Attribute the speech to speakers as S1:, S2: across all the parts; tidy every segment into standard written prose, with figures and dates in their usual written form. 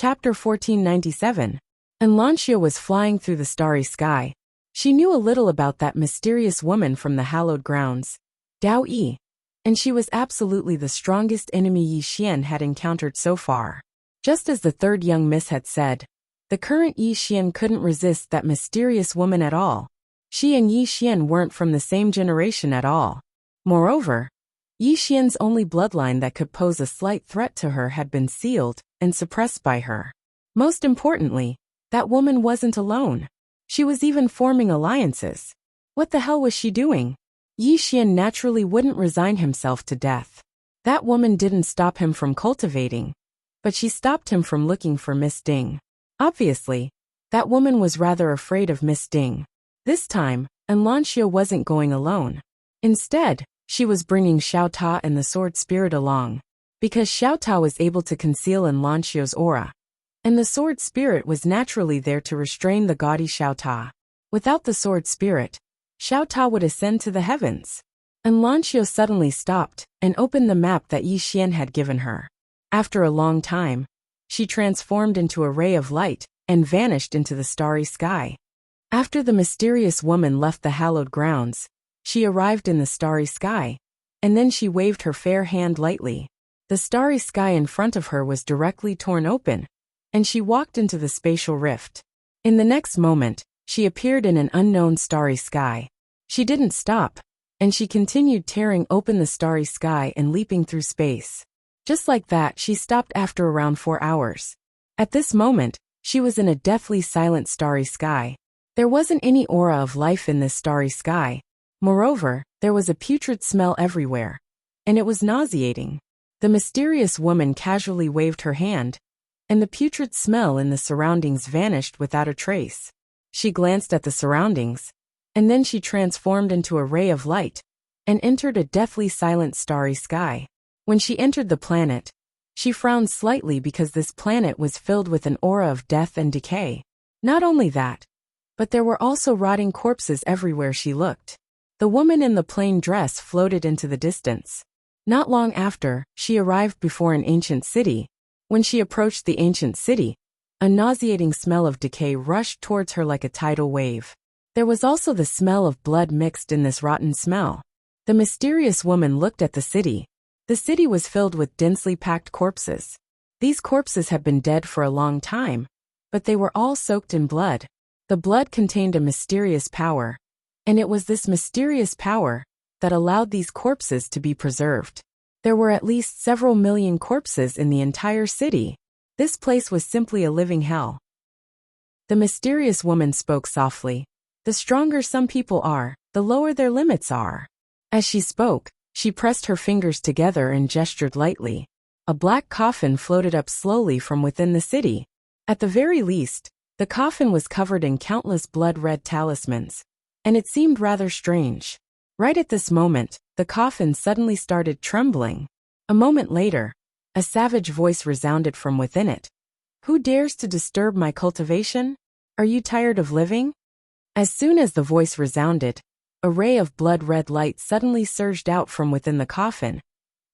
S1: Chapter 1497. Anlantia was flying through the starry sky. She knew a little about that mysterious woman from the hallowed grounds, Dao Yi, and she was absolutely the strongest enemy Yi Xian had encountered so far. Just as the third young miss had said, the current Yi Xian couldn't resist that mysterious woman at all. She and Yi Xian weren't from the same generation at all. Moreover, Yi Xian's only bloodline that could pose a slight threat to her had been sealed and suppressed by her. Most importantly, that woman wasn't alone. She was even forming alliances. What the hell was she doing? Yi Xian naturally wouldn't resign himself to death. That woman didn't stop him from cultivating, but she stopped him from looking for Miss Ding. Obviously, that woman was rather afraid of Miss Ding. This time, Anlantia wasn't going alone. Instead, she was bringing Xiao Ta and the sword spirit along, because Xiao Ta was able to conceal Anlantia's aura, and the sword spirit was naturally there to restrain the gaudy Xiao Ta. Without the sword spirit, Xiao Ta would ascend to the heavens. Anlantia suddenly stopped and opened the map that Yi Xian had given her. After a long time, she transformed into a ray of light and vanished into the starry sky. After the mysterious woman left the hallowed grounds, she arrived in the starry sky, and then she waved her fair hand lightly. The starry sky in front of her was directly torn open, and she walked into the spatial rift. In the next moment, she appeared in an unknown starry sky. She didn't stop, and she continued tearing open the starry sky and leaping through space. Just like that, she stopped after around 4 hours. At this moment, she was in a deathly silent starry sky. There wasn't any aura of life in this starry sky. Moreover, there was a putrid smell everywhere, and it was nauseating. The mysterious woman casually waved her hand, and the putrid smell in the surroundings vanished without a trace. She glanced at the surroundings, and then she transformed into a ray of light and entered a deathly silent starry sky. When she entered the planet, she frowned slightly because this planet was filled with an aura of death and decay. Not only that, but there were also rotting corpses everywhere she looked. The woman in the plain dress floated into the distance. Not long after, she arrived before an ancient city. When she approached the ancient city, a nauseating smell of decay rushed towards her like a tidal wave. There was also the smell of blood mixed in this rotten smell. The mysterious woman looked at the city. The city was filled with densely packed corpses. These corpses had been dead for a long time, but they were all soaked in blood. The blood contained a mysterious power, and it was this mysterious power that allowed these corpses to be preserved. There were at least several million corpses in the entire city. This place was simply a living hell. The mysterious woman spoke softly. The stronger some people are, the lower their limits are. As she spoke, she pressed her fingers together and gestured lightly. A black coffin floated up slowly from within the city. At the very least, the coffin was covered in countless blood-red talismans, and it seemed rather strange. Right at this moment, the coffin suddenly started trembling. A moment later, a savage voice resounded from within it. "Who dares to disturb my cultivation? Are you tired of living?" As soon as the voice resounded, a ray of blood-red light suddenly surged out from within the coffin,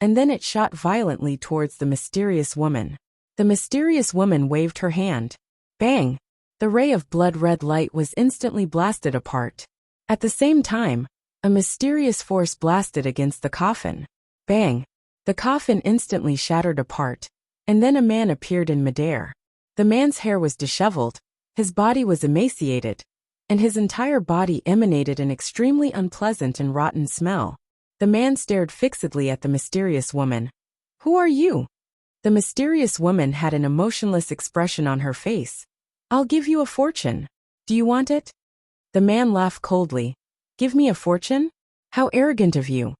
S1: and then it shot violently towards the mysterious woman. The mysterious woman waved her hand. Bang! The ray of blood-red light was instantly blasted apart. At the same time, a mysterious force blasted against the coffin. Bang! The coffin instantly shattered apart, and then a man appeared in midair. The man's hair was disheveled, his body was emaciated, and his entire body emanated an extremely unpleasant and rotten smell. The man stared fixedly at the mysterious woman. "Who are you?" The mysterious woman had an emotionless expression on her face. "I'll give you a fortune. Do you want it?" The man laughed coldly. "Give me a fortune? How arrogant of you."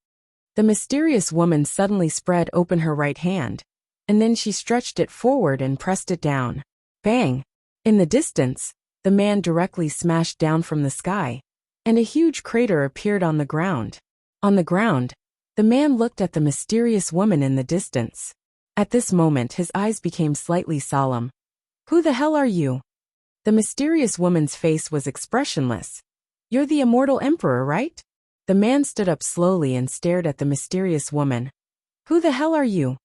S1: The mysterious woman suddenly spread open her right hand, and then she stretched it forward and pressed it down. Bang! In the distance, the man directly smashed down from the sky, and a huge crater appeared on the ground. On the ground, the man looked at the mysterious woman in the distance. At this moment his eyes became slightly solemn. "Who the hell are you?" The mysterious woman's face was expressionless. "You're the immortal emperor, right?" The man stood up slowly and stared at the mysterious woman. "Who the hell are you?"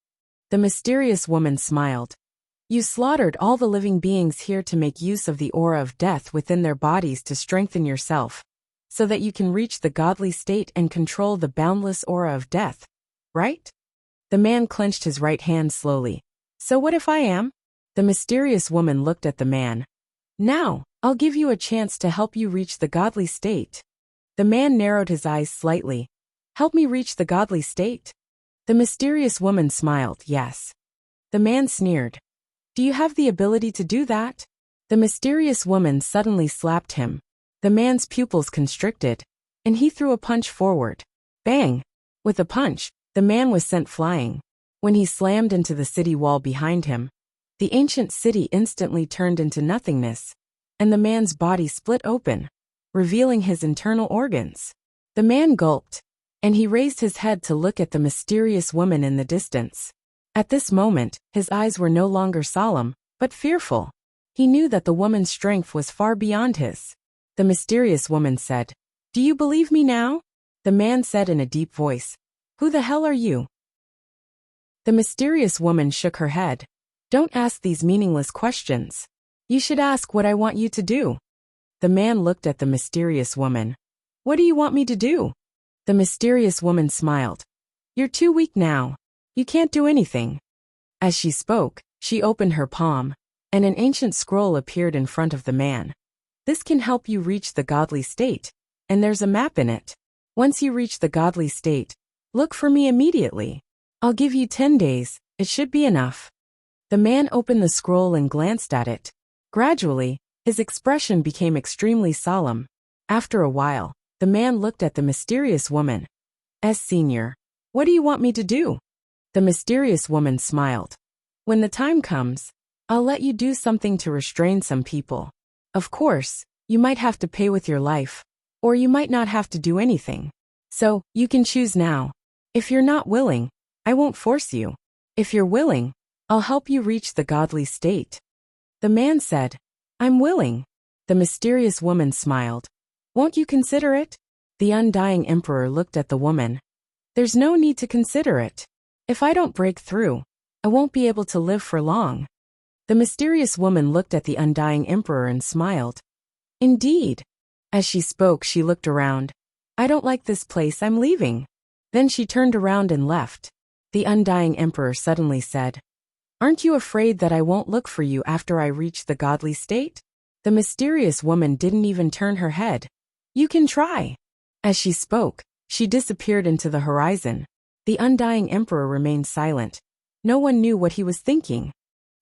S1: The mysterious woman smiled. You slaughtered all the living beings here to make use of the aura of death within their bodies to strengthen yourself, so that you can reach the godly state and control the boundless aura of death, right? The man clenched his right hand slowly. So what if I am? The mysterious woman looked at the man. Now, I'll give you a chance to help you reach the godly state. The man narrowed his eyes slightly. Help me reach the godly state? The mysterious woman smiled, yes. The man sneered. Do you have the ability to do that? The mysterious woman suddenly slapped him. The man's pupils constricted, and he threw a punch forward. Bang! With a punch, the man was sent flying. When he slammed into the city wall behind him, the ancient city instantly turned into nothingness, and the man's body split open, revealing his internal organs. The man gulped, and he raised his head to look at the mysterious woman in the distance. At this moment, his eyes were no longer solemn, but fearful. He knew that the woman's strength was far beyond his. The mysterious woman said, Do you believe me now? The man said in a deep voice, Who the hell are you? The mysterious woman shook her head. Don't ask these meaningless questions. You should ask what I want you to do. The man looked at the mysterious woman. What do you want me to do? The mysterious woman smiled. You're too weak now. You can't do anything. As she spoke, she opened her palm, and an ancient scroll appeared in front of the man. This can help you reach the godly state, and there's a map in it. Once you reach the godly state, look for me immediately. I'll give you 10 days, it should be enough. The man opened the scroll and glanced at it. Gradually, his expression became extremely solemn. After a while, the man looked at the mysterious woman. Senior, what do you want me to do? The mysterious woman smiled. When the time comes, I'll let you do something to restrain some people. Of course, you might have to pay with your life, or you might not have to do anything. So, you can choose now. If you're not willing, I won't force you. If you're willing, I'll help you reach the godly state. The man said, I'm willing. The mysterious woman smiled. Won't you consider it? The undying emperor looked at the woman. There's no need to consider it. If I don't break through, I won't be able to live for long. The mysterious woman looked at the undying emperor and smiled. Indeed. As she spoke, she looked around. I don't like this place, I'm leaving. Then she turned around and left. The undying emperor suddenly said, Aren't you afraid that I won't look for you after I reach the godly state? The mysterious woman didn't even turn her head. You can try. As she spoke, she disappeared into the horizon. The undying emperor remained silent. No one knew what he was thinking.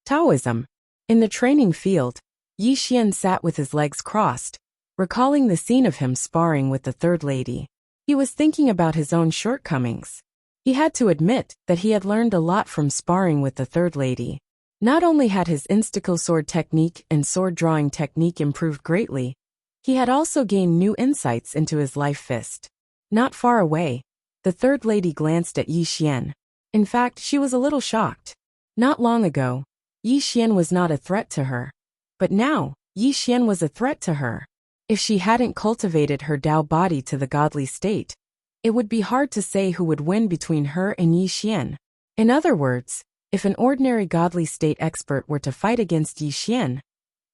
S1: Taoism. In the training field, Yi Xian sat with his legs crossed, recalling the scene of him sparring with the third lady. He was thinking about his own shortcomings. He had to admit that he had learned a lot from sparring with the third lady. Not only had his insticle sword technique and sword drawing technique improved greatly, he had also gained new insights into his life fist. Not far away, the third lady glanced at Yi Xian. In fact, she was a little shocked. Not long ago, Yi Xian was not a threat to her. But now, Yi Xian was a threat to her. If she hadn't cultivated her Tao body to the godly state, it would be hard to say who would win between her and Yi Xian. In other words, if an ordinary godly state expert were to fight against Yi Xian,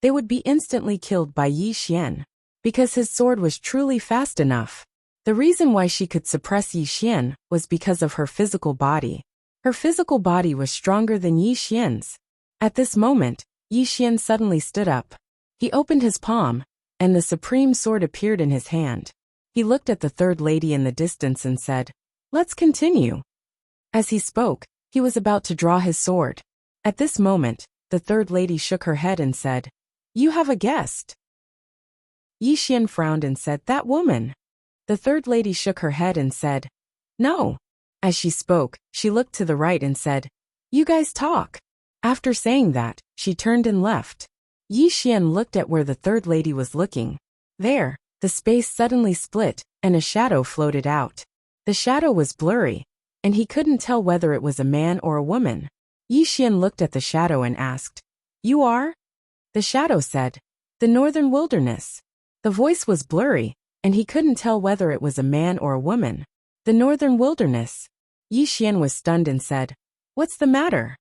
S1: they would be instantly killed by Yi Xian, because his sword was truly fast enough. The reason why she could suppress Yi Xian was because of her physical body. Her physical body was stronger than Yi Xian's. At this moment, Yi Xian suddenly stood up. He opened his palm, and the supreme sword appeared in his hand. He looked at the third lady in the distance and said, Let's continue. As he spoke, he was about to draw his sword. At this moment, the third lady shook her head and said, You have a guest. Yi Xian frowned and said, That woman. The third lady shook her head and said, No. As she spoke, she looked to the right and said, You guys talk. After saying that, she turned and left. Yi Xian looked at where the third lady was looking. There, the space suddenly split, and a shadow floated out. The shadow was blurry, and he couldn't tell whether it was a man or a woman. Yi Xian looked at the shadow and asked, You are? The shadow said, The northern wilderness. The voice was blurry, and he couldn't tell whether it was a man or a woman. The northern wilderness. Yi Xian was stunned and said, What's the matter?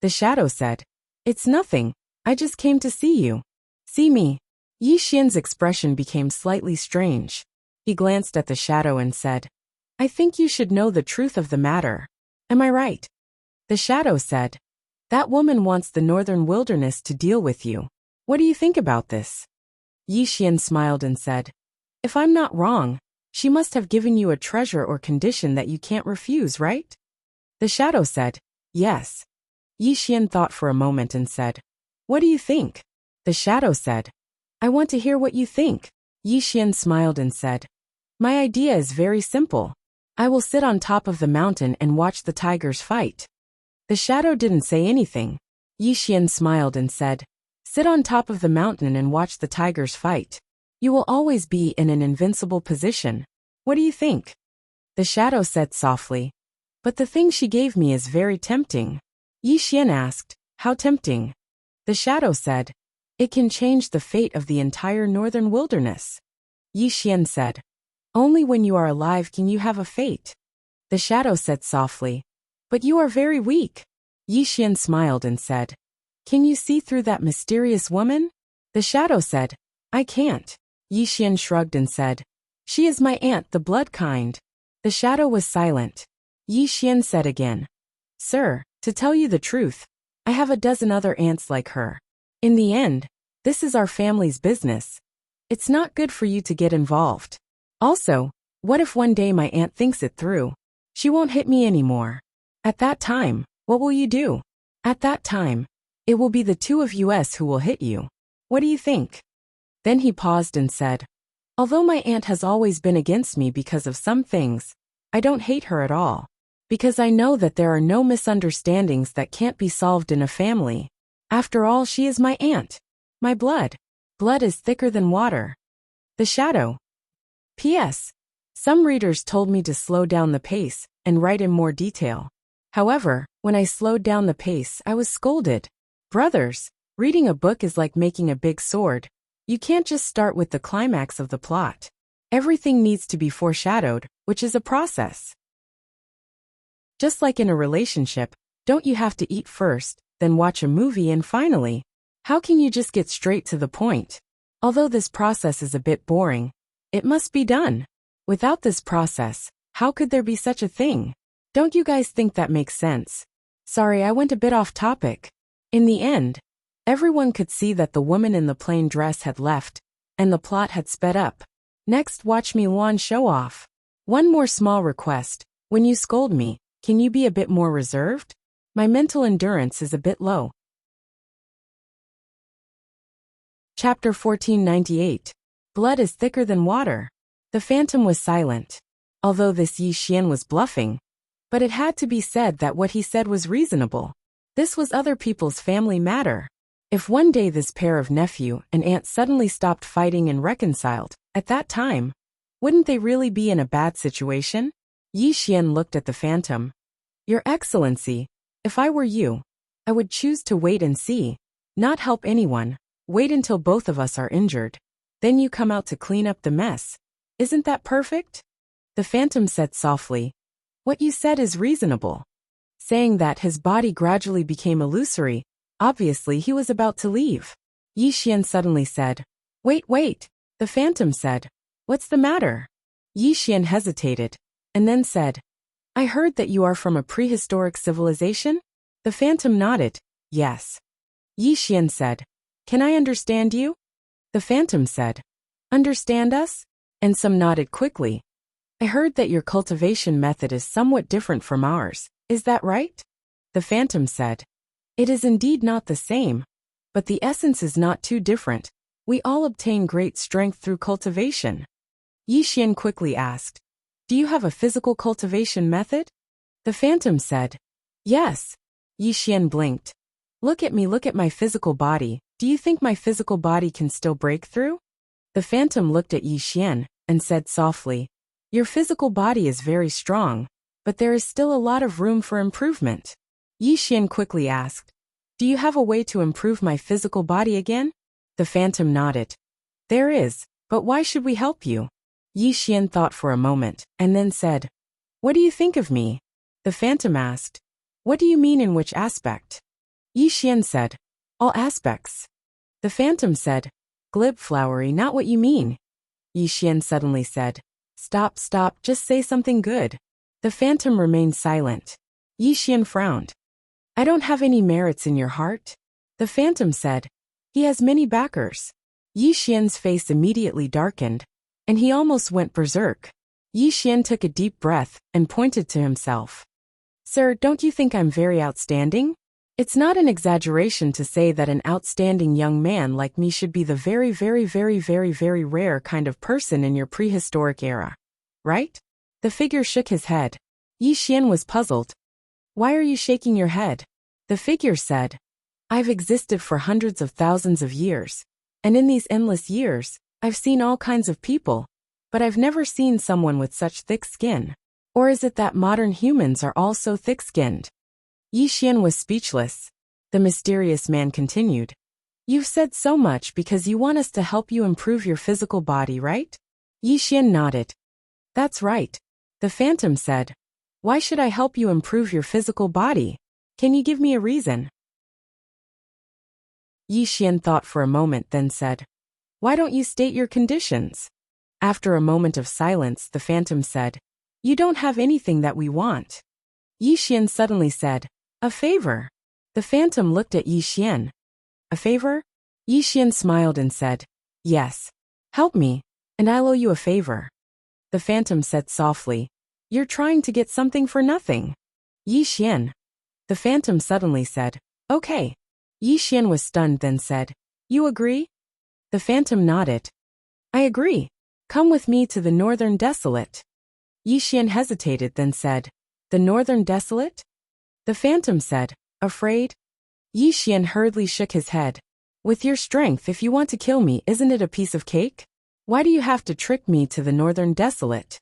S1: The shadow said, It's nothing. I just came to see you. See me. Yi Xian's expression became slightly strange. He glanced at the shadow and said, I think you should know the truth of the matter. Am I right? The shadow said, That woman wants the northern wilderness to deal with you. What do you think about this? Yi Xian smiled and said, If I'm not wrong, she must have given you a treasure or condition that you can't refuse, right? The shadow said, Yes. Yi Xian thought for a moment and said, What do you think? The shadow said, I want to hear what you think. Yi Xian smiled and said, My idea is very simple. I will sit on top of the mountain and watch the tigers fight. The shadow didn't say anything. Yi Xian smiled and said, Sit on top of the mountain and watch the tigers fight. You will always be in an invincible position. What do you think? The shadow said softly, But the thing she gave me is very tempting. Yi Xian asked, How tempting? The shadow said, It can change the fate of the entire northern wilderness. Yi Xian said, Only when you are alive can you have a fate. The shadow said softly, But you are very weak. Yi Xian smiled and said, Can you see through that mysterious woman? The shadow said, I can't. Yi Xian shrugged and said, She is my aunt, the blood kind. The shadow was silent. Yi Xian said again, Sir, to tell you the truth, I have a dozen other aunts like her. In the end, this is our family's business. It's not good for you to get involved. Also, what if one day my aunt thinks it through? She won't hit me anymore. At that time, what will you do? At that time, it will be the two of us who will hit you. What do you think? Then he paused and said, Although my aunt has always been against me because of some things, I don't hate her at all. Because I know that there are no misunderstandings that can't be solved in a family. After all, she is my aunt. My blood. Blood is thicker than water. The shadow. P.S. Some readers told me to slow down the pace and write in more detail. However, when I slowed down the pace, I was scolded. Brothers, reading a book is like making a big sword. You can't just start with the climax of the plot. Everything needs to be foreshadowed, which is a process. Just like in a relationship, don't you have to eat first, then watch a movie and finally? How can you just get straight to the point? Although this process is a bit boring, it must be done. Without this process, how could there be such a thing? Don't you guys think that makes sense? Sorry, I went a bit off topic. In the end, everyone could see that the woman in the plain dress had left, and the plot had sped up. Next, watch me Luan show off. One more small request. When you scold me, can you be a bit more reserved? My mental endurance is a bit low. Chapter 1498. Blood is thicker than water. The phantom was silent. Although this Yi Xian was bluffing, but it had to be said that what he said was reasonable. This was other people's family matter. If one day this pair of nephew and aunt suddenly stopped fighting and reconciled, at that time, wouldn't they really be in a bad situation? Yi Xian looked at the phantom. Your Excellency, if I were you, I would choose to wait and see. Not help anyone. Wait until both of us are injured. Then you come out to clean up the mess. Isn't that perfect? The phantom said softly. What you said is reasonable. Saying that, his body gradually became illusory. Obviously, he was about to leave. Yi Xian suddenly said, Wait. The phantom said, What's the matter? Yi Xian hesitated, and then said, I heard that you are from a prehistoric civilization? The phantom nodded, Yes. Yi Xian said, Can I understand you? The phantom said, Understand us? And some nodded quickly. I heard that your cultivation method is somewhat different from ours. Is that right? The phantom said, It is indeed not the same, but the essence is not too different. We all obtain great strength through cultivation. Yi Xian quickly asked, Do you have a physical cultivation method? The phantom said, Yes. Yi Xian blinked. Look at me, look at my physical body. Do you think my physical body can still break through? The phantom looked at Yi Xian and said softly, Your physical body is very strong, but there is still a lot of room for improvement. Yi Xian quickly asked, Do you have a way to improve my physical body again? The phantom nodded. There is, but why should we help you? Yi Xian thought for a moment, and then said, What do you think of me? The phantom asked, What do you mean in which aspect? Yi Xian said, All aspects. The phantom said, glib flowery, not what you mean. Yi Xian suddenly said, stop, just say something good. The phantom remained silent. Yi Xian frowned. I don't have any merits in your heart? The phantom said. He has many backers. Yi Xian's face immediately darkened, and he almost went berserk. Yi Xian took a deep breath and pointed to himself. Sir, don't you think I'm very outstanding? It's not an exaggeration to say that an outstanding young man like me should be the very rare kind of person in your prehistoric era. Right? The figure shook his head. Yi Xian was puzzled. Why are you shaking your head? The figure said. I've existed for hundreds of thousands of years, and in these endless years, I've seen all kinds of people, but I've never seen someone with such thick skin. Or is it that modern humans are all so thick-skinned? Yi Xian was speechless. The mysterious man continued. You've said so much because you want us to help you improve your physical body, right? Yi Xian nodded. That's right. The phantom said. Why should I help you improve your physical body? Can you give me a reason? Yi Xian thought for a moment, then said. Why don't you state your conditions? After a moment of silence, the phantom said. You don't have anything that we want. Yi Xian suddenly said. A favor. The phantom looked at Yi Xian. A favor? Yi Xian smiled and said. Yes. Help me, and I'll owe you a favor. The phantom said softly. You're trying to get something for nothing. Yi Xian. The phantom suddenly said. Okay. Yi Xian was stunned, then said. You agree? The phantom nodded. I agree. Come with me to the Northern Desolate. Yi Xian hesitated, then said. The Northern Desolate? The phantom said. Afraid? Yi Xian hurriedly shook his head. With your strength, if you want to kill me, isn't it a piece of cake? Why do you have to trick me to the Northern Desolate?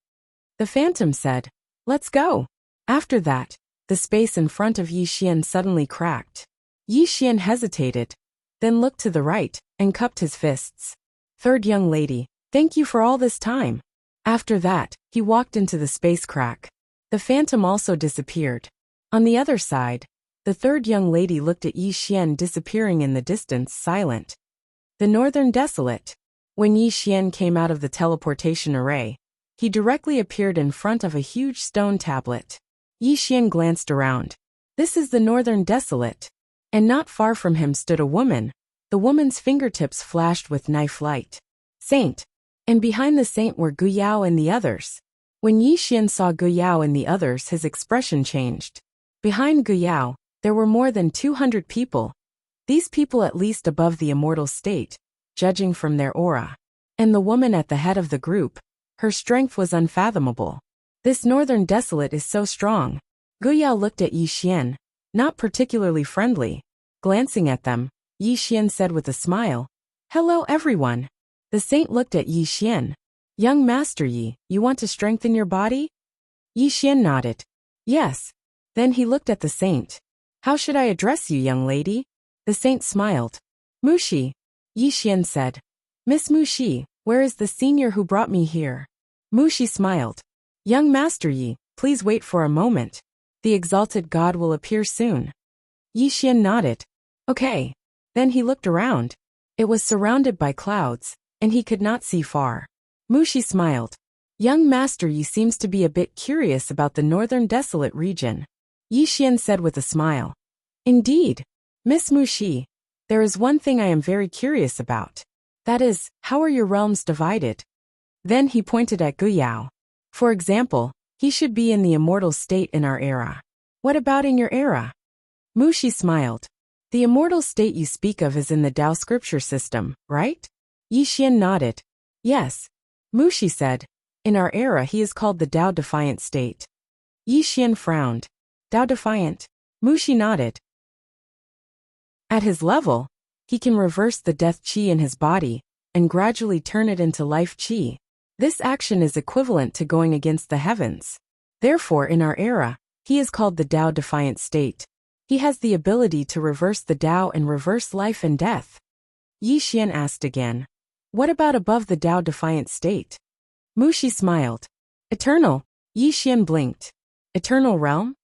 S1: The phantom said. Let's go. After that, the space in front of Yi Xian suddenly cracked. Yi Xian hesitated, then looked to the right, and cupped his fists. Third young lady, thank you for all this time. After that, he walked into the space crack. The phantom also disappeared. On the other side, the third young lady looked at Yi Xian disappearing in the distance, silent. The Northern Desolate. When Yi Xian came out of the teleportation array, he directly appeared in front of a huge stone tablet. Yi Xian glanced around. This is the Northern Desolate. And not far from him stood a woman. The woman's fingertips flashed with knife light. Saint. And behind the saint were Gu Yao and the others. When Yi Xian saw Gu Yao and the others, his expression changed. Behind Gu Yao, there were more than 200 people. These people at least above the immortal state, judging from their aura. And the woman at the head of the group, her strength was unfathomable. This Northern Desolate is so strong. Gu Yao looked at Yi Xian, not particularly friendly. Glancing at them, Yi Xian said with a smile, Hello everyone. The saint looked at Yi Xian. Young Master Yi, you want to strengthen your body? Yi Xian nodded. Yes. Then he looked at the saint. How should I address you, young lady? The saint smiled. Mushi. Yi Xian said. Miss Mushi, where is the senior who brought me here? Mushi smiled. Young Master Yi, please wait for a moment. The exalted god will appear soon. Yi Xian nodded. Okay. Then he looked around. It was surrounded by clouds, and he could not see far. Mushi smiled. Young Master Yi seems to be a bit curious about the Northern Desolate region. Yi Xian said with a smile. Indeed. Miss Mushi, there is one thing I am very curious about. That is, how are your realms divided? Then he pointed at Gu Yao. For example, he should be in the immortal state in our era. What about in your era? Mushi smiled. The immortal state you speak of is in the Tao scripture system, right? Yi Xian nodded. Yes. Mushi said. In our era he is called the Tao defiant state. Yi Xian frowned. Tao defiant? Mushi nodded. At his level, he can reverse the death qi in his body and gradually turn it into life qi. This action is equivalent to going against the heavens. Therefore, in our era, he is called the Tao defiant state. He has the ability to reverse the Tao and reverse life and death. Yi Xian asked again. What about above the Tao defiant state? Mushi smiled. Eternal. Yi Xian blinked. Eternal realm?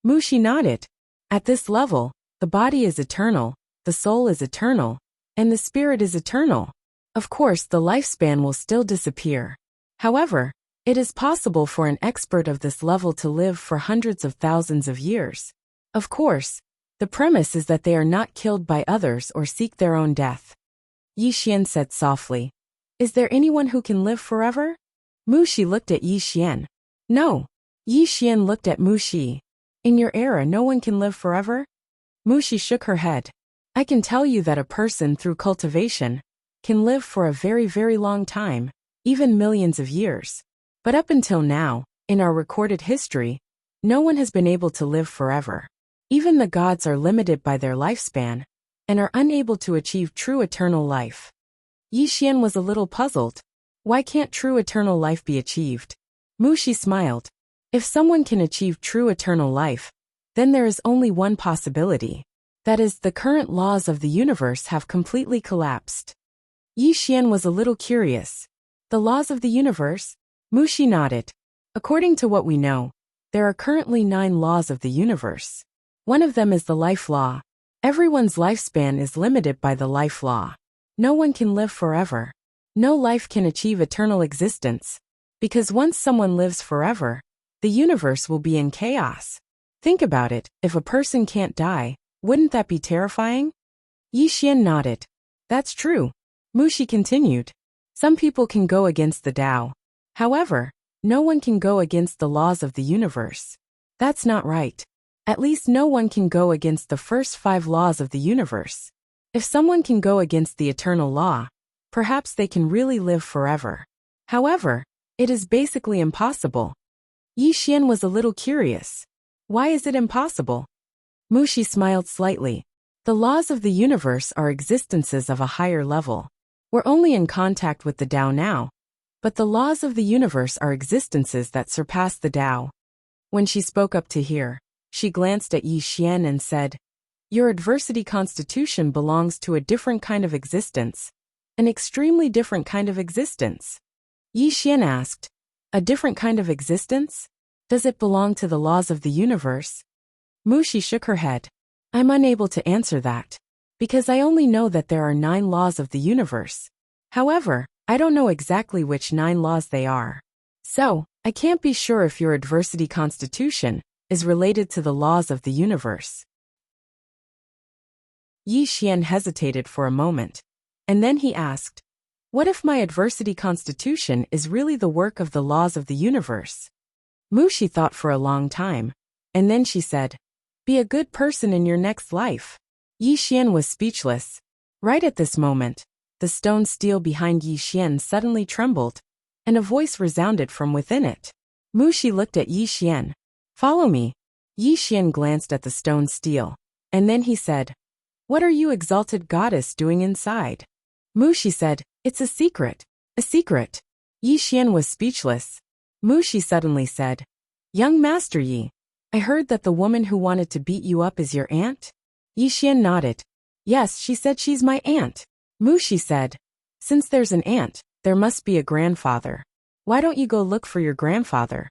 S1: Mushi nodded. At this level, the body is eternal, the soul is eternal, and the spirit is eternal. Of course, the lifespan will still disappear. However, it is possible for an expert of this level to live for hundreds of thousands of years. Of course, the premise is that they are not killed by others or seek their own death. Yi Xian said softly. Is there anyone who can live forever? Mu Shi looked at Yi Xian. No. Yi Xian looked at Mu Shi. In your era, no one can live forever? Mu Shi shook her head. I can tell you that a person through cultivation can live for a very, very long time, even millions of years. But up until now, in our recorded history, no one has been able to live forever. Even the gods are limited by their lifespan and are unable to achieve true eternal life. Yi Xian was a little puzzled. Why can't true eternal life be achieved? Mu Shi smiled. If someone can achieve true eternal life, then there is only one possibility. That is, the current laws of the universe have completely collapsed. Yi Xian was a little curious. The laws of the universe? Mu Shi nodded. According to what we know, there are currently 9 laws of the universe. One of them is the life law. Everyone's lifespan is limited by the life law. No one can live forever. No life can achieve eternal existence. Because once someone lives forever, the universe will be in chaos. Think about it, if a person can't die, wouldn't that be terrifying? Yi Xian nodded. That's true. Mu Shi continued. Some people can go against the Tao. However, no one can go against the laws of the universe. That's not right. At least no one can go against the first 5 laws of the universe. If someone can go against the eternal law, perhaps they can really live forever. However, it is basically impossible. Yi Xian was a little curious. Why is it impossible? Mu Shi smiled slightly. The laws of the universe are existences of a higher level. We're only in contact with the Tao now. But the laws of the universe are existences that surpass the Tao. When she spoke up to hear, she glanced at Yi Xian and said, Your adversity constitution belongs to a different kind of existence. An extremely different kind of existence. Yi Xian asked, A different kind of existence? Does it belong to the laws of the universe? Mu Shi shook her head. I'm unable to answer that. Because I only know that there are 9 laws of the universe. However, I don't know exactly which 9 laws they are. So, I can't be sure if your adversity constitution is related to the laws of the universe. Yi Xian hesitated for a moment, and then he asked, What if my adversity constitution is really the work of the laws of the universe? Mu Shi thought for a long time, and then she said, Be a good person in your next life. Yi Xian was speechless. Right at this moment, the stone steel behind Yi Xian suddenly trembled, and a voice resounded from within it. Mu Shi looked at Yi Xian. Follow me. Yi Xian glanced at the stone steel, and then he said, What are you, exalted goddess, doing inside? Mu Shi said, It's a secret. A secret. Yi Xian was speechless. Mu Shi suddenly said, Young Master Yi, I heard that the woman who wanted to beat you up is your aunt? Yi Xian nodded. Yes, she said she's my aunt. Mu Shi said, Since there's an aunt, there must be a grandfather. Why don't you go look for your grandfather?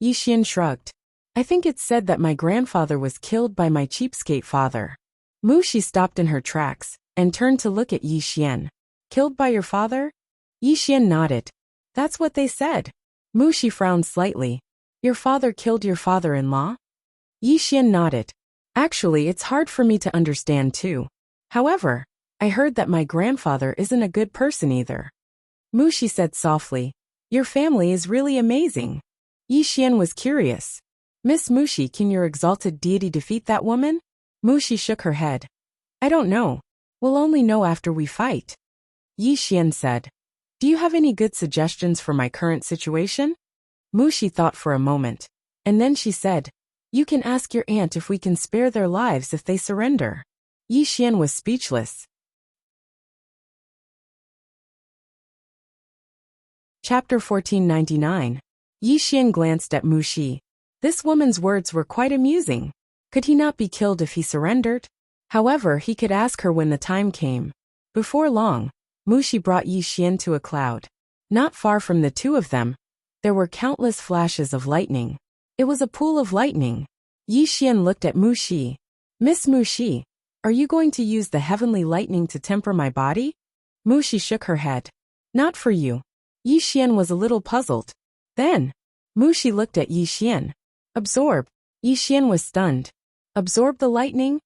S1: Yi Xian shrugged. I think it's said that my grandfather was killed by my cheapskate father. Mu Shi stopped in her tracks and turned to look at Yi Xian. Killed by your father? Yi Xian nodded. That's what they said. Mu Shi frowned slightly. Your father killed your father-in-law? Yi Xian nodded. Actually, it's hard for me to understand too. However, I heard that my grandfather isn't a good person either. Mu Shi said softly, Your family is really amazing. Yi Xian was curious. Miss Mu Shi, can your exalted deity defeat that woman? Mu Shi shook her head. I don't know. We'll only know after we fight. Yi Xian said, Do you have any good suggestions for my current situation? Mu Shi thought for a moment, and then she said, You can ask your aunt if we can spare their lives if they surrender. Yi Xian was speechless. Chapter 1499. Yi Xian glanced at Mu Shi. This woman's words were quite amusing. Could he not be killed if he surrendered? However, he could ask her when the time came. Before long, Mu Shi brought Yi Xian to a cloud. Not far from the two of them, there were countless flashes of lightning. It was a pool of lightning. Yi Xian looked at Mu Shi. Miss Mu Shi, Are you going to use the heavenly lightning to temper my body? Mushi shook her head. Not for you. Yi Xian was a little puzzled. Then, Mushi looked at Yi Xian. Absorb. Yi Xian was stunned. Absorb the lightning?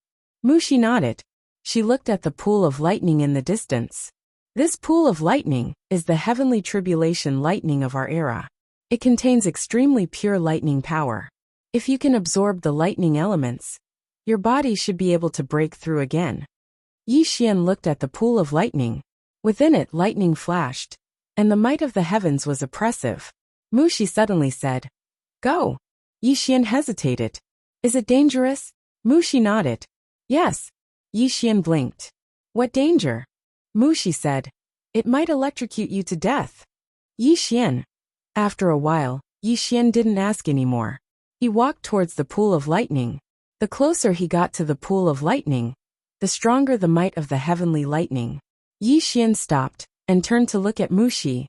S1: Mushi nodded. She looked at the pool of lightning in the distance. This pool of lightning is the heavenly tribulation lightning of our era. It contains extremely pure lightning power. If you can absorb the lightning elements, your body should be able to break through again. Yi Xian looked at the pool of lightning. Within it, lightning flashed, and the might of the heavens was oppressive. Mushi suddenly said, Go. Yi Xian hesitated. Is it dangerous? Mushi nodded. Yes. Yi Xian blinked. What danger? Mushi said, It might electrocute you to death. Yi Xian. After a while, Yi Xian didn't ask anymore. He walked towards the pool of lightning. The closer he got to the pool of lightning, the stronger the might of the heavenly lightning. Yi Xian stopped and turned to look at Mushi.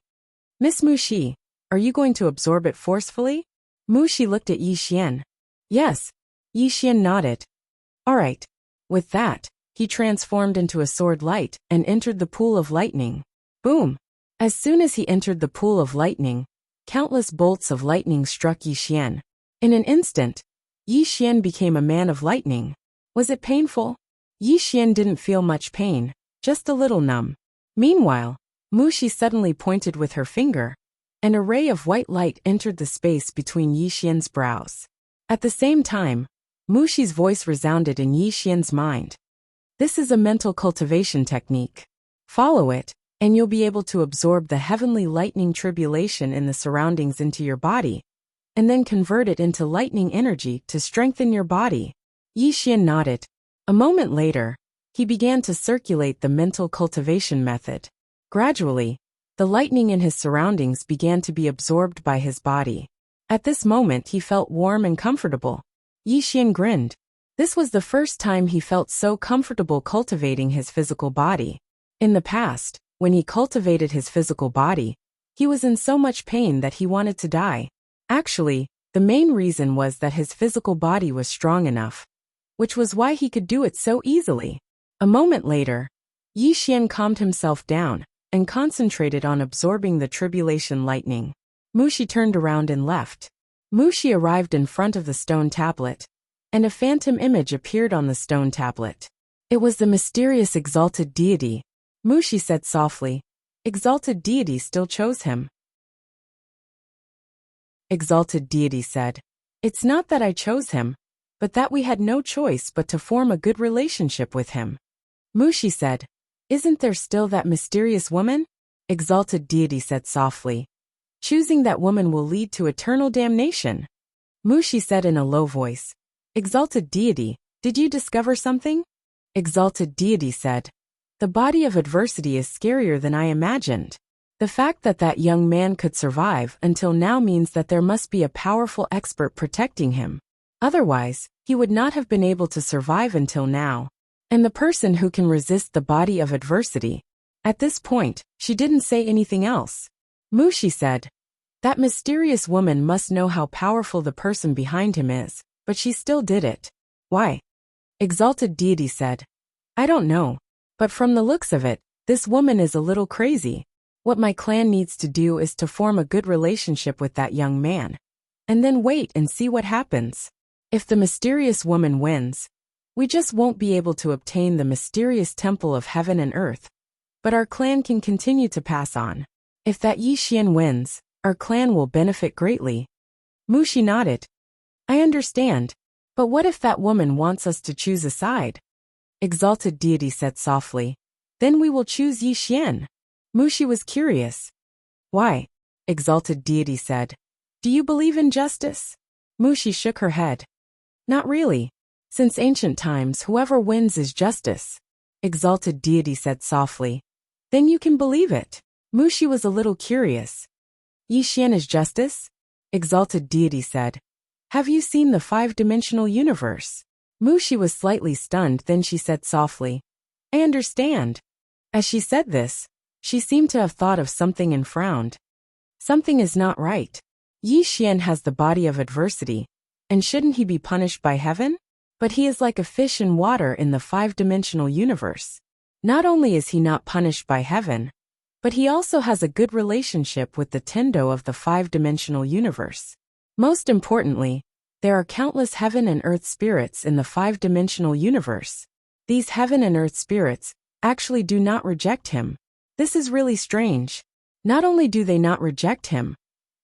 S1: Miss Mushi, are you going to absorb it forcefully? Mushi looked at Yi Xian. Yes. Yi Xian nodded. All right. With that, he transformed into a sword light and entered the pool of lightning. Boom! As soon as he entered the pool of lightning, countless bolts of lightning struck Yi Xian. In an instant, Yi Xian became a man of lightning. Was it painful? Yi Xian didn't feel much pain, just a little numb. Meanwhile, Mushi suddenly pointed with her finger. An array of white light entered the space between Yi Xian's brows. At the same time, Mushi's voice resounded in Yi Xian's mind. This is a mental cultivation technique. Follow it, and you'll be able to absorb the heavenly lightning tribulation in the surroundings into your body, and then convert it into lightning energy to strengthen your body. Yi Xian nodded. A moment later, he began to circulate the mental cultivation method. Gradually, the lightning in his surroundings began to be absorbed by his body. At this moment he felt warm and comfortable. Yi Xian grinned. This was the first time he felt so comfortable cultivating his physical body. In the past, when he cultivated his physical body, he was in so much pain that he wanted to die. Actually, the main reason was that his physical body was strong enough, which was why he could do it so easily. A moment later, Yi Xian calmed himself down and concentrated on absorbing the tribulation lightning. Mushi turned around and left. Mushi arrived in front of the stone tablet, and a phantom image appeared on the stone tablet. It was the mysterious exalted deity. Mushi said softly, Exalted deity still chose him. Exalted deity said, It's not that I chose him, but that we had no choice but to form a good relationship with him. Mushi said, Isn't there still that mysterious woman? Exalted deity said softly, Choosing that woman will lead to eternal damnation. Mushi said in a low voice, Exalted deity, did you discover something? Exalted deity said, The body of adversity is scarier than I imagined. The fact that that young man could survive until now means that there must be a powerful expert protecting him. Otherwise, he would not have been able to survive until now. And the person who can resist the body of adversity. At this point, she didn't say anything else. Mushi said, That mysterious woman must know how powerful the person behind him is, but she still did it. Why? Exalted deity said, I don't know, but from the looks of it, this woman is a little crazy. What my clan needs to do is to form a good relationship with that young man, and then wait and see what happens. If the mysterious woman wins, we just won't be able to obtain the mysterious temple of heaven and earth, but our clan can continue to pass on. If that Yi Xian wins, our clan will benefit greatly. Mushi nodded. I understand, but what if that woman wants us to choose a side? Exalted deity said softly, Then we will choose Yi Xian. Mushi was curious. Why? Exalted deity said, Do you believe in justice? Mushi shook her head. Not really. Since ancient times, whoever wins is justice. Exalted deity said softly. Then you can believe it. Mushi was a little curious. Yi Xian is justice? Exalted deity said. Have you seen the five-dimensional universe? Mushi was slightly stunned, then she said softly, I understand. As she said this, she seemed to have thought of something and frowned. Something is not right. Yi Xian has the body of adversity, and shouldn't he be punished by heaven? But he is like a fish in water in the five-dimensional universe. Not only is he not punished by heaven, but he also has a good relationship with the Tendo of the five-dimensional universe. Most importantly, there are countless heaven and earth spirits in the five-dimensional universe. These heaven and earth spirits actually do not reject him. This is really strange. Not only do they not reject him,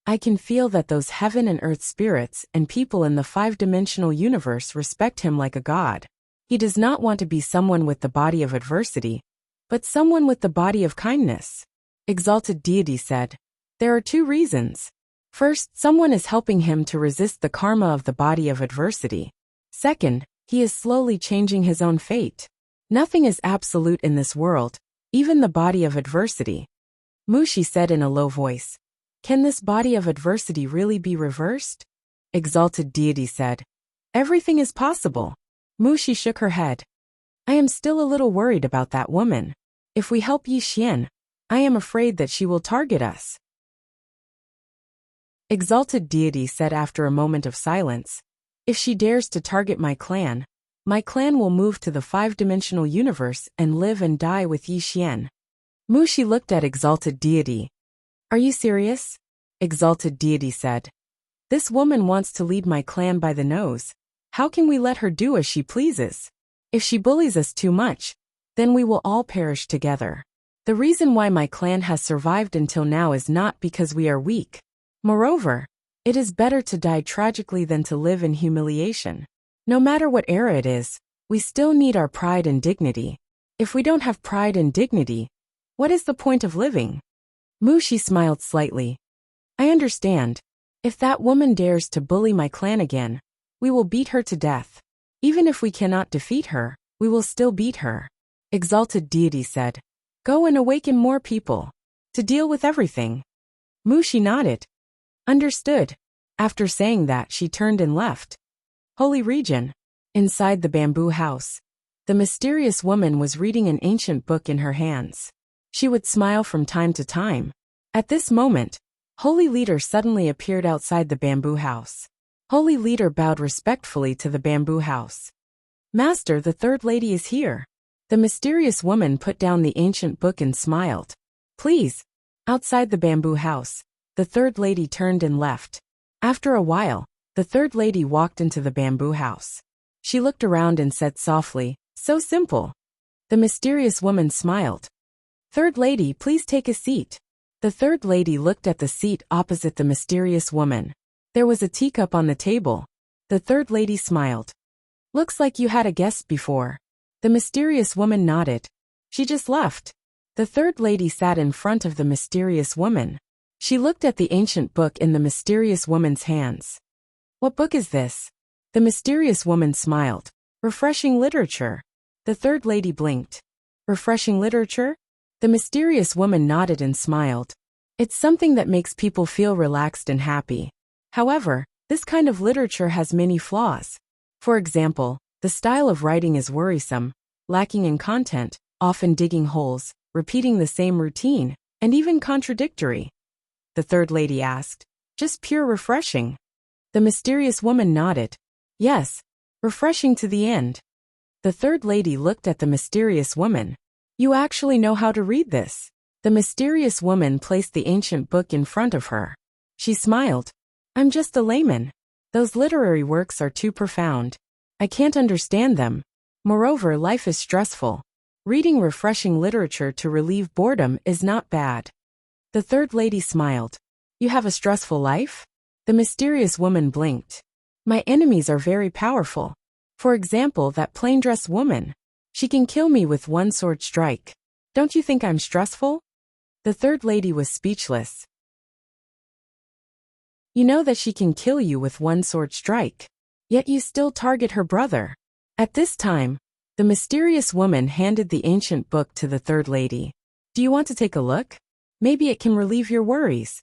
S1: I can feel that those heaven and earth spirits and people in the five-dimensional universe respect him like a god. He does not want to be someone with the body of adversity, but someone with the body of kindness. Exalted Deity said, there are two reasons. First, someone is helping him to resist the karma of the body of adversity. Second, he is slowly changing his own fate. Nothing is absolute in this world, even the body of adversity. Mushi said in a low voice, can this body of adversity really be reversed? Exalted Deity said, everything is possible. Mushi shook her head. I am still a little worried about that woman. If we help Yi Xian, I am afraid that she will target us. Exalted Deity said after a moment of silence, if she dares to target my clan will move to the five-dimensional universe and live and die with Yi Xian. Mushi looked at Exalted Deity. Are you serious? Exalted Deity said. This woman wants to lead my clan by the nose. How can we let her do as she pleases? If she bullies us too much, then we will all perish together. The reason why my clan has survived until now is not because we are weak. Moreover, it is better to die tragically than to live in humiliation. No matter what era it is, we still need our pride and dignity. If we don't have pride and dignity, what is the point of living? Mushi smiled slightly. I understand. If that woman dares to bully my clan again, we will beat her to death. Even if we cannot defeat her, we will still beat her. Exalted Deity said, go and awaken more people to deal with everything. Mushi nodded. Understood. After saying that, she turned and left. Holy region. Inside the bamboo house, the mysterious woman was reading an ancient book in her hands. She would smile from time to time. At this moment, Holy Leader suddenly appeared outside the bamboo house. Holy Leader bowed respectfully to the bamboo house. Master, the third lady is here. The mysterious woman put down the ancient book and smiled. Please. Outside the bamboo house, the third lady turned and left. After a while, the third lady walked into the bamboo house. She looked around and said softly, so simple. The mysterious woman smiled. Third lady, please take a seat. The third lady looked at the seat opposite the mysterious woman. There was a teacup on the table. The third lady smiled. Looks like you had a guest before. The mysterious woman nodded. She just left. The third lady sat in front of the mysterious woman. She looked at the ancient book in the mysterious woman's hands. What book is this? The mysterious woman smiled. Refreshing literature. The third lady blinked. Refreshing literature? The mysterious woman nodded and smiled. It's something that makes people feel relaxed and happy. However, this kind of literature has many flaws. For example, the style of writing is worrisome, lacking in content, often digging holes, repeating the same routine, and even contradictory. The third lady asked, just pure refreshing. The mysterious woman nodded. Yes, refreshing to the end. The third lady looked at the mysterious woman. You actually know how to read this. The mysterious woman placed the ancient book in front of her. She smiled. I'm just a layman. Those literary works are too profound. I can't understand them. Moreover, life is stressful. Reading refreshing literature to relieve boredom is not bad. The third lady smiled. You have a stressful life? The mysterious woman blinked. My enemies are very powerful. For example, that plain dress woman. She can kill me with one sword strike. Don't you think I'm stressful? The third lady was speechless. You know that she can kill you with one sword strike. Yet you still target her brother. At this time, the mysterious woman handed the ancient book to the third lady. Do you want to take a look? Maybe it can relieve your worries.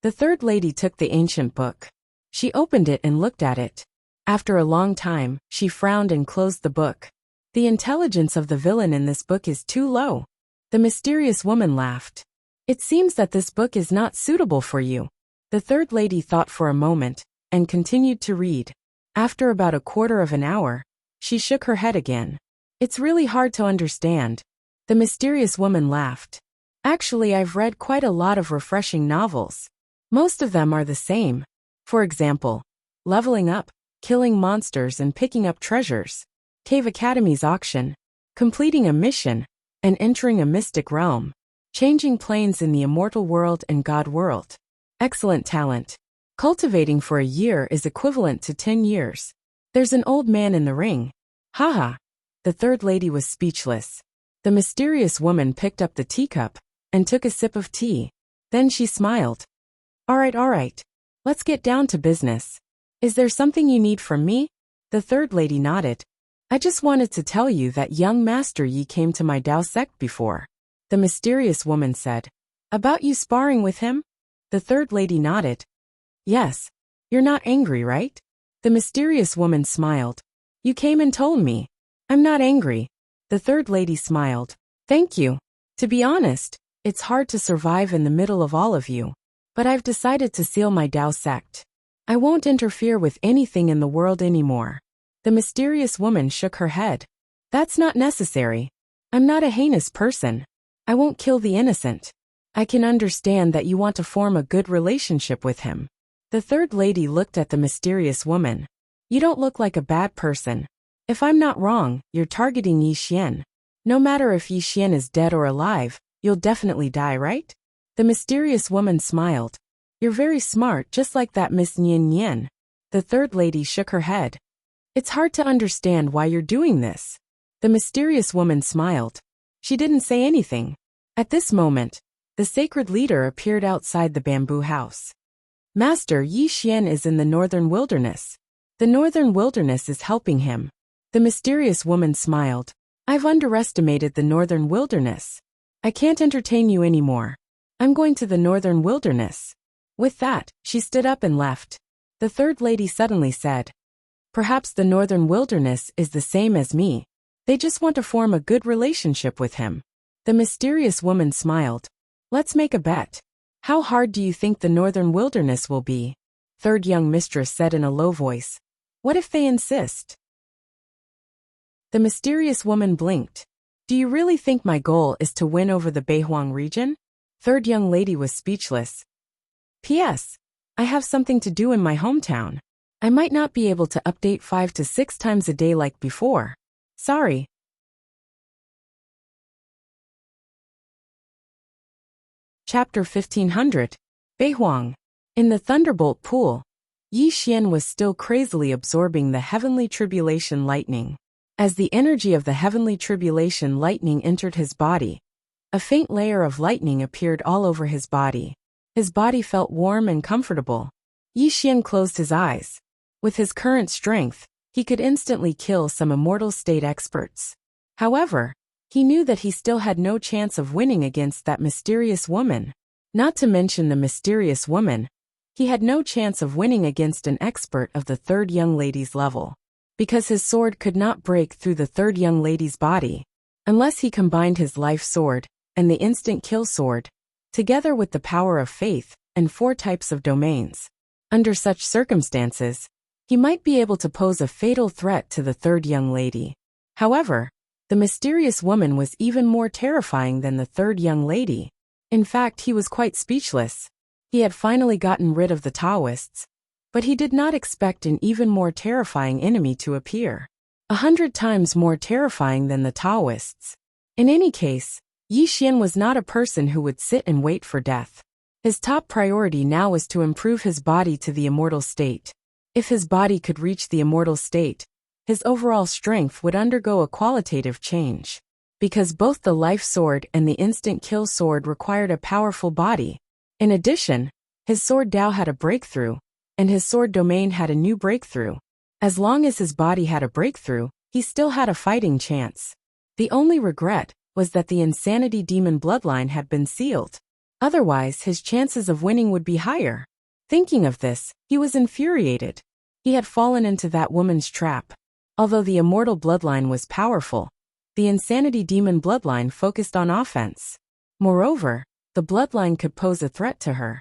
S1: The third lady took the ancient book. She opened it and looked at it. After a long time, she frowned and closed the book. The intelligence of the villain in this book is too low. The mysterious woman laughed. It seems that this book is not suitable for you. The third lady thought for a moment, and continued to read. After about a quarter of an hour, She shook her head again. It's really hard to understand. The mysterious woman laughed. Actually, I've read quite a lot of refreshing novels. Most of them are the same. For example, leveling up, killing monsters and picking up treasures, Cave Academy's auction, completing a mission, and entering a mystic realm, changing planes in the immortal world and God world. Excellent talent. Cultivating for a year is equivalent to 10 years. There's an old man in the ring. Haha. The third lady was speechless. The mysterious woman picked up the teacup and took a sip of tea. Then she smiled. All right. Let's get down to business. Is there something you need from me? The third lady nodded. I just wanted to tell you that young Master Yi came to my Dao sect before. The mysterious woman said. About you sparring with him? The third lady nodded. Yes. You're not angry, right? The mysterious woman smiled. You came and told me. I'm not angry. The third lady smiled. Thank you. To be honest, it's hard to survive in the middle of all of you. But I've decided to seal my Dao sect. I won't interfere with anything in the world anymore. The mysterious woman shook her head. That's not necessary. I'm not a heinous person. I won't kill the innocent. I can understand that you want to form a good relationship with him. The third lady looked at the mysterious woman. You don't look like a bad person. If I'm not wrong, you're targeting Yi Xian. No matter if Yi Xian is dead or alive, you'll definitely die, right? The mysterious woman smiled. You're very smart, just like that Miss Nian Nian. The third lady shook her head. It's hard to understand why you're doing this. The mysterious woman smiled. She didn't say anything. At this moment, the sacred leader appeared outside the bamboo house. Master Yi Xian is in the northern wilderness. The northern wilderness is helping him. The mysterious woman smiled. I've underestimated the northern wilderness. I can't entertain you anymore. I'm going to the northern wilderness. With that, she stood up and left. The third lady suddenly said, perhaps the northern wilderness is the same as me. They just want to form a good relationship with him. The mysterious woman smiled. Let's make a bet. How hard do you think the northern wilderness will be? Third young mistress said in a low voice. What if they insist? The mysterious woman blinked. Do you really think my goal is to win over the Beihuang region? Third young lady was speechless. P.S. I have something to do in my hometown. I might not be able to update 5 to 6 times a day like before. Sorry. Chapter 1500. Beihuang. In the Thunderbolt Pool, Yi Xian was still crazily absorbing the heavenly tribulation lightning. As the energy of the heavenly tribulation lightning entered his body, a faint layer of lightning appeared all over his body. His body felt warm and comfortable. Yi Xian closed his eyes. With his current strength, he could instantly kill some immortal state experts. However, he knew that he still had no chance of winning against that mysterious woman. Not to mention the mysterious woman, he had no chance of winning against an expert of the third young lady's level. Because his sword could not break through the third young lady's body, unless he combined his life sword and the instant kill sword, together with the power of faith and 4 types of domains. Under such circumstances, he might be able to pose a fatal threat to the third young lady. However, the mysterious woman was even more terrifying than the third young lady. In fact, he was quite speechless. He had finally gotten rid of the Taoists, but he did not expect an even more terrifying enemy to appear. 100 times more terrifying than the Taoists. In any case, Yi Xian was not a person who would sit and wait for death. His top priority now was to improve his body to the immortal state. If his body could reach the immortal state, his overall strength would undergo a qualitative change. Because both the life sword and the instant kill sword required a powerful body. In addition, his sword Dao had a breakthrough, and his sword domain had a new breakthrough. As long as his body had a breakthrough, he still had a fighting chance. The only regret was that the insanity demon bloodline had been sealed. Otherwise, his chances of winning would be higher. Thinking of this, he was infuriated. He had fallen into that woman's trap. Although the immortal bloodline was powerful, the insanity demon bloodline focused on offense. Moreover, the bloodline could pose a threat to her.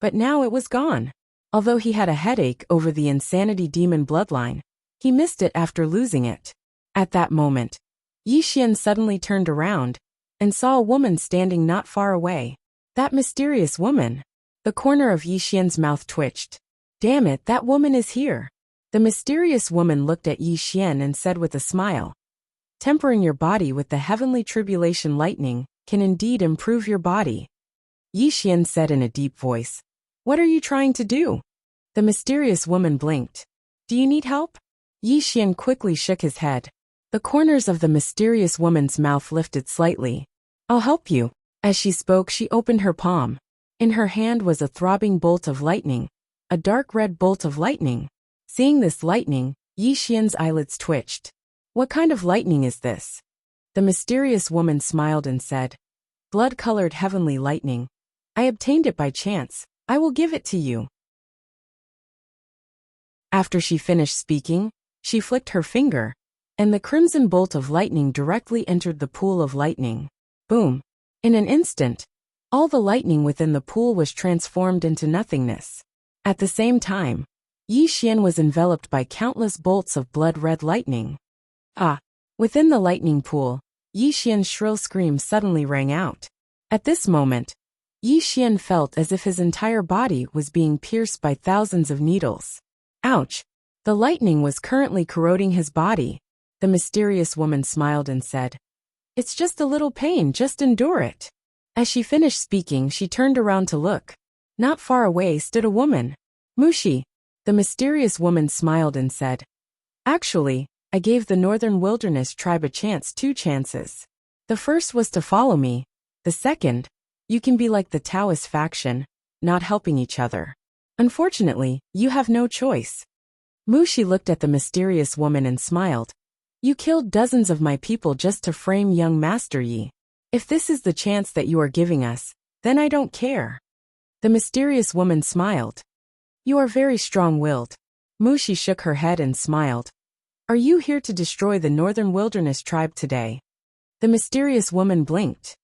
S1: But now it was gone. Although he had a headache over the insanity demon bloodline, He missed it after losing it. At that moment, Yi Xian suddenly turned around and saw a woman standing not far away. That mysterious woman. The corner of Yi Xian's mouth twitched. Damn it, that woman is here. The mysterious woman looked at Yi Xian and said with a smile, tempering your body with the heavenly tribulation lightning can indeed improve your body. Yi Xian said in a deep voice, what are you trying to do? The mysterious woman blinked. Do you need help? Yi Xian quickly shook his head. The corners of the mysterious woman's mouth lifted slightly. I'll help you. As she spoke, she opened her palm. In her hand was a throbbing bolt of lightning, a dark red bolt of lightning. Seeing this lightning, Yi Xian's eyelids twitched. What kind of lightning is this? The mysterious woman smiled and said, blood-colored heavenly lightning. I obtained it by chance. I will give it to you. After she finished speaking, she flicked her finger, and the crimson bolt of lightning directly entered the pool of lightning. Boom! In an instant, all the lightning within the pool was transformed into nothingness. At the same time, Yi Xian was enveloped by countless bolts of blood-red lightning. Ah! Within the lightning pool, Yi Xian's shrill scream suddenly rang out. At this moment, Yi Xian felt as if his entire body was being pierced by thousands of needles. Ouch! The lightning was currently corroding his body. The mysterious woman smiled and said, it's just a little pain, just endure it. As she finished speaking, she turned around to look. Not far away stood a woman. Mushi. The mysterious woman smiled and said, actually, I gave the Northern Wilderness tribe a chance, 2 chances. The first was to follow me. The second, you can be like the Taoist faction, not helping each other. Unfortunately, you have no choice. Mushi looked at the mysterious woman and smiled. You killed dozens of my people just to frame young Master Yi. If this is the chance that you are giving us, then I don't care. The mysterious woman smiled. You are very strong-willed. Mushi shook her head and smiled. Are you here to destroy the Northern Wilderness tribe today? The mysterious woman blinked.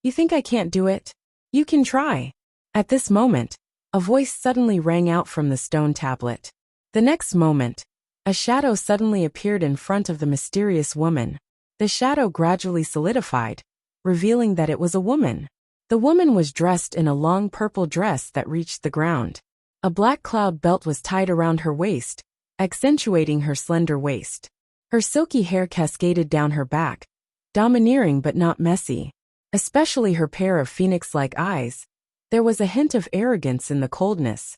S1: You think I can't do it? You can try. At this moment, a voice suddenly rang out from the stone tablet. The next moment, a shadow suddenly appeared in front of the mysterious woman. The shadow gradually solidified, revealing that it was a woman. The woman was dressed in a long purple dress that reached the ground. A black cloud belt was tied around her waist, accentuating her slender waist. Her silky hair cascaded down her back, domineering but not messy. Especially her pair of phoenix-like eyes. There was a hint of arrogance in the coldness,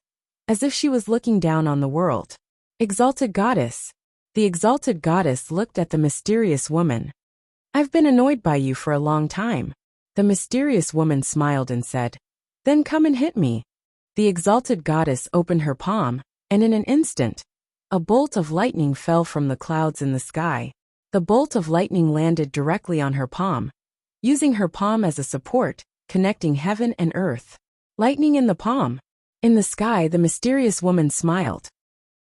S1: as if she was looking down on the world. Exalted Goddess. The exalted goddess looked at the mysterious woman. I've been annoyed by you for a long time. The mysterious woman smiled and said, then come and hit me. The exalted goddess opened her palm, and in an instant, a bolt of lightning fell from the clouds in the sky. The bolt of lightning landed directly on her palm, using her palm as a support, connecting heaven and earth. Lightning in the palm. In the sky, the mysterious woman smiled.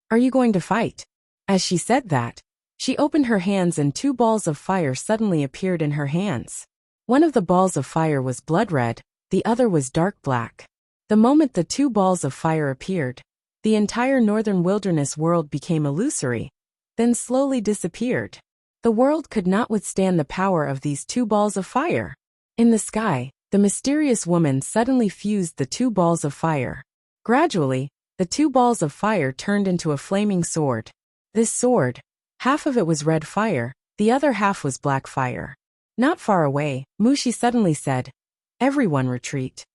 S1: Are you going to fight? As she said that, she opened her hands and 2 balls of fire suddenly appeared in her hands. One of the balls of fire was blood red, the other was dark black. The moment the 2 balls of fire appeared, the entire Northern Wilderness world became illusory, then slowly disappeared. The world could not withstand the power of these 2 balls of fire. In the sky, the mysterious woman suddenly fused the 2 balls of fire. Gradually, the 2 balls of fire turned into a flaming sword. This sword, half of it was red fire, the other half was black fire. Not far away, Mushi suddenly said, everyone retreat.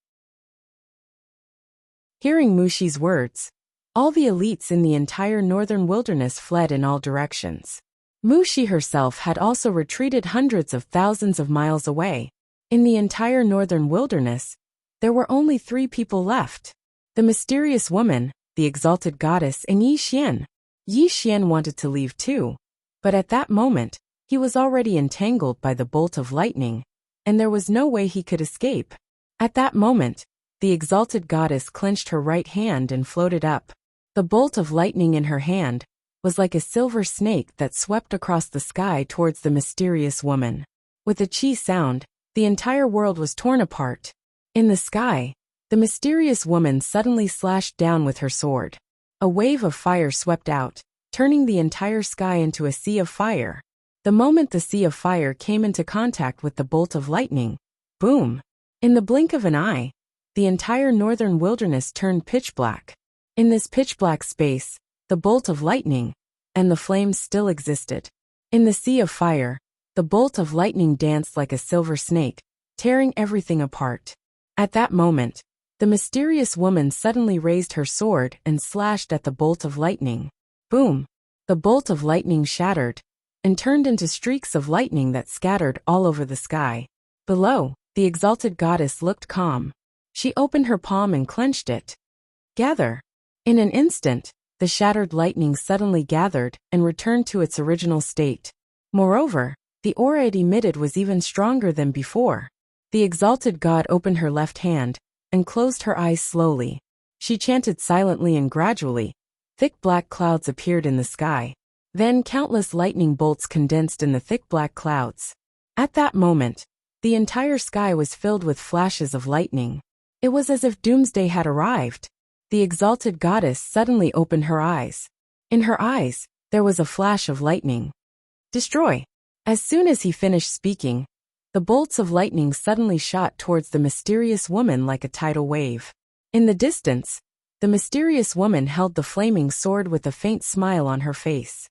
S1: Hearing Mushi's words, all the elites in the entire Northern Wilderness fled in all directions. Mushi herself had also retreated hundreds of thousands of miles away. In the entire Northern Wilderness, there were only 3 people left. The mysterious woman, the exalted goddess, and Yi Xian. Yi Xian wanted to leave too, but at that moment, he was already entangled by the bolt of lightning, and there was no way he could escape. At that moment, the exalted goddess clenched her right hand and floated up. The bolt of lightning in her hand was like a silver snake that swept across the sky towards the mysterious woman. With a chi sound, the entire world was torn apart. In the sky, the mysterious woman suddenly slashed down with her sword. A wave of fire swept out, turning the entire sky into a sea of fire. The moment the sea of fire came into contact with the bolt of lightning, boom! In the blink of an eye, the entire northern wilderness turned pitch black. In this pitch black space, the bolt of lightning and the flames still existed. In the sea of fire, the bolt of lightning danced like a silver snake, tearing everything apart. At that moment, the mysterious woman suddenly raised her sword and slashed at the bolt of lightning. Boom! The bolt of lightning shattered and turned into streaks of lightning that scattered all over the sky. Below, the exalted goddess looked calm. She opened her palm and clenched it. Gather. In an instant, the shattered lightning suddenly gathered and returned to its original state. Moreover, the aura it emitted was even stronger than before. The exalted god opened her left hand and closed her eyes slowly. She chanted silently and gradually. Thick black clouds appeared in the sky. Then countless lightning bolts condensed in the thick black clouds. At that moment, the entire sky was filled with flashes of lightning. It was as if doomsday had arrived. The exalted goddess suddenly opened her eyes. In her eyes, there was a flash of lightning. Destroy! As soon as he finished speaking, the bolts of lightning suddenly shot towards the mysterious woman like a tidal wave. In the distance, the mysterious woman held the flaming sword with a faint smile on her face.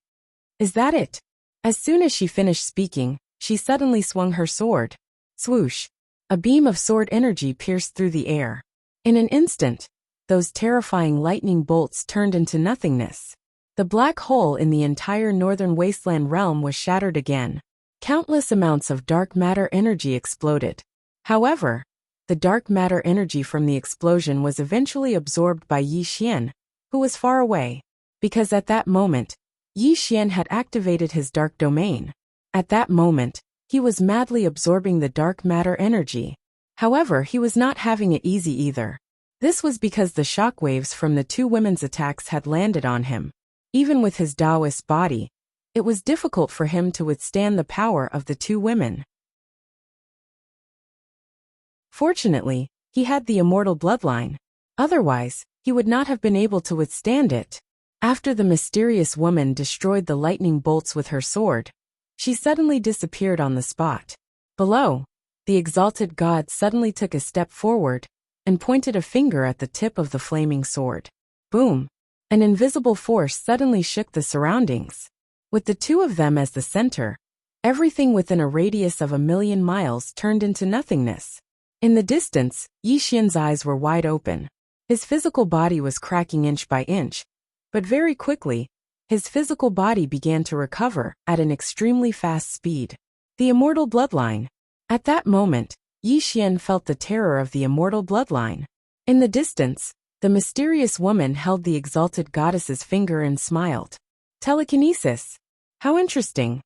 S1: Is that it? As soon as she finished speaking, she suddenly swung her sword. Swoosh! A beam of sword energy pierced through the air. In an instant, those terrifying lightning bolts turned into nothingness. The black hole in the entire northern wasteland realm was shattered again. Countless amounts of dark matter energy exploded. However, the dark matter energy from the explosion was eventually absorbed by Yi Xian, who was far away, because at that moment, Yi Xian had activated his dark domain. At that moment, he was madly absorbing the dark matter energy. However, he was not having it easy either. This was because the shockwaves from the two women's attacks had landed on him. Even with his Taoist body, it was difficult for him to withstand the power of the two women. Fortunately, he had the immortal bloodline. Otherwise, he would not have been able to withstand it. After the mysterious woman destroyed the lightning bolts with her sword, she suddenly disappeared on the spot. Below, the exalted god suddenly took a step forward and pointed a finger at the tip of the flaming sword. Boom! An invisible force suddenly shook the surroundings. With the two of them as the center, everything within a radius of 1,000,000 miles turned into nothingness. In the distance, Yi Xian's eyes were wide open. His physical body was cracking inch by inch, but very quickly, his physical body began to recover at an extremely fast speed. The immortal bloodline. At that moment, Yi Xian felt the terror of the immortal bloodline. In the distance, the mysterious woman held the exalted goddess's finger and smiled. Telekinesis. How interesting.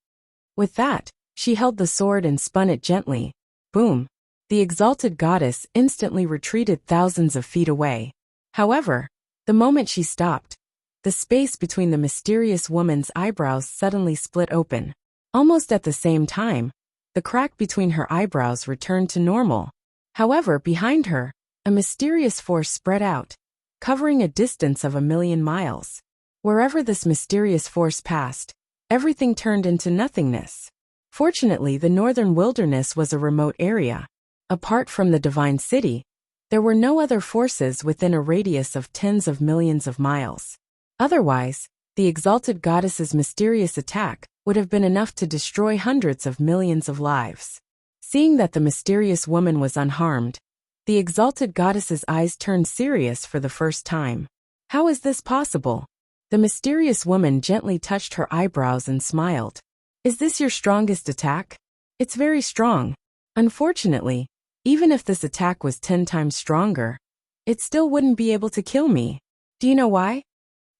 S1: With that, she held the sword and spun it gently. Boom. The exalted goddess instantly retreated thousands of feet away. However, the moment she stopped, the space between the mysterious woman's eyebrows suddenly split open. Almost at the same time, the crack between her eyebrows returned to normal. However, behind her, a mysterious force spread out, covering a distance of 1,000,000 miles. Wherever this mysterious force passed, everything turned into nothingness. Fortunately, the northern wilderness was a remote area. Apart from the divine city, there were no other forces within a radius of tens of millions of miles. Otherwise, the exalted goddess's mysterious attack would have been enough to destroy hundreds of millions of lives. Seeing that the mysterious woman was unharmed, the exalted goddess's eyes turned serious for the first time. How is this possible? The mysterious woman gently touched her eyebrows and smiled. Is this your strongest attack? It's very strong. Unfortunately, even if this attack was 10 times stronger, it still wouldn't be able to kill me. Do you know why?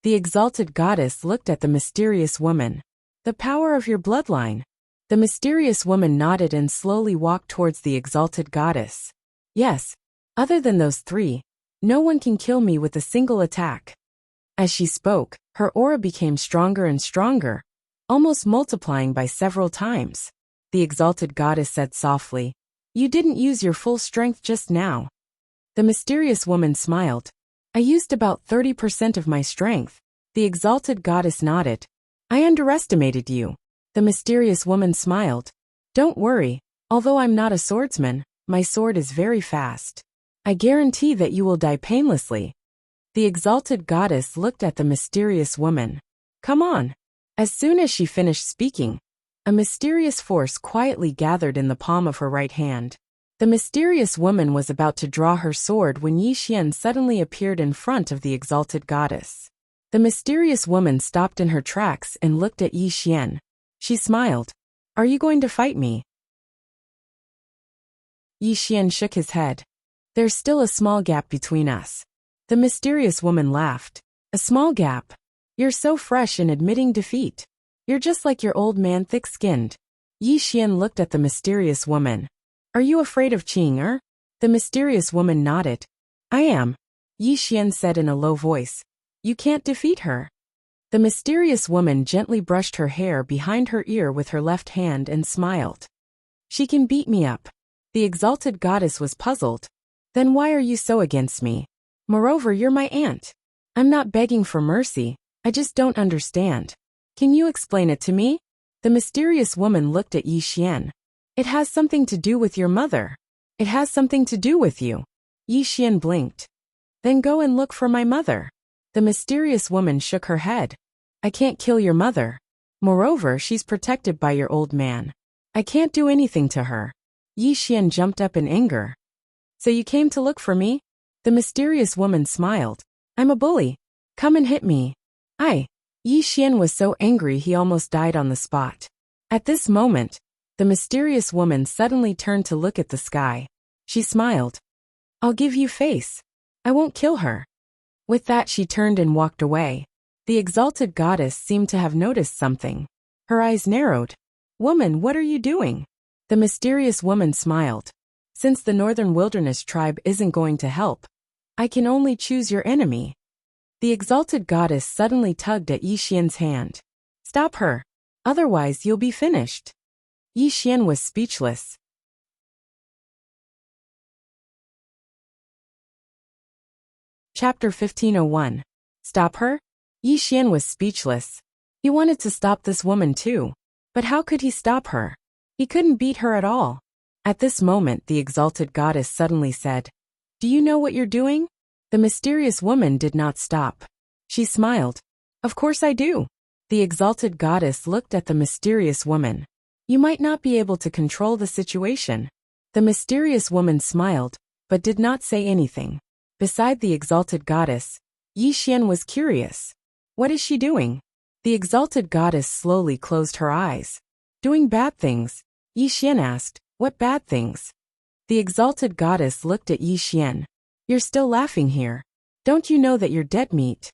S1: The exalted goddess looked at the mysterious woman. The power of your bloodline. The mysterious woman nodded and slowly walked towards the exalted goddess. Yes, other than those three, no one can kill me with a single attack. As she spoke, her aura became stronger and stronger, almost multiplying by several times. The exalted goddess said softly, "You didn't use your full strength just now." The mysterious woman smiled. "I used about 30% of my strength. The exalted goddess nodded. I underestimated you. The mysterious woman smiled. Don't worry, although I'm not a swordsman, my sword is very fast. I guarantee that you will die painlessly. The exalted goddess looked at the mysterious woman. Come on. As soon as she finished speaking, a mysterious force quietly gathered in the palm of her right hand. The mysterious woman was about to draw her sword when Yi Xian suddenly appeared in front of the exalted goddess. The mysterious woman stopped in her tracks and looked at Yi Xian. She smiled. Are you going to fight me? Yi Xian shook his head. There's still a small gap between us. The mysterious woman laughed. A small gap? You're so fresh in admitting defeat. You're just like your old man, thick-skinned. Yi Xian looked at the mysterious woman. Are you afraid of Qing? The mysterious woman nodded. I am. Yi Xian said in a low voice. You can't defeat her. The mysterious woman gently brushed her hair behind her ear with her left hand and smiled. She can beat me up. The exalted goddess was puzzled. Then why are you so against me? Moreover, you're my aunt. I'm not begging for mercy, I just don't understand. Can you explain it to me? The mysterious woman looked at Yi Xian. It has something to do with your mother. It has something to do with you. Yi Xian blinked. Then go and look for my mother. The mysterious woman shook her head. I can't kill your mother. Moreover, she's protected by your old man. I can't do anything to her. Yi Xian jumped up in anger. So you came to look for me? The mysterious woman smiled. I'm a bully. Come and hit me. Yi Xian was so angry he almost died on the spot. At this moment, the mysterious woman suddenly turned to look at the sky. She smiled. I'll give you face. I won't kill her. With that she turned and walked away. The exalted goddess seemed to have noticed something. Her eyes narrowed. Woman, what are you doing? The mysterious woman smiled. Since the Northern Wilderness tribe isn't going to help, I can only choose your enemy. The exalted goddess suddenly tugged at Yi Xian's hand. Stop her. Otherwise you'll be finished. Yi Xian was speechless. Chapter 1501. Stop her? Yi Xian was speechless. He wanted to stop this woman too. But how could he stop her? He couldn't beat her at all. At this moment the exalted goddess suddenly said, Do you know what you're doing? The mysterious woman did not stop. She smiled. Of course I do. The exalted goddess looked at the mysterious woman. You might not be able to control the situation. The mysterious woman smiled, but did not say anything. Beside the exalted goddess, Yi Xian was curious. What is she doing? The exalted goddess slowly closed her eyes. Doing bad things. Yi Xian asked, What bad things? The exalted goddess looked at Yi Xian. You're still laughing here. Don't you know that you're dead meat?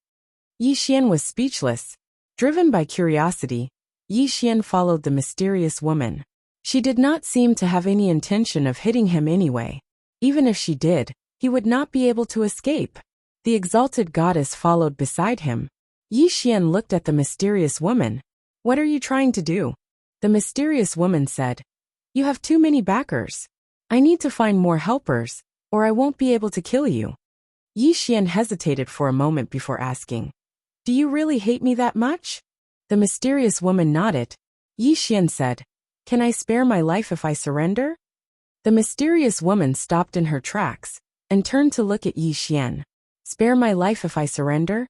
S1: Yi Xian was speechless. Driven by curiosity, Yi Xian followed the mysterious woman. She did not seem to have any intention of hitting him anyway. Even if she did, he would not be able to escape. The exalted goddess followed beside him. Yi Xian looked at the mysterious woman. What are you trying to do? The mysterious woman said, You have too many backers. I need to find more helpers, or I won't be able to kill you. Yi Xian hesitated for a moment before asking, Do you really hate me that much? The mysterious woman nodded. Yi Xian said, Can I spare my life if I surrender? The mysterious woman stopped in her tracks and turned to look at Yi Xian. Spare my life if I surrender?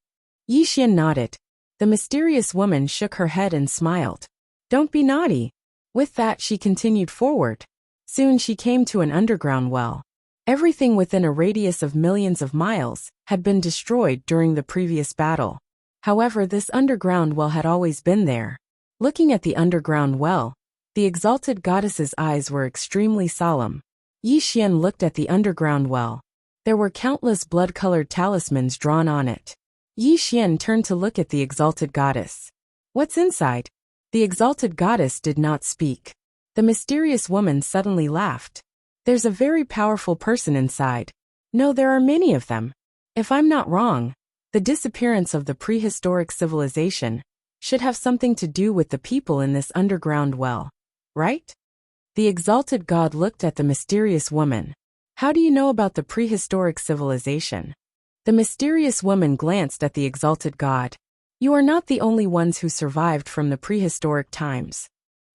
S1: Yi Xian nodded. The mysterious woman shook her head and smiled. Don't be naughty. With that she continued forward. Soon she came to an underground well. Everything within a radius of millions of miles had been destroyed during the previous battle. However, this underground well had always been there. Looking at the underground well, the exalted goddess's eyes were extremely solemn. Yi Xian looked at the underground well. There were countless blood-colored talismans drawn on it. Yi Xian turned to look at the exalted goddess. What's inside? The exalted goddess did not speak. The mysterious woman suddenly laughed. There's a very powerful person inside. No, there are many of them. If I'm not wrong, the disappearance of the prehistoric civilization should have something to do with the people in this underground well, right? The exalted god looked at the mysterious woman. How do you know about the prehistoric civilization? The mysterious woman glanced at the exalted god. You are not the only ones who survived from the prehistoric times.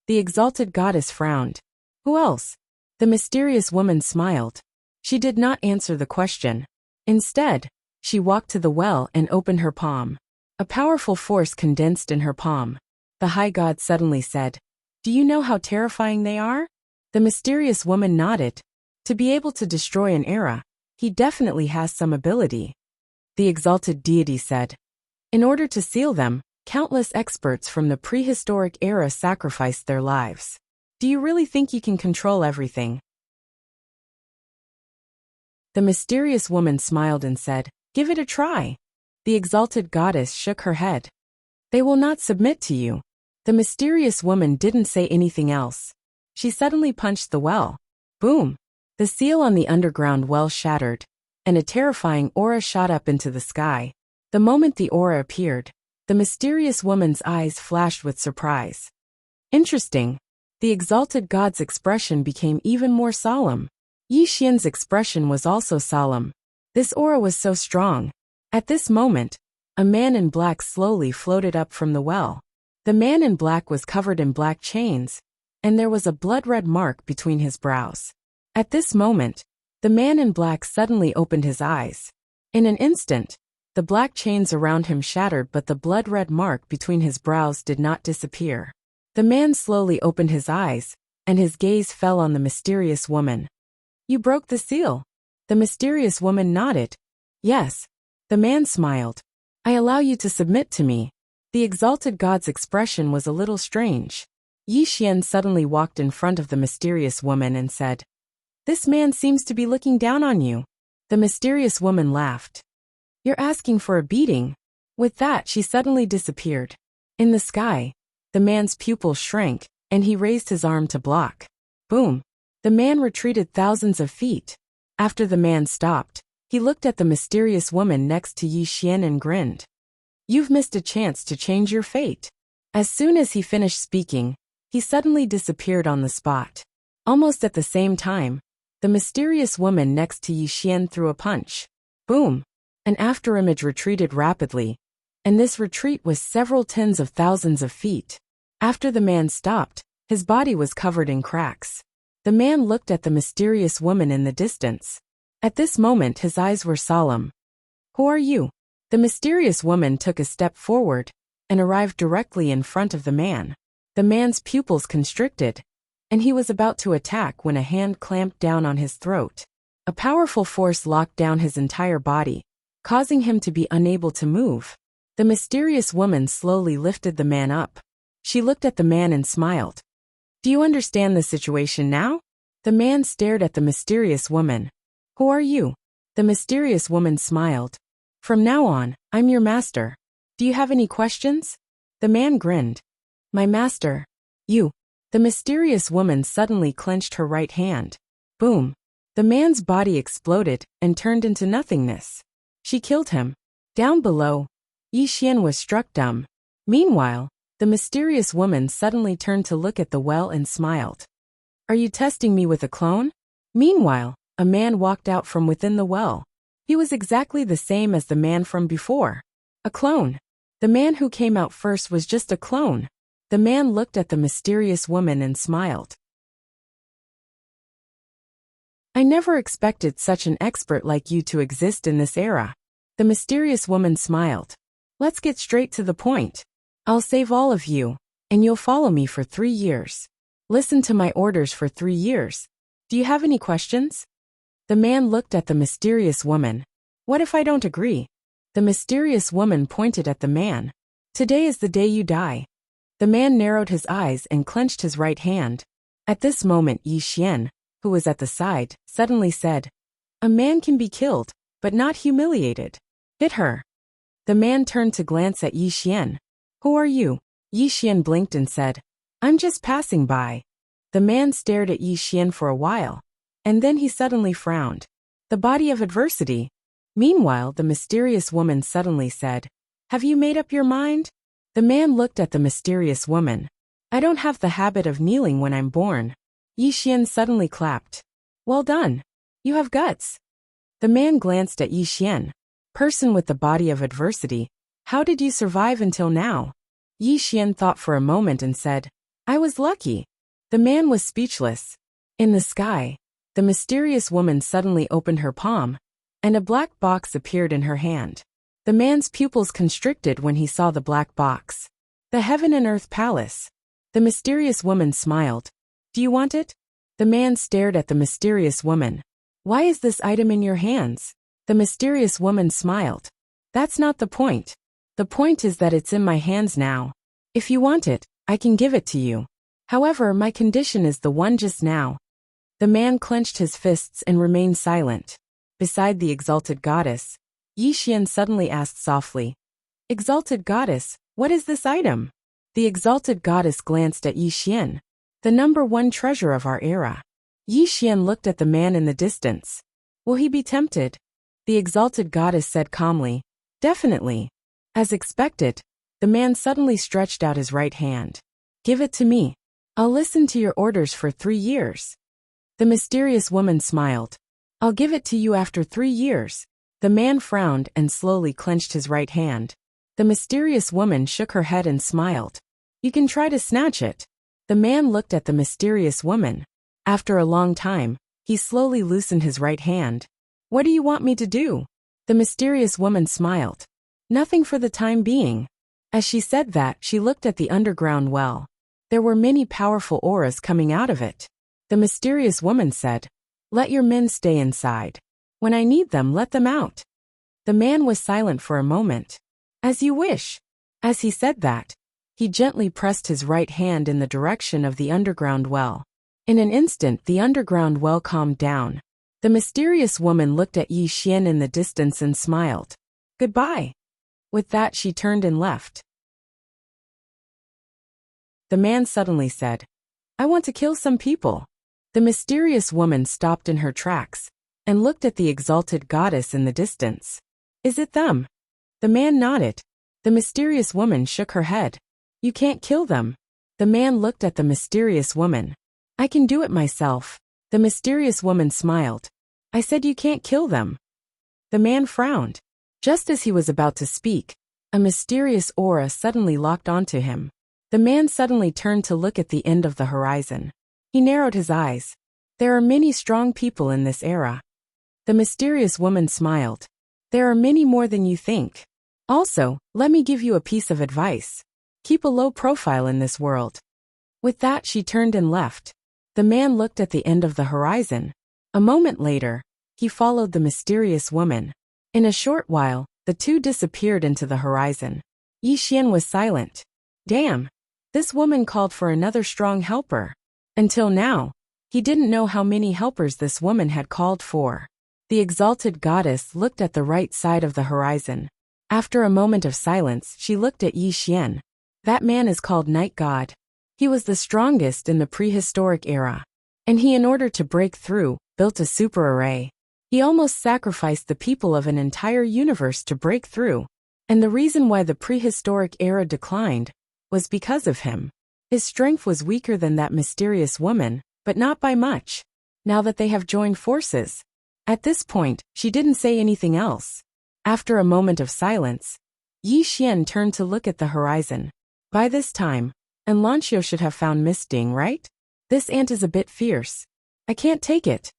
S1: The exalted goddess frowned. Who else? The mysterious woman smiled. She did not answer the question. Instead, she walked to the well and opened her palm. A powerful force condensed in her palm. The high god suddenly said, "Do you know how terrifying they are?" The mysterious woman nodded. To be able to destroy an era, he definitely has some ability. The exalted deity said, "In order to seal them, countless experts from the prehistoric era sacrificed their lives. Do you really think you can control everything?" The mysterious woman smiled and said, "Give it a try." The exalted goddess shook her head. "They will not submit to you." The mysterious woman didn't say anything else. She suddenly punched the well. Boom! The seal on the underground well shattered, and a terrifying aura shot up into the sky. The moment the aura appeared, the mysterious woman's eyes flashed with surprise. Interesting. The exalted god's expression became even more solemn. Yi Xian's expression was also solemn. This aura was so strong. At this moment, a man in black slowly floated up from the well. The man in black was covered in black chains, and there was a blood-red mark between his brows. At this moment, the man in black suddenly opened his eyes. In an instant, the black chains around him shattered, but the blood-red mark between his brows did not disappear. The man slowly opened his eyes, and his gaze fell on the mysterious woman. "You broke the seal." The mysterious woman nodded. "Yes." The man smiled. "I allow you to submit to me." The exalted god's expression was a little strange. Yi Xian suddenly walked in front of the mysterious woman and said, "This man seems to be looking down on you." The mysterious woman laughed. "You're asking for a beating." With that, she suddenly disappeared. In the sky, the man's pupils shrank, and he raised his arm to block. Boom! The man retreated thousands of feet. After the man stopped, he looked at the mysterious woman next to Yi Xian and grinned. "You've missed a chance to change your fate." As soon as he finished speaking, he suddenly disappeared on the spot. Almost at the same time, the mysterious woman next to Yi Xian threw a punch. Boom! An afterimage retreated rapidly, and this retreat was several tens of thousands of feet. After the man stopped, his body was covered in cracks. The man looked at the mysterious woman in the distance. At this moment his eyes were solemn. "Who are you?" The mysterious woman took a step forward and arrived directly in front of the man. The man's pupils constricted, and he was about to attack when a hand clamped down on his throat. A powerful force locked down his entire body, causing him to be unable to move. The mysterious woman slowly lifted the man up. She looked at the man and smiled. "Do you understand the situation now?" The man stared at the mysterious woman. "Who are you?" The mysterious woman smiled. "From now on, I'm your master. Do you have any questions?" The man grinned. "My master. You." The mysterious woman suddenly clenched her right hand. Boom! The man's body exploded and turned into nothingness. She killed him. Down below, Yi Xian was struck dumb. Meanwhile, the mysterious woman suddenly turned to look at the well and smiled. "Are you testing me with a clone?" Meanwhile, a man walked out from within the well. He was exactly the same as the man from before. A clone. The man who came out first was just a clone. The man looked at the mysterious woman and smiled. "I never expected such an expert like you to exist in this era." The mysterious woman smiled. "Let's get straight to the point. I'll save all of you, and you'll follow me for 3 years. Listen to my orders for 3 years. Do you have any questions?" The man looked at the mysterious woman. "What if I don't agree?" The mysterious woman pointed at the man. "Today is the day you die." The man narrowed his eyes and clenched his right hand. At this moment Yi Xian, who was at the side, suddenly said, "A man can be killed, but not humiliated. Hit her." The man turned to glance at Yi Xian. "Who are you?" Yi Xian blinked and said, "I'm just passing by." The man stared at Yi Xian for a while, and then he suddenly frowned. "The body of adversity." Meanwhile, the mysterious woman suddenly said, "Have you made up your mind?" The man looked at the mysterious woman. "I don't have the habit of kneeling when I'm born." Yi Xian suddenly clapped. "Well done. You have guts." The man glanced at Yi Xian. "Person with the body of adversity. How did you survive until now? Yi Xian thought for a moment and said, I was lucky. The man was speechless. In the sky, the mysterious woman suddenly opened her palm, and a black box appeared in her hand. The man's pupils constricted when he saw the black box. The Heaven and Earth Palace. The mysterious woman smiled. Do you want it? The man stared at the mysterious woman. Why is this item in your hands? The mysterious woman smiled. That's not the point. The point is that it's in my hands now. If you want it, I can give it to you. However, my condition is the one just now. The man clenched his fists and remained silent. Beside the exalted goddess, Yi Xian suddenly asked softly, Exalted goddess, what is this item? The exalted goddess glanced at Yi Xian, the number one treasure of our era. Yi Xian looked at the man in the distance. Will he be tempted? The exalted goddess said calmly, Definitely. As expected, the man suddenly stretched out his right hand. Give it to me. I'll listen to your orders for 3 years. The mysterious woman smiled. I'll give it to you after 3 years. The man frowned and slowly clenched his right hand. The mysterious woman shook her head and smiled. You can try to snatch it. The man looked at the mysterious woman. After a long time, he slowly loosened his right hand. What do you want me to do? The mysterious woman smiled. Nothing for the time being. As she said that, she looked at the underground well. There were many powerful auras coming out of it. The mysterious woman said, Let your men stay inside. When I need them, let them out. The man was silent for a moment. As you wish. As he said that, he gently pressed his right hand in the direction of the underground well. In an instant, the underground well calmed down. The mysterious woman looked at Yi Xian in the distance and smiled. Goodbye. With that, she turned and left. The man suddenly said, I want to kill some people. The mysterious woman stopped in her tracks and looked at the exalted goddess in the distance. Is it them? The man nodded. The mysterious woman shook her head. You can't kill them. The man looked at the mysterious woman. I can do it myself. The mysterious woman smiled. I said you can't kill them. The man frowned. Just as he was about to speak, a mysterious aura suddenly locked onto him. The man suddenly turned to look at the end of the horizon. He narrowed his eyes. There are many strong people in this era. The mysterious woman smiled. There are many more than you think. Also, let me give you a piece of advice. Keep a low profile in this world. With that, she turned and left. The man looked at the end of the horizon. A moment later, he followed the mysterious woman. In a short while, the two disappeared into the horizon. Yi Xian was silent. Damn. This woman called for another strong helper. Until now, he didn't know how many helpers this woman had called for. The exalted goddess looked at the right side of the horizon. After a moment of silence, she looked at Yi Xian. That man is called Night God. He was the strongest in the prehistoric era. And he, in order to break through, built a super array. He almost sacrificed the people of an entire universe to break through. And the reason why the prehistoric era declined was because of him. His strength was weaker than that mysterious woman, but not by much. Now that they have joined forces. At this point, she didn't say anything else. After a moment of silence, Yi Xian turned to look at the horizon. By this time, Anlancio should have found Misting, right? This ant is a bit fierce. I can't take it.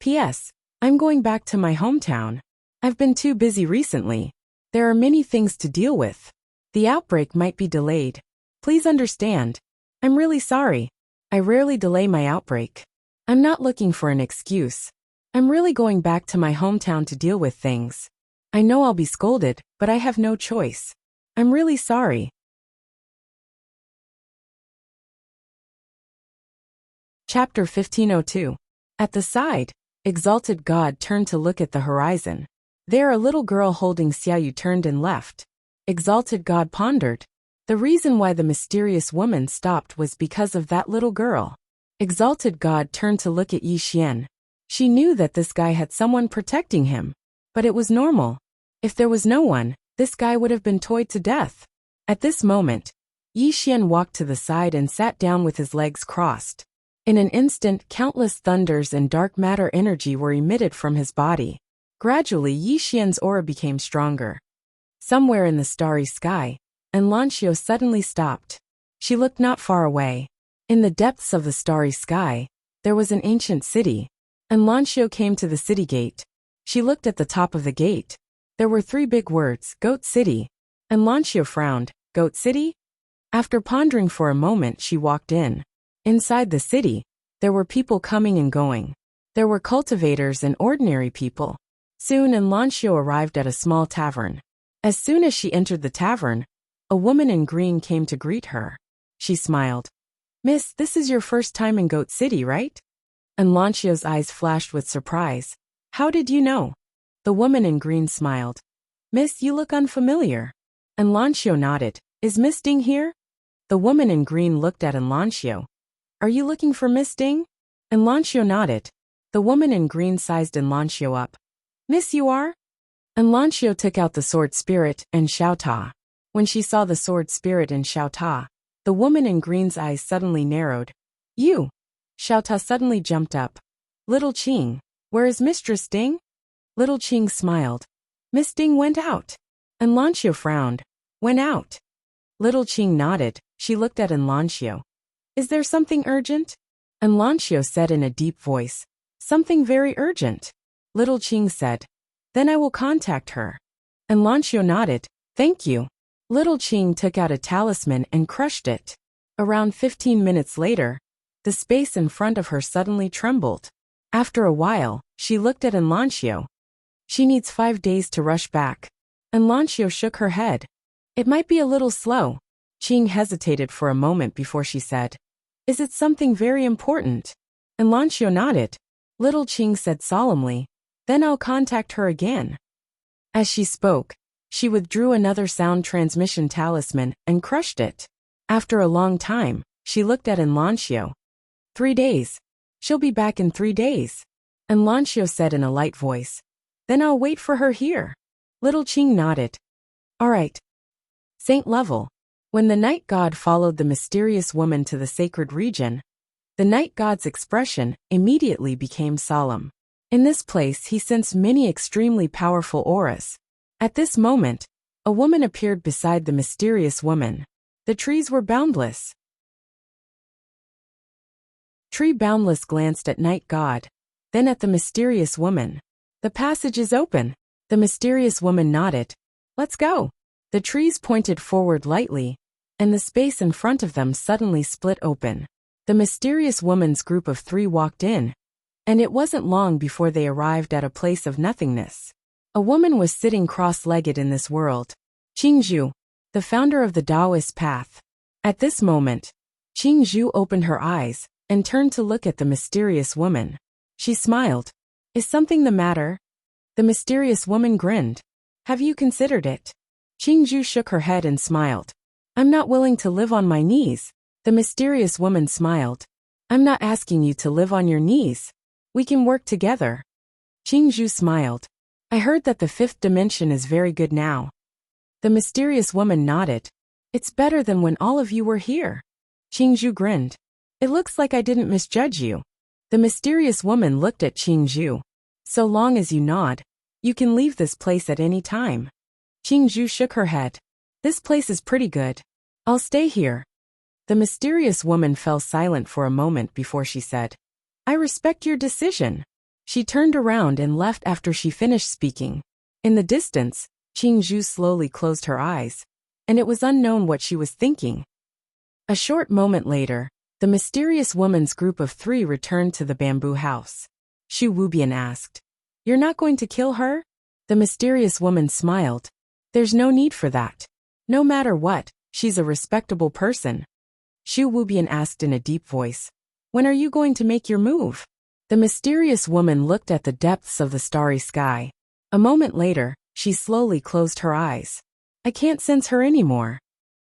S1: P.S. I'm going back to my hometown. I've been too busy recently. There are many things to deal with. The outbreak might be delayed. Please understand. I'm really sorry. I rarely delay my outbreak. I'm not looking for an excuse. I'm really going back to my hometown to deal with things. I know I'll be scolded, but I have no choice. I'm really sorry. Chapter 1502. At the side, exalted God turned to look at the horizon. There a little girl holding Xiaoyu turned and left. Exalted God pondered. The reason why the mysterious woman stopped was because of that little girl. Exalted God turned to look at Yi Xian. She knew that this guy had someone protecting him. But it was normal. If there was no one, this guy would have been toyed to death. At this moment, Yi Xian walked to the side and sat down with his legs crossed. In an instant, countless thunders and dark matter energy were emitted from his body. Gradually, Yi Xian's aura became stronger. somewhere in the starry sky, and Lancio suddenly stopped. She looked not far away. In the depths of the starry sky, there was an ancient city, and Lancio came to the city gate. She looked at the top of the gate. There were 3 big words, Goat City, and Lancio frowned. Goat City? After pondering for a moment, she walked in. Inside the city, there were people coming and going. There were cultivators and ordinary people. Soon Lancio arrived at a small tavern. As soon as she entered the tavern, a woman in green came to greet her. She smiled. "Miss, this is your first time in Goat City, right?" And Lancio's eyes flashed with surprise. "How did you know?" The woman in green smiled. "Miss, you look unfamiliar." And Lancio nodded. "Is Miss Ding here?" The woman in green looked at Lancio. "Are you looking for Miss Ding?" And Lancio nodded. The woman in green sized Lancio up. "Miss, you are?" And Lancio took out the sword spirit and Xiao Ta. When she saw the sword spirit and Xiao Ta, the woman in green's eyes suddenly narrowed. "You!" Xiao Ta suddenly jumped up. "Little Qing, where is Mistress Ding?" Little Qing smiled. "Miss Ding went out." And Lancio frowned. "Went out?" Little Qing nodded. She looked at Lancio. "Is there something urgent?" And Lancio said in a deep voice, "Something very urgent." Little Qing said, "Then I will contact her." And Lancio nodded. "Thank you." Little Qing took out a talisman and crushed it. Around 15 minutes later, the space in front of her suddenly trembled. After a while, she looked at Lancio. "She needs 5 days to rush back." And Lancio shook her head. "It might be a little slow." Qing hesitated for a moment before she said, "Is it something very important?" And Lancio nodded. Little Qing said solemnly, "Then I'll contact her again." As she spoke, she withdrew another sound transmission talisman and crushed it. After a long time, she looked at Lancio. 3 days. She'll be back in 3 days. And Lancio said in a light voice, "Then I'll wait for her here." Little Qing nodded. "All right." Saint level. When the night god followed the mysterious woman to the sacred region, the night god's expression immediately became solemn. In this place he sensed many extremely powerful auras. At this moment, a woman appeared beside the mysterious woman. The trees were boundless. Tree Boundless glanced at night god, then at the mysterious woman. "The passage is open." The mysterious woman nodded. "Let's go." The trees pointed forward lightly, and the space in front of them suddenly split open. The mysterious woman's group of 3 walked in, and it wasn't long before they arrived at a place of nothingness. A woman was sitting cross-legged in this world. Qingzhu, the founder of the Taoist path. At this moment, Qingzhu opened her eyes and turned to look at the mysterious woman. She smiled. "Is something the matter?" The mysterious woman grinned. "Have you considered it?" Qingzhu shook her head and smiled. "I'm not willing to live on my knees." The mysterious woman smiled. "I'm not asking you to live on your knees. We can work together." Qingzhu smiled. "I heard that the 5th dimension is very good now." The mysterious woman nodded. "It's better than when all of you were here." Qingzhu grinned. "It looks like I didn't misjudge you." The mysterious woman looked at Qingzhu. "So long as you nod, you can leave this place at any time." Qingzhu shook her head. "This place is pretty good. I'll stay here." The mysterious woman fell silent for a moment before she said, "I respect your decision." She turned around and left after she finished speaking. In the distance, Qingzhu slowly closed her eyes, and it was unknown what she was thinking. A short moment later, the mysterious woman's group of 3 returned to the bamboo house. Xu Wubian asked, "You're not going to kill her?" The mysterious woman smiled. "There's no need for that. No matter what, she's a respectable person." Xu Wubian asked in a deep voice, "When are you going to make your move?" The mysterious woman looked at the depths of the starry sky. A moment later, she slowly closed her eyes. "I can't sense her anymore."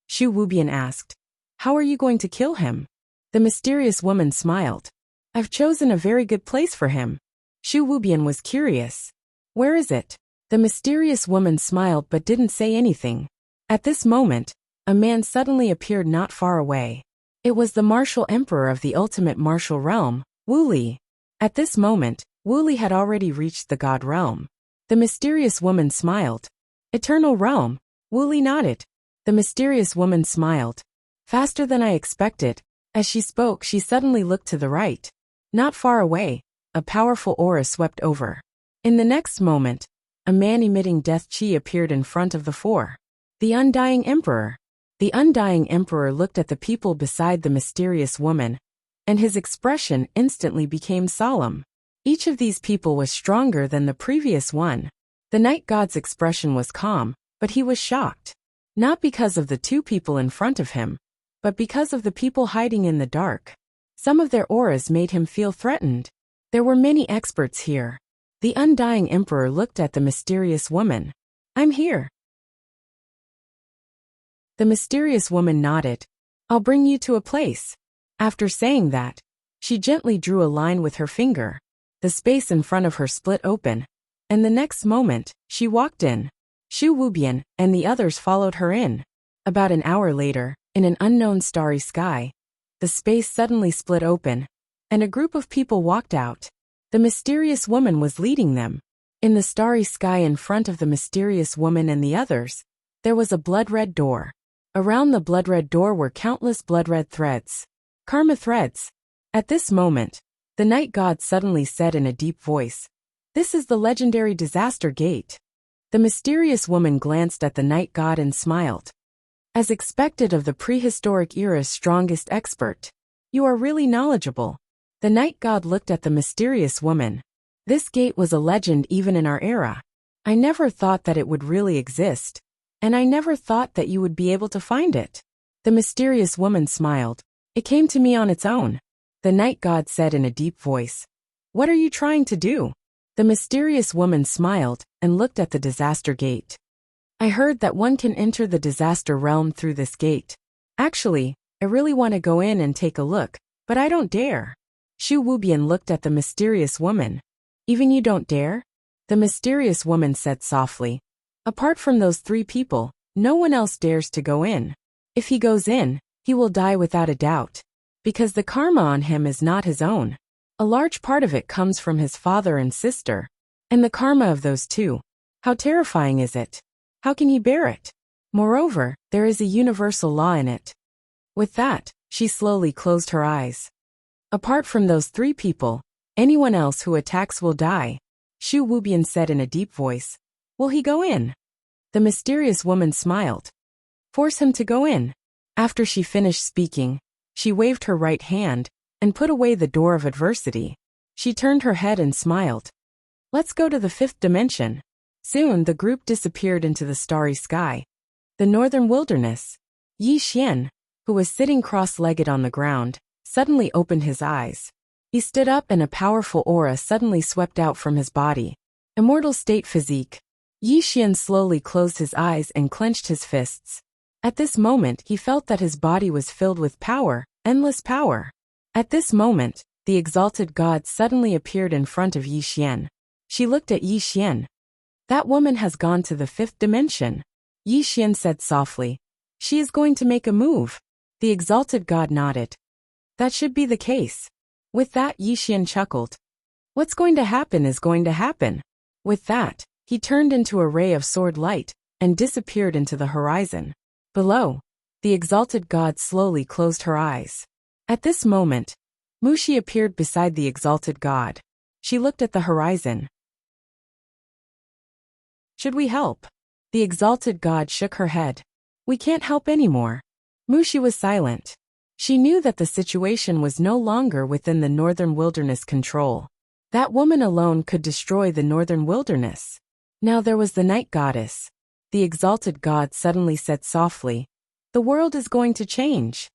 S1: Xu Wubian asked, "How are you going to kill him?" The mysterious woman smiled. "I've chosen a very good place for him." Xu Wubian was curious. "Where is it?" The mysterious woman smiled but didn't say anything. At this moment, a man suddenly appeared not far away. It was the martial emperor of the ultimate martial realm, Wu Li. At this moment, Wu Li had already reached the god realm. The mysterious woman smiled. "Eternal realm, Wooly nodded. The mysterious woman smiled. Faster than I expected. As she spoke, she suddenly looked to the right. Not far away, a powerful aura swept over. In the next moment, a man emitting death chi appeared in front of the four. The Undying Emperor. The Undying Emperor looked at the people beside the mysterious woman, and his expression instantly became solemn. Each of these people was stronger than the previous one. The night god's expression was calm, but he was shocked. Not because of the two people in front of him, but because of the people hiding in the dark. Some of their auras made him feel threatened. There were many experts here. The Undying Emperor looked at the mysterious woman. I'm here. The mysterious woman nodded. I'll bring you to a place. After saying that, she gently drew a line with her finger. The space in front of her split open, and the next moment, she walked in. Xu Wubian and the others followed her in. About an hour later, in an unknown starry sky, the space suddenly split open, and a group of people walked out. The mysterious woman was leading them. In the starry sky in front of the mysterious woman and the others, there was a blood-red door. Around the blood-red door were countless blood-red threads. Karma threads. At this moment, the night god suddenly said in a deep voice, "This is the legendary disaster gate." The mysterious woman glanced at the night god and smiled. As expected of the prehistoric era's strongest expert, you are really knowledgeable. The night god looked at the mysterious woman. This gate was a legend even in our era. I never thought that it would really exist, and I never thought that you would be able to find it. The mysterious woman smiled. It came to me on its own. The night god said in a deep voice. What are you trying to do? The mysterious woman smiled and looked at the disaster gate. I heard that one can enter the disaster realm through this gate. Actually, I really want to go in and take a look, but I don't dare. Xu Wubian looked at the mysterious woman. Even you don't dare? The mysterious woman said softly. Apart from those three people, no one else dares to go in. If he goes in, he will die without a doubt. Because the karma on him is not his own. A large part of it comes from his father and sister. And the karma of those two. How terrifying is it? How can he bear it? Moreover, there is a universal law in it. With that, she slowly closed her eyes. Apart from those three people, anyone else who attacks will die. Xu Wubian said in a deep voice. Will he go in? The mysterious woman smiled. Force him to go in. After she finished speaking, she waved her right hand and put away the door of adversity. She turned her head and smiled. Let's go to the fifth dimension. Soon the group disappeared into the starry sky. The northern wilderness. Yi Xian, who was sitting cross-legged on the ground, suddenly opened his eyes. He stood up and a powerful aura suddenly swept out from his body. Immortal state physique. Yi Xian slowly closed his eyes and clenched his fists. At this moment he felt that his body was filled with power, endless power. At this moment, the exalted god suddenly appeared in front of Yi Xian. She looked at Yi Xian. That woman has gone to the fifth dimension. Yi Xian said softly. She is going to make a move. The exalted god nodded. That should be the case. With that, Yi Xian chuckled. What's going to happen is going to happen. With that, he turned into a ray of sword light and disappeared into the horizon. Below, the exalted god slowly closed her eyes. At this moment, Mushi appeared beside the exalted god. She looked at the horizon. Should we help? The exalted god shook her head. We can't help anymore. Mushi was silent. She knew that the situation was no longer within the northern wilderness control. That woman alone could destroy the northern wilderness. Now there was the night goddess. The exalted god suddenly said softly, the world is going to change.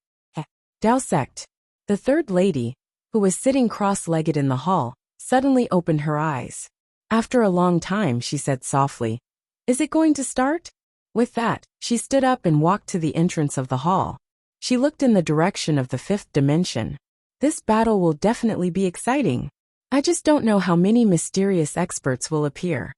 S1: Dao Sect. The third lady, who was sitting cross-legged in the hall, suddenly opened her eyes. After a long time she said softly, is it going to start? With that, she stood up and walked to the entrance of the hall. She looked in the direction of the fifth dimension. This battle will definitely be exciting. I just don't know how many mysterious experts will appear.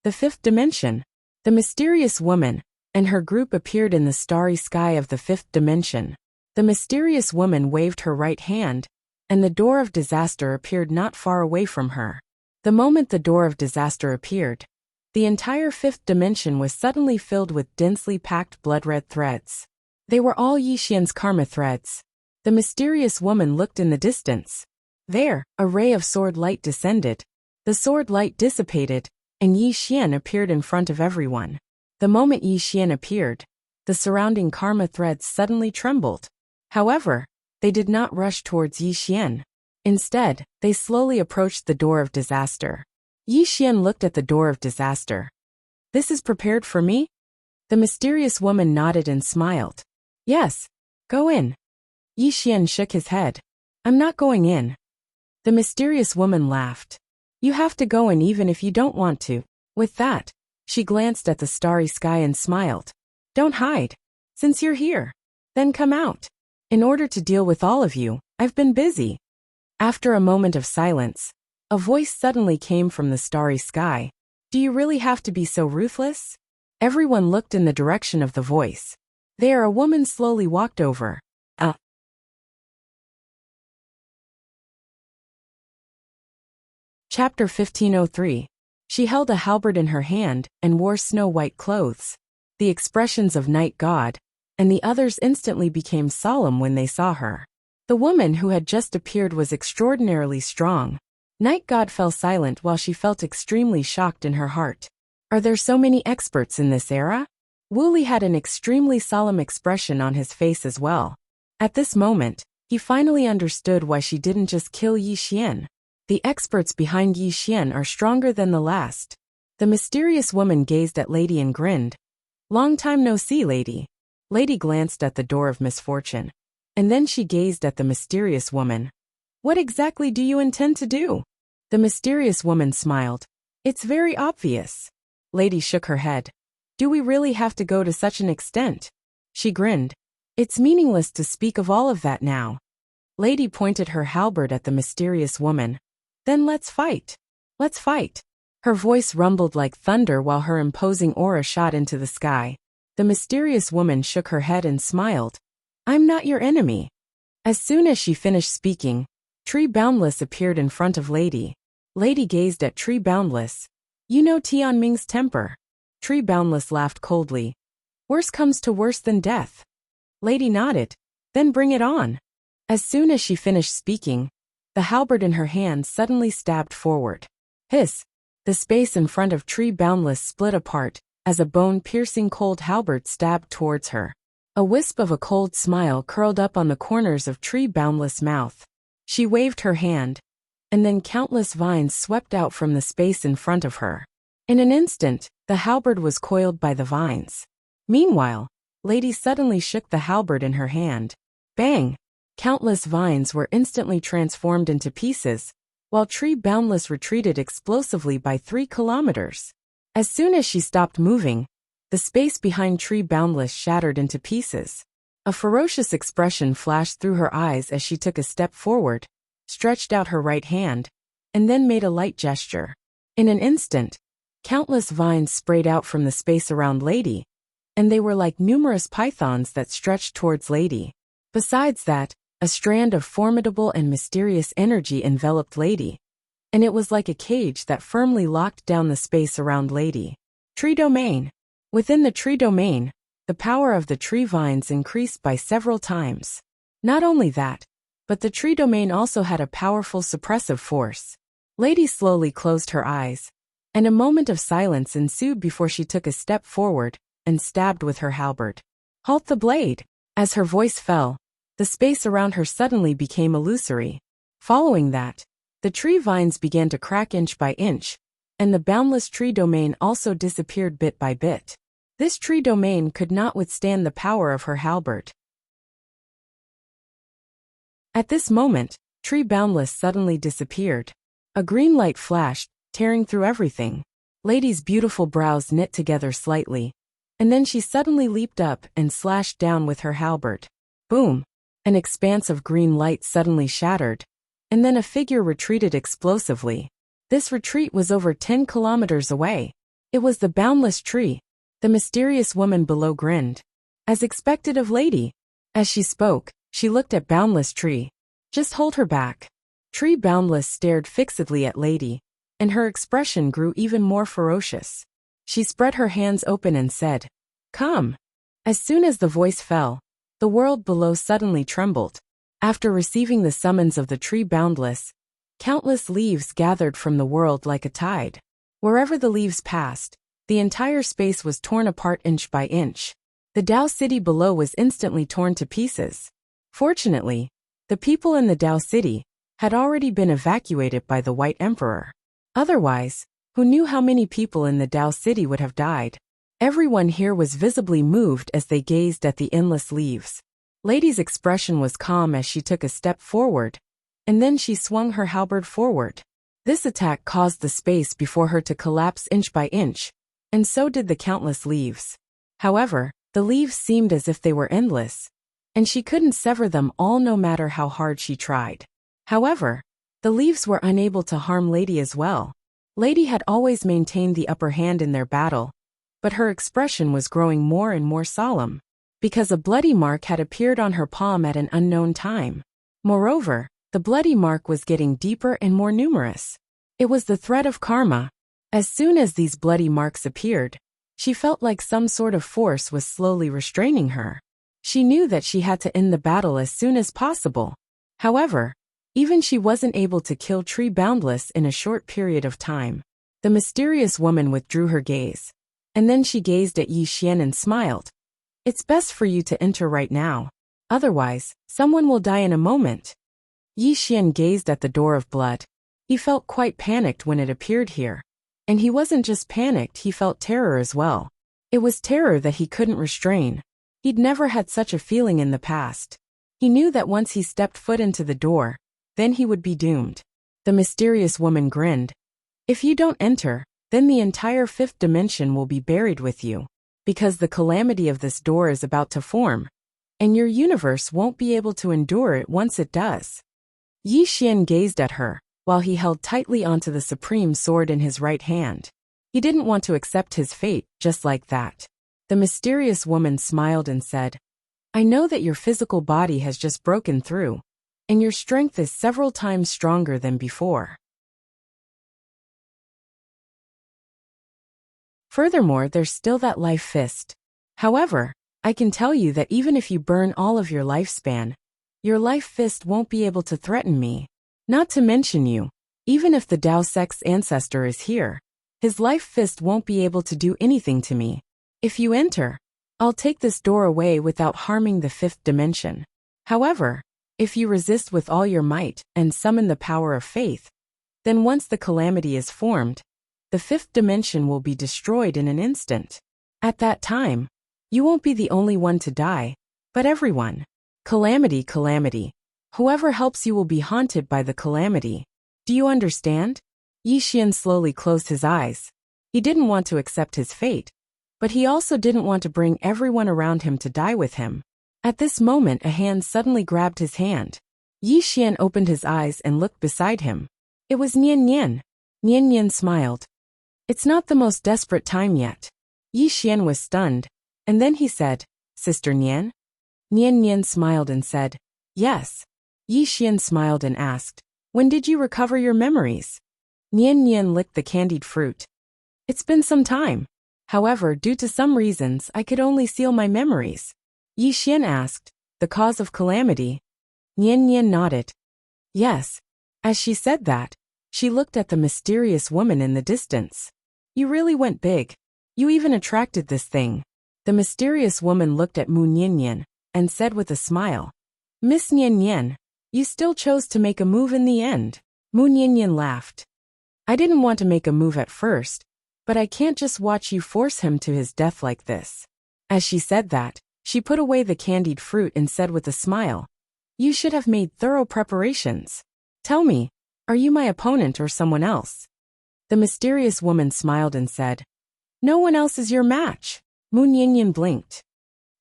S1: The fifth dimension. The mysterious woman and her group appeared in the starry sky of the fifth dimension. The mysterious woman waved her right hand, and the door of disaster appeared not far away from her. The moment the door of disaster appeared, The entire fifth dimension was suddenly filled with densely packed blood-red threads. They were all Yi Xian's karma threads. The mysterious woman looked in the distance. There, a ray of sword light descended. The sword light dissipated, and Yi Xian appeared in front of everyone. The moment Yi Xian appeared, the surrounding karma threads suddenly trembled. However, they did not rush towards Yi Xian. Instead, they slowly approached the door of disaster. Yi Xian looked at the door of disaster. "This is prepared for me?" The mysterious woman nodded and smiled. "Yes, go in." Yi Xian shook his head. "I'm not going in." The mysterious woman laughed. "You have to go in even if you don't want to." With that, she glanced at the starry sky and smiled. "Don't hide. Since you're here, then come out. In order to deal with all of you, I've been busy." After a moment of silence, a voice suddenly came from the starry sky. "Do you really have to be so ruthless?" Everyone looked in the direction of the voice. There a woman slowly walked over. Chapter 1503. She held a halberd in her hand and wore snow-white clothes. The expressions of Night God and the others instantly became solemn when they saw her. The woman who had just appeared was extraordinarily strong. Night God fell silent while she felt extremely shocked in her heart. Are there so many experts in this era? Wooly had an extremely solemn expression on his face as well. At this moment, he finally understood why she didn't just kill Yi Xian. The experts behind Yi Xian are stronger than the last. The mysterious woman gazed at Lady and grinned. "Long time no see, Lady." Lady glanced at the door of misfortune. And then she gazed at the mysterious woman. "What exactly do you intend to do?" The mysterious woman smiled. "It's very obvious." Lady shook her head. "Do we really have to go to such an extent?" She grinned. "It's meaningless to speak of all of that now." Lady pointed her halberd at the mysterious woman. "Then let's fight. Let's fight." Her voice rumbled like thunder while her imposing aura shot into the sky. The mysterious woman shook her head and smiled. "I'm not your enemy." As soon as she finished speaking, Tree Boundless appeared in front of Lady. Lady gazed at Tree Boundless. "You know Tianming's temper." Tree Boundless laughed coldly. "Worse comes to worse than death." Lady nodded. "Then bring it on." As soon as she finished speaking, the halberd in her hand suddenly stabbed forward. Hiss! The space in front of Tree Boundless split apart as a bone-piercing cold halberd stabbed towards her. A wisp of a cold smile curled up on the corners of Tree Boundless' mouth. She waved her hand, and then countless vines swept out from the space in front of her. In an instant, the halberd was coiled by the vines. Meanwhile, Lady suddenly shook the halberd in her hand. Bang! Countless vines were instantly transformed into pieces, while Tree Boundless retreated explosively by 3 kilometers. As soon as she stopped moving, the space behind Tree Boundless shattered into pieces. A ferocious expression flashed through her eyes as she took a step forward, stretched out her right hand, and then made a light gesture. In an instant, countless vines sprayed out from the space around Lady, and they were like numerous pythons that stretched towards Lady. Besides that, a strand of formidable and mysterious energy enveloped Lady, and it was like a cage that firmly locked down the space around Lady. Tree Domain. Within the tree domain, the power of the tree vines increased by several times. Not only that, but the tree domain also had a powerful suppressive force. Lady slowly closed her eyes, and a moment of silence ensued before she took a step forward and stabbed with her halberd. "Halt the blade!" As her voice fell, the space around her suddenly became illusory. Following that, the tree vines began to crack inch by inch, and the boundless tree domain also disappeared bit by bit. This tree domain could not withstand the power of her halberd. At this moment, Tree Boundless suddenly disappeared. A green light flashed, tearing through everything. Lady's beautiful brows knit together slightly, and then she suddenly leaped up and slashed down with her halberd. Boom! An expanse of green light suddenly shattered, and then a figure retreated explosively. This retreat was over 10 kilometers away. It was the boundless tree. The mysterious woman below grinned. As expected of Lady. As she spoke, she looked at boundless tree. "Just hold her back." Tree Boundless stared fixedly at Lady, and her expression grew even more ferocious. She spread her hands open and said, "Come." As soon as the voice fell, the world below suddenly trembled. After receiving the summons of the tree boundless, countless leaves gathered from the world like a tide. Wherever the leaves passed, the entire space was torn apart inch by inch. The Tao city below was instantly torn to pieces. Fortunately, the people in the Tao city had already been evacuated by the White Emperor. Otherwise, who knew how many people in the Tao city would have died? Everyone here was visibly moved as they gazed at the endless leaves. Lady's expression was calm as she took a step forward, and then she swung her halberd forward. This attack caused the space before her to collapse inch by inch, and so did the countless leaves. However, the leaves seemed as if they were endless, and she couldn't sever them all no matter how hard she tried. However, the leaves were unable to harm Lady as well. Lady had always maintained the upper hand in their battle, but her expression was growing more and more solemn, because a bloody mark had appeared on her palm at an unknown time. Moreover, the bloody mark was getting deeper and more numerous. It was the thread of karma. As soon as these bloody marks appeared, she felt like some sort of force was slowly restraining her. She knew that she had to end the battle as soon as possible. However, even she wasn't able to kill Tree Boundless in a short period of time. The mysterious woman withdrew her gaze, and then she gazed at Yi Xian and smiled. "It's best for you to enter right now. Otherwise, someone will die in a moment." Yi Xian gazed at the door of blood. He felt quite panicked when it appeared here. And he wasn't just panicked, he felt terror as well. It was terror that he couldn't restrain. He'd never had such a feeling in the past. He knew that once he stepped foot into the door, then he would be doomed. The mysterious woman grinned. "If you don't enter, then the entire fifth dimension will be buried with you, because the calamity of this door is about to form, and your universe won't be able to endure it once it does." Yi Xian gazed at her, while he held tightly onto the supreme sword in his right hand. He didn't want to accept his fate just like that. The mysterious woman smiled and said, "I know that your physical body has just broken through, and your strength is several times stronger than before. Furthermore, there's still that life fist. However, I can tell you that even if you burn all of your lifespan, your life fist won't be able to threaten me. Not to mention you, even if the Tao sect's ancestor is here, his life fist won't be able to do anything to me. If you enter, I'll take this door away without harming the fifth dimension. However, if you resist with all your might and summon the power of faith, then once the calamity is formed, the fifth dimension will be destroyed in an instant. At that time, you won't be the only one to die, but everyone. Calamity, calamity. Whoever helps you will be haunted by the calamity. Do you understand?" Yi Xian slowly closed his eyes. He didn't want to accept his fate, but he also didn't want to bring everyone around him to die with him. At this moment, a hand suddenly grabbed his hand. Yi Xian opened his eyes and looked beside him. It was Nian Nian. Nian Nian smiled. "It's not the most desperate time yet." Yi Xian was stunned, and then he said, "Sister Nian?" Nian Nian smiled and said, "Yes." Yi Xian smiled and asked, "When did you recover your memories?" Nian Nian licked the candied fruit. "It's been some time. However, due to some reasons, I could only seal my memories." Yi Xian asked, "The cause of calamity?" Nian Nian nodded. "Yes." As she said that, she looked at the mysterious woman in the distance. "You really went big. You even attracted this thing." The mysterious woman looked at Mu Nian Nian and said with a smile, "Miss Nian Nian, you still chose to make a move in the end." Mu Nian Nian laughed. "I didn't want to make a move at first, but I can't just watch you force him to his death like this." As she said that, she put away the candied fruit and said with a smile, "You should have made thorough preparations. Tell me, are you my opponent or someone else?" The mysterious woman smiled and said, "No one else is your match." Mu Nian Nian blinked.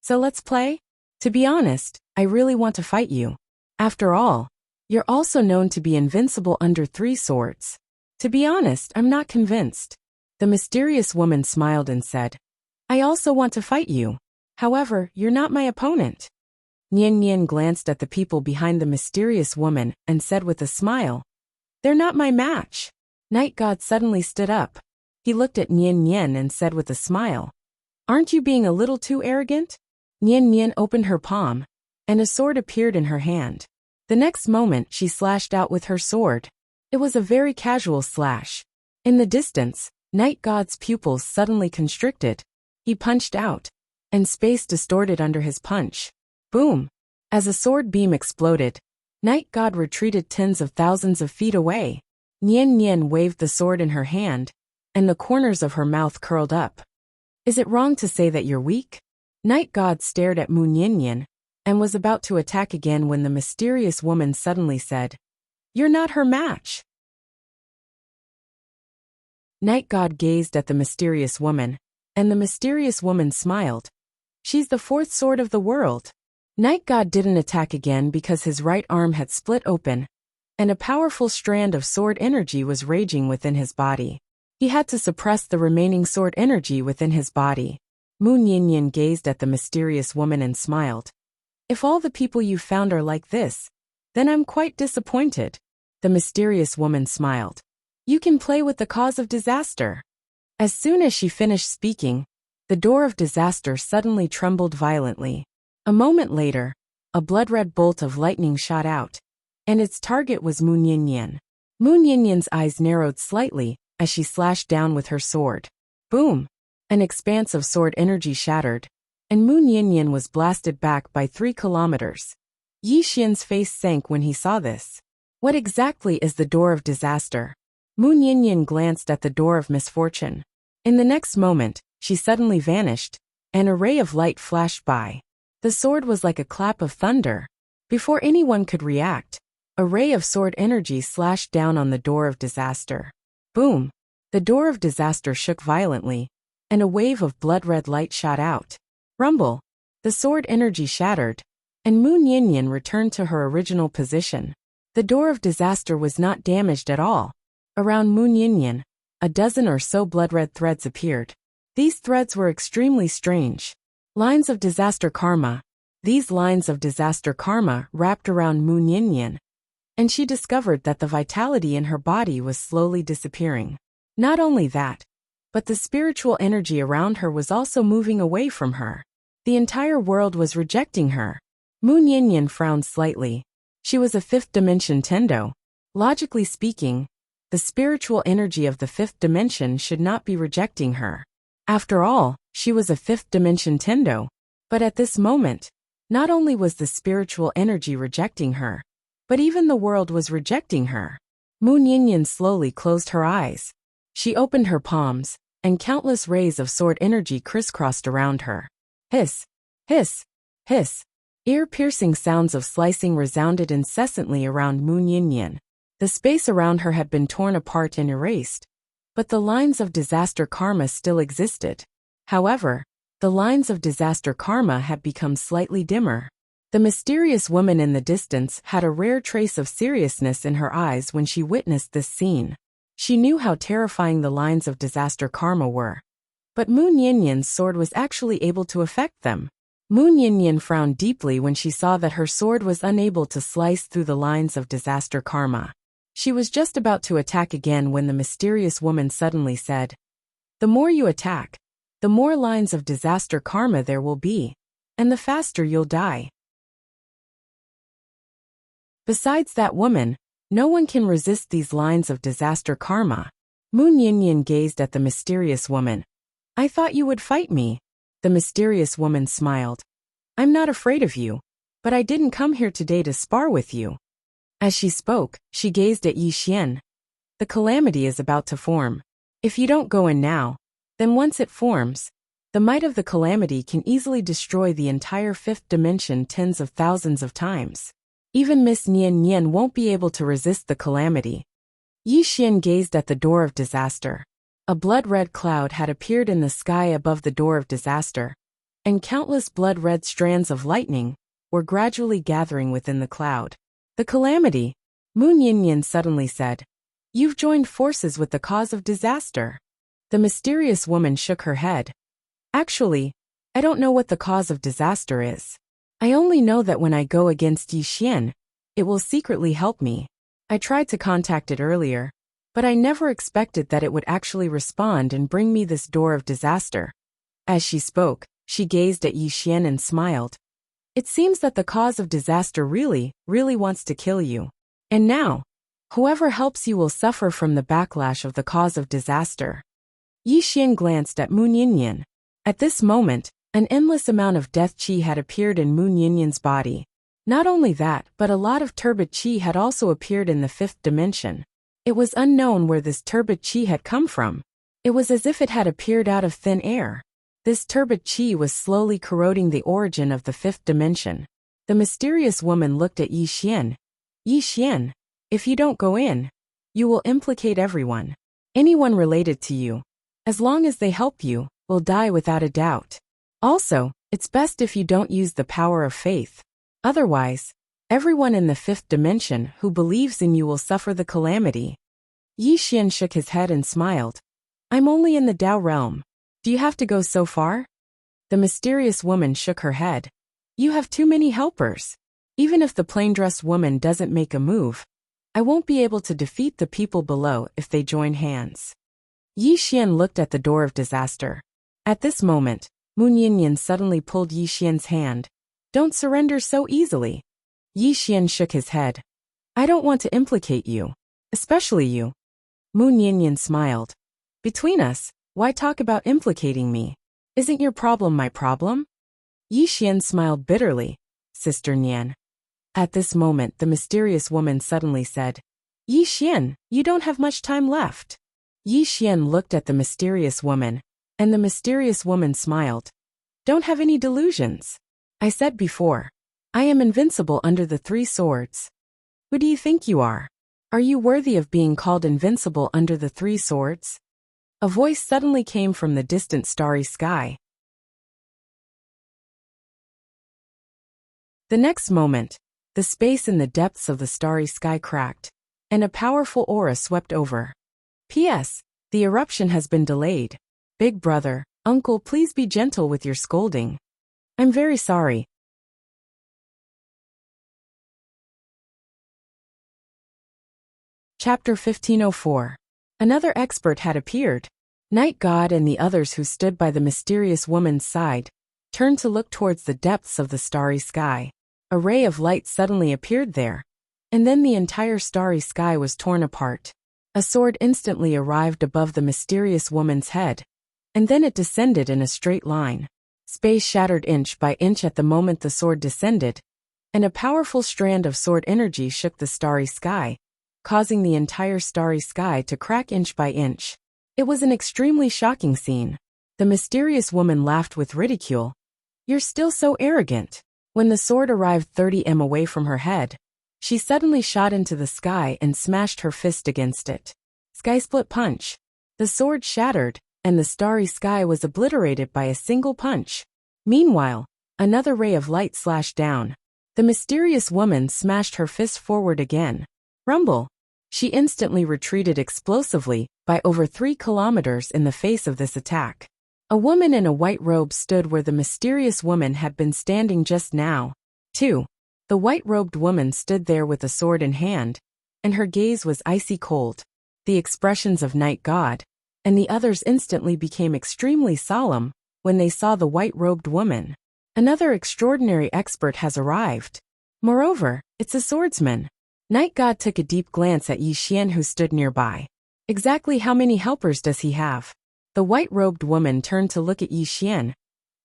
S1: "So let's play? To be honest, I really want to fight you. After all, you're also known to be invincible under 3 swords. To be honest, I'm not convinced." The mysterious woman smiled and said, "I also want to fight you. However, you're not my opponent." Nian Nian glanced at the people behind the mysterious woman and said with a smile, "They're not my match." Night God suddenly stood up. He looked at Nian Nian and said with a smile, "Aren't you being a little too arrogant?" Nian Nian opened her palm, and a sword appeared in her hand. The next moment she slashed out with her sword. It was a very casual slash. In the distance, Night God's pupils suddenly constricted. He punched out, and space distorted under his punch. Boom! As a sword beam exploded, Night God retreated tens of thousands of feet away. Nian Nian waved the sword in her hand, and the corners of her mouth curled up. "Is it wrong to say that you're weak?" Night God stared at Mu Nian and was about to attack again when the mysterious woman suddenly said, "You're not her match." Night God gazed at the mysterious woman, and the mysterious woman smiled. "She's the fourth sword of the world." Night God didn't attack again because his right arm had split open, and a powerful strand of sword energy was raging within his body. He had to suppress the remaining sword energy within his body. Mu Nian gazed at the mysterious woman and smiled. "If all the people you found are like this, then I'm quite disappointed." The mysterious woman smiled. "You can play with the cause of disaster." As soon as she finished speaking, the door of disaster suddenly trembled violently. A moment later, a blood-red bolt of lightning shot out, and its target was Mu Nian. Mu Nian's eyes narrowed slightly as she slashed down with her sword. Boom! An expanse of sword energy shattered, and Mu Nian was blasted back by 3 kilometers. Yi Xian's face sank when he saw this. What exactly is the door of disaster? Mu Nian glanced at the door of misfortune. In the next moment, she suddenly vanished, and a ray of light flashed by. The sword was like a clap of thunder. Before anyone could react, a ray of sword energy slashed down on the door of disaster. Boom! The door of disaster shook violently, and a wave of blood-red light shot out. Rumble! The sword energy shattered, and Mu Nian returned to her original position. The door of disaster was not damaged at all. Around Mu Nian, a dozen or so blood-red threads appeared. These threads were extremely strange. Lines of disaster karma. These lines of disaster karma wrapped around Mu Nian, and she discovered that the vitality in her body was slowly disappearing. Not only that, but the spiritual energy around her was also moving away from her. The entire world was rejecting her. Mu Nian frowned slightly. She was a fifth dimension Tendo. Logically speaking, the spiritual energy of the fifth dimension should not be rejecting her. After all, she was a fifth dimension Tendo. But at this moment, not only was the spiritual energy rejecting her, but even the world was rejecting her. Mu Nian slowly closed her eyes. She opened her palms, and countless rays of sword energy crisscrossed around her. Hiss! Hiss! Hiss! Ear-piercing sounds of slicing resounded incessantly around Mu Nian. The space around her had been torn apart and erased, but the lines of disaster karma still existed. However, the lines of disaster karma had become slightly dimmer. The mysterious woman in the distance had a rare trace of seriousness in her eyes when she witnessed this scene. She knew how terrifying the lines of disaster karma were. But Mu Nian's sword was actually able to affect them. Mu Nian frowned deeply when she saw that her sword was unable to slice through the lines of disaster karma. She was just about to attack again when the mysterious woman suddenly said, "The more you attack, the more lines of disaster karma there will be, and the faster you'll die." Besides that woman, no one can resist these lines of disaster karma. Mu Nian gazed at the mysterious woman. "I thought you would fight me." The mysterious woman smiled. "I'm not afraid of you, but I didn't come here today to spar with you." As she spoke, she gazed at Yi Xian. "The calamity is about to form. If you don't go in now, then once it forms, the might of the calamity can easily destroy the entire fifth dimension tens of thousands of times. Even Miss Nian won't be able to resist the calamity." Yi Xian gazed at the door of disaster. A blood-red cloud had appeared in the sky above the door of disaster, and countless blood-red strands of lightning were gradually gathering within the cloud. "The calamity," Mu Nian suddenly said. "You've joined forces with the cause of disaster." The mysterious woman shook her head. "Actually, I don't know what the cause of disaster is. I only know that when I go against Yi Xian, it will secretly help me. I tried to contact it earlier, but I never expected that it would actually respond and bring me this door of disaster. As she spoke, she gazed at Yi Xian and smiled. It seems that the cause of disaster really wants to kill you. And now, whoever helps you will suffer from the backlash of the cause of disaster. Yi Xian glanced at Mu Ninian. At this moment, an endless amount of death qi had appeared in Mu Ninian's body. Not only that, but a lot of turbid qi had also appeared in the fifth dimension. It was unknown where this turbid qi had come from. It was as if it had appeared out of thin air. This turbid qi was slowly corroding the origin of the fifth dimension. The mysterious woman looked at Yi Xian. Yi Xian, if you don't go in, you will implicate everyone. Anyone related to you, as long as they help you, will die without a doubt. Also, it's best if you don't use the power of faith. Otherwise, everyone in the fifth dimension who believes in you will suffer the calamity. Yi Xian shook his head and smiled. I'm only in the Tao realm. Do you have to go so far? The mysterious woman shook her head. You have too many helpers. Even if the plain-dressed woman doesn't make a move, I won't be able to defeat the people below if they join hands. Yi Xian looked at the door of disaster. At this moment, Mu Ninian suddenly pulled Yi Xian's hand. Don't surrender so easily. Yi Xian shook his head. I don't want to implicate you. Especially you. Mu Ninian smiled. Between us, why talk about implicating me? Isn't your problem my problem? Yi Xian smiled bitterly. Sister Nian. At this moment, the mysterious woman suddenly said, Yi Xian, you don't have much time left. Yi Xian looked at the mysterious woman, and the mysterious woman smiled. Don't have any delusions. I said before, I am invincible under the three swords. Who do you think you are? Are you worthy of being called invincible under the three swords? A voice suddenly came from the distant starry sky. The next moment, the space in the depths of the starry sky cracked, and a powerful aura swept over. P.S. The eruption has been delayed. Big brother, uncle, please be gentle with your scolding. I'm very sorry. Chapter 1504. Another expert had appeared. Night God and the others who stood by the mysterious woman's side turned to look towards the depths of the starry sky. A ray of light suddenly appeared there, and then the entire starry sky was torn apart. A sword instantly arrived above the mysterious woman's head, and then it descended in a straight line. Space shattered inch by inch at the moment the sword descended, and a powerful strand of sword energy shook the starry sky, causing the entire starry sky to crack inch by inch. It was an extremely shocking scene. The mysterious woman laughed with ridicule. You're still so arrogant. When the sword arrived 30 m away from her head, she suddenly shot into the sky and smashed her fist against it. Sky split punch. The sword shattered, and the starry sky was obliterated by a single punch. Meanwhile, another ray of light slashed down. The mysterious woman smashed her fist forward again. Rumble. She instantly retreated explosively by over 3 kilometers in the face of this attack. A woman in a white robe stood where the mysterious woman had been standing just now. 2. The white-robed woman stood there with a sword in hand, and her gaze was icy cold. The expressions of Night God and the others instantly became extremely solemn when they saw the white-robed woman. Another extraordinary expert has arrived. Moreover, it's a swordsman. Night God took a deep glance at Yi Xian who stood nearby. Exactly how many helpers does he have? The white-robed woman turned to look at Yi Xian,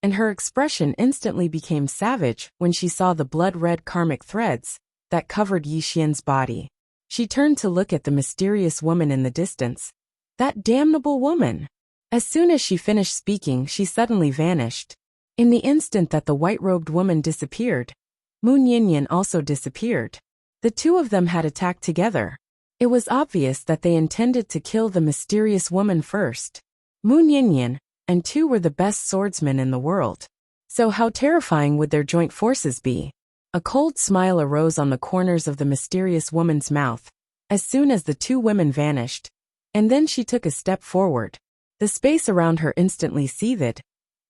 S1: and her expression instantly became savage when she saw the blood-red karmic threads that covered Yi Xian's body. She turned to look at the mysterious woman in the distance. That damnable woman! As soon as she finished speaking, she suddenly vanished. In the instant that the white-robed woman disappeared, Mu Ninian also disappeared. The two of them had attacked together. It was obvious that they intended to kill the mysterious woman first. Mu Ninian and two were the best swordsmen in the world. So how terrifying would their joint forces be? A cold smile arose on the corners of the mysterious woman's mouth as soon as the two women vanished, and then she took a step forward. The space around her instantly seethed,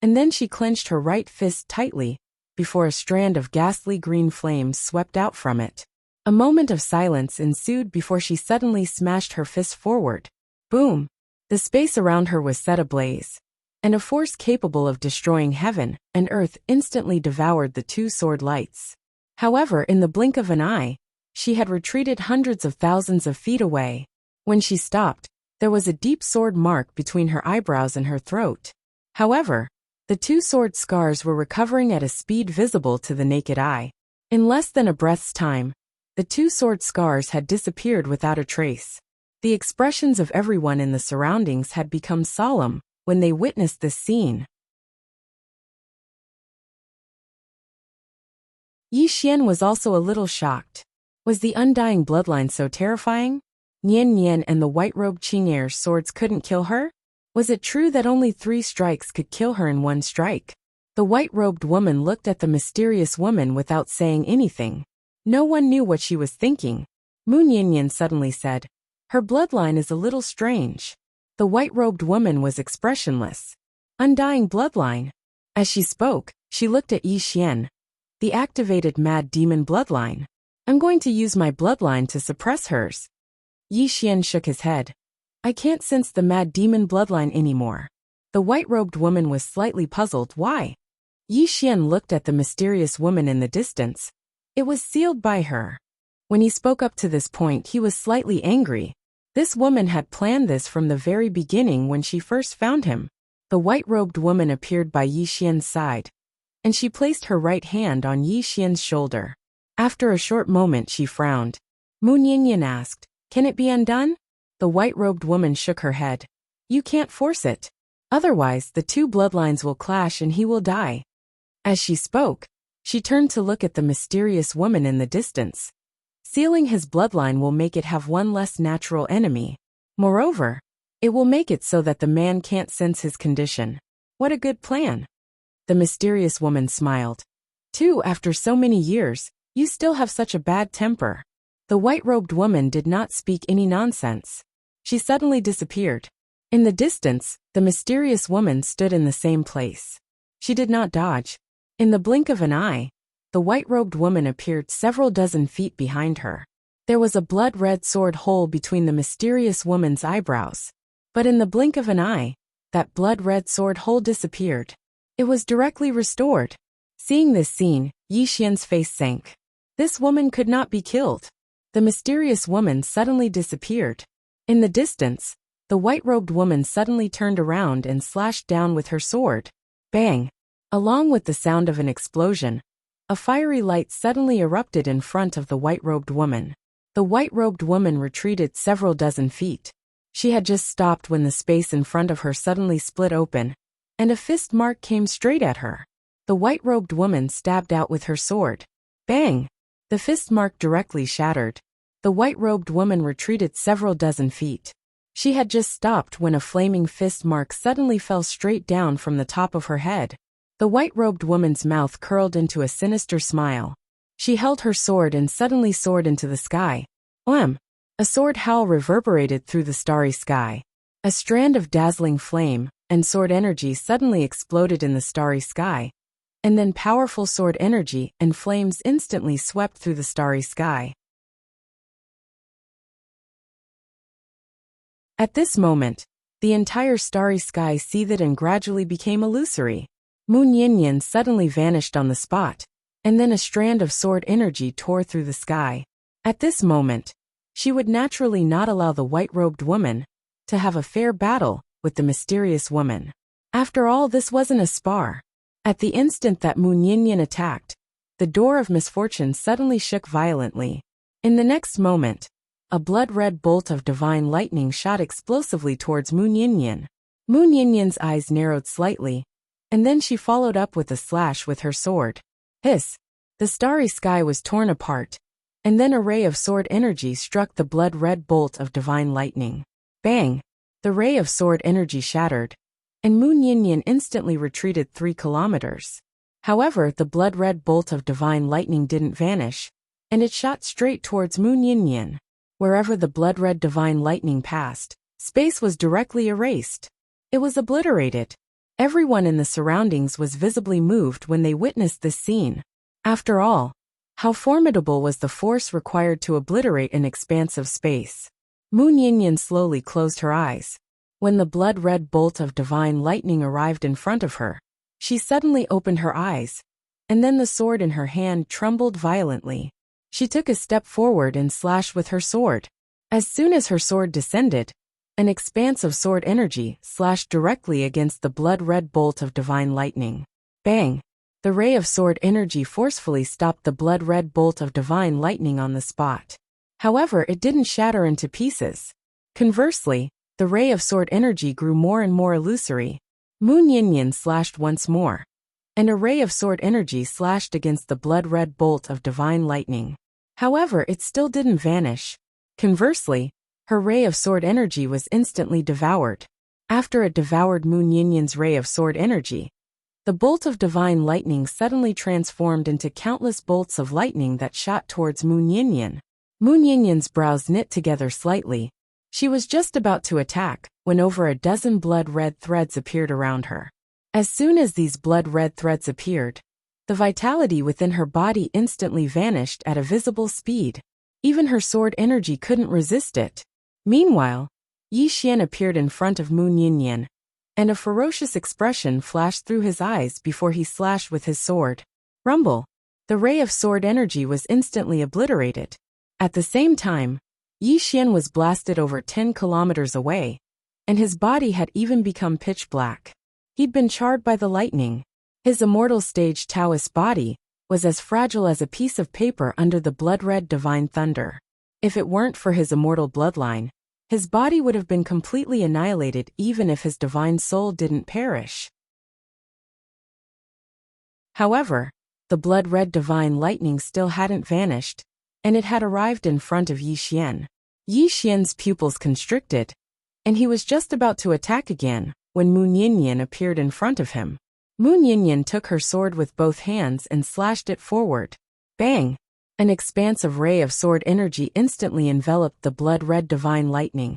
S1: and then she clenched her right fist tightly before a strand of ghastly green flames swept out from it. A moment of silence ensued before she suddenly smashed her fist forward. Boom! The space around her was set ablaze, and a force capable of destroying heaven and earth instantly devoured the two sword lights. However, in the blink of an eye, she had retreated hundreds of thousands of feet away. When she stopped, there was a deep sword mark between her eyebrows and her throat. However, the two sword scars were recovering at a speed visible to the naked eye. In less than a breath's time, the two sword scars had disappeared without a trace. The expressions of everyone in the surroundings had become solemn when they witnessed this scene. Yi Xian was also a little shocked. Was the undying bloodline so terrifying? Nian Nian and the white-robed Qing'er's swords couldn't kill her? Was it true that only 3 strikes could kill her in one strike? The white-robed woman looked at the mysterious woman without saying anything. No one knew what she was thinking. Mu Nian suddenly said, "Her bloodline is a little strange." The white-robed woman was expressionless. Undying bloodline. As she spoke, she looked at Yi Xian. The activated mad demon bloodline. I'm going to use my bloodline to suppress hers. Yi Xian shook his head. I can't sense the mad demon bloodline anymore. The white-robed woman was slightly puzzled. Why? Yi Xian looked at the mysterious woman in the distance. It was sealed by her. When he spoke up to this point, he was slightly angry. This woman had planned this from the very beginning when she first found him. The white-robed woman appeared by Yi Xian's side, and she placed her right hand on Yi Xian's shoulder. After a short moment, she frowned. Mu Nian asked, "Can it be undone?" The white-robed woman shook her head. You can't force it. Otherwise, the two bloodlines will clash and he will die. As she spoke, she turned to look at the mysterious woman in the distance. Sealing his bloodline will make it have one less natural enemy. Moreover, it will make it so that the man can't sense his condition. What a good plan. The mysterious woman smiled. Too, after so many years, you still have such a bad temper. The white-robed woman did not speak any nonsense. She suddenly disappeared. In the distance, the mysterious woman stood in the same place. She did not dodge. In the blink of an eye, the white-robed woman appeared several dozen feet behind her. There was a blood-red sword hole between the mysterious woman's eyebrows. But in the blink of an eye, that blood-red sword hole disappeared. It was directly restored. Seeing this scene, Yi Xian's face sank. This woman could not be killed. The mysterious woman suddenly disappeared. In the distance, the white-robed woman suddenly turned around and slashed down with her sword. Bang! Along with the sound of an explosion, a fiery light suddenly erupted in front of the white-robed woman. The white-robed woman retreated several dozen feet. She had just stopped when the space in front of her suddenly split open, and a fist mark came straight at her. The white-robed woman stabbed out with her sword. Bang! The fist mark directly shattered. The white-robed woman retreated several dozen feet. She had just stopped when a flaming fist mark suddenly fell straight down from the top of her head. The white-robed woman's mouth curled into a sinister smile. She held her sword and suddenly soared into the sky. Wham! A sword howl reverberated through the starry sky. A strand of dazzling flame and sword energy suddenly exploded in the starry sky. And then powerful sword energy and flames instantly swept through the starry sky. At this moment, the entire starry sky seethed and gradually became illusory. Mu Nian suddenly vanished on the spot, and then a strand of sword energy tore through the sky. At this moment, she would naturally not allow the white-robed woman to have a fair battle with the mysterious woman. After all, this wasn't a spar. At the instant that Mu Nian attacked, the door of misfortune suddenly shook violently. In the next moment, a blood-red bolt of divine lightning shot explosively towards Mu Nian. Mu Nian's eyes narrowed slightly, and then she followed up with a slash with her sword. Hiss! The starry sky was torn apart, and then a ray of sword energy struck the blood-red bolt of divine lightning. Bang! The ray of sword energy shattered, and Mu Nian instantly retreated 3 kilometers. However, the blood-red bolt of divine lightning didn't vanish, and it shot straight towards Mu Nian. Wherever the blood-red divine lightning passed, space was directly erased. It was obliterated. Everyone in the surroundings was visibly moved when they witnessed this scene. After all, How formidable was the force required to obliterate an expanse of space? Moon Yinyan slowly closed her eyes. When the blood-red bolt of divine lightning arrived in front of her, she suddenly opened her eyes, and then the sword in her hand trembled violently. She took a step forward and slashed with her sword. As soon as her sword descended, an expanse of sword energy slashed directly against the blood-red bolt of divine lightning. Bang! The ray of sword energy forcefully stopped the blood-red bolt of divine lightning on the spot. However, it didn't shatter into pieces. Conversely, the ray of sword energy grew more and more illusory. Moon Yinyan slashed once more, and a ray of sword energy slashed against the blood-red bolt of divine lightning. However, it still didn't vanish. Conversely, her ray of sword energy was instantly devoured. After it devoured Moon Yinyan's ray of sword energy, the bolt of divine lightning suddenly transformed into countless bolts of lightning that shot towards Moon Yinyan. Moon Yinyan's brows knit together slightly. She was just about to attack, when over a dozen blood-red threads appeared around her. As soon as these blood-red threads appeared, the vitality within her body instantly vanished at a visible speed. Even her sword energy couldn't resist it. Meanwhile, Yi Xian appeared in front of Moon Yinyan, and a ferocious expression flashed through his eyes before he slashed with his sword. Rumble! The ray of sword energy was instantly obliterated. At the same time, Yi Xian was blasted over 10 kilometers away, and his body had even become pitch black. He'd been charred by the lightning. His immortal stage Taoist body was as fragile as a piece of paper under the blood-red divine thunder. If it weren't for his immortal bloodline, his body would have been completely annihilated even if his divine soul didn't perish. However, the blood-red divine lightning still hadn't vanished, and it had arrived in front of Yi Xian. Yi Xian's pupils constricted, and he was just about to attack again when Moon Yinyan appeared in front of him. Moon Yinyan took her sword with both hands and slashed it forward. Bang! An expansive ray of sword energy instantly enveloped the blood-red divine lightning,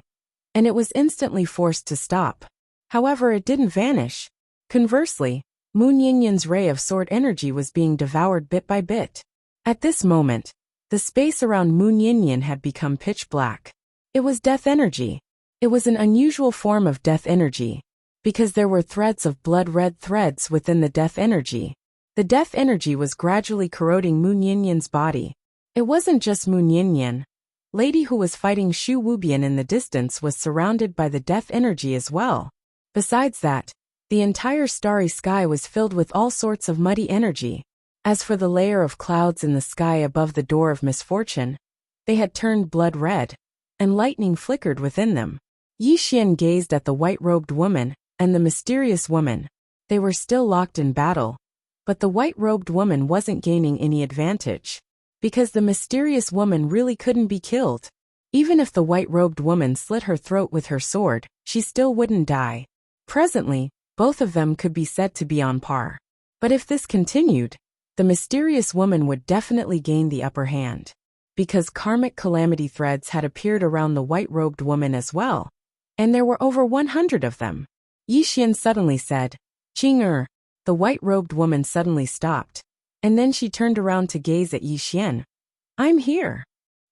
S1: and it was instantly forced to stop. However, it didn't vanish. Conversely, Moon Yinyan's ray of sword energy was being devoured bit by bit. At this moment, the space around Moon Yinyan had become pitch black. It was death energy. It was an unusual form of death energy, because there were threads of blood-red threads within the death energy. The death energy was gradually corroding Moon Yinyan's body. It wasn't just Moon Yinyan. Lady who was fighting Shu Wubian in the distance was surrounded by the death energy as well. Besides that, the entire starry sky was filled with all sorts of muddy energy. As for the layer of clouds in the sky above the door of misfortune, they had turned blood red, and lightning flickered within them. Yi Xian gazed at the white-robed woman and the mysterious woman. They were still locked in battle, but the white-robed woman wasn't gaining any advantage, because the mysterious woman really couldn't be killed. Even if the white-robed woman slit her throat with her sword, she still wouldn't die. Presently, both of them could be said to be on par. But if this continued, the mysterious woman would definitely gain the upper hand, because karmic calamity threads had appeared around the white-robed woman as well, and there were over 100 of them. Yi Xian suddenly said, "Qing." The white-robed woman suddenly stopped, and then she turned around to gaze at Yi Xian. "I'm here."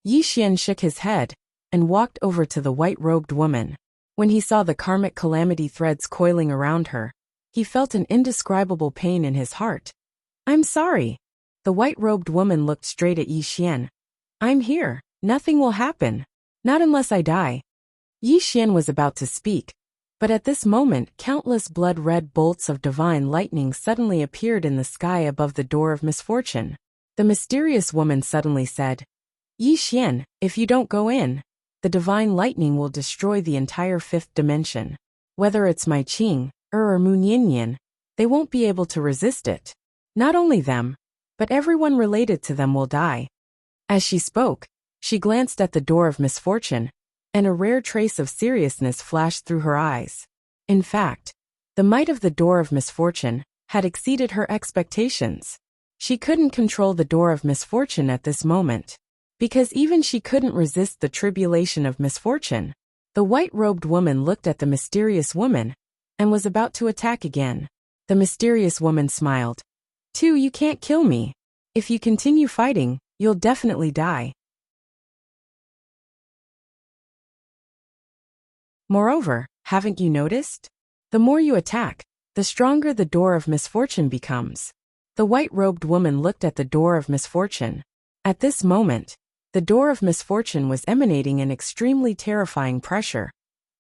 S1: Yi Xian shook his head and walked over to the white-robed woman. When he saw the karmic calamity threads coiling around her, he felt an indescribable pain in his heart. "I'm sorry." The white-robed woman looked straight at Yi Xian. "I'm here. Nothing will happen. Not unless I die." Yi Xian was about to speak, but at this moment countless blood-red bolts of divine lightning suddenly appeared in the sky above the door of misfortune. The mysterious woman suddenly said, "Yi Xian, if you don't go in, the divine lightning will destroy the entire fifth dimension. Whether it's my Qing, or Moon Yinyan, they won't be able to resist it. Not only them, but everyone related to them will die." As she spoke, she glanced at the door of misfortune, and a rare trace of seriousness flashed through her eyes. In fact, the might of the door of misfortune had exceeded her expectations. She couldn't control the door of misfortune at this moment, because even she couldn't resist the tribulation of misfortune. The white-robed woman looked at the mysterious woman, and was about to attack again. The mysterious woman smiled. "You can't kill me. If you continue fighting, you'll definitely die. Moreover, haven't you noticed? The more you attack, the stronger the door of misfortune becomes. The white-robed woman looked at the door of misfortune. At this moment, the door of misfortune was emanating an extremely terrifying pressure,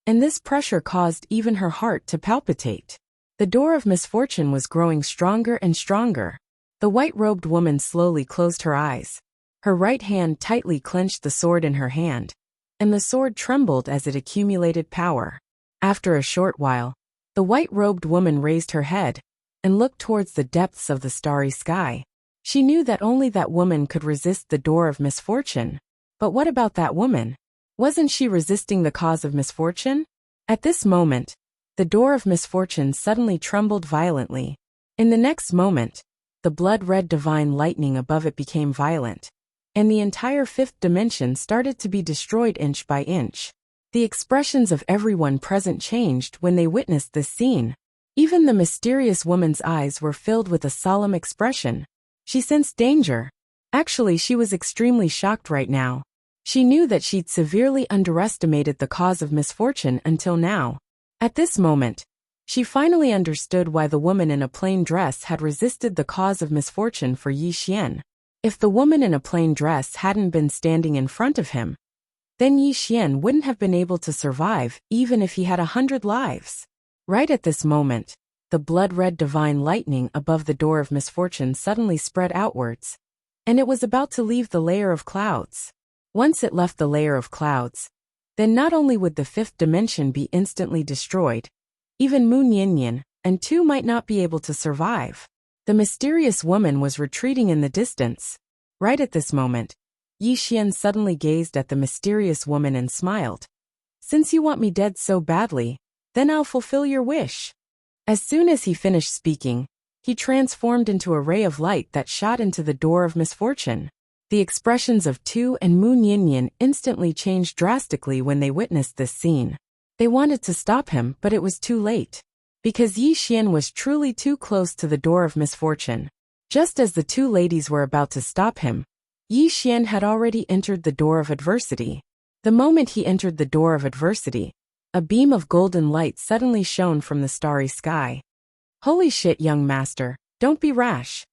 S1: and this pressure caused even her heart to palpitate. The door of misfortune was growing stronger and stronger. The white-robed woman slowly closed her eyes. Her right hand tightly clenched the sword in her hand, and the sword trembled as it accumulated power. After a short while, the white-robed woman raised her head and looked towards the depths of the starry sky. She knew that only that woman could resist the door of misfortune. But what about that woman? Wasn't she resisting the cause of misfortune? At this moment, the door of misfortune suddenly trembled violently. In the next moment, the blood-red divine lightning above it became violent, and the entire fifth dimension started to be destroyed inch by inch. The expressions of everyone present changed when they witnessed this scene. Even the mysterious woman's eyes were filled with a solemn expression. She sensed danger. Actually, she was extremely shocked right now. She knew that she'd severely underestimated the cause of misfortune until now. At this moment, she finally understood why the woman in a plain dress had resisted the cause of misfortune for Yi Xian. If the woman in a plain dress hadn't been standing in front of him, then Yi Xian wouldn't have been able to survive even if he had 100 lives. Right at this moment, the blood-red divine lightning above the door of misfortune suddenly spread outwards, and it was about to leave the layer of clouds. Once it left the layer of clouds, then not only would the fifth dimension be instantly destroyed, even Moon Yin and Tu might not be able to survive. The mysterious woman was retreating in the distance. Right at this moment, Yi Xian suddenly gazed at the mysterious woman and smiled. "Since you want me dead so badly, then I'll fulfill your wish." As soon as he finished speaking, he transformed into a ray of light that shot into the door of misfortune. The expressions of Tu and Moon Yin instantly changed drastically when they witnessed this scene. They wanted to stop him, but it was too late. Because Yi Xian was truly too close to the door of misfortune. Just as the two ladies were about to stop him, Yi Xian had already entered the door of adversity. The moment he entered the door of adversity, a beam of golden light suddenly shone from the starry sky. "Holy shit, young master, don't be rash."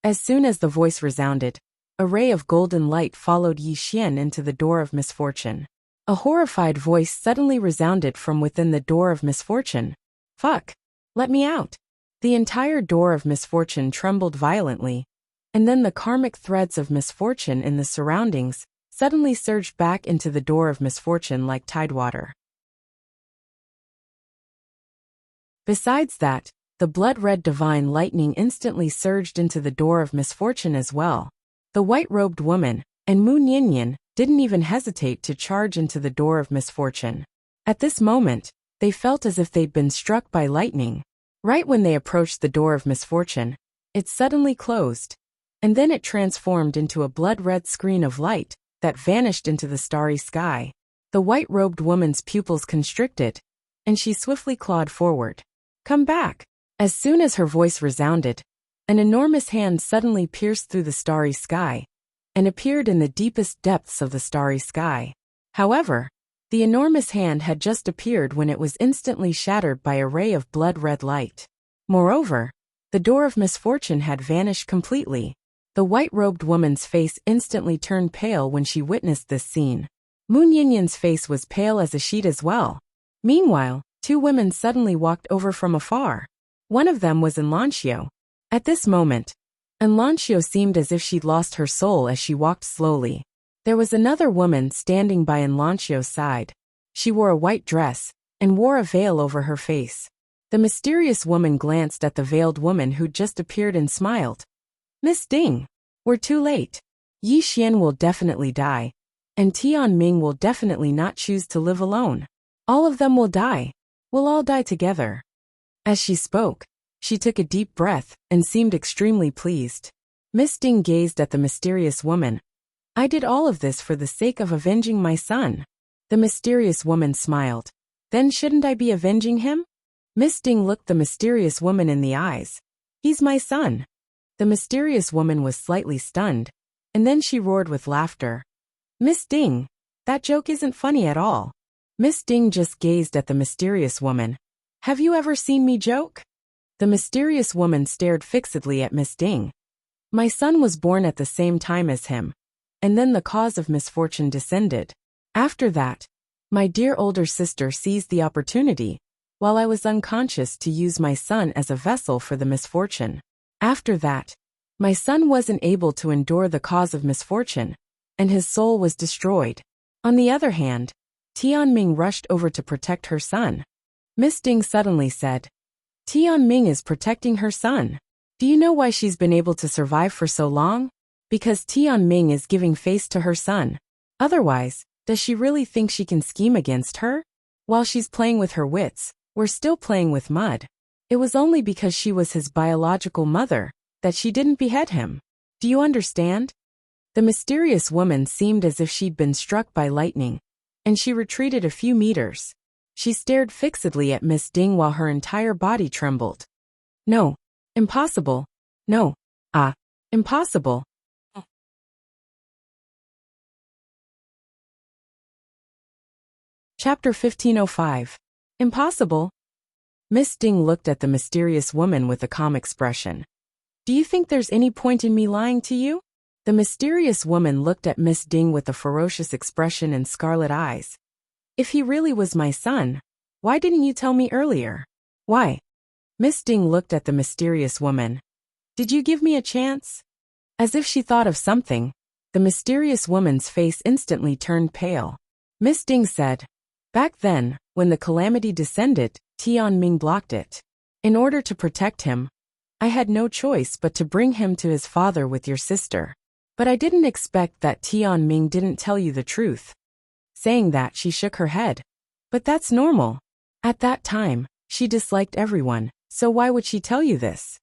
S1: As soon as the voice resounded, a ray of golden light followed Yi Xian into the door of misfortune. A horrified voice suddenly resounded from within the door of misfortune. "Fuck! Let me out!" The entire door of misfortune trembled violently, and then the karmic threads of misfortune in the surroundings suddenly surged back into the door of misfortune like tidewater. Besides that, the blood-red divine lightning instantly surged into the door of misfortune as well. The white-robed woman and Moon Yin didn't even hesitate to charge into the door of misfortune. At this moment, they felt as if they'd been struck by lightning. Right when they approached the door of misfortune, it suddenly closed, and then it transformed into a blood-red screen of light that vanished into the starry sky. The white-robed woman's pupils constricted, and she swiftly clawed forward. "Come back!" As soon as her voice resounded, an enormous hand suddenly pierced through the starry sky and appeared in the deepest depths of the starry sky. However, the enormous hand had just appeared when it was instantly shattered by a ray of blood-red light. Moreover, the door of misfortune had vanished completely. The white-robed woman's face instantly turned pale when she witnessed this scene. Moon Yin's face was pale as a sheet as well. Meanwhile, two women suddenly walked over from afar. One of them was Enlancio. At this moment, Enlancio seemed as if she'd lost her soul as she walked slowly. There was another woman standing by Enlancio's side. She wore a white dress and wore a veil over her face. The mysterious woman glanced at the veiled woman who'd just appeared and smiled. "Miss Ding, we're too late. Yi Xian will definitely die, and Tian Ming will definitely not choose to live alone. All of them will die. We'll all die together." As she spoke, she took a deep breath and seemed extremely pleased. Miss Ding gazed at the mysterious woman. "I did all of this for the sake of avenging my son." The mysterious woman smiled. "Then shouldn't I be avenging him?" Miss Ding looked the mysterious woman in the eyes. "He's my son. The mysterious woman was slightly stunned, and then she roared with laughter. Miss Ding, that joke isn't funny at all. Miss Ding just gazed at the mysterious woman. Have you ever seen me joke? The mysterious woman stared fixedly at Miss Ding. My son was born at the same time as him, and then the cause of misfortune descended. After that, my dear older sister seized the opportunity, while I was unconscious, to use my son as a vessel for the misfortune. After that, my son wasn't able to endure the cause of misfortune, and his soul was destroyed. On the other hand, Tianming rushed over to protect her son. Miss Ding suddenly said, Tianming is protecting her son. Do you know why she's been able to survive for so long? Because Tianming is giving face to her son. Otherwise, does she really think she can scheme against her? While she's playing with her wits, we're still playing with mud. It was only because she was his biological mother that she didn't behead him. Do you understand? The mysterious woman seemed as if she'd been struck by lightning, and she retreated a few meters. She stared fixedly at Miss Ding while her entire body trembled. No. Impossible. No. Impossible. Chapter 1505. Impossible. Miss Ding looked at the mysterious woman with a calm expression. Do you think there's any point in me lying to you? The mysterious woman looked at Miss Ding with a ferocious expression and scarlet eyes. If he really was my son, why didn't you tell me earlier? Why? Miss Ding looked at the mysterious woman. Did you give me a chance? As if she thought of something, the mysterious woman's face instantly turned pale. Miss Ding said, Back then, when the calamity descended, Tianming blocked it. In order to protect him, I had no choice but to bring him to his father with your sister. But I didn't expect that Tianming didn't tell you the truth. Saying that, she shook her head. But that's normal. At that time, she disliked everyone, so why would she tell you this?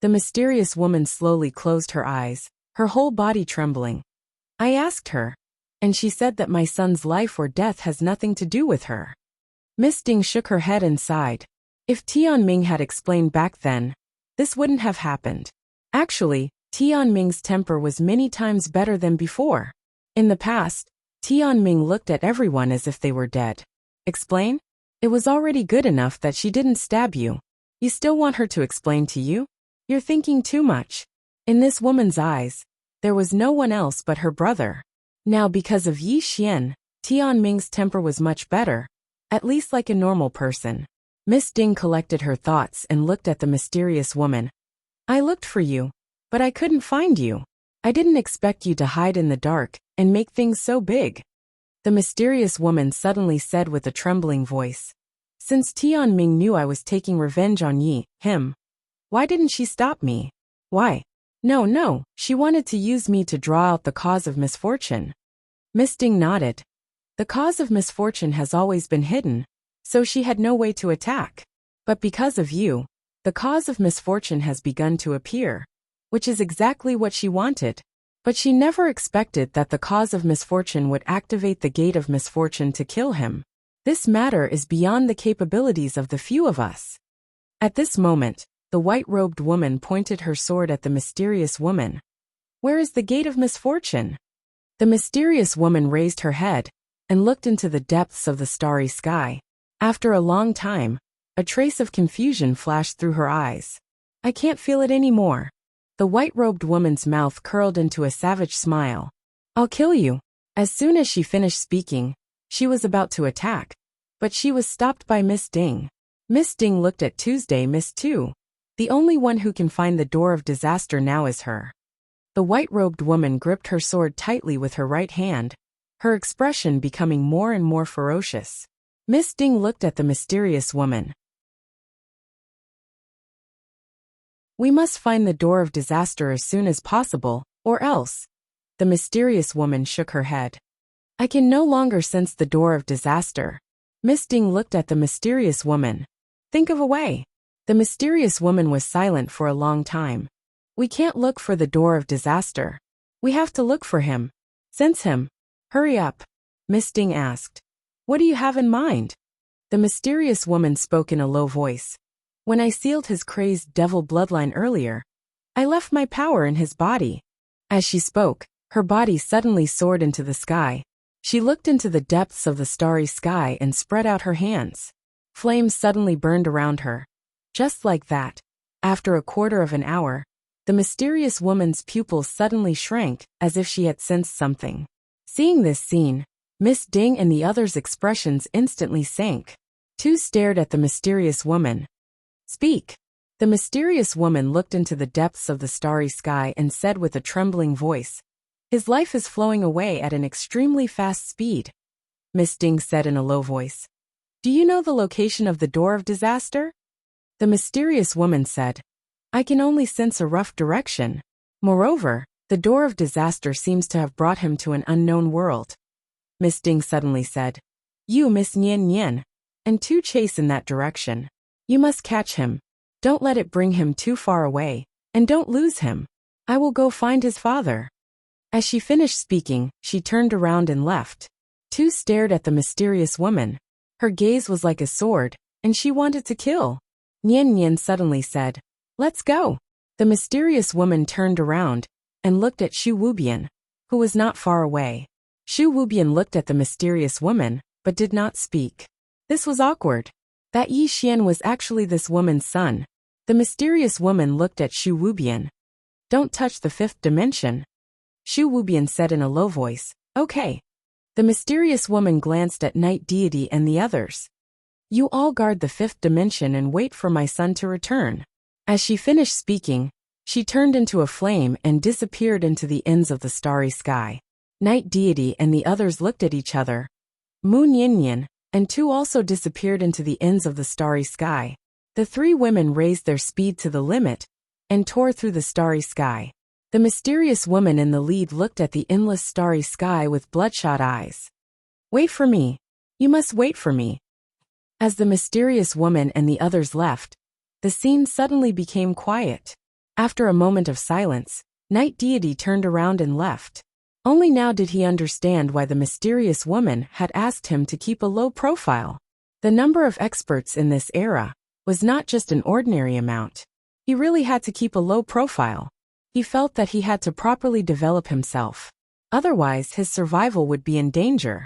S1: The mysterious woman slowly closed her eyes, her whole body trembling. I asked her, and she said that my son's life or death has nothing to do with her. Miss Ding shook her head and sighed. If Tianming had explained back then, this wouldn't have happened. Actually, Tianming's temper was many times better than before. In the past, Tianming looked at everyone as if they were dead. Explain? It was already good enough that she didn't stab you. You still want her to explain to you? You're thinking too much. In this woman's eyes, there was no one else but her brother. Now because of Yi Xian, Tianming's temper was much better, at least like a normal person. Miss Ding collected her thoughts and looked at the mysterious woman. I looked for you, but I couldn't find you. I didn't expect you to hide in the dark and make things so big. The mysterious woman suddenly said with a trembling voice. Since Tianming knew I was taking revenge on him, why didn't she stop me? Why? No, she wanted to use me to draw out the cause of misfortune. Miss Ding nodded. The cause of misfortune has always been hidden, so she had no way to attack. But because of you, the cause of misfortune has begun to appear, which is exactly what she wanted. But she never expected that the cause of misfortune would activate the gate of misfortune to kill him. This matter is beyond the capabilities of the few of us. At this moment, the white-robed woman pointed her sword at the mysterious woman. Where is the gate of misfortune? The mysterious woman raised her head and looked into the depths of the starry sky. After a long time, a trace of confusion flashed through her eyes. I can't feel it anymore. The white-robed woman's mouth curled into a savage smile. I'll kill you. As soon as she finished speaking, she was about to attack, but she was stopped by Miss Ding. Miss Ding looked at Tuesday Miss Tu. The only one who can find the door of disaster now is her. The white-robed woman gripped her sword tightly with her right hand, her expression becoming more and more ferocious. Miss Ding looked at the mysterious woman. We must find the door of disaster as soon as possible, or else. The mysterious woman shook her head. I can no longer sense the door of disaster. Miss Ding looked at the mysterious woman. Think of a way. The mysterious woman was silent for a long time. We can't look for the door of disaster. We have to look for him. Sense him. Hurry up. Miss Ding asked. What do you have in mind? The mysterious woman spoke in a low voice. When I sealed his crazed devil bloodline earlier, I left my power in his body." As she spoke, her body suddenly soared into the sky. She looked into the depths of the starry sky and spread out her hands. Flames suddenly burned around her. Just like that, after a quarter of an hour, the mysterious woman's pupils suddenly shrank, as if she had sensed something. Seeing this scene, Miss Ding and the others' expressions instantly sank. Two stared at the mysterious woman. "Speak." The mysterious woman looked into the depths of the starry sky and said with a trembling voice, "His life is flowing away at an extremely fast speed." Miss Ding said in a low voice, "Do you know the location of the door of disaster?" The mysterious woman said, "I can only sense a rough direction. Moreover, the door of disaster seems to have brought him to an unknown world." Miss Ding suddenly said, "You, Miss Nian Nian, and two chase in that direction. You must catch him. Don't let it bring him too far away, and don't lose him. I will go find his father." As she finished speaking, she turned around and left. Two stared at the mysterious woman. Her gaze was like a sword, and she wanted to kill. Nian Nian suddenly said, "Let's go." The mysterious woman turned around and looked at Xu Wubian, who was not far away. Xu Wubian looked at the mysterious woman, but did not speak. This was awkward. That Yi Xian was actually this woman's son. The mysterious woman looked at Xu Wubian. "Don't touch the fifth dimension." Xu Wubian said in a low voice, "Okay." The mysterious woman glanced at Night Deity and the others. "You all guard the fifth dimension and wait for my son to return." As she finished speaking, she turned into a flame and disappeared into the ends of the starry sky. Night Deity and the others looked at each other. Mu Nian and two also disappeared into the ends of the starry sky. The three women raised their speed to the limit and tore through the starry sky. The mysterious woman in the lead looked at the endless starry sky with bloodshot eyes. "Wait for me. You must wait for me." As the mysterious woman and the others left, the scene suddenly became quiet. After a moment of silence, Night Deity turned around and left. Only now did he understand why the mysterious woman had asked him to keep a low profile. The number of experts in this era was not just an ordinary amount. He really had to keep a low profile. He felt that he had to properly develop himself. Otherwise, his survival would be in danger.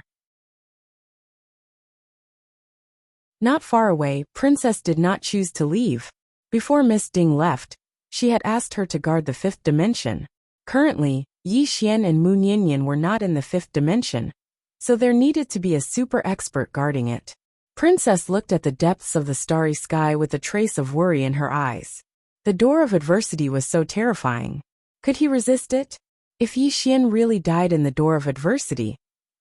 S1: Not far away, Princess did not choose to leave. Before Miss Ding left, she had asked her to guard the fifth dimension. Currently, Yi Xian and Mu Nian were not in the fifth dimension, so there needed to be a super expert guarding it. Princess looked at the depths of the starry sky with a trace of worry in her eyes. The door of adversity was so terrifying. Could he resist it? If Yi Xian really died in the door of adversity,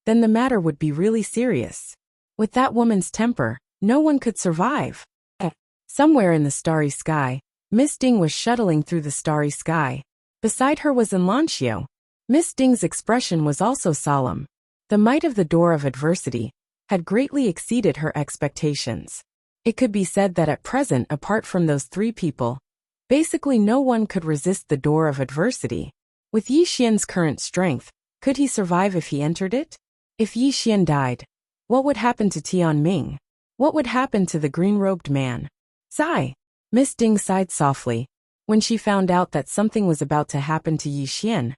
S1: then the matter would be really serious. With that woman's temper, no one could survive. Somewhere in the starry sky, Miss Ding was shuttling through the starry sky. Beside her was Enlancio. Miss Ding's expression was also solemn. The might of the door of adversity had greatly exceeded her expectations. It could be said that at present, apart from those three people, basically no one could resist the door of adversity. With Yi Xian's current strength, could he survive if he entered it? If Yi Xian died, what would happen to Tian Ming? What would happen to the green-robed man? Sigh. Miss Ding sighed softly. When she found out that something was about to happen to Yi Xian,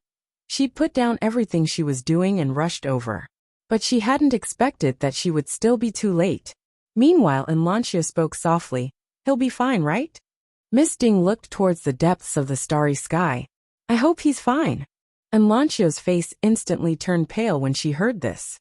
S1: she put down everything she was doing and rushed over. But she hadn't expected that she would still be too late. Meanwhile, Enlancio spoke softly. "He'll be fine, right?" Miss Ding looked towards the depths of the starry sky. "I hope he's fine." Enlancio's face instantly turned pale when she heard this.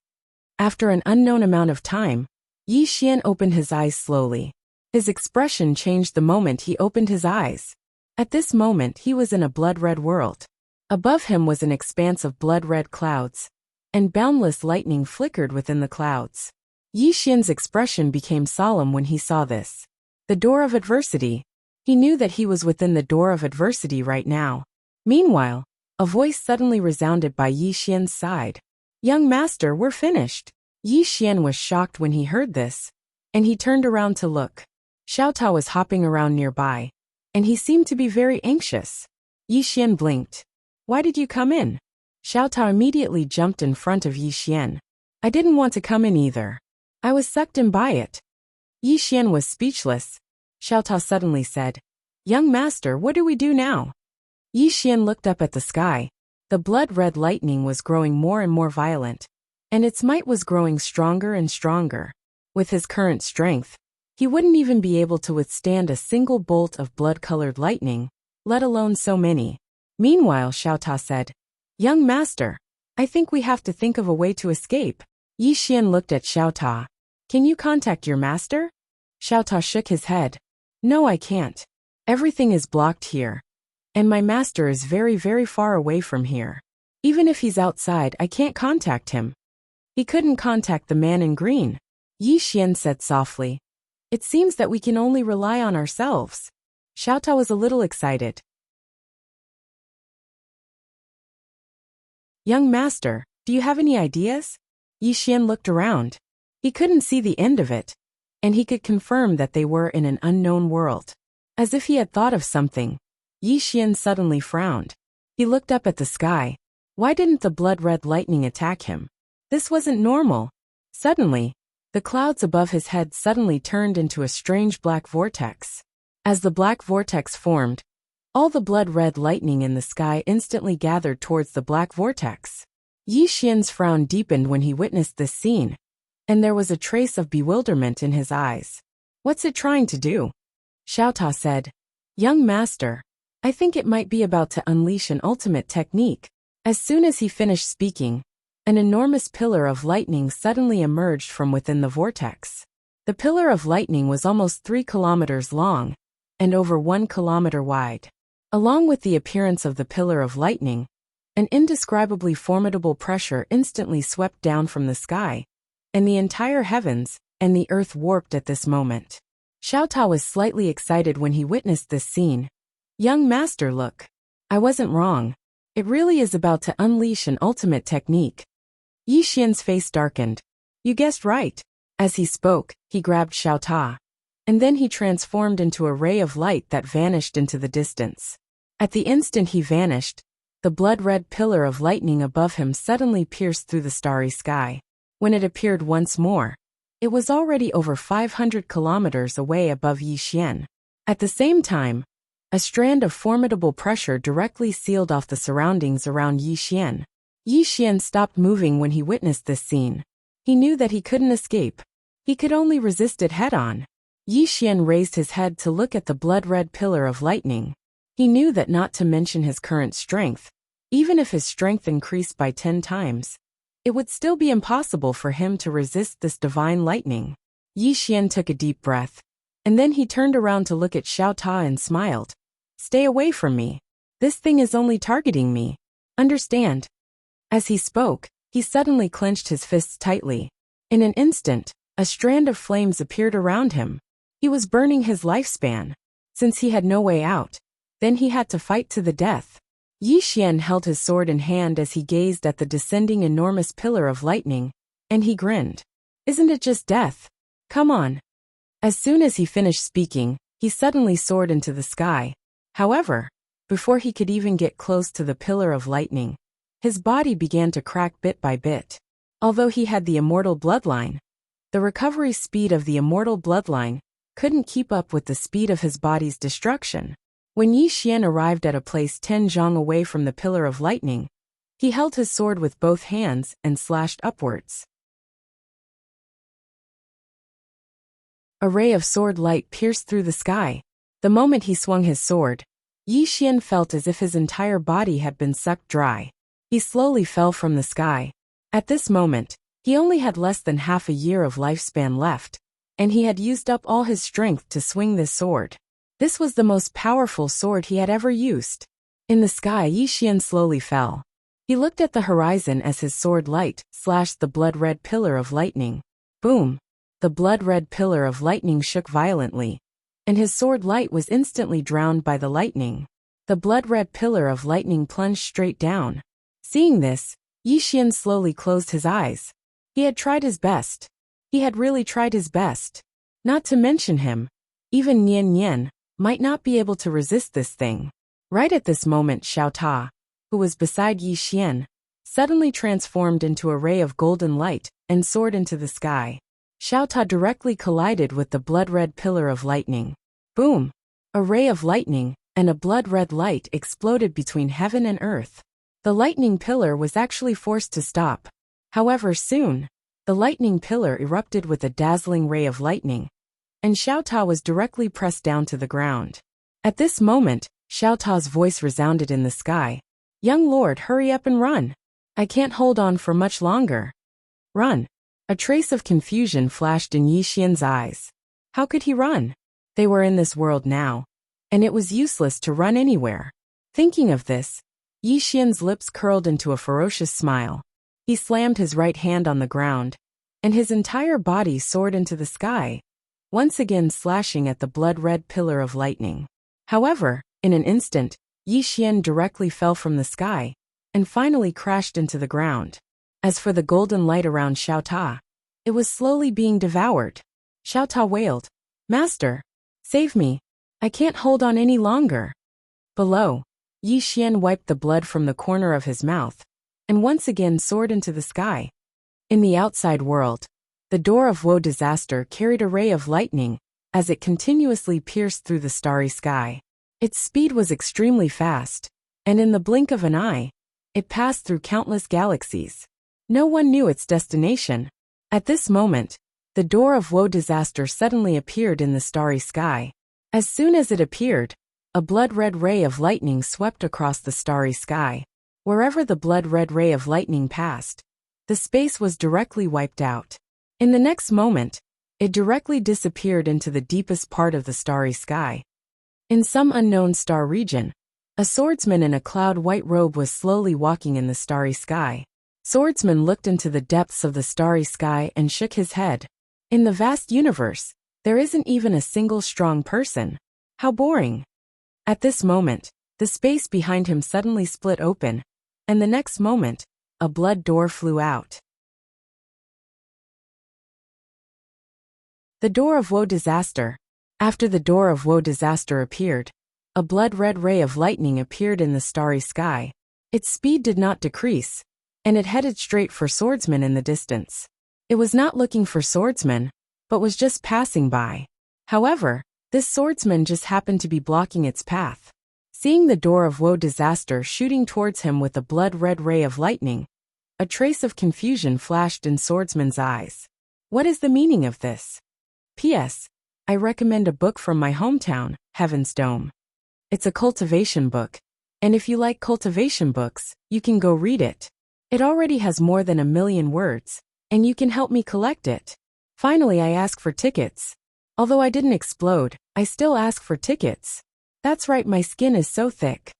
S1: After an unknown amount of time, Yi Xian opened his eyes slowly. His expression changed the moment he opened his eyes. At this moment he was in a blood-red world. Above him was an expanse of blood-red clouds, and boundless lightning flickered within the clouds. Yi Xian's expression became solemn when he saw this. The door of adversity. He knew that he was within the door of adversity right now. Meanwhile, a voice suddenly resounded by Yi Xian's side. "Young master, we're finished." Yi Xian was shocked when he heard this, and he turned around to look. Xiao Tao was hopping around nearby, and he seemed to be very anxious. Yi Xian blinked. "Why did you come in?" Xiao Tao immediately jumped in front of Yi Xian. "I didn't want to come in either. I was sucked in by it." Yi Xian was speechless. Xiao Tao suddenly said, "Young master, what do we do now?" Yi Xian looked up at the sky. The blood-red lightning was growing more and more violent, and its might was growing stronger and stronger. With his current strength, he wouldn't even be able to withstand a single bolt of blood-colored lightning, let alone so many. Meanwhile, Xiao Ta said, "Young master, I think we have to think of a way to escape." Yi Xian looked at Xiao Ta. "Can you contact your master?" Xiao Ta shook his head. "No, I can't. Everything is blocked here. And my master is very, very far away from here. Even if he's outside, I can't contact him." "He couldn't contact the man in green," Yi Xian said softly. "It seems that we can only rely on ourselves." Xiao Ta was a little excited. "Young master, do you have any ideas?" Yi Xian looked around. He couldn't see the end of it, and he could confirm that they were in an unknown world. As if he had thought of something, Yi Xian suddenly frowned. He looked up at the sky. Why didn't the blood-red lightning attack him? This wasn't normal. Suddenly, the clouds above his head suddenly turned into a strange black vortex. As the black vortex formed, all the blood-red lightning in the sky instantly gathered towards the black vortex. Yi Xian's frown deepened when he witnessed this scene, and there was a trace of bewilderment in his eyes. "What's it trying to do?" Xiao Ta said, "Young master, I think it might be about to unleash an ultimate technique." As soon as he finished speaking, an enormous pillar of lightning suddenly emerged from within the vortex. The pillar of lightning was almost 3 kilometers long and over 1 kilometer wide. Along with the appearance of the pillar of lightning, an indescribably formidable pressure instantly swept down from the sky, and the entire heavens and the earth warped at this moment. Xiao Ta was slightly excited when he witnessed this scene. "Young master, look. I wasn't wrong. It really is about to unleash an ultimate technique." Yi Xian's face darkened. "You guessed right." As he spoke, he grabbed Xiao Ta, and then he transformed into a ray of light that vanished into the distance. At the instant he vanished, the blood-red pillar of lightning above him suddenly pierced through the starry sky. When it appeared once more, it was already over 500 kilometers away above Yi Xian. At the same time, a strand of formidable pressure directly sealed off the surroundings around Yi Xian. Yi Xian stopped moving when he witnessed this scene. He knew that he couldn't escape. He could only resist it head-on. Yi Xian raised his head to look at the blood-red pillar of lightning. He knew that not to mention his current strength, even if his strength increased by 10 times, it would still be impossible for him to resist this divine lightning. Yi Xian took a deep breath, and then he turned around to look at Xiao Ta and smiled. "Stay away from me. This thing is only targeting me. Understand?" As he spoke, he suddenly clenched his fists tightly. In an instant, a strand of flames appeared around him. He was burning his lifespan. Since he had no way out, then he had to fight to the death. Yi Xian held his sword in hand as he gazed at the descending enormous pillar of lightning, and he grinned. "Isn't it just death? Come on." As soon as he finished speaking, he suddenly soared into the sky. However, before he could even get close to the pillar of lightning, his body began to crack bit by bit. Although he had the immortal bloodline, the recovery speed of the immortal bloodline couldn't keep up with the speed of his body's destruction. When Yi Xian arrived at a place 10 zhang away from the pillar of lightning, he held his sword with both hands and slashed upwards. A ray of sword light pierced through the sky. The moment he swung his sword, Yi Xian felt as if his entire body had been sucked dry. He slowly fell from the sky. At this moment, he only had less than half a year of lifespan left, and he had used up all his strength to swing this sword. This was the most powerful sword he had ever used. In the sky, Yi Xian slowly fell. He looked at the horizon as his sword light slashed the blood-red pillar of lightning. Boom! The blood-red pillar of lightning shook violently, and his sword light was instantly drowned by the lightning. The blood-red pillar of lightning plunged straight down. Seeing this, Yi Xian slowly closed his eyes. He had tried his best. He had really tried his best. Not to mention him, even Nian Nian might not be able to resist this thing. Right at this moment, Xiao Ta, who was beside Yi Xian, suddenly transformed into a ray of golden light and soared into the sky. Xiao Ta directly collided with the blood-red pillar of lightning. Boom! A ray of lightning and a blood-red light exploded between heaven and earth. The lightning pillar was actually forced to stop. However, soon, the lightning pillar erupted with a dazzling ray of lightning, and Xiao Ta was directly pressed down to the ground. At this moment, Xiao Ta's voice resounded in the sky. "Young lord, hurry up and run. I can't hold on for much longer. Run." A trace of confusion flashed in Yi Xian's eyes. How could he run? They were in this world now, and it was useless to run anywhere. Thinking of this, Yi Xian's lips curled into a ferocious smile. He slammed his right hand on the ground, and his entire body soared into the sky, once again slashing at the blood-red pillar of lightning. However, in an instant, Yi Xian directly fell from the sky, and finally crashed into the ground. As for the golden light around Xiao Ta, it was slowly being devoured. Xiao Ta wailed, "Master, save me. I can't hold on any longer." Below, Yi Xian wiped the blood from the corner of his mouth, and once again soared into the sky. In the outside world, the door of woe disaster carried a ray of lightning as it continuously pierced through the starry sky. Its speed was extremely fast, and in the blink of an eye, it passed through countless galaxies. No one knew its destination. At this moment, the door of woe disaster suddenly appeared in the starry sky. As soon as it appeared, a blood-red ray of lightning swept across the starry sky. Wherever the blood-red ray of lightning passed, the space was directly wiped out. In the next moment, it directly disappeared into the deepest part of the starry sky. In some unknown star region, a swordsman in a cloud-white robe was slowly walking in the starry sky. Swordsman looked into the depths of the starry sky and shook his head. In the vast universe, there isn't even a single strong person. How boring. At this moment, the space behind him suddenly split open, and the next moment, a blood door flew out. The door of woe disaster. After the door of woe disaster appeared, a blood-red ray of lightning appeared in the starry sky. Its speed did not decrease, and it headed straight for Swordsman in the distance. It was not looking for Swordsman, but was just passing by. However, this swordsman just happened to be blocking its path. Seeing the door of woe disaster shooting towards him with a blood-red ray of lightning, a trace of confusion flashed in Swordsman's eyes. What is the meaning of this? P.S. I recommend a book from my hometown, Heaven's Dome. It's a cultivation book, and if you like cultivation books, you can go read it. It already has more than 1 million words, and you can help me collect it. Finally, I ask for tickets. Although I didn't explode, I still ask for tickets. That's right, my skin is so thick.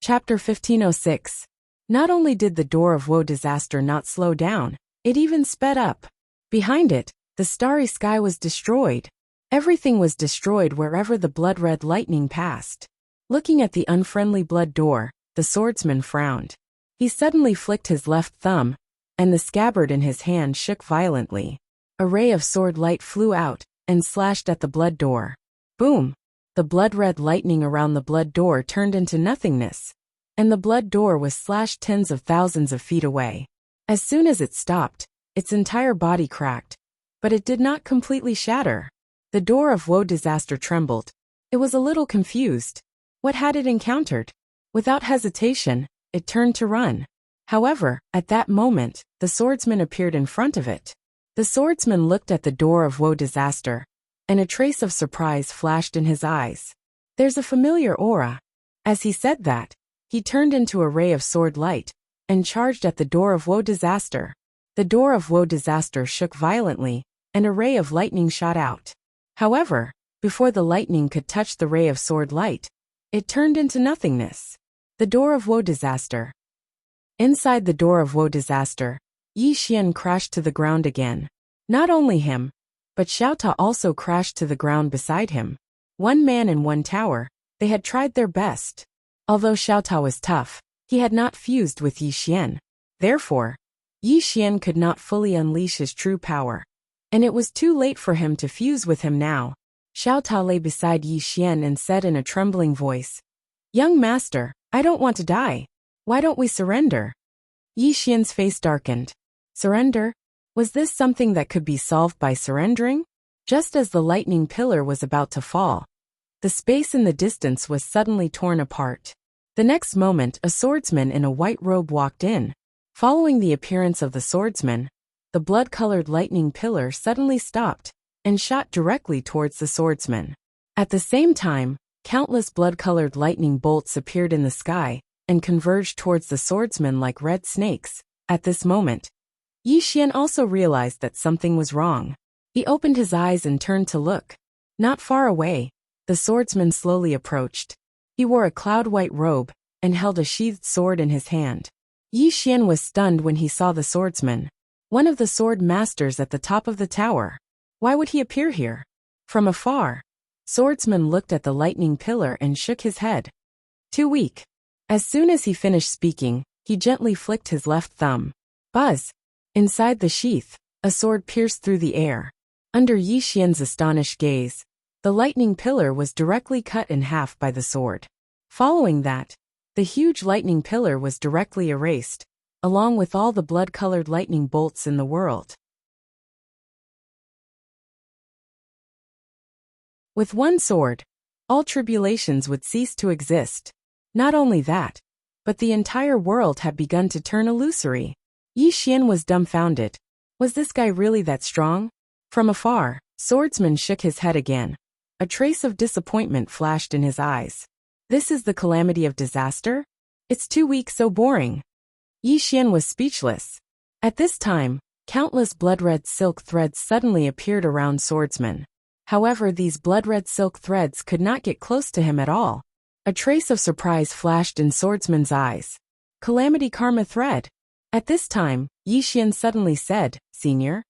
S1: Chapter 1506. Not only did the door of woe disaster not slow down, it even sped up. Behind it, the starry sky was destroyed. Everything was destroyed wherever the blood-red lightning passed. Looking at the unfriendly blood door, the swordsman frowned. He suddenly flicked his left thumb, and the scabbard in his hand shook violently. A ray of sword light flew out and slashed at the blood door. Boom! The blood-red lightning around the blood door turned into nothingness, and the blood door was slashed tens of thousands of feet away. As soon as it stopped, its entire body cracked, but it did not completely shatter. The door of woe disaster trembled. It was a little confused. What had it encountered? Without hesitation, it turned to run. However, at that moment, the swordsman appeared in front of it. The swordsman looked at the door of woe disaster, and a trace of surprise flashed in his eyes. There's a familiar aura. As he said that, he turned into a ray of sword light, and charged at the door of woe disaster. The door of woe disaster shook violently, and a ray of lightning shot out. However, before the lightning could touch the ray of sword light, it turned into nothingness. The door of woe disaster. Inside the door of woe disaster, Yi Xian crashed to the ground again. Not only him, but Xiao Ta also crashed to the ground beside him. One man in one tower, they had tried their best. Although Xiao Ta was tough, he had not fused with Yi Xian. Therefore, Yi Xian could not fully unleash his true power, and it was too late for him to fuse with him now. Xiao Ta lay beside Yi Xian and said in a trembling voice, "Young master, I don't want to die. Why don't we surrender?" Yi Xian's face darkened. Surrender? Was this something that could be solved by surrendering? Just as the lightning pillar was about to fall, the space in the distance was suddenly torn apart. The next moment, a swordsman in a white robe walked in. Following the appearance of the swordsman, the blood-colored lightning pillar suddenly stopped and shot directly towards the swordsman. At the same time, countless blood-colored lightning bolts appeared in the sky and converged towards the swordsman like red snakes. At this moment, Yi Xian also realized that something was wrong. He opened his eyes and turned to look. Not far away, the swordsman slowly approached. He wore a cloud-white robe and held a sheathed sword in his hand. Yi Xian was stunned when he saw the swordsman, one of the sword masters at the top of the tower. Why would he appear here? From afar, swordsman looked at the lightning pillar and shook his head. Too weak. As soon as he finished speaking, he gently flicked his left thumb. Buzz! Inside the sheath, a sword pierced through the air. Under Yi Xian's astonished gaze, the lightning pillar was directly cut in half by the sword. Following that, the huge lightning pillar was directly erased, along with all the blood-colored lightning bolts in the world. With one sword, all tribulations would cease to exist. Not only that, but the entire world had begun to turn illusory. Yi Xian was dumbfounded. Was this guy really that strong? From afar, swordsman shook his head again. A trace of disappointment flashed in his eyes. This is the calamity of disaster? It's too weak, so boring. Yi Xian was speechless. At this time, countless blood-red silk threads suddenly appeared around swordsman. However, these blood-red silk threads could not get close to him at all. A trace of surprise flashed in swordsman's eyes. Calamity Karma thread. At this time, Yi Xian suddenly said, "Senior?"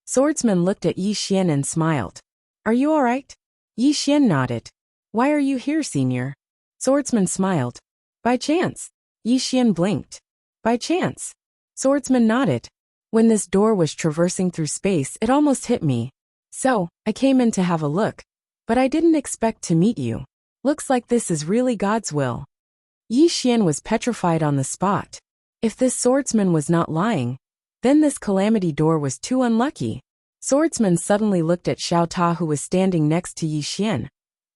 S1: Swordsman looked at Yi Xian and smiled. "Are you all right?" Yi Xian nodded. "Why are you here, Senior?" Swordsman smiled. "By chance." Yi Xian blinked. "By chance." Swordsman nodded. "When this door was traversing through space, it almost hit me. So, I came in to have a look. But I didn't expect to meet you. Looks like this is really God's will." Yi Xian was petrified on the spot. If this swordsman was not lying, then this calamity door was too unlucky. Swordsman suddenly looked at Xiao Ta, who was standing next to Yi Xian.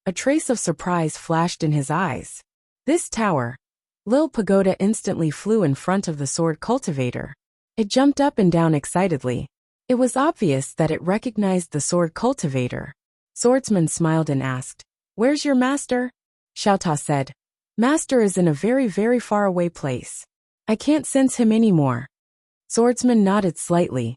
S1: A trace of surprise flashed in his eyes. This tower, Lil Pagoda instantly flew in front of the sword cultivator. It jumped up and down excitedly. It was obvious that it recognized the sword cultivator. Swordsman smiled and asked, "Where's your master?" Xiao Ta said, "Master is in a very, very far away place. I can't sense him anymore." Swordsman nodded slightly.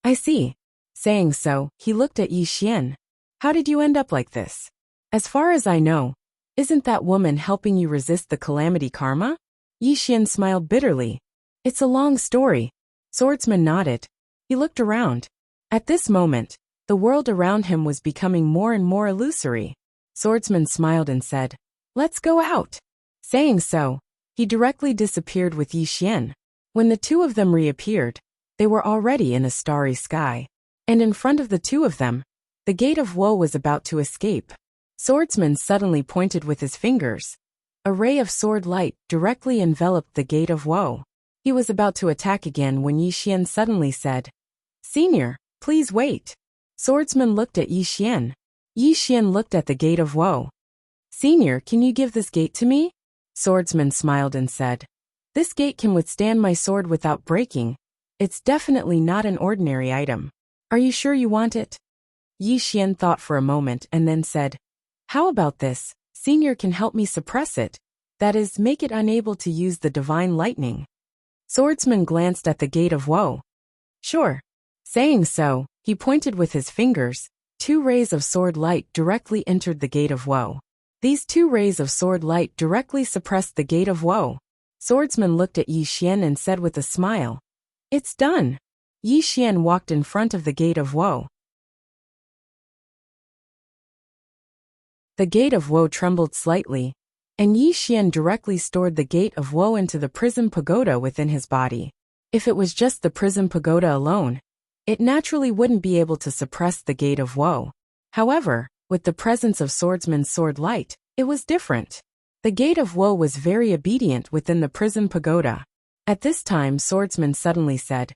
S1: "I see." Saying so, he looked at Yi Xian. "How did you end up like this?" "As far as I know, isn't that woman helping you resist the calamity karma?" Yi Xian smiled bitterly. "It's a long story." Swordsman nodded. He looked around. At this moment, the world around him was becoming more and more illusory. Swordsman smiled and said, "Let's go out." Saying so, he directly disappeared with Yi Xian. When the two of them reappeared, they were already in a starry sky. And in front of the two of them, the gate of woe was about to escape. Swordsman suddenly pointed with his fingers. A ray of sword light directly enveloped the gate of woe. He was about to attack again when Yi Xian suddenly said, "Senior, please wait." Swordsman looked at Yi Xian. Yi Xian looked at the gate of woe. "Senior, can you give this gate to me?" Swordsman smiled and said, "This gate can withstand my sword without breaking. It's definitely not an ordinary item. Are you sure you want it?" Yi Xian thought for a moment and then said, "How about this? Senior can help me suppress it. That is, make it unable to use the divine lightning." Swordsman glanced at the gate of woe. "Sure." Saying so, he pointed with his fingers. Two rays of sword light directly entered the gate of woe. These two rays of sword light directly suppressed the gate of woe. Swordsman looked at Yi Xian and said with a smile, "It's done." Yi Xian walked in front of the gate of woe. The gate of woe trembled slightly, and Yi Xian directly stored the gate of woe into the prism pagoda within his body. If it was just the prism pagoda alone, it naturally wouldn't be able to suppress the gate of woe. However, with the presence of Swordsman's sword light, it was different. The gate of woe was very obedient within the prism pagoda. At this time, Swordsman suddenly said,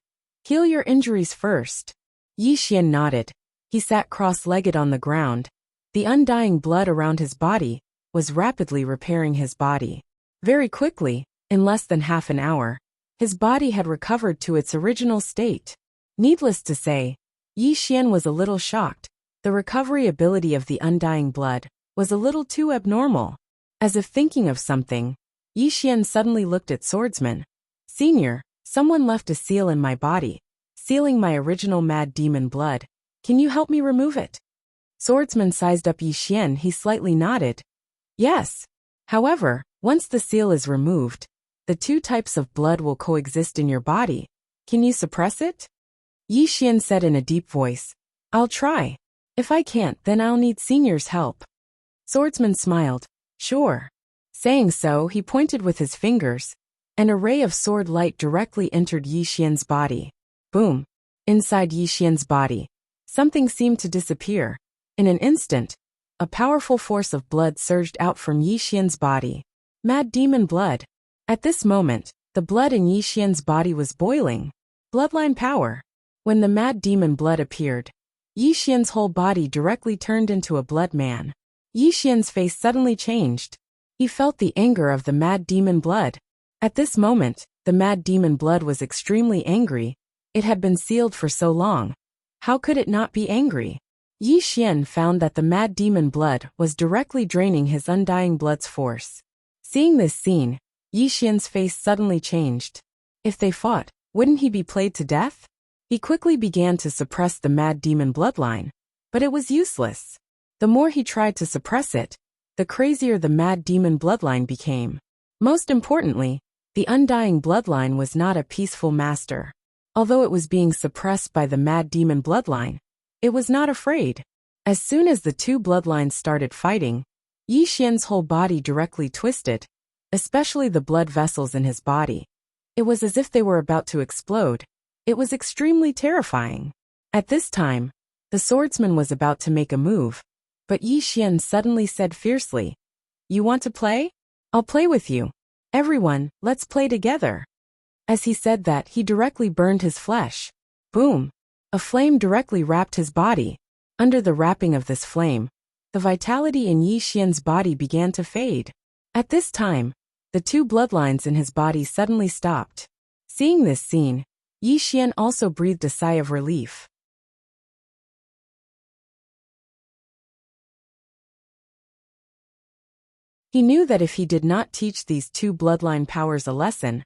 S1: Heal your injuries first. Yi Xian nodded. He sat cross-legged on the ground. The undying blood around his body was rapidly repairing his body. Very quickly, in less than half an hour, his body had recovered to its original state. Needless to say, Yi Xian was a little shocked. The recovery ability of the undying blood was a little too abnormal. As if thinking of something, Yi Xian suddenly looked at Swordsman. Senior, someone left a seal in my body, sealing my original mad demon blood. Can you help me remove it? Swordsman sized up Yi Xian. He slightly nodded. Yes. However, once the seal is removed, the two types of blood will coexist in your body. Can you suppress it? Yi Xian said in a deep voice. I'll try. If I can't, then I'll need Senior's help. Swordsman smiled. Sure. Saying so, he pointed with his fingers. An array of sword light directly entered Yi Xian's body. Boom. Inside Yi Xian's body, something seemed to disappear. In an instant, a powerful force of blood surged out from Yi Xian's body. Mad demon blood. At this moment, the blood in Yi Xian's body was boiling. Bloodline power. When the mad demon blood appeared, Yi Xian's whole body directly turned into a blood man. Yi Xian's face suddenly changed. He felt the anger of the mad demon blood. At this moment, the mad demon blood was extremely angry. It had been sealed for so long. How could it not be angry? Yi Xian found that the mad demon blood was directly draining his undying blood's force. Seeing this scene, Yi Xian's face suddenly changed. If they fought, wouldn't he be played to death? He quickly began to suppress the mad demon bloodline. But it was useless. The more he tried to suppress it, the crazier the mad demon bloodline became. Most importantly, the undying bloodline was not a peaceful master. Although it was being suppressed by the mad demon bloodline, it was not afraid. As soon as the two bloodlines started fighting, Yi Xian's whole body directly twisted, especially the blood vessels in his body. It was as if they were about to explode. It was extremely terrifying. At this time, the swordsman was about to make a move, but Yi Xian suddenly said fiercely, You want to play? I'll play with you. Everyone, let's play together. As he said that, he directly burned his flesh. Boom! A flame directly wrapped his body. Under the wrapping of this flame, the vitality in Yi Xian's body began to fade. At this time, the two bloodlines in his body suddenly stopped. Seeing this scene, Yi Xian also breathed a sigh of relief. He knew that if he did not teach these two bloodline powers a lesson,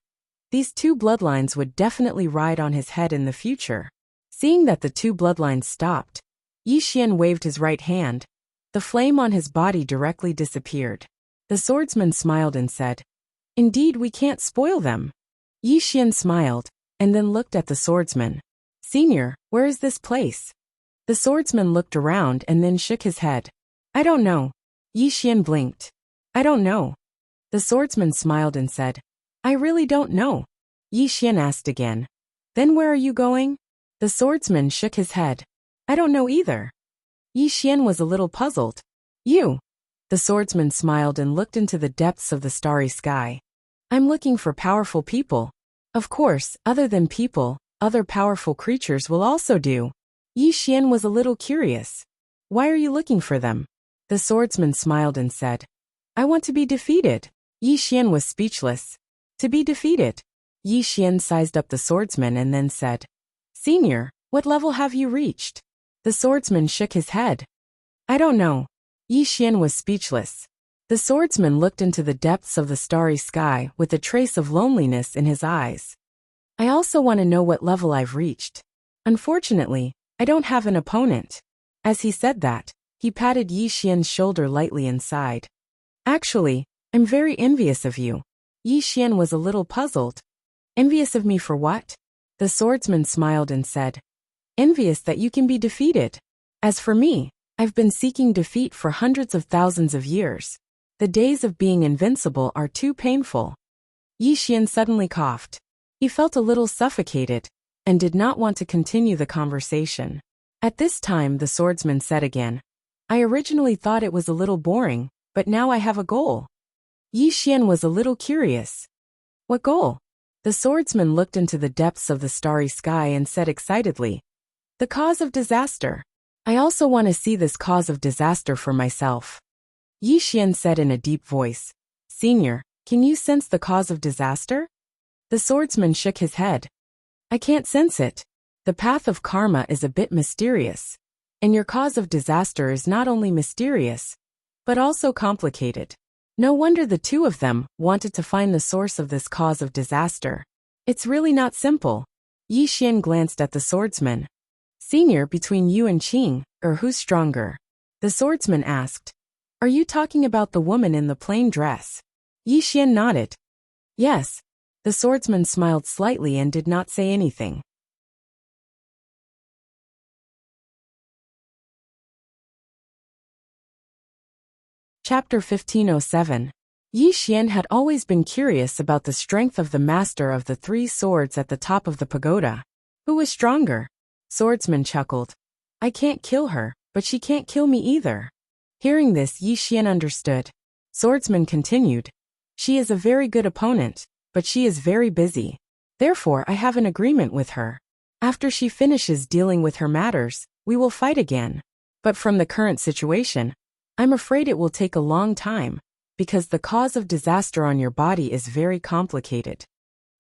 S1: these two bloodlines would definitely ride on his head in the future. Seeing that the two bloodlines stopped, Yi Xian waved his right hand. The flame on his body directly disappeared. The swordsman smiled and said, Indeed, we can't spoil them. Yi Xian smiled, and then looked at the swordsman. Senior, where is this place? The swordsman looked around and then shook his head. I don't know. Yi Xian blinked. I don't know. The swordsman smiled and said, I really don't know. Yi Xian asked again. Then where are you going? The swordsman shook his head. I don't know either. Yi Xian was a little puzzled. You. The swordsman smiled and looked into the depths of the starry sky. I'm looking for powerful people. Of course, other than people, other powerful creatures will also do. Yi Xian was a little curious. Why are you looking for them? The swordsman smiled and said, I want to be defeated. Yi Xian was speechless. To be defeated. Yi Xian sized up the swordsman and then said, Senior, what level have you reached? The swordsman shook his head. I don't know. Yi Xian was speechless. The swordsman looked into the depths of the starry sky with a trace of loneliness in his eyes. I also want to know what level I've reached. Unfortunately, I don't have an opponent. As he said that, he patted Yi Xian's shoulder lightly and sighed. Actually, I'm very envious of you. Yi Xian was a little puzzled. Envious of me for what? The swordsman smiled and said, Envious that you can be defeated. As for me, I've been seeking defeat for hundreds of thousands of years. The days of being invincible are too painful. Yi Xian suddenly coughed. He felt a little suffocated, and did not want to continue the conversation. At this time the swordsman said again, I originally thought it was a little boring, but now I have a goal. Yi Xian was a little curious. What goal? The swordsman looked into the depths of the starry sky and said excitedly, "The cause of disaster. I also want to see this cause of disaster for myself." Yi Xian said in a deep voice, "Senior, can you sense the cause of disaster?" The swordsman shook his head. "I can't sense it. The path of karma is a bit mysterious. And your cause of disaster is not only mysterious, but also complicated. No wonder the two of them wanted to find the source of this cause of disaster. It's really not simple." Yi Xian glanced at the swordsman. "Senior, between you and Qing, or who's stronger?" The swordsman asked. "Are you talking about the woman in the plain dress?" Yi Xian nodded. "Yes." The swordsman smiled slightly and did not say anything. Chapter 1507. Yi Xian had always been curious about the strength of the master of the three swords at the top of the pagoda. Who was stronger? Swordsman chuckled. "I can't kill her, but she can't kill me either." Hearing this, Yi Xian understood. Swordsman continued. "She is a very good opponent, but she is very busy. Therefore, I have an agreement with her. After she finishes dealing with her matters, we will fight again. But from the current situation, I'm afraid it will take a long time, because the cause of disaster on your body is very complicated."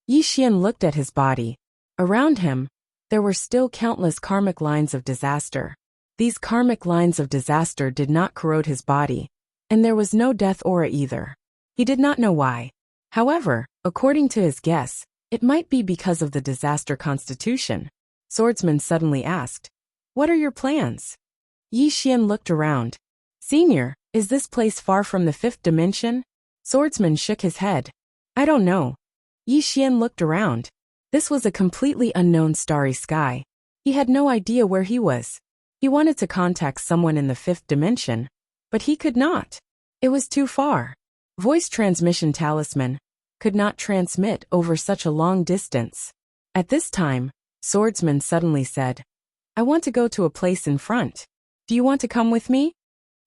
S1: Yi Xian looked at his body. Around him, there were still countless karmic lines of disaster. These karmic lines of disaster did not corrode his body, and there was no death aura either. He did not know why. However, according to his guess, it might be because of the disaster constitution. Swordsman suddenly asked, "What are your plans?" Yi Xian looked around. "Senior, is this place far from the fifth dimension?" Swordsman shook his head. "I don't know." Yi Xian looked around. This was a completely unknown starry sky. He had no idea where he was. He wanted to contact someone in the fifth dimension, but he could not. It was too far. Voice transmission talisman could not transmit over such a long distance. At this time, Swordsman suddenly said, "I want to go to a place in front. Do you want to come with me?"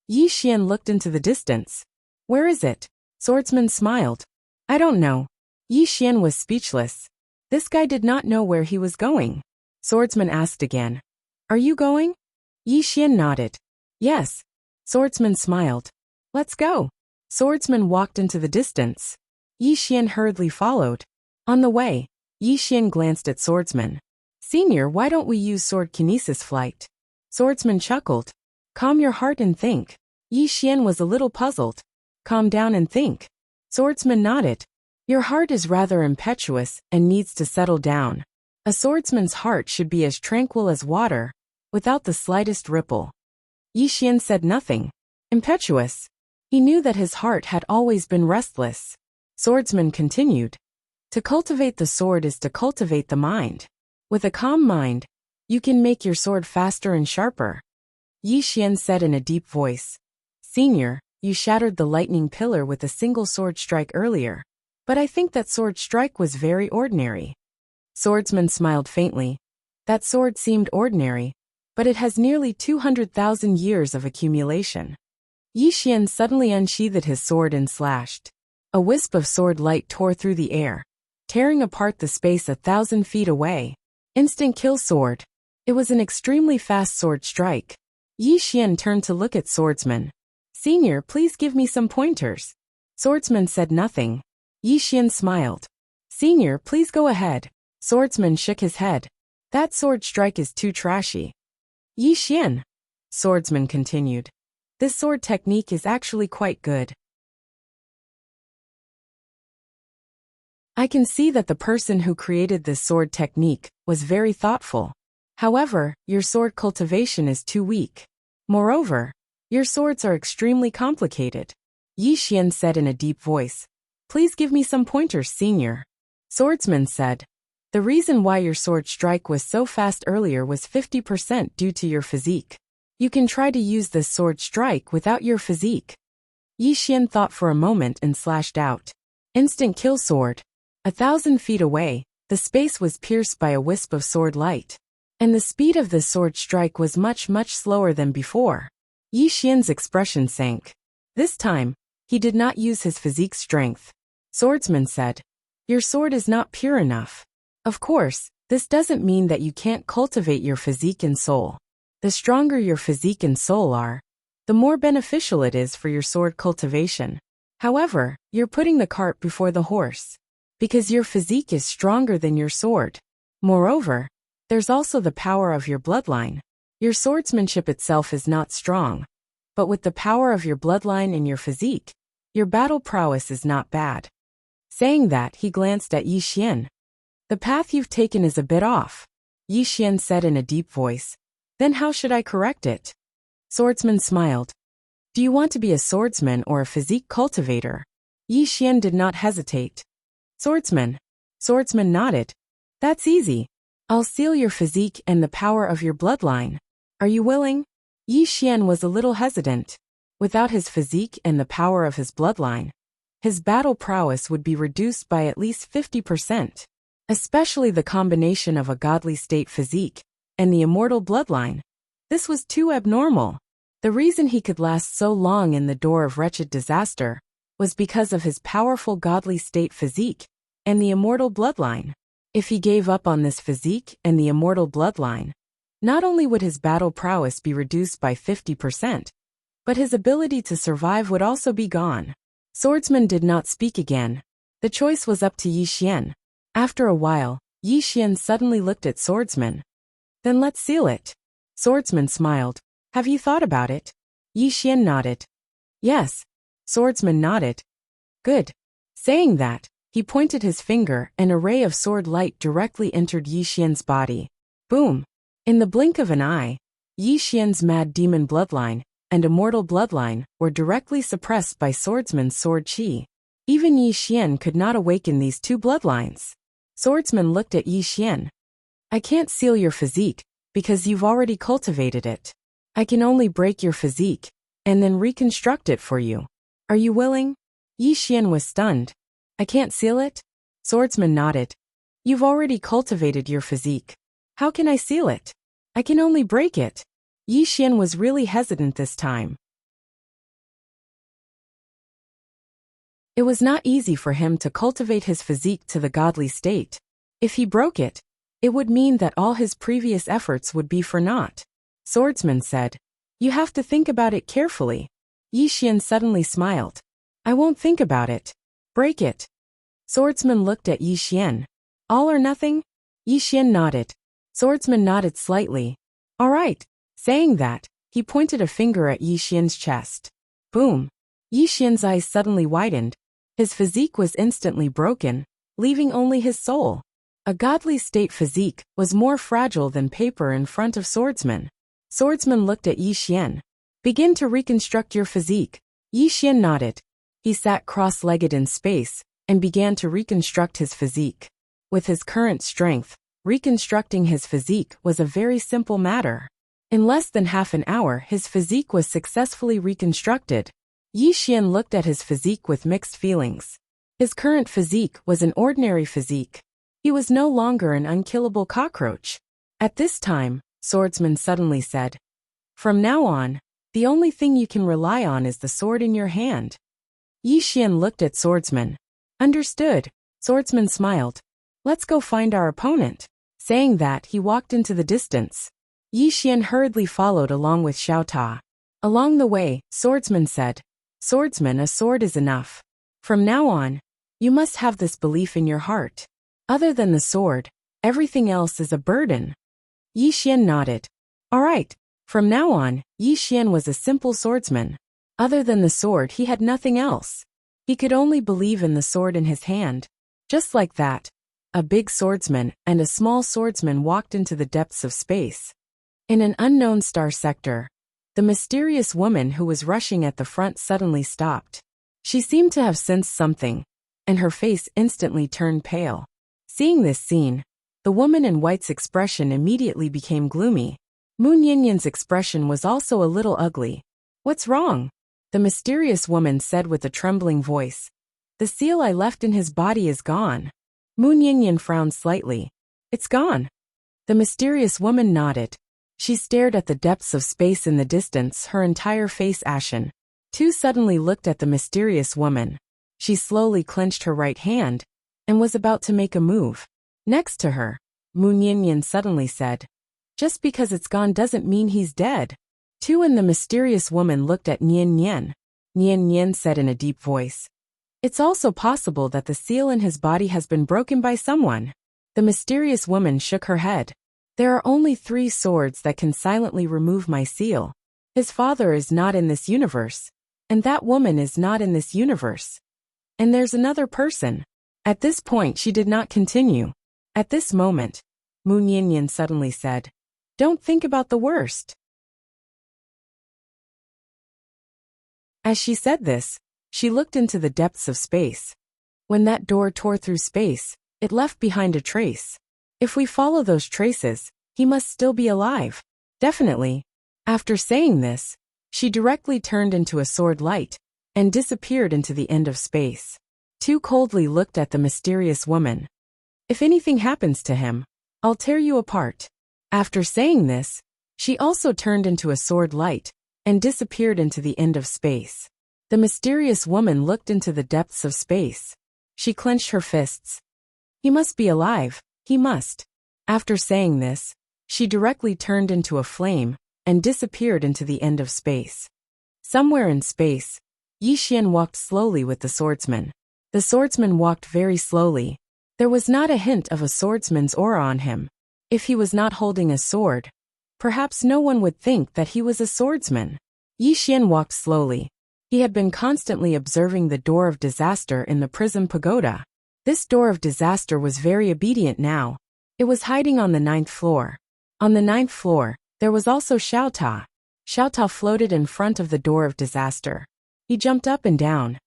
S1: Yi Xian looked into the distance. "Where is it?" Swordsman smiled. "I don't know." Yi Xian was speechless. This guy did not know where he was going. Swordsman asked again, "Are you going?" Yi Xian nodded. "Yes." Swordsman smiled. "Let's go." Swordsman walked into the distance. Yi Xian hurriedly followed. On the way, Yi Xian glanced at Swordsman. "Senior, why don't we use sword kinesis flight?" Swordsman chuckled. "Calm your heart and think." Yi Xian was a little puzzled. "Calm down and think." Swordsman nodded. "Your heart is rather impetuous and needs to settle down. A swordsman's heart should be as tranquil as water, without the slightest ripple." Yi Xian said nothing. Impetuous. He knew that his heart had always been restless. Swordsman continued. "To cultivate the sword is to cultivate the mind. With a calm mind, you can make your sword faster and sharper." Yi Xian said in a deep voice. "Senior, you shattered the lightning pillar with a single sword strike earlier, but I think that sword strike was very ordinary." Swordsman smiled faintly. "That sword seemed ordinary, but it has nearly 200,000 years of accumulation." Yi Xian suddenly unsheathed his sword and slashed. A wisp of sword light tore through the air, tearing apart the space 1,000 feet away. Instant kill sword. It was an extremely fast sword strike. Yi Xian turned to look at Swordsman. "Senior, please give me some pointers." Swordsman said nothing. Yi Xian smiled. "Senior, please go ahead." Swordsman shook his head. "That sword strike is too trashy." "Yi Xian," Swordsman continued, "this sword technique is actually quite good. I can see that the person who created this sword technique was very thoughtful. However, your sword cultivation is too weak. Moreover, your swords are extremely complicated." Yi Xian said in a deep voice. "Please give me some pointers, Senior." Swordsman said, "The reason why your sword strike was so fast earlier was 50% due to your physique. You can try to use this sword strike without your physique." Yi Xian thought for a moment and slashed out. Instant kill sword. 1,000 feet away, the space was pierced by a wisp of sword light. And the speed of this sword strike was much slower than before. Yi Xian's expression sank. This time, he did not use his physique strength. Swordsman said, Your sword is not pure enough. Of course, this doesn't mean that you can't cultivate your physique and soul. The stronger your physique and soul are, the more beneficial it is for your sword cultivation. However, you're putting the cart before the horse, because your physique is stronger than your sword. Moreover, there's also the power of your bloodline. Your swordsmanship itself is not strong, but with the power of your bloodline and your physique, your battle prowess is not bad. Saying that, he glanced at Yi Xian. The path you've taken is a bit off, Yi Xian said in a deep voice. Then how should I correct it? Swordsman smiled. Do you want to be a swordsman or a physique cultivator? Yi Xian did not hesitate. Swordsman. Swordsman nodded. That's easy. I'll seal your physique and the power of your bloodline. Are you willing? Yi Xian was a little hesitant. Without his physique and the power of his bloodline, his battle prowess would be reduced by at least 50%. Especially the combination of a godly state physique and the immortal bloodline. This was too abnormal. The reason he could last so long in the door of wretched disaster was because of his powerful godly state physique and the immortal bloodline. If he gave up on this physique and the immortal bloodline, not only would his battle prowess be reduced by 50%, but his ability to survive would also be gone. Swordsman did not speak again. The choice was up to Yi Xian. After a while, Yi Xian suddenly looked at Swordsman. Then let's seal it. Swordsman smiled. Have you thought about it? Yi Xian nodded. Yes. Swordsman nodded. Good. Saying that, he pointed his finger and a ray of sword light directly entered Yi Xian's body. Boom. In the blink of an eye, Yi Xian's mad demon bloodline and immortal bloodline were directly suppressed by Swordsman's sword chi. Even Yi Xian could not awaken these two bloodlines. Swordsman looked at Yi Xian. I can't seal your physique, because you've already cultivated it. I can only break your physique, and then reconstruct it for you. Are you willing? Yi Xian was stunned. I can't seal it? Swordsman nodded. You've already cultivated your physique. How can I seal it? I can only break it. Yi Xian was really hesitant this time. It was not easy for him to cultivate his physique to the godly state. If he broke it, it would mean that all his previous efforts would be for naught. Swordsman said, You have to think about it carefully. Yi Xian suddenly smiled. I won't think about it. Break it. Swordsman looked at Yi Xian. All or nothing? Yi Xian nodded. Swordsman nodded slightly. All right. Saying that, he pointed a finger at Yi Xian's chest. Boom. Yi Xian's eyes suddenly widened. His physique was instantly broken, leaving only his soul. A godly state physique was more fragile than paper in front of Swordsman. Swordsman looked at Yi Xian. Begin to reconstruct your physique. Yi Xian nodded. He sat cross-legged in space and began to reconstruct his physique. With his current strength, reconstructing his physique was a very simple matter. In less than half an hour, his physique was successfully reconstructed. Yi Xian looked at his physique with mixed feelings. His current physique was an ordinary physique. He was no longer an unkillable cockroach. At this time, Swordsman suddenly said, From now on, the only thing you can rely on is the sword in your hand. Yi Xian looked at Swordsman. Understood. Swordsman smiled. Let's go find our opponent. Saying that, he walked into the distance. Yi Xian hurriedly followed along with Xiao Ta. Along the way, Swordsman said, Swordsman, a sword is enough. From now on, you must have this belief in your heart. Other than the sword, everything else is a burden. Yi Xian nodded. All right. From now on, Yi Xian was a simple swordsman. Other than the sword, he had nothing else. He could only believe in the sword in his hand. Just like that, a big swordsman and a small swordsman walked into the depths of space. In an unknown star sector, the mysterious woman who was rushing at the front suddenly stopped. She seemed to have sensed something, and her face instantly turned pale. Seeing this scene, the woman in white's expression immediately became gloomy. Moon Yinyan's expression was also a little ugly. What's wrong? The mysterious woman said with a trembling voice. The seal I left in his body is gone. Moon Yinyan frowned slightly. It's gone. The mysterious woman nodded. She stared at the depths of space in the distance, her entire face ashen. Tu suddenly looked at the mysterious woman. She slowly clenched her right hand, and was about to make a move. Next to her, Mu Niannian suddenly said, "Just because it's gone doesn't mean he's dead." Tu and the mysterious woman looked at Nian Nian. Nian Nian said in a deep voice, "It's also possible that the seal in his body has been broken by someone." The mysterious woman shook her head. "There are only 3 swords that can silently remove my seal. His father is not in this universe, and that woman is not in this universe. And there's another person." At this point she did not continue. At this moment, Mu Niannian suddenly said, "Don't think about the worst." As she said this, she looked into the depths of space. When that door tore through space, it left behind a trace. If we follow those traces, he must still be alive. Definitely. After saying this, she directly turned into a sword light and disappeared into the end of space. Tu coldly looked at the mysterious woman. "If anything happens to him, I'll tear you apart." After saying this, she also turned into a sword light and disappeared into the end of space. The mysterious woman looked into the depths of space. She clenched her fists. "He must be alive, he must." After saying this, she directly turned into a flame and disappeared into the end of space. Somewhere in space, Yi Xian walked slowly with the swordsman. The swordsman walked very slowly. There was not a hint of a swordsman's aura on him. If he was not holding a sword, perhaps no one would think that he was a swordsman. Yi Xian walked slowly. He had been constantly observing the door of disaster in the prison pagoda. This door of disaster was very obedient now. It was hiding on the 9th floor. On the 9th floor, there was also Xiao Ta. Xiao Ta floated in front of the door of disaster. He jumped up and down.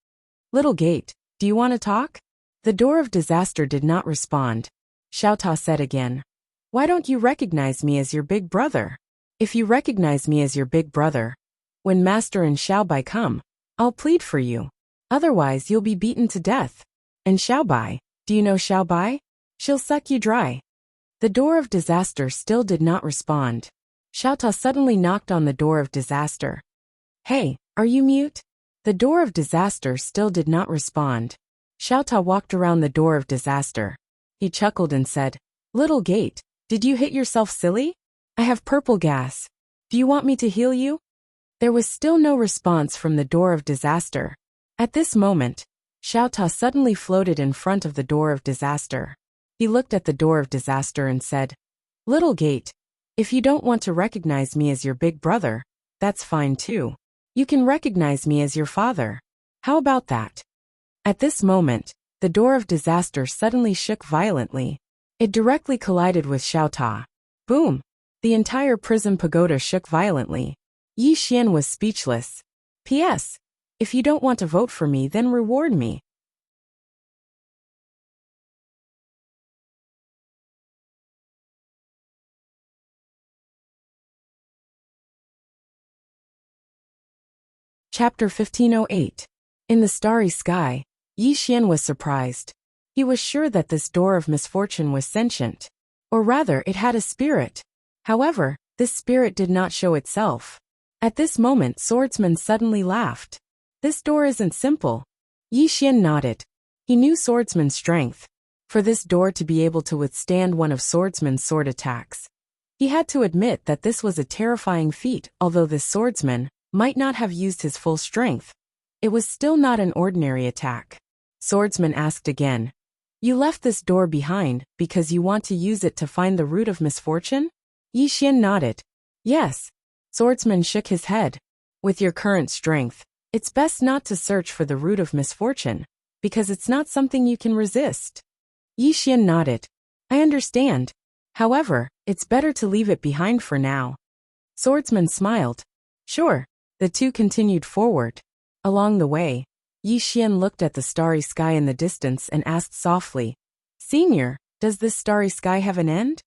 S1: "Little gate, do you want to talk?" The door of disaster did not respond. Xiao Ta said again, "Why don't you recognize me as your big brother? If you recognize me as your big brother, when Master and Xiaobai come, I'll plead for you. Otherwise you'll be beaten to death. And Xiaobai, do you know Xiaobai? She'll suck you dry." The door of disaster still did not respond. Xiao Ta suddenly knocked on the door of disaster. "Hey, are you mute?" The door of disaster still did not respond. Xiao Ta walked around the door of disaster. He chuckled and said, "Little gate, did you hit yourself silly? I have purple gas. Do you want me to heal you?" There was still no response from the door of disaster. At this moment, Xiao Ta suddenly floated in front of the door of disaster. He looked at the door of disaster and said, "Little gate, if you don't want to recognize me as your big brother, that's fine too. You can recognize me as your father. How about that?" At this moment, the door of disaster suddenly shook violently. It directly collided with Xiao Ta. Boom! The entire prison pagoda shook violently. Yi Xian was speechless. "P.S. If you don't want to vote for me, then reward me." Chapter 1508. In the starry sky, Yi Xian was surprised. He was sure that this door of misfortune was sentient. Or rather, it had a spirit. However, this spirit did not show itself. At this moment, Swordsman suddenly laughed. "This door isn't simple." Yi Xian nodded. He knew Swordsman's strength. For this door to be able to withstand one of Swordsman's sword attacks, he had to admit that this was a terrifying feat. Although this swordsman might not have used his full strength, it was still not an ordinary attack. Swordsman asked again, "You left this door behind because you want to use it to find the root of misfortune?" Yi Xian nodded. "Yes." Swordsman shook his head. "With your current strength, it's best not to search for the root of misfortune, because it's not something you can resist." Yi Xian nodded. "I understand. However, it's better to leave it behind for now." Swordsman smiled. "Sure." The two continued forward. Along the way, Yi Xian looked at the starry sky in the distance and asked softly, "Senior, does this starry sky have an end?"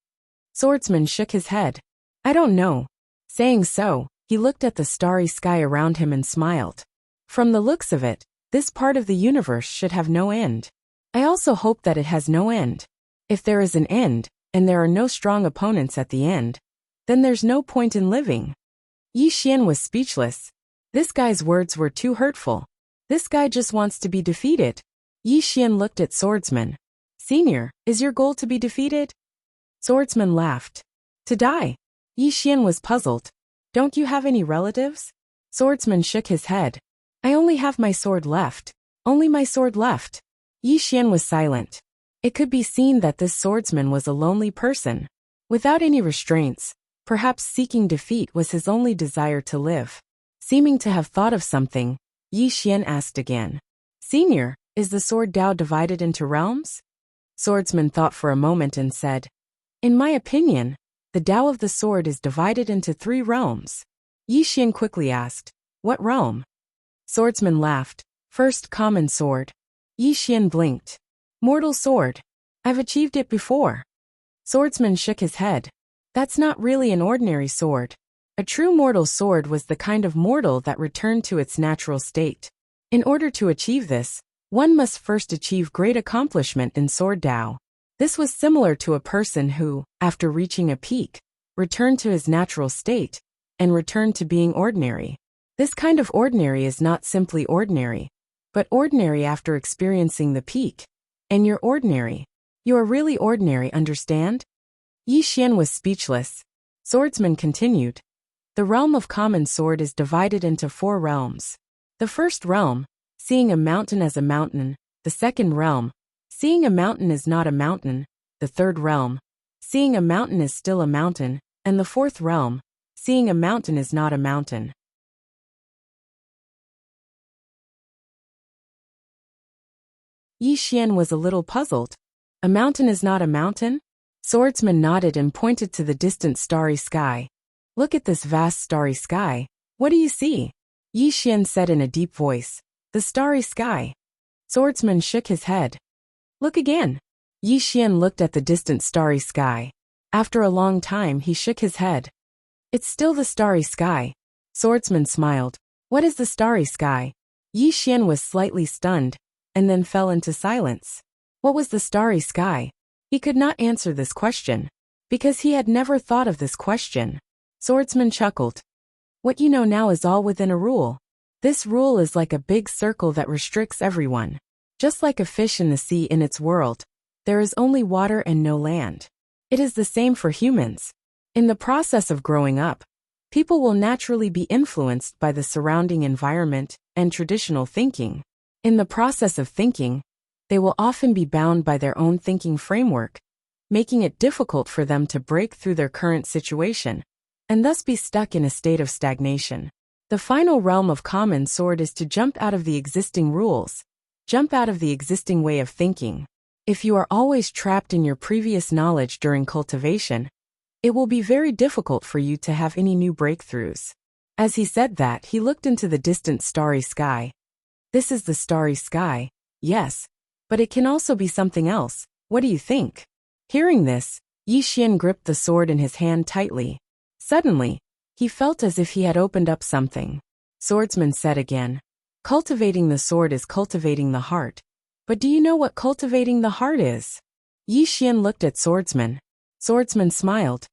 S1: Swordsman shook his head. "I don't know." Saying so, he looked at the starry sky around him and smiled. "From the looks of it, this part of the universe should have no end. I also hope that it has no end. If there is an end, and there are no strong opponents at the end, then there's no point in living." Yi Xian was speechless. This guy's words were too hurtful. This guy just wants to be defeated. Yi Xian looked at Swordsman. Senior, is your goal to be defeated? Swordsman laughed. To die? Yi Xian was puzzled. Don't you have any relatives? Swordsman shook his head. I only have my sword left. Only my sword left. Yi Xian was silent. It could be seen that this swordsman was a lonely person. Without any restraints, perhaps seeking defeat was his only desire to live. Seeming to have thought of something, Yi Xian asked again. Senior, is the sword Dao divided into realms? Swordsman thought for a moment and said, in my opinion, the Dao of the sword is divided into 3 realms. Yi Xian quickly asked, what realm? Swordsman laughed. First common sword. Yi Xian blinked. Mortal sword. I've achieved it before. Swordsman shook his head. That's not really an ordinary sword. A true mortal sword was the kind of mortal that returned to its natural state. In order to achieve this, one must first achieve great accomplishment in sword Dao. This was similar to a person who, after reaching a peak, returned to his natural state, and returned to being ordinary. This kind of ordinary is not simply ordinary, but ordinary after experiencing the peak. And you're ordinary. You are really ordinary, understand? Yi Xian was speechless. Swordsman continued. The realm of common sword is divided into 4 realms. The first realm, seeing a mountain as a mountain. The second realm, seeing a mountain is not a mountain. The third realm, seeing a mountain is still a mountain. And the fourth realm, seeing a mountain is not a mountain. Yi Xian was a little puzzled. A mountain is not a mountain? Swordsman nodded and pointed to the distant starry sky. Look at this vast starry sky. What do you see? Yi Xian said in a deep voice. The starry sky. Swordsman shook his head. Look again. Yi Xian looked at the distant starry sky. After a long time he shook his head. It's still the starry sky. Swordsman smiled. What is the starry sky? Yi Xian was slightly stunned, and then fell into silence. What was the starry sky? He could not answer this question, because he had never thought of this question. Swordsman chuckled. What you know now is all within a rule. This rule is like a big circle that restricts everyone. Just like a fish in the sea in its world, there is only water and no land. It is the same for humans. In the process of growing up, people will naturally be influenced by the surrounding environment and traditional thinking. In the process of thinking, they will often be bound by their own thinking framework, making it difficult for them to break through their current situation, and thus be stuck in a state of stagnation. The final realm of common sword is to jump out of the existing rules, jump out of the existing way of thinking. If you are always trapped in your previous knowledge during cultivation, it will be very difficult for you to have any new breakthroughs. As he said that, he looked into the distant starry sky. This is the starry sky, yes, but it can also be something else. What do you think? Hearing this, Yi Xian gripped the sword in his hand tightly. Suddenly, he felt as if he had opened up something. Swordsman said again, cultivating the sword is cultivating the heart. But do you know what cultivating the heart is? Yi Xian looked at Swordsman. Swordsman smiled.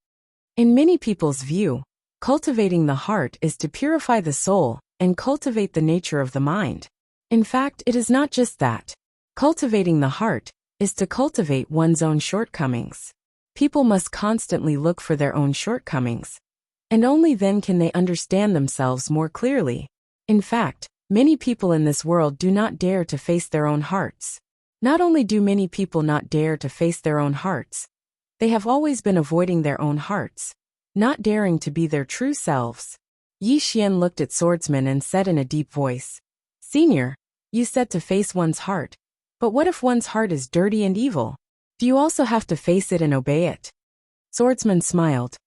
S1: In many people's view, cultivating the heart is to purify the soul and cultivate the nature of the mind. In fact, it is not just that. Cultivating the heart is to cultivate one's own shortcomings. People must constantly look for their own shortcomings, and only then can they understand themselves more clearly. In fact, many people in this world do not dare to face their own hearts. Not only do many people not dare to face their own hearts, they have always been avoiding their own hearts, not daring to be their true selves. Yi Xian looked at Swordsman and said in a deep voice, Senior, you said to face one's heart, but what if one's heart is dirty and evil? Do you also have to face it and obey it? Swordsman smiled.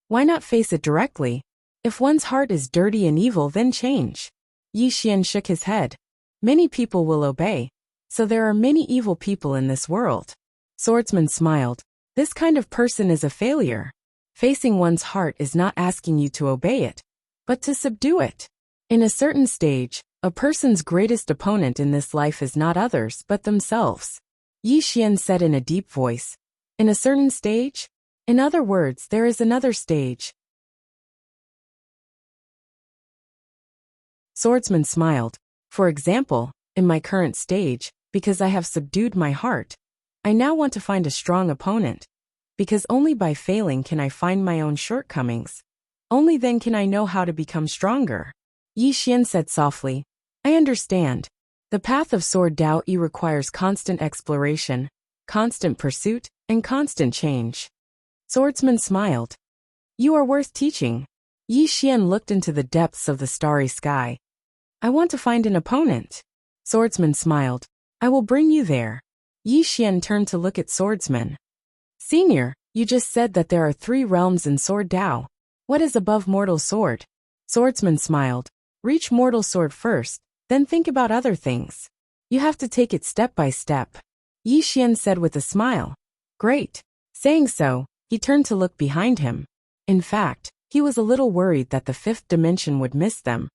S1: Why not face it directly? If one's heart is dirty and evil, then change. Yi Xian shook his head. Many people will obey, so there are many evil people in this world. Swordsman smiled. This kind of person is a failure. Facing one's heart is not asking you to obey it, but to subdue it. In a certain stage, a person's greatest opponent in this life is not others but themselves. Yi Xian said in a deep voice. In a certain stage? In other words, there is another stage. Swordsman smiled. For example, in my current stage, because I have subdued my heart, I now want to find a strong opponent, because only by failing can I find my own shortcomings. Only then can I know how to become stronger. Yi Xian said softly, I understand. The path of Sword Dao Yi requires constant exploration, constant pursuit, and constant change. Swordsman smiled. You are worth teaching. Yi Xian looked into the depths of the starry sky. I want to find an opponent. Swordsman smiled. I will bring you there. Yi Xian turned to look at Swordsman. Senior, you just said that there are 3 realms in Sword Dao. What is above mortal sword? Swordsman smiled. Reach mortal sword first, then think about other things. You have to take it step by step. Yi Xian said with a smile. Great. Saying so, he turned to look behind him. In fact, he was a little worried that the 5th dimension would miss them.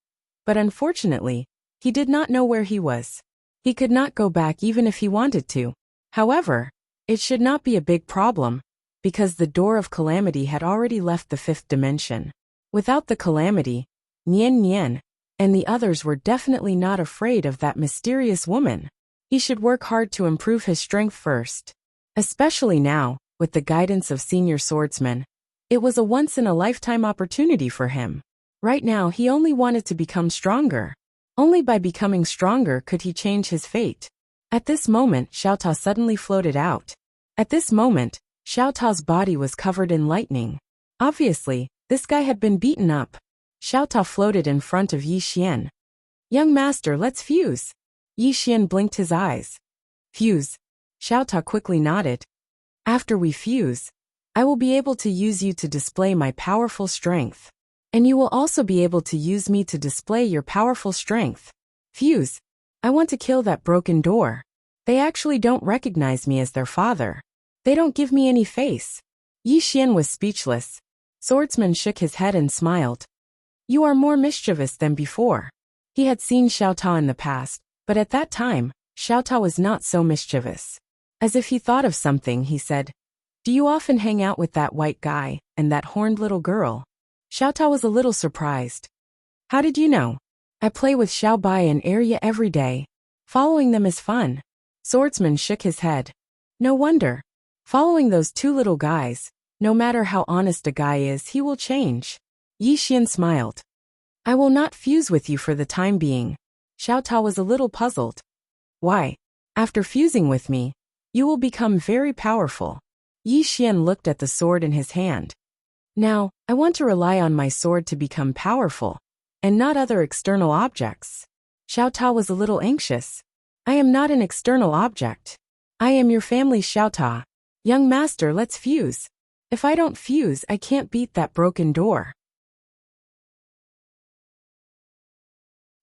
S1: But unfortunately, he did not know where he was. He could not go back even if he wanted to. However, it should not be a big problem, because the door of calamity had already left the 5th dimension. Without the calamity, Nian Nian and the others were definitely not afraid of that mysterious woman. He should work hard to improve his strength first. Especially now, with the guidance of Senior Swordsman. It was a once-in-a-lifetime opportunity for him. Right now he only wanted to become stronger. Only by becoming stronger could he change his fate. At this moment, Xiao Ta suddenly floated out. At this moment, Xiao Ta's body was covered in lightning. Obviously, this guy had been beaten up. Xiao Ta floated in front of Yi Xian. Young master, let's fuse. Yi Xian blinked his eyes. Fuse. Xiao Ta quickly nodded. After we fuse, I will be able to use you to display my powerful strength. And you will also be able to use me to display your powerful strength. Fuse. I want to kill that broken door. They actually don't recognize me as their father. They don't give me any face. Yi Xian was speechless. Swordsman shook his head and smiled. You are more mischievous than before. He had seen Xiao Ta in the past, but at that time, Xiao Ta was not so mischievous. As if he thought of something, he said, Do you often hang out with that white guy and that horned little girl? Xiao Ta was a little surprised. How did you know? I play with Xiao Bai and Arya every day. Following them is fun. Swordsman shook his head. No wonder. Following those 2 little guys, no matter how honest a guy is, he will change. Yi Xian smiled. I will not fuse with you for the time being. Xiao Ta was a little puzzled. Why? After fusing with me, you will become very powerful. Yi Xian looked at the sword in his hand. Now, I want to rely on my sword to become powerful, and not other external objects. Xiao Ta was a little anxious. I am not an external object. I am your family Xiao Ta. Young master, let's fuse. If I don't fuse, I can't beat that broken door.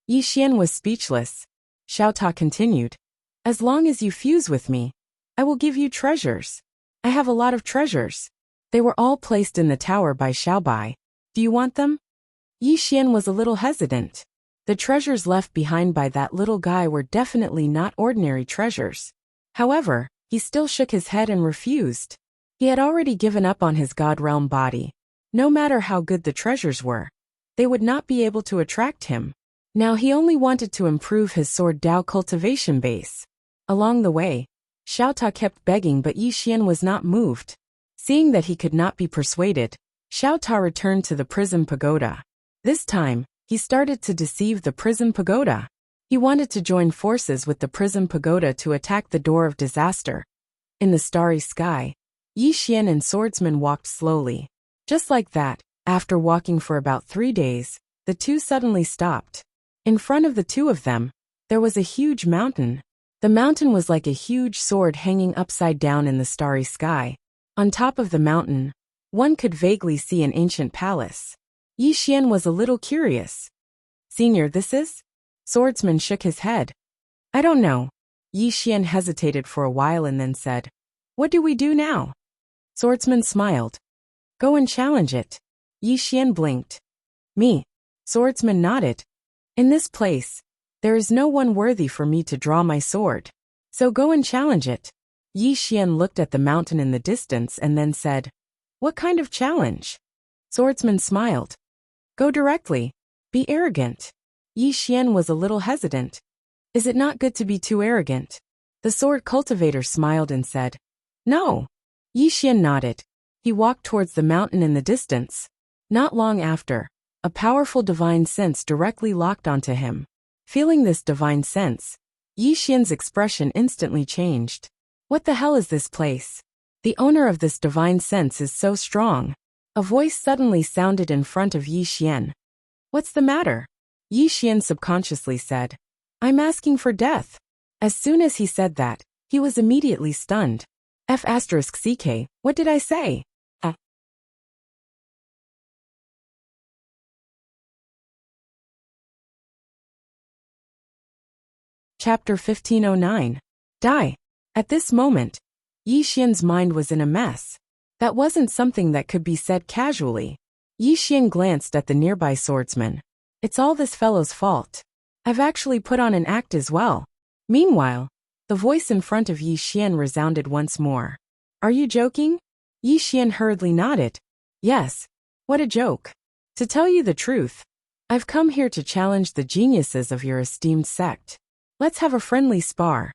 S1: Yi Xian was speechless. Xiao Ta continued. As long as you fuse with me, I will give you treasures. I have a lot of treasures. They were all placed in the tower by Xiao Bai. Do you want them? Yi Xian was a little hesitant. The treasures left behind by that little guy were definitely not ordinary treasures. However, he still shook his head and refused. He had already given up on his God realm body. No matter how good the treasures were, they would not be able to attract him. Now he only wanted to improve his Sword Dao cultivation base. Along the way, Xiao Ta kept begging, but Yi Xian was not moved. Seeing that he could not be persuaded, Xiao Ta returned to the Prism Pagoda. This time, he started to deceive the Prism Pagoda. He wanted to join forces with the Prism Pagoda to attack the Door of Disaster. In the starry sky, Yi Xian and Swordsman walked slowly. Just like that, after walking for about 3 days, the 2 suddenly stopped. In front of the 2 of them, there was a huge mountain. The mountain was like a huge sword hanging upside down in the starry sky. On top of the mountain, one could vaguely see an ancient palace. Yi Xian was a little curious. Senior, this is? Swordsman shook his head. I don't know. Yi Xian hesitated for a while and then said, What do we do now? Swordsman smiled. Go and challenge it. Yi Xian blinked. Me? Swordsman nodded. In this place, there is no one worthy for me to draw my sword. So go and challenge it. Yi Xian looked at the mountain in the distance and then said, What kind of challenge? Swordsman smiled. Go directly. Be arrogant. Yi Xian was a little hesitant. Is it not good to be too arrogant? The sword cultivator smiled and said, "No." Yi Xian nodded. He walked towards the mountain in the distance. Not long after, a powerful divine sense directly locked onto him. Feeling this divine sense, Yi Xian's expression instantly changed. What the hell is this place? The owner of this divine sense is so strong. A voice suddenly sounded in front of Yi Xian. What's the matter? Yi Xian subconsciously said, I'm asking for death. As soon as he said that, he was immediately stunned. F***ck, what did I say? Chapter 1509. Die. At this moment, Yi Xian's mind was in a mess. That wasn't something that could be said casually. Yi Xian glanced at the nearby swordsman. It's all this fellow's fault. I've actually put on an act as well. Meanwhile, the voice in front of Yi Xian resounded once more. Are you joking? Yi Xian hurriedly nodded. Yes. What a joke. To tell you the truth, I've come here to challenge the geniuses of your esteemed sect. Let's have a friendly spar.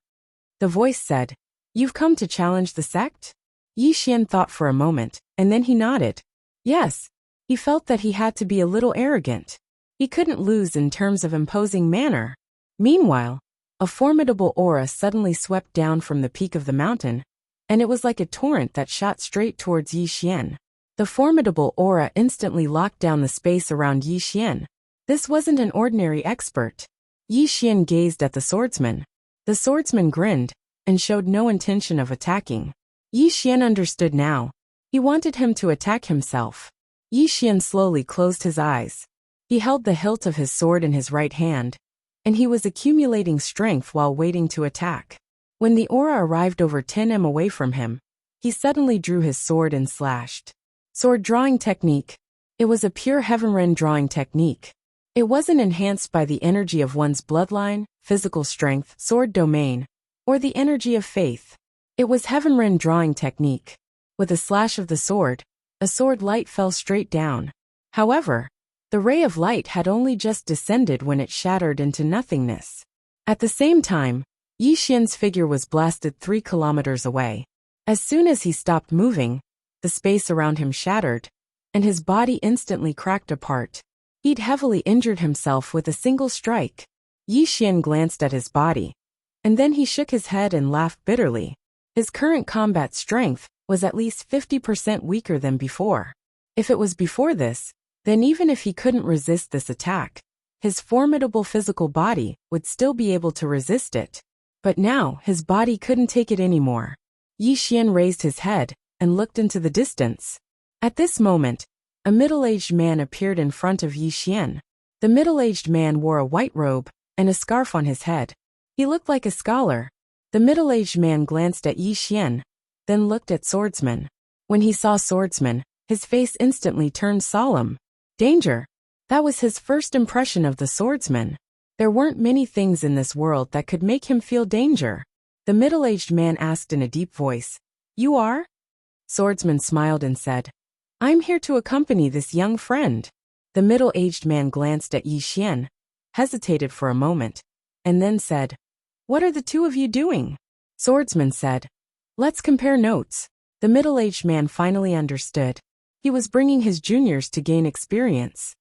S1: The voice said, You've come to challenge the sect? Yi Xian thought for a moment, and then he nodded. Yes. He felt that he had to be a little arrogant. He couldn't lose in terms of imposing manner. Meanwhile, a formidable aura suddenly swept down from the peak of the mountain, and it was like a torrent that shot straight towards Yi Xian. The formidable aura instantly locked down the space around Yi Xian. This wasn't an ordinary expert. Yi Xian gazed at the swordsman. The swordsman grinned, and showed no intention of attacking. Yi Xian understood now. He wanted him to attack himself. Yi Xian slowly closed his eyes. He held the hilt of his sword in his right hand, and he was accumulating strength while waiting to attack. When the aura arrived over 10 m away from him, he suddenly drew his sword and slashed. Sword drawing technique. It was a pure Heavenren drawing technique. It wasn't enhanced by the energy of one's bloodline, physical strength, sword domain, or the energy of faith. It was Heavenren drawing technique. With a slash of the sword, a sword light fell straight down. However, the ray of light had only just descended when it shattered into nothingness. At the same time, Yi Xian's figure was blasted 3 kilometers away. As soon as he stopped moving, the space around him shattered, and his body instantly cracked apart. He'd heavily injured himself with a single strike. Yi Xian glanced at his body, and then he shook his head and laughed bitterly. His current combat strength was at least 50% weaker than before. If it was before this, then even if he couldn't resist this attack, his formidable physical body would still be able to resist it. But now his body couldn't take it anymore. Yi Xian raised his head and looked into the distance. At this moment, a middle-aged man appeared in front of Yi Xian. The middle-aged man wore a white robe and a scarf on his head. He looked like a scholar. The middle-aged man glanced at Yi Xian, then looked at Swordsman. When he saw Swordsman, his face instantly turned solemn. Danger. That was his first impression of the swordsman. There weren't many things in this world that could make him feel danger. The middle-aged man asked in a deep voice, You are? Swordsman smiled and said, I'm here to accompany this young friend. The middle-aged man glanced at Yi Xian, hesitated for a moment, and then said, What are the two of you doing? Swordsman said, Let's compare notes. The middle-aged man finally understood. He was bringing his juniors to gain experience.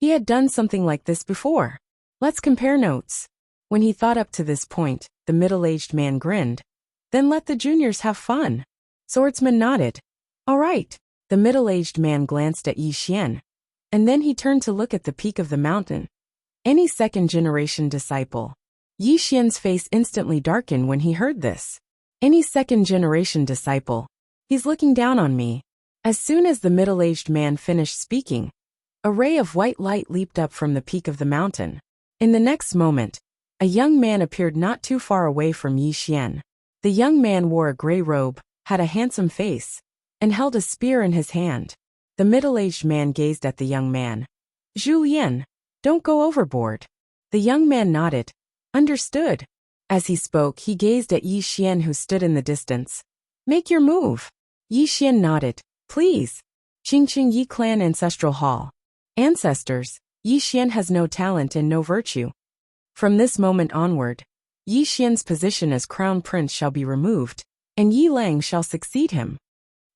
S1: He had done something like this before. Let's compare notes. When he thought up to this point, the middle-aged man grinned. Then let the juniors have fun. Swordsman nodded. All right. The middle-aged man glanced at Yi Xian, and then he turned to look at the peak of the mountain. Any second-generation disciple. Yi Xian's face instantly darkened when he heard this. Any second-generation disciple. He's looking down on me. As soon as the middle-aged man finished speaking, a ray of white light leaped up from the peak of the mountain. In the next moment, a young man appeared not too far away from Yi Xian. The young man wore a gray robe, had a handsome face, and held a spear in his hand. The middle-aged man gazed at the young man. Julien, don't go overboard. The young man nodded. Understood. As he spoke, he gazed at Yi Xian who stood in the distance. Make your move. Yi Xian nodded. Please. Qingqing Yi Clan Ancestral Hall. Ancestors, Yi Xian has no talent and no virtue. From this moment onward, Yi Xian's position as crown prince shall be removed, and Yi Lang shall succeed him.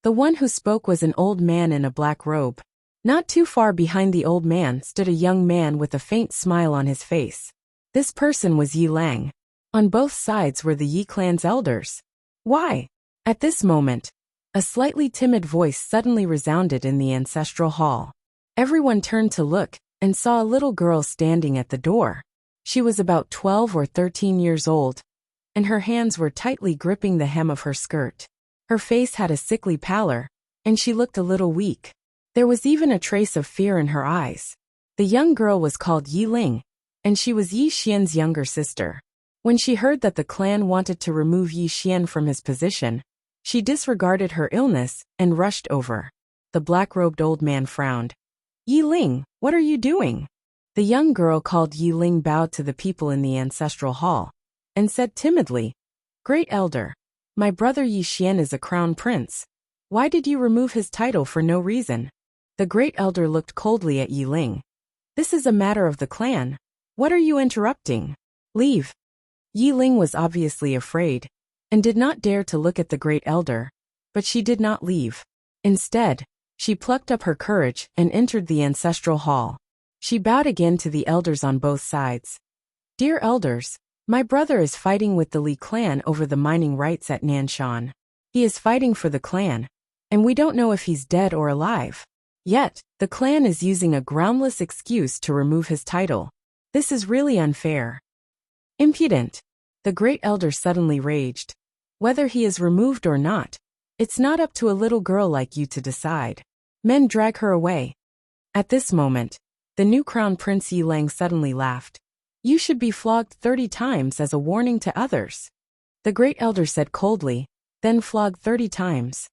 S1: The one who spoke was an old man in a black robe. Not too far behind the old man stood a young man with a faint smile on his face. This person was Yi Lang. On both sides were the Yi clan's elders. Why? At this moment, a slightly timid voice suddenly resounded in the ancestral hall. Everyone turned to look and saw a little girl standing at the door. She was about 12 or 13 years old, and her hands were tightly gripping the hem of her skirt. Her face had a sickly pallor, and she looked a little weak. There was even a trace of fear in her eyes. The young girl was called Yi Ling, and she was Yi Xian's younger sister. When she heard that the clan wanted to remove Yi Xian from his position, she disregarded her illness and rushed over. The black-robed old man frowned. Yi Ling, what are you doing? The young girl called Yi Ling bowed to the people in the ancestral hall and said timidly, Great Elder, my brother Yi Xian is a crown prince. Why did you remove his title for no reason? The great elder looked coldly at Yi Ling. This is a matter of the clan. What are you interrupting? Leave. Yi Ling was obviously afraid and did not dare to look at the great elder, but she did not leave. Instead, she plucked up her courage and entered the ancestral hall. She bowed again to the elders on both sides. Dear elders, my brother is fighting with the Li clan over the mining rights at Nanshan. He is fighting for the clan, and we don't know if he's dead or alive. Yet, the clan is using a groundless excuse to remove his title. This is really unfair. Impudent. The great elder suddenly raged. Whether he is removed or not, it's not up to a little girl like you to decide. Men drag her away. At this moment, the new crown prince Yi Lang suddenly laughed. You should be flogged 30 times as a warning to others. The great elder said coldly, then flogged 30 times.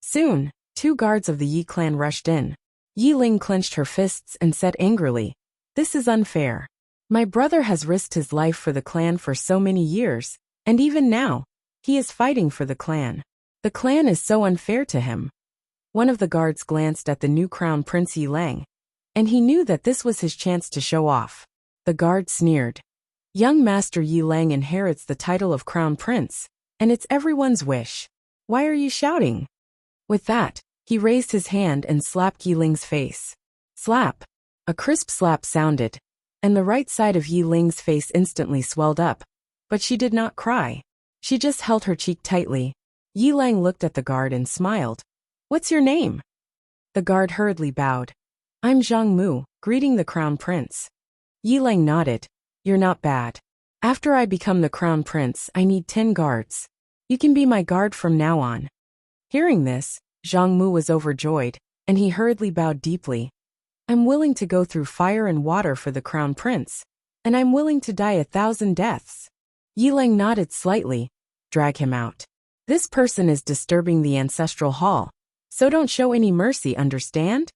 S1: Soon, 2 guards of the Yi clan rushed in. Yi Ling clenched her fists and said angrily, This is unfair. My brother has risked his life for the clan for so many years, and even now, he is fighting for the clan. The clan is so unfair to him. One of the guards glanced at the new crown prince Yi Lang, and he knew that this was his chance to show off. The guard sneered. Young Master Yi Lang inherits the title of crown prince, and it's everyone's wish. Why are you shouting? With that, he raised his hand and slapped Yi Ling's face. Slap! A crisp slap sounded, and the right side of Yi Ling's face instantly swelled up, but she did not cry. She just held her cheek tightly. Yi Lang looked at the guard and smiled. What's your name? The guard hurriedly bowed. I'm Zhang Mu, greeting the crown prince. Yi Lang nodded. You're not bad. After I become the crown prince, I need 10 guards. You can be my guard from now on. Hearing this, Zhang Mu was overjoyed, and he hurriedly bowed deeply. I'm willing to go through fire and water for the crown prince, and I'm willing to die 1,000 deaths. Yi Lang nodded slightly. Drag him out. This person is disturbing the ancestral hall, so don't show any mercy, understand?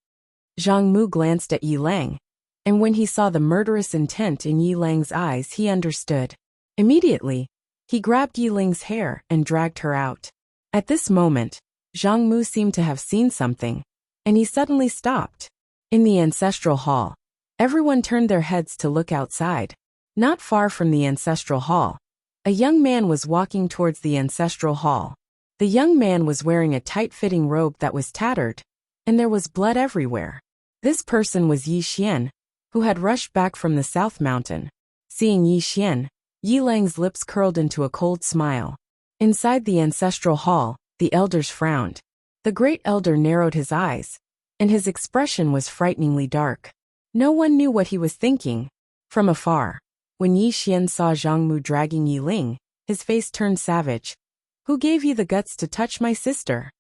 S1: Zhang Mu glanced at Yi Lang, and when he saw the murderous intent in Yi Lang's eyes, he understood. Immediately, he grabbed Yi Ling's hair and dragged her out. At this moment, Zhang Mu seemed to have seen something, and he suddenly stopped. In the ancestral hall, everyone turned their heads to look outside. Not far from the ancestral hall, a young man was walking towards the ancestral hall. The young man was wearing a tight-fitting robe that was tattered, and there was blood everywhere. This person was Yi Xian, who had rushed back from the South Mountain. Seeing Yi Xian, Yi Lang's lips curled into a cold smile. Inside the ancestral hall, the elders frowned. The great elder narrowed his eyes, and his expression was frighteningly dark. No one knew what he was thinking. From afar, when Yi Xian saw Zhang Mu dragging Yi Ling, his face turned savage. Who gave you the guts to touch my sister?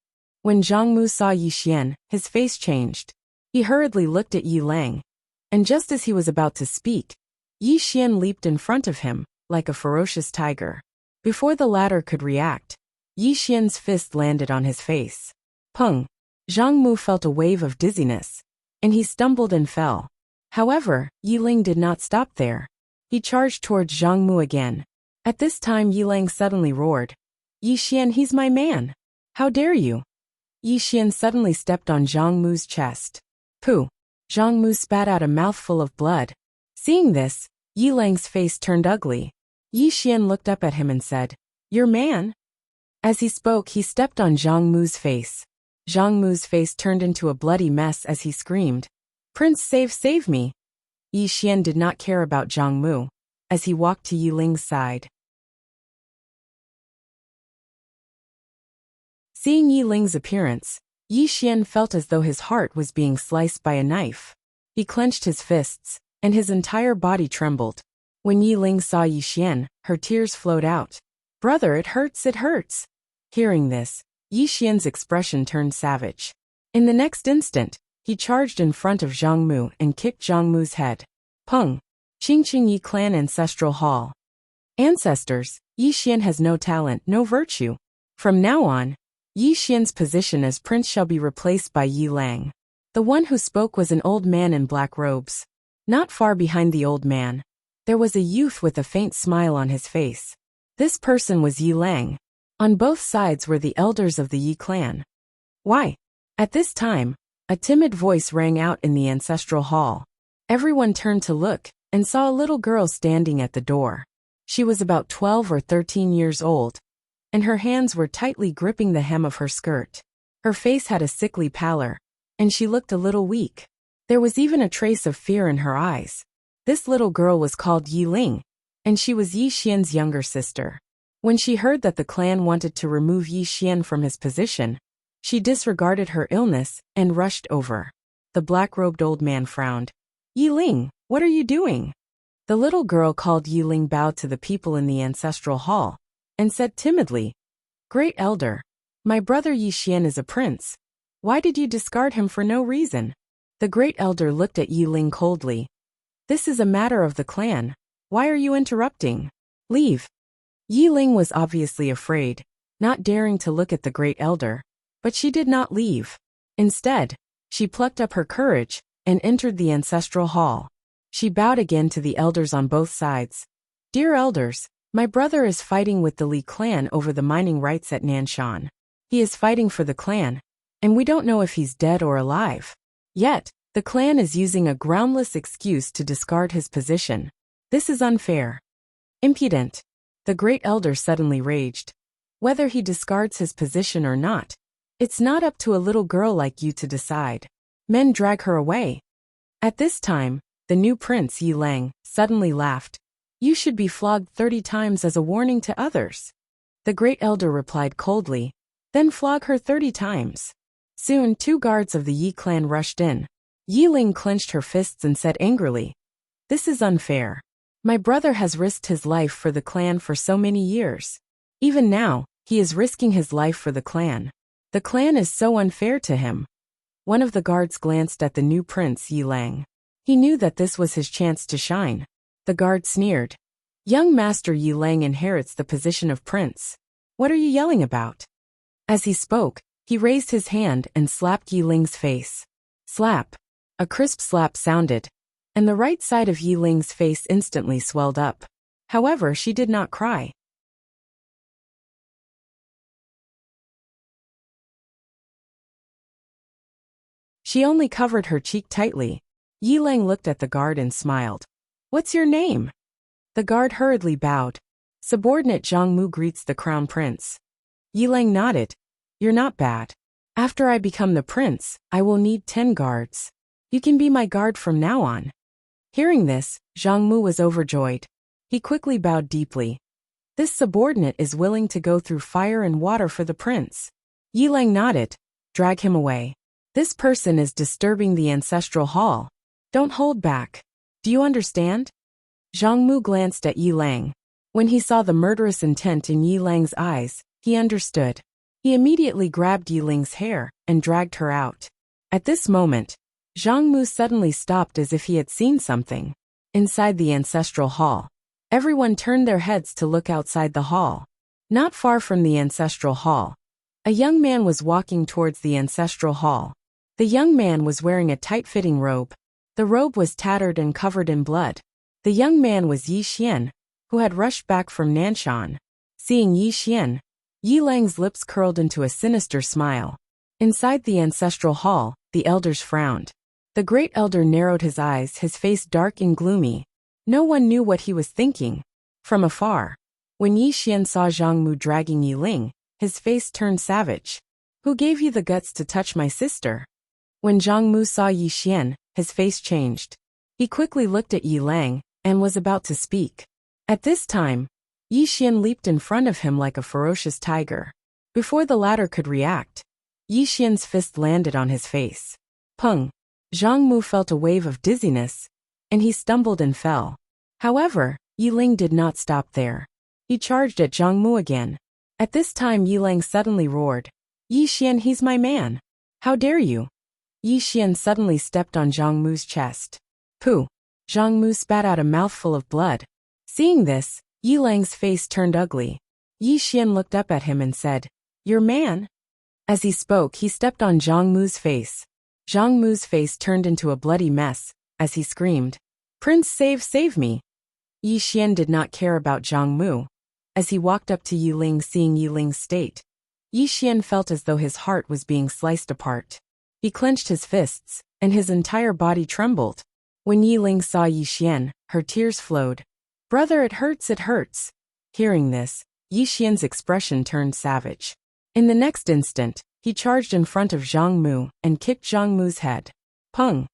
S1: When Zhang Mu saw Yi Xian, his face changed. He hurriedly looked at Yi Lang, and just as he was about to speak, Yi Xian leaped in front of him, like a ferocious tiger. Before the latter could react, Yi Xian's fist landed on his face. Pung! Zhang Mu felt a wave of dizziness, and he stumbled and fell. However, Yi Ling did not stop there. He charged towards Zhang Mu again. At this time Yi Lang suddenly roared. Yi Xian, he's my man! How dare you! Yi Xian suddenly stepped on Zhang Mu's chest. Pooh! Zhang Mu spat out a mouthful of blood. Seeing this, Yi Lang's face turned ugly. Yi Xian looked up at him and said, "Your man?" As he spoke, he stepped on Zhang Mu's face. Zhang Mu's face turned into a bloody mess as he screamed, "Prince, save me!" Yi Xian did not care about Zhang Mu. As he walked to Yi Ling's side. Seeing Yi Ling's appearance, Yi Xian felt as though his heart was being sliced by a knife. He clenched his fists, and his entire body trembled. When Yi Ling saw Yi Xian, her tears flowed out. "Brother, it hurts, it hurts." Hearing this, Yi Xian's expression turned savage. In the next instant, he charged in front of Zhang Mu and kicked Zhang Mu's head. Peng. Qingqing Yi Clan Ancestral Hall. Ancestors, Yi Xian has no talent, no virtue. From now on, Yi Xian's position as prince shall be replaced by Yi Lang. The one who spoke was an old man in black robes. Not far behind the old man, there was a youth with a faint smile on his face. This person was Yi Lang. On both sides were the elders of the Yi clan. "Why?" At this time, a timid voice rang out in the ancestral hall. Everyone turned to look, and saw a little girl standing at the door. She was about 12 or 13 years old, and her hands were tightly gripping the hem of her skirt. Her face had a sickly pallor, and she looked a little weak. There was even a trace of fear in her eyes. This little girl was called Yi Ling, and she was Yi Xian's younger sister. When she heard that the clan wanted to remove Yi Xian from his position, she disregarded her illness and rushed over. The black-robed old man frowned. "Yi Ling, what are you doing?" The little girl called Yi Ling bowed to the people in the ancestral hall, and said timidly, "Great elder, my brother Yi Xian is a prince. Why did you discard him for no reason?" The great elder looked at Yi Ling coldly. "This is a matter of the clan. Why are you interrupting? Leave." Yi Ling was obviously afraid, not daring to look at the great elder, but she did not leave. Instead, she plucked up her courage and entered the ancestral hall. She bowed again to the elders on both sides. "Dear elders, my brother is fighting with the Li clan over the mining rights at Nanshan. He is fighting for the clan, and we don't know if he's dead or alive. Yet, the clan is using a groundless excuse to discard his position. This is unfair." "Impudent," the great elder suddenly raged. "Whether he discards his position or not, it's not up to a little girl like you to decide. Men drag her away." At this time, the new prince Yi Lang suddenly laughed. "You should be flogged 30 times as a warning to others." The great elder replied coldly, "Then flog her 30 times. Soon 2 guards of the Yi clan rushed in. Yi Ling clenched her fists and said angrily, "This is unfair. My brother has risked his life for the clan for so many years. Even now, he is risking his life for the clan. The clan is so unfair to him." One of the guards glanced at the new prince Yi Lang. He knew that this was his chance to shine. The guard sneered, "Young master Yi Lang inherits the position of prince. What are you yelling about?" As he spoke, he raised his hand and slapped Yi Ling's face. Slap. A crisp slap sounded, and the right side of Yi Ling's face instantly swelled up. However, she did not cry. She only covered her cheek tightly. Yi Lang looked at the guard and smiled. "What's your name?" The guard hurriedly bowed. "Subordinate Zhang Mu greets the crown prince." Yi Lang nodded. "You're not bad. After I become the prince, I will need 10 guards. You can be my guard from now on." Hearing this, Zhang Mu was overjoyed. He quickly bowed deeply. "This subordinate is willing to go through fire and water for the prince." Yi Lang nodded. "Drag him away. This person is disturbing the ancestral hall. Don't hold back. Do you understand?" Zhang Mu glanced at Yi Lang. When he saw the murderous intent in Yi Lang's eyes, he understood. He immediately grabbed Yi Ling's hair and dragged her out. At this moment, Zhang Mu suddenly stopped as if he had seen something. Inside the ancestral hall, everyone turned their heads to look outside the hall. Not far from the ancestral hall, a young man was walking towards the ancestral hall. The young man was wearing a tight-fitting robe. The robe was tattered and covered in blood. The young man was Yi Xian, who had rushed back from Nanshan. Seeing Yi Xian, Yi Lang's lips curled into a sinister smile. Inside the ancestral hall, the elders frowned. The great elder narrowed his eyes, his face dark and gloomy. No one knew what he was thinking. From afar, when Yi Xian saw Zhang Mu dragging Yi Ling, his face turned savage. Who gave you the guts to touch my sister? When Zhang Mu saw Yi Xian, his face changed. He quickly looked at Yi Lang, and was about to speak. At this time, Yi Xian leaped in front of him like a ferocious tiger. Before the latter could react, Yi Xian's fist landed on his face. Pung! Zhang Mu felt a wave of dizziness, and he stumbled and fell. However, Yi Ling did not stop there. He charged at Zhang Mu again. At this time Yi Lang suddenly roared, Yi Xian, he's my man. How dare you? Yi Xian suddenly stepped on Zhang Mu's chest. Pooh! Zhang Mu spat out a mouthful of blood. Seeing this, Yi Lang's face turned ugly. Yi Xian looked up at him and said, Your man? As he spoke, he stepped on Zhang Mu's face. Zhang Mu's face turned into a bloody mess, as he screamed, Prince, save me! Yi Xian did not care about Zhang Mu. As he walked up to Yi Ling, seeing Yi Ling's state, Yi Xian felt as though his heart was being sliced apart. He clenched his fists, and his entire body trembled. When Yi Ling saw Yi Xian, her tears flowed. Brother, it hurts, it hurts. Hearing this, Yi Xian's expression turned savage. In the next instant, he charged in front of Zhang Mu and kicked Zhang Mu's head. Pung!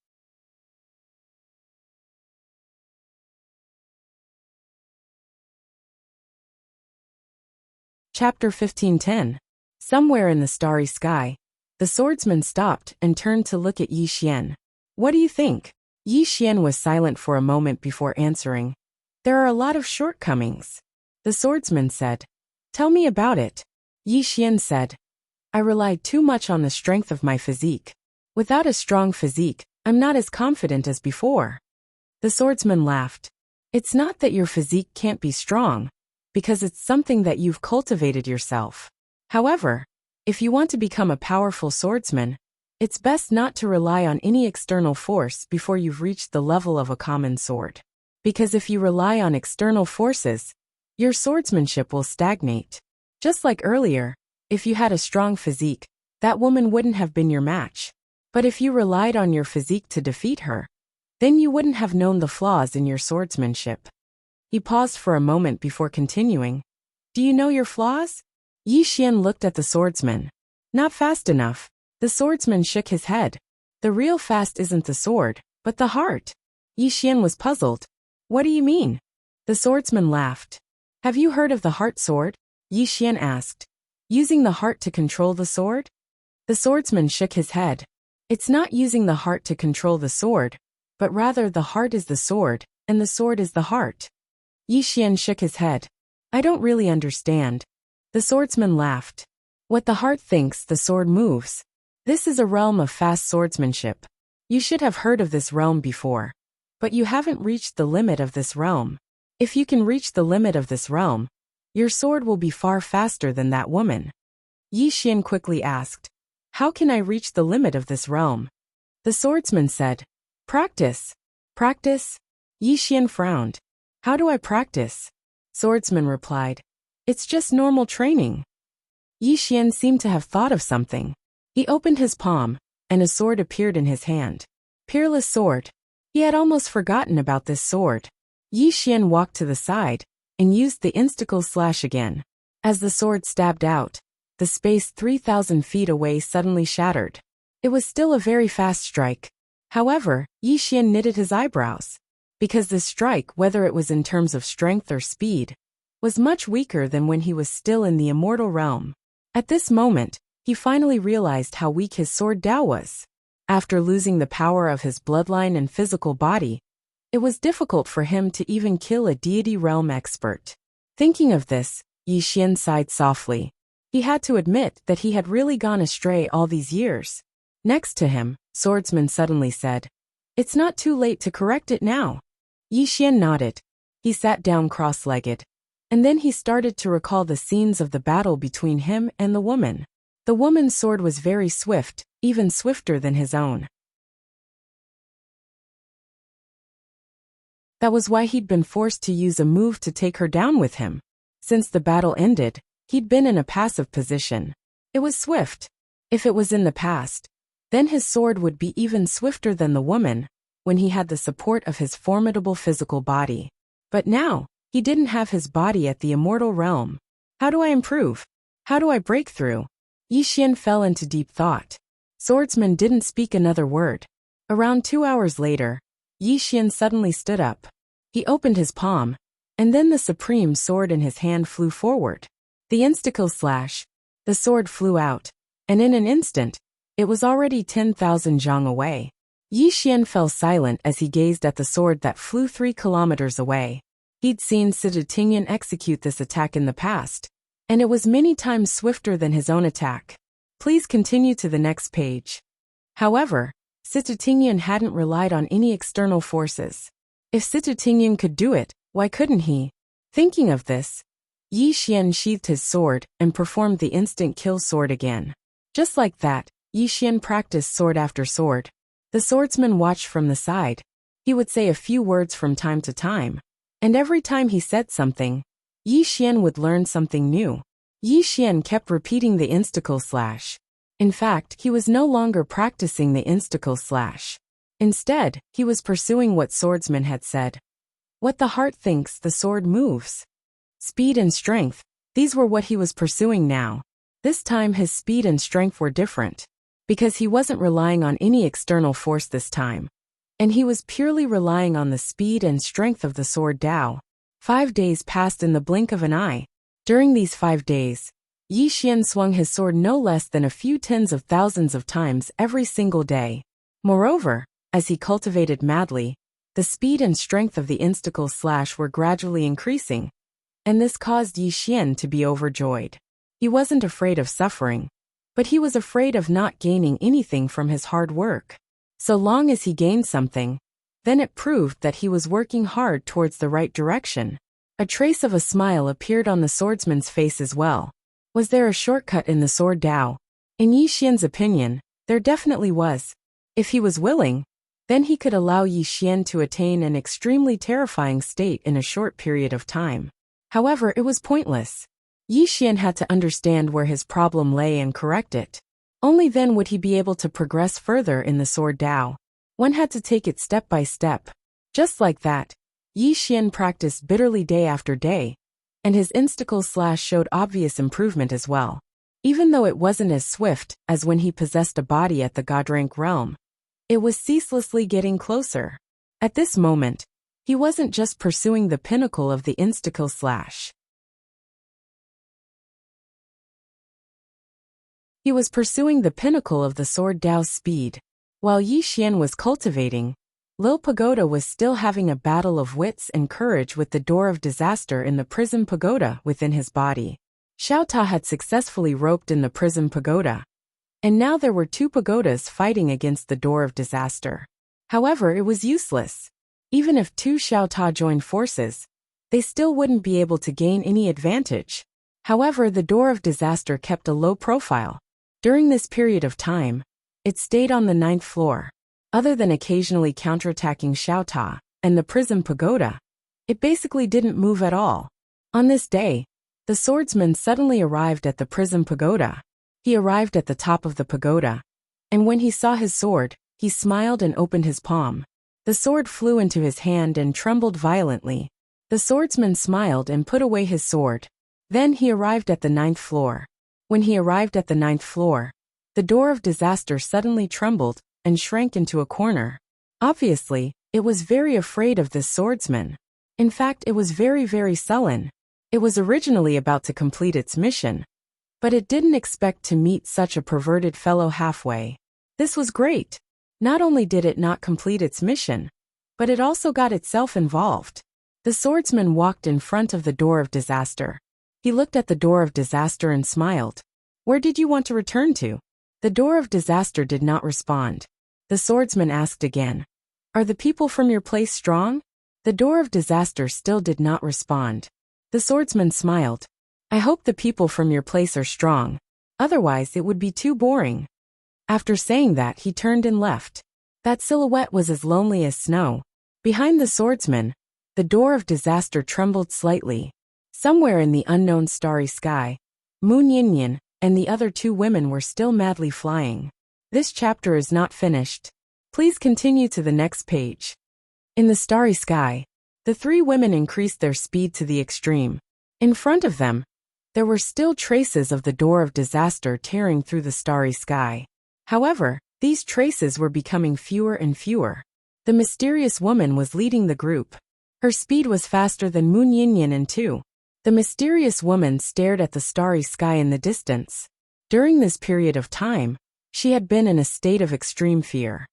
S1: Chapter 1510. Somewhere in the starry sky, the swordsman stopped and turned to look at Yi Xian. What do you think? Yi Xian was silent for a moment before answering. There are a lot of shortcomings. The swordsman said. Tell me about it. Yi Xian said. I relied too much on the strength of my physique. Without a strong physique, I'm not as confident as before. The swordsman laughed. It's not that your physique can't be strong, because it's something that you've cultivated yourself. However, if you want to become a powerful swordsman, it's best not to rely on any external force before you've reached the level of a common sword. Because if you rely on external forces, your swordsmanship will stagnate. Just like earlier, if you had a strong physique, that woman wouldn't have been your match. But if you relied on your physique to defeat her, then you wouldn't have known the flaws in your swordsmanship. He paused for a moment before continuing. Do you know your flaws? Yi Xian looked at the swordsman. Not fast enough. The swordsman shook his head. The real fast isn't the sword, but the heart. Yi Xian was puzzled. What do you mean? The swordsman laughed. Have you heard of the heart sword? Yi Xian asked. Using the heart to control the sword? The swordsman shook his head. It's not using the heart to control the sword, but rather the heart is the sword, and the sword is the heart. Yi Xian shook his head. I don't really understand. The swordsman laughed. What the heart thinks, the sword moves. This is a realm of fast swordsmanship. You should have heard of this realm before. But you haven't reached the limit of this realm. If you can reach the limit of this realm, your sword will be far faster than that woman. Yi Xian quickly asked, How can I reach the limit of this realm? The swordsman said, Practice. Practice? Yi Xian frowned. How do I practice? Swordsman replied, It's just normal training. Yi Xian seemed to have thought of something. He opened his palm, and a sword appeared in his hand. Peerless sword. He had almost forgotten about this sword. Yi Xian walked to the side, and used the insticle slash again. As the sword stabbed out, the space 3,000 feet away suddenly shattered. It was still a very fast strike. However, Yi Xian knitted his eyebrows. Because this strike, whether it was in terms of strength or speed, was much weaker than when he was still in the immortal realm. At this moment, he finally realized how weak his sword Dao was. After losing the power of his bloodline and physical body, it was difficult for him to even kill a deity realm expert. Thinking of this, Yi Xian sighed softly. He had to admit that he had really gone astray all these years. Next to him, Swordsman suddenly said, It's not too late to correct it now. Yi Xian nodded. He sat down cross-legged. And then he started to recall the scenes of the battle between him and the woman. The woman's sword was very swift, even swifter than his own. That was why he'd been forced to use a move to take her down with him. Since the battle ended, he'd been in a passive position. It was swift. If it was in the past, Then his sword would be even swifter than the woman, when he had the support of his formidable physical body. But now, he didn't have his body at the immortal realm. How do I improve? How do I break through? Yi Xian fell into deep thought. Swordsman didn't speak another word. Around 2 hours later, Yi Xian suddenly stood up. He opened his palm, and then the supreme sword in his hand flew forward. The insta-kill slash. The sword flew out, and in an instant, it was already 10,000 zhang away. Yi Xian fell silent as he gazed at the sword that flew 3 kilometers away. He'd seen Sita Tingyan execute this attack in the past, and it was many times swifter than his own attack. Please continue to the next page. However, Sita Tingyan hadn't relied on any external forces. If Sita Tingyan could do it, why couldn't he? Thinking of this, Yi Xian sheathed his sword and performed the instant kill sword again. Just like that, Yi Xian practiced sword after sword. The swordsman watched from the side. He would say a few words from time to time, and every time he said something, Yi Xian would learn something new. Yi Xian kept repeating the insta-kill slash. In fact, he was no longer practicing the insta-kill slash. Instead, he was pursuing what Swordsman had said. What the heart thinks, the sword moves. Speed and strength, these were what he was pursuing now. This time his speed and strength were different, because he wasn't relying on any external force this time, and he was purely relying on the speed and strength of the sword Dao. 5 days passed in the blink of an eye. During these 5 days, Yi Xian swung his sword no less than a few tens of thousands of times every single day. Moreover, as he cultivated madly, the speed and strength of the insta-kill slash were gradually increasing, and this caused Yi Xian to be overjoyed. He wasn't afraid of suffering, but he was afraid of not gaining anything from his hard work. So long as he gained something, then it proved that he was working hard towards the right direction. A trace of a smile appeared on the swordsman's face as well. Was there a shortcut in the sword Dao? In Yi Xian's opinion, there definitely was. If he was willing, then he could allow Yi Xian to attain an extremely terrifying state in a short period of time. However, it was pointless. Yi Xian had to understand where his problem lay and correct it. Only then would he be able to progress further in the sword Dao. One had to take it step by step. Just like that, Yi Xian practiced bitterly day after day, and his insta-kill slash showed obvious improvement as well. Even though it wasn't as swift as when he possessed a body at the god rank realm, it was ceaselessly getting closer. At this moment, he wasn't just pursuing the pinnacle of the insta-kill slash. He was pursuing the pinnacle of the sword Dao's speed. While Yi Xian was cultivating, Lil Pagoda was still having a battle of wits and courage with the door of disaster in the prism pagoda within his body. Xiao Ta had successfully roped in the prism pagoda, and now there were 2 pagodas fighting against the door of disaster. However, it was useless. Even if 2 Xiao Ta joined forces, they still wouldn't be able to gain any advantage. However, the door of disaster kept a low profile. During this period of time, it stayed on the 9th floor. Other than occasionally counterattacking Xiao Ta and the prism pagoda, it basically didn't move at all. On this day, the swordsman suddenly arrived at the prism pagoda. He arrived at the top of the pagoda, and when he saw his sword, he smiled and opened his palm. The sword flew into his hand and trembled violently. The swordsman smiled and put away his sword. Then he arrived at the 9th floor. When he arrived at the 9th floor, the door of disaster suddenly trembled and shrank into a corner. Obviously, it was very afraid of this swordsman. In fact, it was very sullen. It was originally about to complete its mission, but it didn't expect to meet such a perverted fellow halfway. This was great. Not only did it not complete its mission, but it also got itself involved. The swordsman walked in front of the door of disaster. He looked at the door of disaster and smiled. Where did you want to return to? The door of disaster did not respond. The swordsman asked again. Are the people from your place strong? The door of disaster still did not respond. The swordsman smiled. I hope the people from your place are strong. Otherwise it would be too boring. After saying that, he turned and left. That silhouette was as lonely as snow. Behind the swordsman, the door of disaster trembled slightly. Somewhere in the unknown starry sky, Moon Yin Yin and the other 2 women were still madly flying. This chapter is not finished. Please continue to the next page. In the starry sky, the three women increased their speed to the extreme. In front of them, there were still traces of the door of disaster tearing through the starry sky. However, these traces were becoming fewer and fewer. The mysterious woman was leading the group. Her speed was faster than Moon Yin and Tu. The mysterious woman stared at the starry sky in the distance. During this period of time, she had been in a state of extreme fear.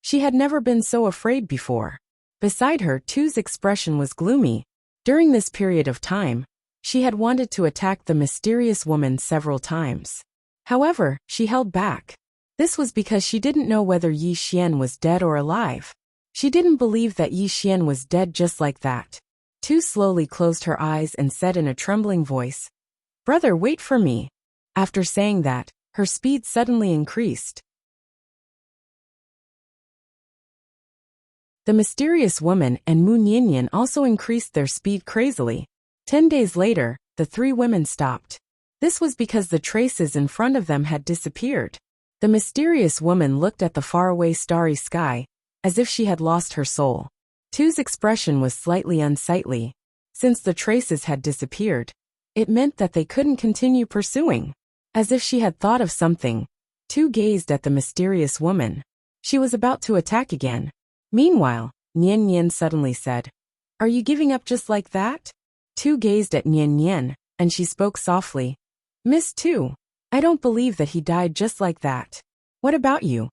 S1: She had never been so afraid before. Beside her, Tu's expression was gloomy. During this period of time, she had wanted to attack the mysterious woman several times. However, she held back. This was because she didn't know whether Yi Xian was dead or alive. She didn't believe that Yi Xian was dead just like that. Tu slowly closed her eyes and said in a trembling voice, "Brother, wait for me." After saying that, her speed suddenly increased. The mysterious woman and Moon Yin also increased their speed crazily. 10 days later, the three women stopped. This was because the traces in front of them had disappeared. The mysterious woman looked at the faraway starry sky, as if she had lost her soul. Tu's expression was slightly unsightly. Since the traces had disappeared, it meant that they couldn't continue pursuing. As if she had thought of something, Tu gazed at the mysterious woman. She was about to attack again. Meanwhile, Nian Yin suddenly said, "Are you giving up just like that?" Tu gazed at Nian Yin, and she spoke softly. "Miss Tu, I don't believe that he died just like that. What about you?"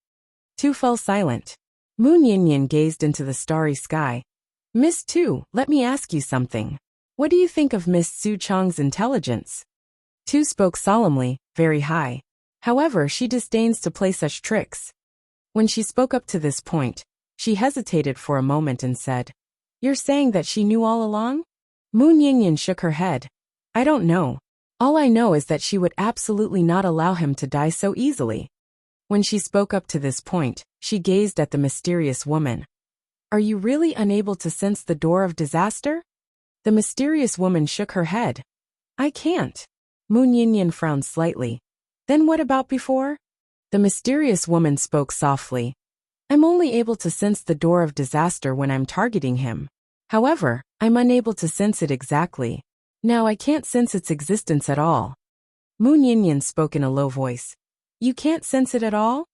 S1: Tu fell silent. Moon Yin gazed into the starry sky. "Miss Tu, let me ask you something. What do you think of Miss Su Chang's intelligence?" Tu spoke solemnly, very high. However, she disdains to play such tricks. When she spoke up to this point, she hesitated for a moment and said, "You're saying that she knew all along?" Moon Yin shook her head. "I don't know. All I know is that she would absolutely not allow him to die so easily." When she spoke up to this point, she gazed at the mysterious woman. "Are you really unable to sense the door of disaster?" The mysterious woman shook her head. "I can't." Moon Yin frowned slightly. "Then what about before?" The mysterious woman spoke softly. "I'm only able to sense the door of disaster when I'm targeting him. However, I'm unable to sense it exactly. Now I can't sense its existence at all." Moon Yin spoke in a low voice. "You can't sense it at all?"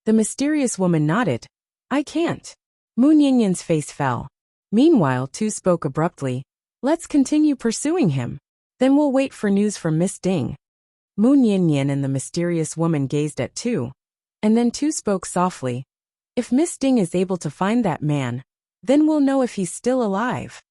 S1: The mysterious woman nodded. "I can't." Moon Yin's face fell. Meanwhile, Tu spoke abruptly. "Let's continue pursuing him. Then we'll wait for news from Miss Ding." Moon Yin and the mysterious woman gazed at Tu. And then Tu spoke softly. "If Miss Ding is able to find that man, then we'll know if he's still alive."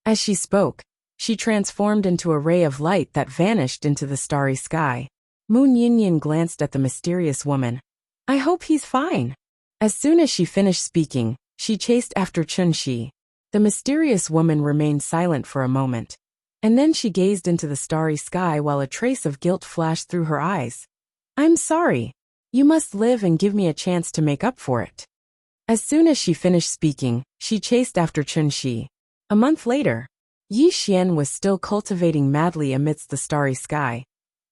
S1: As she spoke, she transformed into a ray of light that vanished into the starry sky. Moon Yin glanced at the mysterious woman. "I hope he's fine." As soon as she finished speaking, she chased after Chun Shi. The mysterious woman remained silent for a moment. And then she gazed into the starry sky while a trace of guilt flashed through her eyes. "I'm sorry. You must live and give me a chance to make up for it." As soon as she finished speaking, she chased after Chun Shi. A month later, Yi Xian was still cultivating madly amidst the starry sky,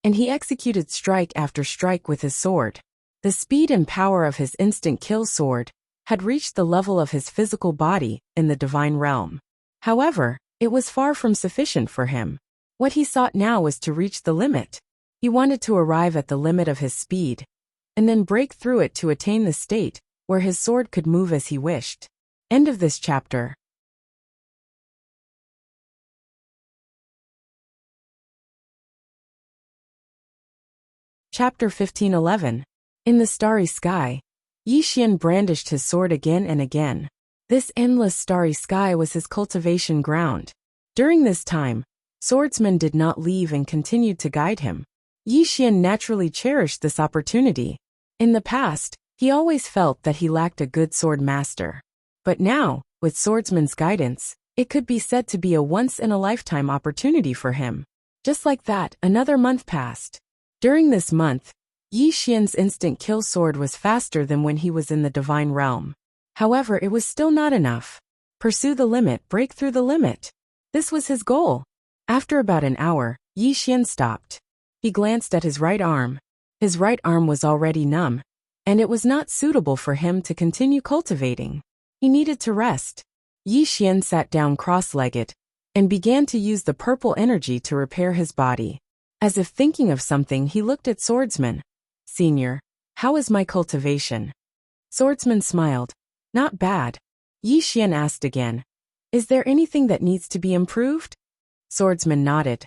S1: and he executed strike after strike with his sword. The speed and power of his instant kill sword had reached the level of his physical body in the divine realm. However, it was far from sufficient for him. What he sought now was to reach the limit. He wanted to arrive at the limit of his speed, and then break through it to attain the state where his sword could move as he wished. End of this chapter. Chapter 15:11. In the starry sky, Yi Xian brandished his sword again and again. This endless starry sky was his cultivation ground. During this time, Swordsman did not leave and continued to guide him. Yi Xian naturally cherished this opportunity. In the past, he always felt that he lacked a good sword master. But now, with Swordsman's guidance, it could be said to be a once-in-a-lifetime opportunity for him. Just like that, another month passed. During this month, Yi Xian's instant kill sword was faster than when he was in the divine realm. However, it was still not enough. Pursue the limit, break through the limit. This was his goal. After about an hour, Yi Xian stopped. He glanced at his right arm. His right arm was already numb, and it was not suitable for him to continue cultivating. He needed to rest. Yi Xian sat down cross-legged and began to use the purple energy to repair his body. As if thinking of something, he looked at Swordsman. "Senior, how is my cultivation?" Swordsman smiled. "Not bad." Yi Xian asked again, "Is there anything that needs to be improved?" Swordsman nodded.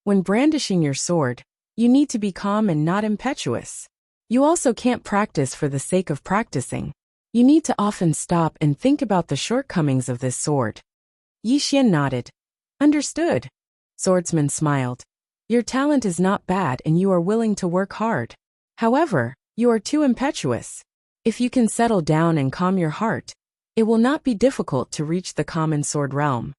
S1: "When brandishing your sword, you need to be calm and not impetuous. You also can't practice for the sake of practicing. You need to often stop and think about the shortcomings of this sword." Yi Xian nodded. "Understood." Swordsman smiled. "Your talent is not bad and you are willing to work hard. However, you are too impetuous. If you can settle down and calm your heart, it will not be difficult to reach the common sword realm."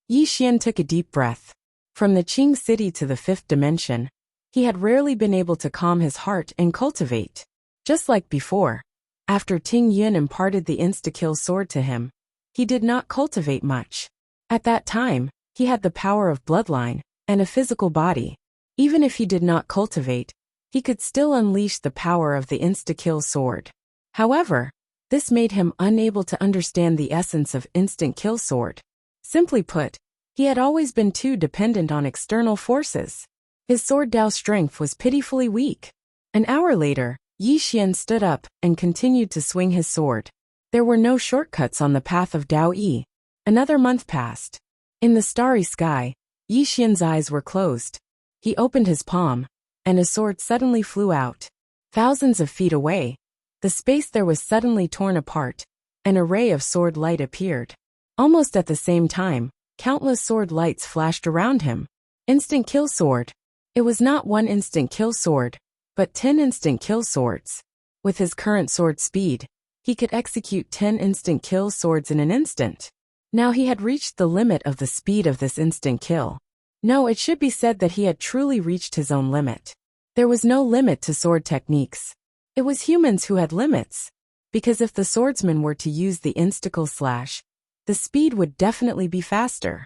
S1: Yi Xian took a deep breath. From the Qing city to the fifth dimension, he had rarely been able to calm his heart and cultivate. Just like before, after Ting Yun imparted the insta-kill sword to him, he did not cultivate much. At that time, he had the power of bloodline and a physical body. Even if he did not cultivate, he could still unleash the power of the insta-kill sword. However, this made him unable to understand the essence of instant kill sword. Simply put, he had always been too dependent on external forces. His sword Dao strength was pitifully weak. An hour later, Yi Xian stood up and continued to swing his sword. There were no shortcuts on the path of Dao Yi. Another month passed. In the starry sky, Yi Xian's eyes were closed. He opened his palm, and a sword suddenly flew out. Thousands of feet away, the space there was suddenly torn apart. An array of sword light appeared. Almost at the same time, countless sword lights flashed around him. Instant kill sword. It was not one instant kill sword, but 10 instant kill swords. With his current sword speed, he could execute 10 instant kill swords in an instant. Now he had reached the limit of the speed of this instant kill. No, it should be said that he had truly reached his own limit. There was no limit to sword techniques. It was humans who had limits. Because if the swordsman were to use the insta-kill slash, the speed would definitely be faster.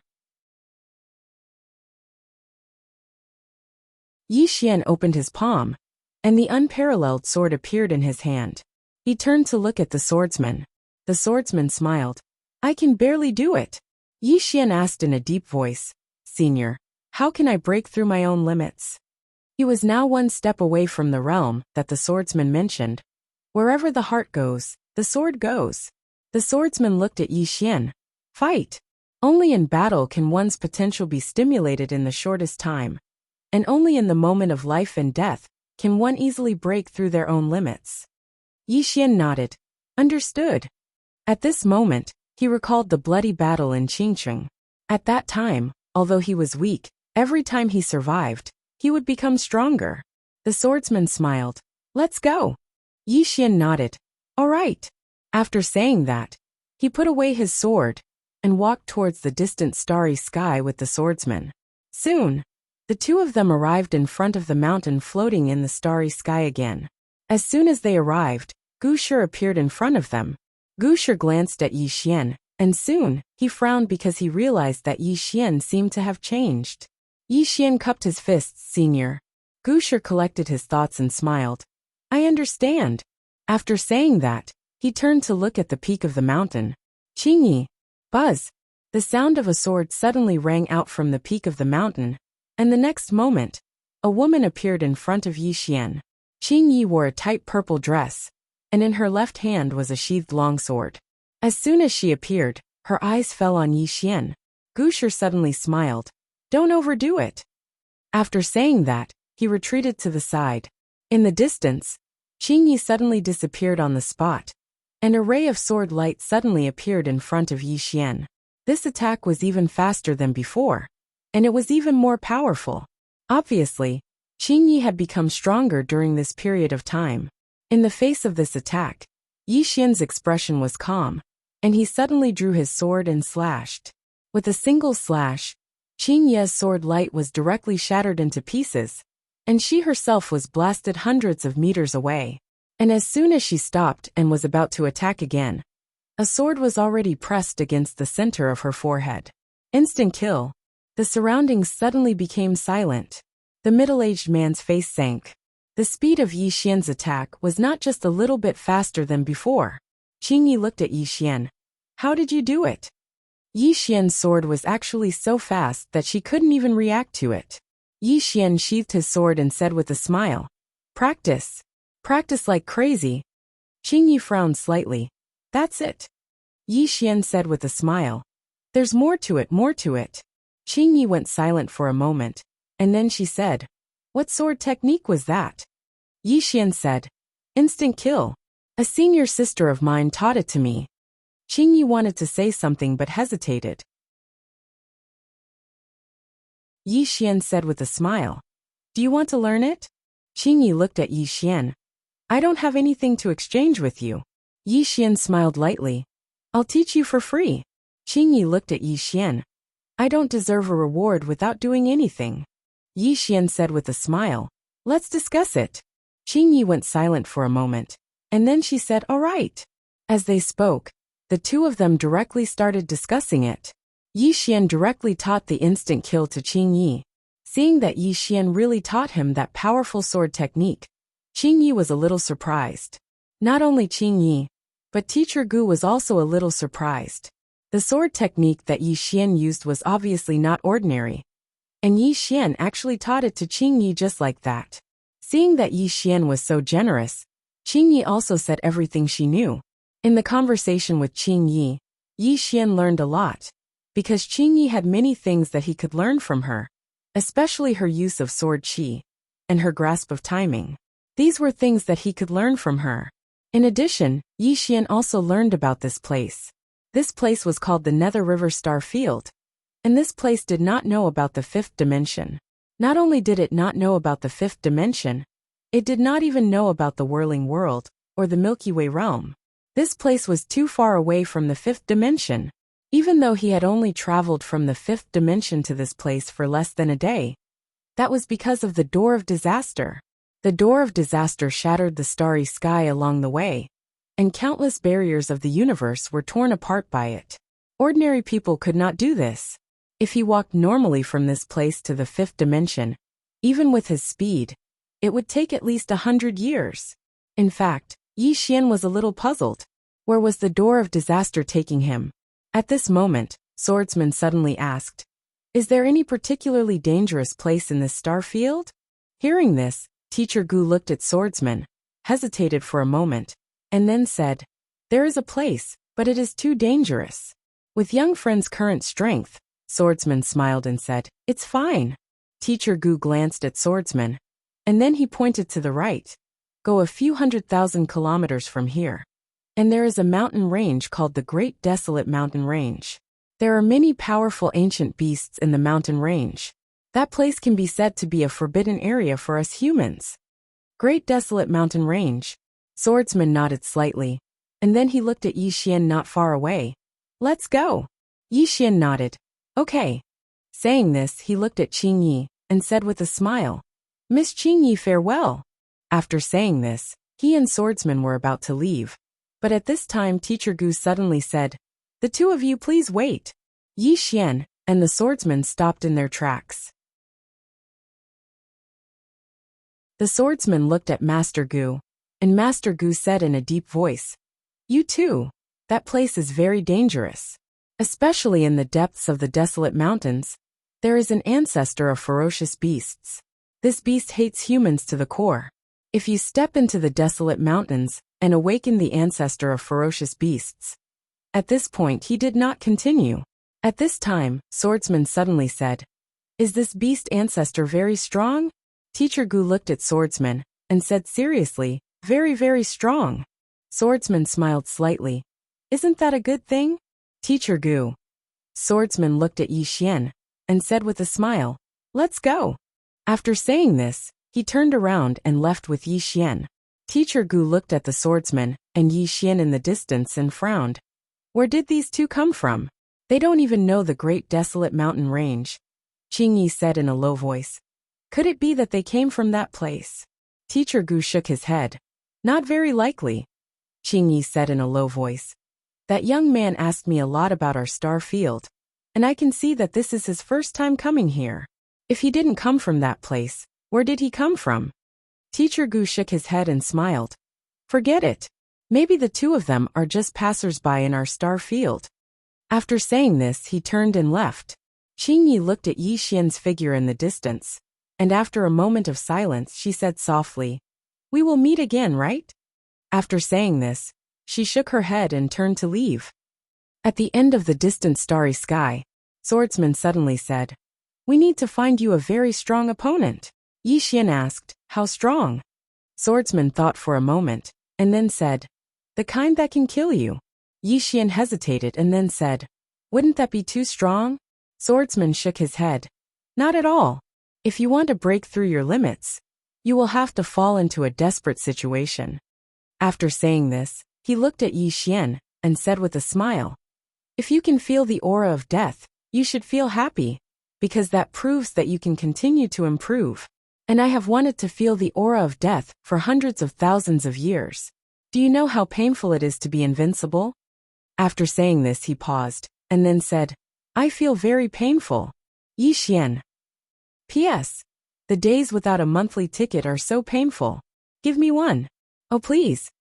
S1: Yi Xian opened his palm, and the unparalleled sword appeared in his hand. He turned to look at the swordsman. The swordsman smiled. "I can barely do it." Yi Xian asked in a deep voice, "Senior, how can I break through my own limits?" He was now one step away from the realm that the swordsman mentioned. Wherever the heart goes, the sword goes. The swordsman looked at Yi Xian. "Fight. Only in battle can one's potential be stimulated in the shortest time. And only in the moment of life and death can one easily break through their own limits." Yi Xian nodded. "Understood." At this moment, he recalled the bloody battle in Qingcheng. At that time, although he was weak, every time he survived, he would become stronger. The swordsman smiled. "Let's go." Yi Xian nodded. "All right." After saying that, he put away his sword and walked towards the distant starry sky with the swordsman. Soon, the two of them arrived in front of the mountain floating in the starry sky again. As soon as they arrived, Gu Shi appeared in front of them. Gu Shi glanced at Yi Xian, and soon, he frowned because he realized that Yi Xian seemed to have changed. Yi Xian cupped his fists. "Senior." Gu Shi collected his thoughts and smiled. "I understand." After saying that, he turned to look at the peak of the mountain. "Qingyi." Buzz. The sound of a sword suddenly rang out from the peak of the mountain, and the next moment, a woman appeared in front of Yi Xian. Qingyi wore a tight purple dress, and in her left hand was a sheathed longsword. As soon as she appeared, her eyes fell on Yi Xian. Gu Shi suddenly smiled. "Don't overdo it." After saying that, he retreated to the side. In the distance, Qingyi suddenly disappeared on the spot. An array of sword light suddenly appeared in front of Yi Xian. This attack was even faster than before, and it was even more powerful. Obviously, Qingyi had become stronger during this period of time. In the face of this attack, Yi Xian's expression was calm, and he suddenly drew his sword and slashed. With a single slash, Qingyi's sword light was directly shattered into pieces, and she herself was blasted hundreds of meters away. And as soon as she stopped and was about to attack again, a sword was already pressed against the center of her forehead. Instant kill. The surroundings suddenly became silent. The middle-aged man's face sank. The speed of Yi Xian's attack was not just a little bit faster than before. Qingyi looked at Yi Xian. How did you do it? Yi Xian's sword was actually so fast that she couldn't even react to it. Yi Xian sheathed his sword and said with a smile, Practice. Practice like crazy. Qingyi frowned slightly. That's it. Yi Xian said with a smile. There's more to it, more to it. Qingyi went silent for a moment, and then she said, What sword technique was that? Yi Xian said, Instant kill. A senior sister of mine taught it to me. Qingyi wanted to say something but hesitated. Yi Xian said with a smile, Do you want to learn it? Qingyi looked at Yi Xian. I don't have anything to exchange with you. Yi Xian smiled lightly. I'll teach you for free. Qingyi looked at Yi Xian. I don't deserve a reward without doing anything. Yi Xian said with a smile. Let's discuss it. Qingyi went silent for a moment, and then she said, All right. As they spoke, the two of them directly started discussing it. Yi Xian directly taught the instant kill to Qingyi. Seeing that Yi Xian really taught him that powerful sword technique, Qingyi was a little surprised. Not only Qingyi, but Teacher Gu was also a little surprised. The sword technique that Yi Xian used was obviously not ordinary, and Yi Xian actually taught it to Qingyi just like that. Seeing that Yi Xian was so generous, Qingyi also said everything she knew. In the conversation with Qingyi, Yi Xian learned a lot, because Qingyi had many things that he could learn from her, especially her use of sword qi, and her grasp of timing. These were things that he could learn from her. In addition, Yi Xian also learned about this place. This place was called the Nether River Star Field, and this place did not know about the fifth dimension. Not only did it not know about the fifth dimension, it did not even know about the whirling world, or the Milky Way realm. This place was too far away from the fifth dimension. Even though he had only traveled from the fifth dimension to this place for less than a day, that was because of the Door of Disaster. The Door of Disaster shattered the starry sky along the way, and countless barriers of the universe were torn apart by it. Ordinary people could not do this. If he walked normally from this place to the fifth dimension, even with his speed, it would take at least 100 years. In fact, Yi Xian was a little puzzled. Where was the Door of Disaster taking him? At this moment, Swordsman suddenly asked, Is there any particularly dangerous place in this star field? Hearing this, Teacher Gu looked at Swordsman, hesitated for a moment, and then said, There is a place, but it is too dangerous. With young friend's current strength, Swordsman smiled and said, It's fine. Teacher Gu glanced at Swordsman, and then he pointed to the right. Go a few 100,000 kilometers from here, and there is a mountain range called the Great Desolate Mountain Range. There are many powerful ancient beasts in the mountain range. That place can be said to be a forbidden area for us humans. Great Desolate Mountain Range. Swordsman nodded slightly, and then he looked at Yi Xian not far away. Let's go. Yi Xian nodded. Okay. Saying this, he looked at Qingyi, and said with a smile, Miss Qingyi, farewell. After saying this, he and Swordsman were about to leave. But at this time Teacher Gu suddenly said, The two of you please wait. Yi Xian and the swordsman stopped in their tracks. The swordsman looked at Master Gu, and Master Gu said in a deep voice, You too. That place is very dangerous. Especially in the depths of the desolate mountains, there is an ancestor of ferocious beasts. This beast hates humans to the core. If you step into the desolate mountains and awaken the ancestor of ferocious beasts. At this point he did not continue. At this time, Swordsman suddenly said, Is this beast ancestor very strong? Teacher Gu looked at Swordsman, and said seriously, Very, very strong. Swordsman smiled slightly. Isn't that a good thing? Teacher Gu. Swordsman looked at Yi Xian, and said with a smile, Let's go. After saying this, he turned around and left with Yi Xian. Teacher Gu looked at the swordsman and Yi Xian in the distance and frowned. Where did these two come from? They don't even know the Great Desolate Mountain Range. Qingyi said in a low voice. Could it be that they came from that place? Teacher Gu shook his head. Not very likely. Qingyi said in a low voice. That young man asked me a lot about our star field, and I can see that this is his first time coming here. If he didn't come from that place, where did he come from? Teacher Gu shook his head and smiled. Forget it. Maybe the two of them are just passers-by in our star field. After saying this, he turned and left. Qing Yi looked at Yi Xian's figure in the distance, and after a moment of silence she said softly, "We will meet again, right?" After saying this, she shook her head and turned to leave. At the end of the distant starry sky, Swordsman suddenly said, "We need to find you a very strong opponent." Yi Xian asked, "How strong?" Swordsman thought for a moment, and then said, "The kind that can kill you." Yi Xian hesitated and then said, "Wouldn't that be too strong?" Swordsman shook his head. "Not at all. If you want to break through your limits, you will have to fall into a desperate situation." After saying this, he looked at Yi Xian and said with a smile, "If you can feel the aura of death, you should feel happy, because that proves that you can continue to improve. And I have wanted to feel the aura of death for hundreds of thousands of years. Do you know how painful it is to be invincible?" After saying this, he paused, and then said, "I feel very painful." Yi Xian. P.S. The days without a monthly ticket are so painful. Give me one. Oh, please.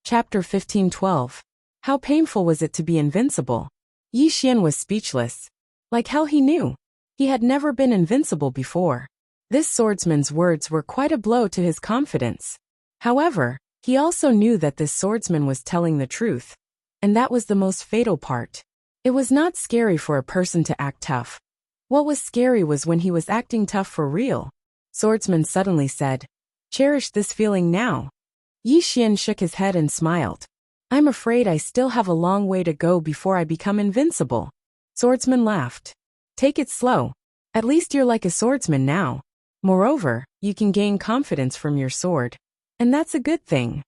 S1: Chapter 15:12. How painful was it to be invincible? Yi Xian was speechless. Like hell he knew. He had never been invincible before. This swordsman's words were quite a blow to his confidence. However, he also knew that this swordsman was telling the truth. And that was the most fatal part. It was not scary for a person to act tough. What was scary was when he was acting tough for real. Swordsman suddenly said, "Cherish this feeling now." Yi Xian shook his head and smiled. "I'm afraid I still have a long way to go before I become invincible." Swordsman laughed. "Take it slow. At least you're like a swordsman now. Moreover, you can gain confidence from your sword. And that's a good thing."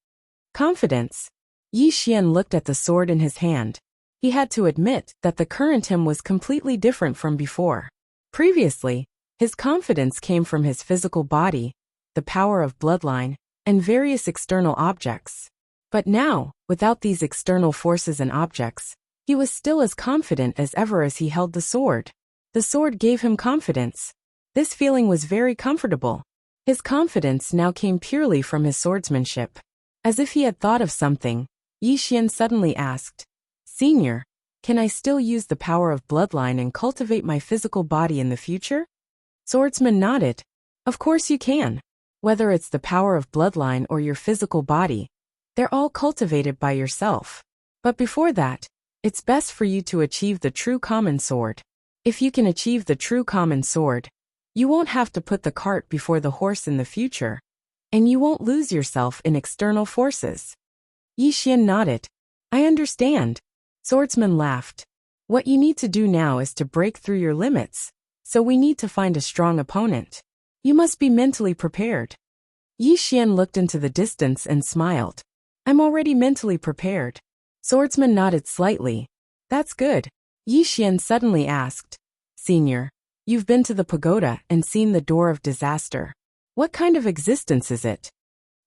S1: Confidence. Yi Xian looked at the sword in his hand. He had to admit that the current him was completely different from before. Previously, his confidence came from his physical body, the power of bloodline, and various external objects. But now, without these external forces and objects, he was still as confident as ever as he held the sword. The sword gave him confidence. This feeling was very comfortable. His confidence now came purely from his swordsmanship. As if he had thought of something, Yi Xian suddenly asked, "Senior, can I still use the power of bloodline and cultivate my physical body in the future?" Swordsman nodded. "Of course you can. Whether it's the power of bloodline or your physical body, they're all cultivated by yourself. But before that, it's best for you to achieve the true common sword. If you can achieve the true common sword, you won't have to put the cart before the horse in the future, and you won't lose yourself in external forces." Yi Xian nodded. "I understand." Swordsman laughed. "What you need to do now is to break through your limits, so we need to find a strong opponent. You must be mentally prepared." Yi Xian looked into the distance and smiled. "I'm already mentally prepared." Swordsman nodded slightly. "That's good." Yi Xian suddenly asked, "Senior, you've been to the pagoda and seen the door of disaster. What kind of existence is it?"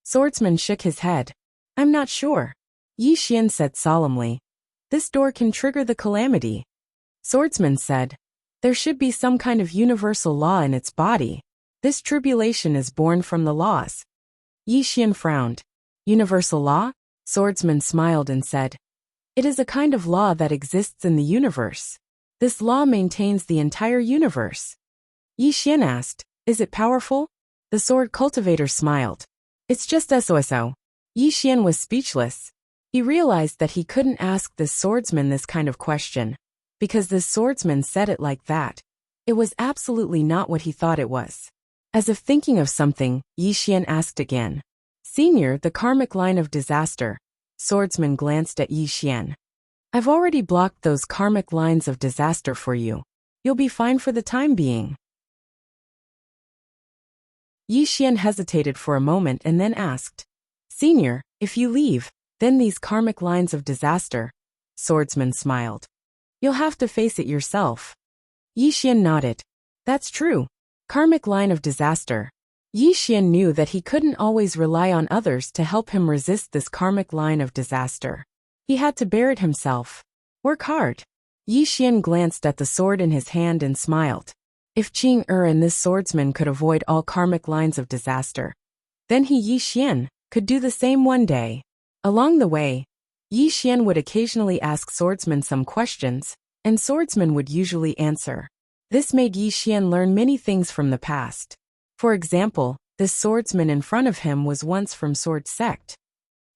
S1: Swordsman shook his head. "I'm not sure." Yi Xian said solemnly, "This door can trigger the calamity." Swordsman said, "There should be some kind of universal law in its body. This tribulation is born from the laws." Yi Xian frowned. "Universal law?" Swordsman smiled and said, "It is a kind of law that exists in the universe. This law maintains the entire universe." Yi Xian asked, "Is it powerful?" The sword cultivator smiled. "It's just SOSO." Yi Xian was speechless. He realized that he couldn't ask this swordsman this kind of question, because this swordsman said it like that. It was absolutely not what he thought it was. As if thinking of something, Yi Xian asked again, "Senior, the karmic line of disaster." Swordsman glanced at Yi Xian. "I've already blocked those karmic lines of disaster for you. You'll be fine for the time being." Yi Xian hesitated for a moment and then asked, "Senior, if you leave, then these karmic lines of disaster." Swordsman smiled. "You'll have to face it yourself." Yi Xian nodded. "That's true. Karmic line of disaster." Yi Xian knew that he couldn't always rely on others to help him resist this karmic line of disaster. He had to bear it himself. Work hard. Yi Xian glanced at the sword in his hand and smiled. If Qing and this swordsman could avoid all karmic lines of disaster, then he, Yi Xian, could do the same one day. Along the way, Yi Xian would occasionally ask Swordsman some questions, and Swordsman would usually answer. This made Yi Xian learn many things from the past. For example, this swordsman in front of him was once from Sword Sect.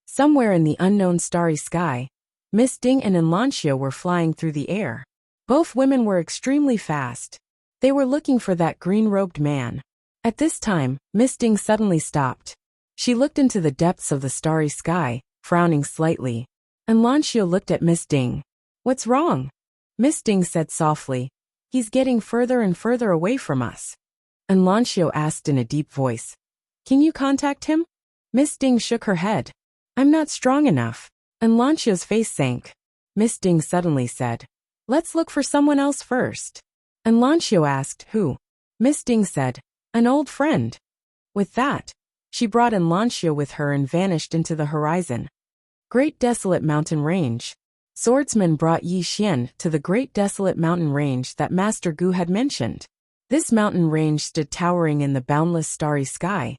S1: Somewhere in the unknown starry sky, Miss Ding and Enlantia were flying through the air. Both women were extremely fast. They were looking for that green-robed man. At this time, Miss Ding suddenly stopped. She looked into the depths of the starry sky, frowning slightly. Enlantia looked at Miss Ding. "What's wrong?" Miss Ding said softly. "He's getting further and further away from us." Enlantia asked in a deep voice. "Can you contact him?" Miss Ding shook her head. "I'm not strong enough." Enlantia's face sank. Miss Ding suddenly said, "Let's look for someone else first." Enlantia asked, "Who?" Miss Ding said, "An old friend." With that, she brought Enlantia with her and vanished into the horizon. Great Desolate Mountain Range. Swordsman brought Yi Xian to the Great Desolate Mountain Range that Master Gu had mentioned. This mountain range stood towering in the boundless starry sky,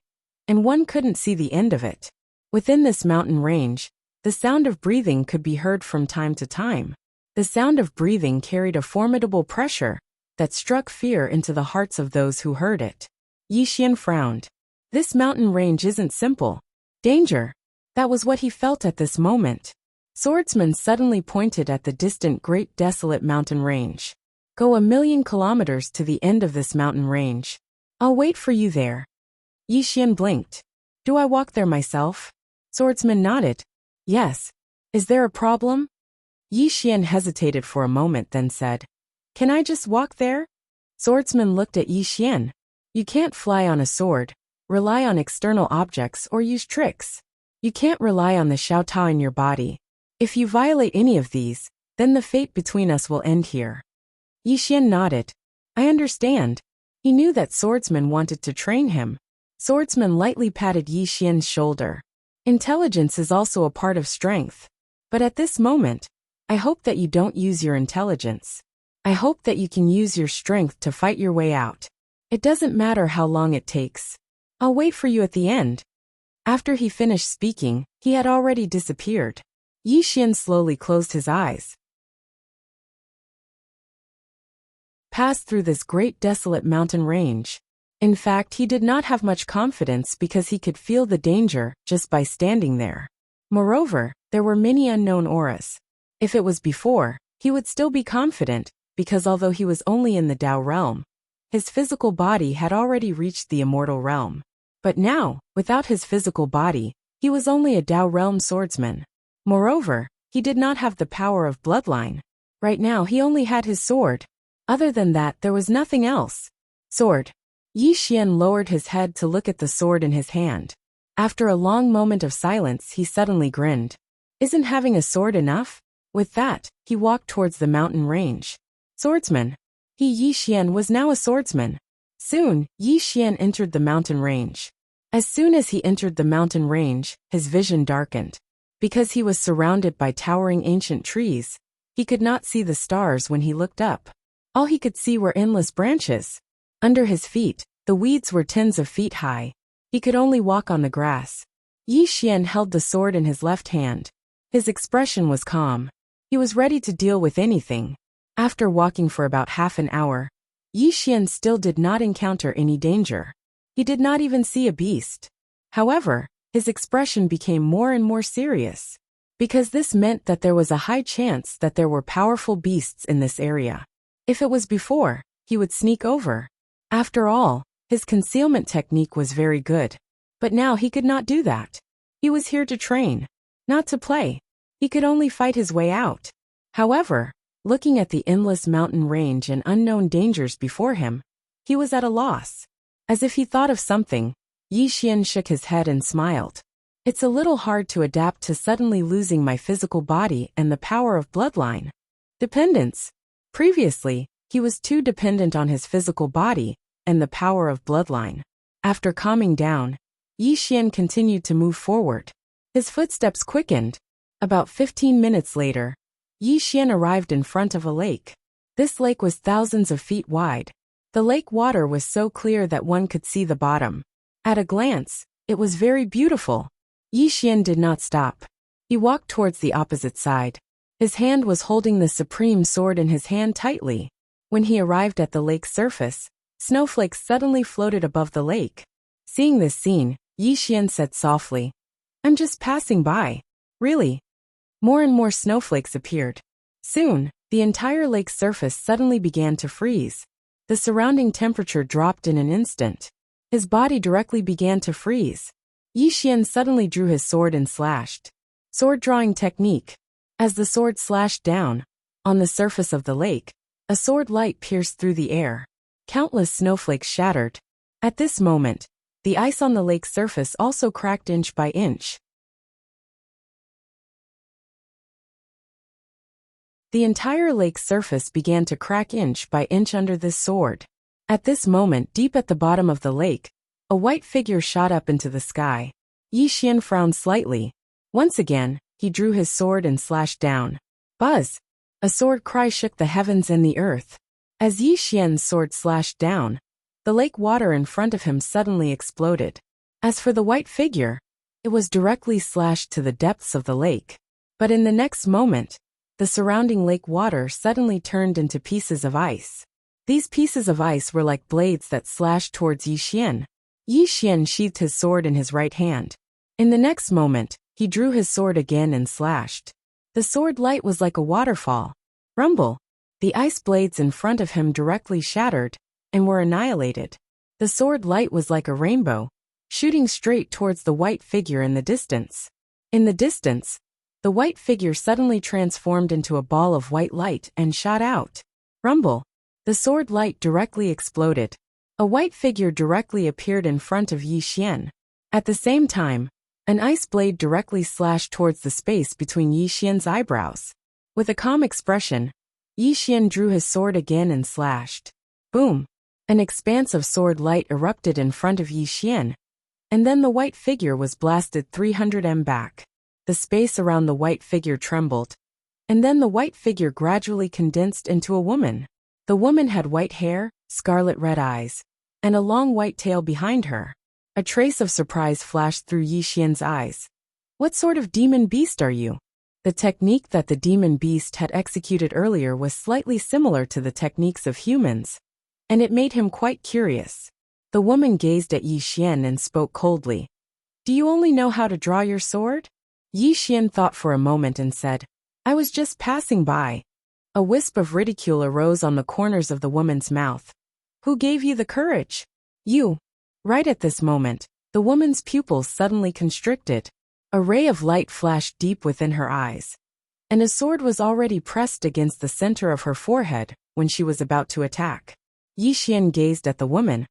S1: and one couldn't see the end of it. Within this mountain range, the sound of breathing could be heard from time to time. The sound of breathing carried a formidable pressure that struck fear into the hearts of those who heard it. Yi Xian frowned. This mountain range isn't simple. Danger. That was what he felt at this moment. Swordsman suddenly pointed at the distant Great Desolate Mountain Range. "Go 1,000,000 kilometers to the end of this mountain range. I'll wait for you there." Yi Xian blinked. "Do I walk there myself?" Swordsman nodded. "Yes. Is there a problem?" Yi Xian hesitated for a moment, then said, "Can I just walk there?" Swordsman looked at Yi Xian. "You can't fly on a sword, rely on external objects, or use tricks. You can't rely on the Xiaotao in your body. If you violate any of these, then the fate between us will end here." Yi Xian nodded. "I understand." He knew that Swordsman wanted to train him. Swordsman lightly patted Yi Xian's shoulder. "Intelligence is also a part of strength. But at this moment, I hope that you don't use your intelligence. I hope that you can use your strength to fight your way out. It doesn't matter how long it takes. I'll wait for you at the end." After he finished speaking, he had already disappeared. Yi Xian slowly closed his eyes. Passed through this great desolate mountain range. In fact, he did not have much confidence because he could feel the danger just by standing there. Moreover, there were many unknown auras. If it was before, he would still be confident, because although he was only in the Tao realm, his physical body had already reached the immortal realm. But now, without his physical body, he was only a Tao realm swordsman. Moreover, he did not have the power of bloodline. Right now he only had his sword. Other than that, there was nothing else. Sword. Yi Xian lowered his head to look at the sword in his hand. After a long moment of silence, he suddenly grinned. "Isn't having a sword enough?" With that, he walked towards the mountain range. Swordsman. He, Yi Xian, was now a swordsman. Soon, Yi Xian entered the mountain range. As soon as he entered the mountain range, his vision darkened. Because he was surrounded by towering ancient trees, he could not see the stars when he looked up. All he could see were endless branches. Under his feet, the weeds were tens of feet high. He could only walk on the grass. Yi Xian held the sword in his left hand. His expression was calm. He was ready to deal with anything. After walking for about half an hour, Yi Xian still did not encounter any danger. He did not even see a beast. However, his expression became more and more serious, because this meant that there was a high chance that there were powerful beasts in this area. If it was before, he would sneak over. After all, his concealment technique was very good. But now he could not do that. He was here to train, not to play. He could only fight his way out. However, looking at the endless mountain range and unknown dangers before him, he was at a loss. As if he thought of something, Yi Xian shook his head and smiled. "It's a little hard to adapt to suddenly losing my physical body and the power of bloodline. Dependence. Previously, he was too dependent on his physical body and the power of bloodline." After calming down, Yi Xian continued to move forward. His footsteps quickened. About 15 minutes later, Yi Xian arrived in front of a lake. This lake was thousands of feet wide. The lake water was so clear that one could see the bottom. At a glance, it was very beautiful. Yi Xian did not stop. He walked towards the opposite side. His hand was holding the supreme sword in his hand tightly. When he arrived at the lake's surface, snowflakes suddenly floated above the lake. Seeing this scene, Yi Xian said softly, "I'm just passing by." Really? More and more snowflakes appeared. Soon, the entire lake's surface suddenly began to freeze. The surrounding temperature dropped in an instant. His body directly began to freeze. Yi Xian suddenly drew his sword and slashed. Sword drawing technique. As the sword slashed down, on the surface of the lake, a sword light pierced through the air. Countless snowflakes shattered. At this moment, the ice on the lake's surface also cracked inch by inch. The entire lake's surface began to crack inch by inch under this sword. At this moment, deep at the bottom of the lake, a white figure shot up into the sky. Yi Xian frowned slightly. Once again, he drew his sword and slashed down. Buzz! A sword cry shook the heavens and the earth. As Yi Xian's sword slashed down, the lake water in front of him suddenly exploded. As for the white figure, it was directly slashed to the depths of the lake. But in the next moment, the surrounding lake water suddenly turned into pieces of ice. These pieces of ice were like blades that slashed towards Yi Xian. Yi Xian sheathed his sword in his right hand. In the next moment, he drew his sword again and slashed. The sword light was like a waterfall. Rumble! The ice blades in front of him directly shattered and were annihilated. The sword light was like a rainbow, shooting straight towards the white figure in the distance. In the distance, the white figure suddenly transformed into a ball of white light and shot out. Rumble! The sword light directly exploded. A white figure directly appeared in front of Yi Xian. At the same time, an ice blade directly slashed towards the space between Yi Xian's eyebrows. With a calm expression, Yi Xian drew his sword again and slashed. Boom! An expanse of sword light erupted in front of Yi Xian, and then the white figure was blasted 300 m back. The space around the white figure trembled, and then the white figure gradually condensed into a woman. The woman had white hair, scarlet red eyes, and a long white tail behind her. A trace of surprise flashed through Yi Xian's eyes. What sort of demon beast are you? The technique that the demon beast had executed earlier was slightly similar to the techniques of humans, and it made him quite curious. The woman gazed at Yi Xian and spoke coldly. "Do you only know how to draw your sword?" Yi Xian thought for a moment and said, "I was just passing by." A wisp of ridicule arose on the corners of the woman's mouth. "Who gave you the courage?" "You." Right at this moment, the woman's pupils suddenly constricted. A ray of light flashed deep within her eyes, and a sword was already pressed against the center of her forehead when she was about to attack. Yi Xian gazed at the woman.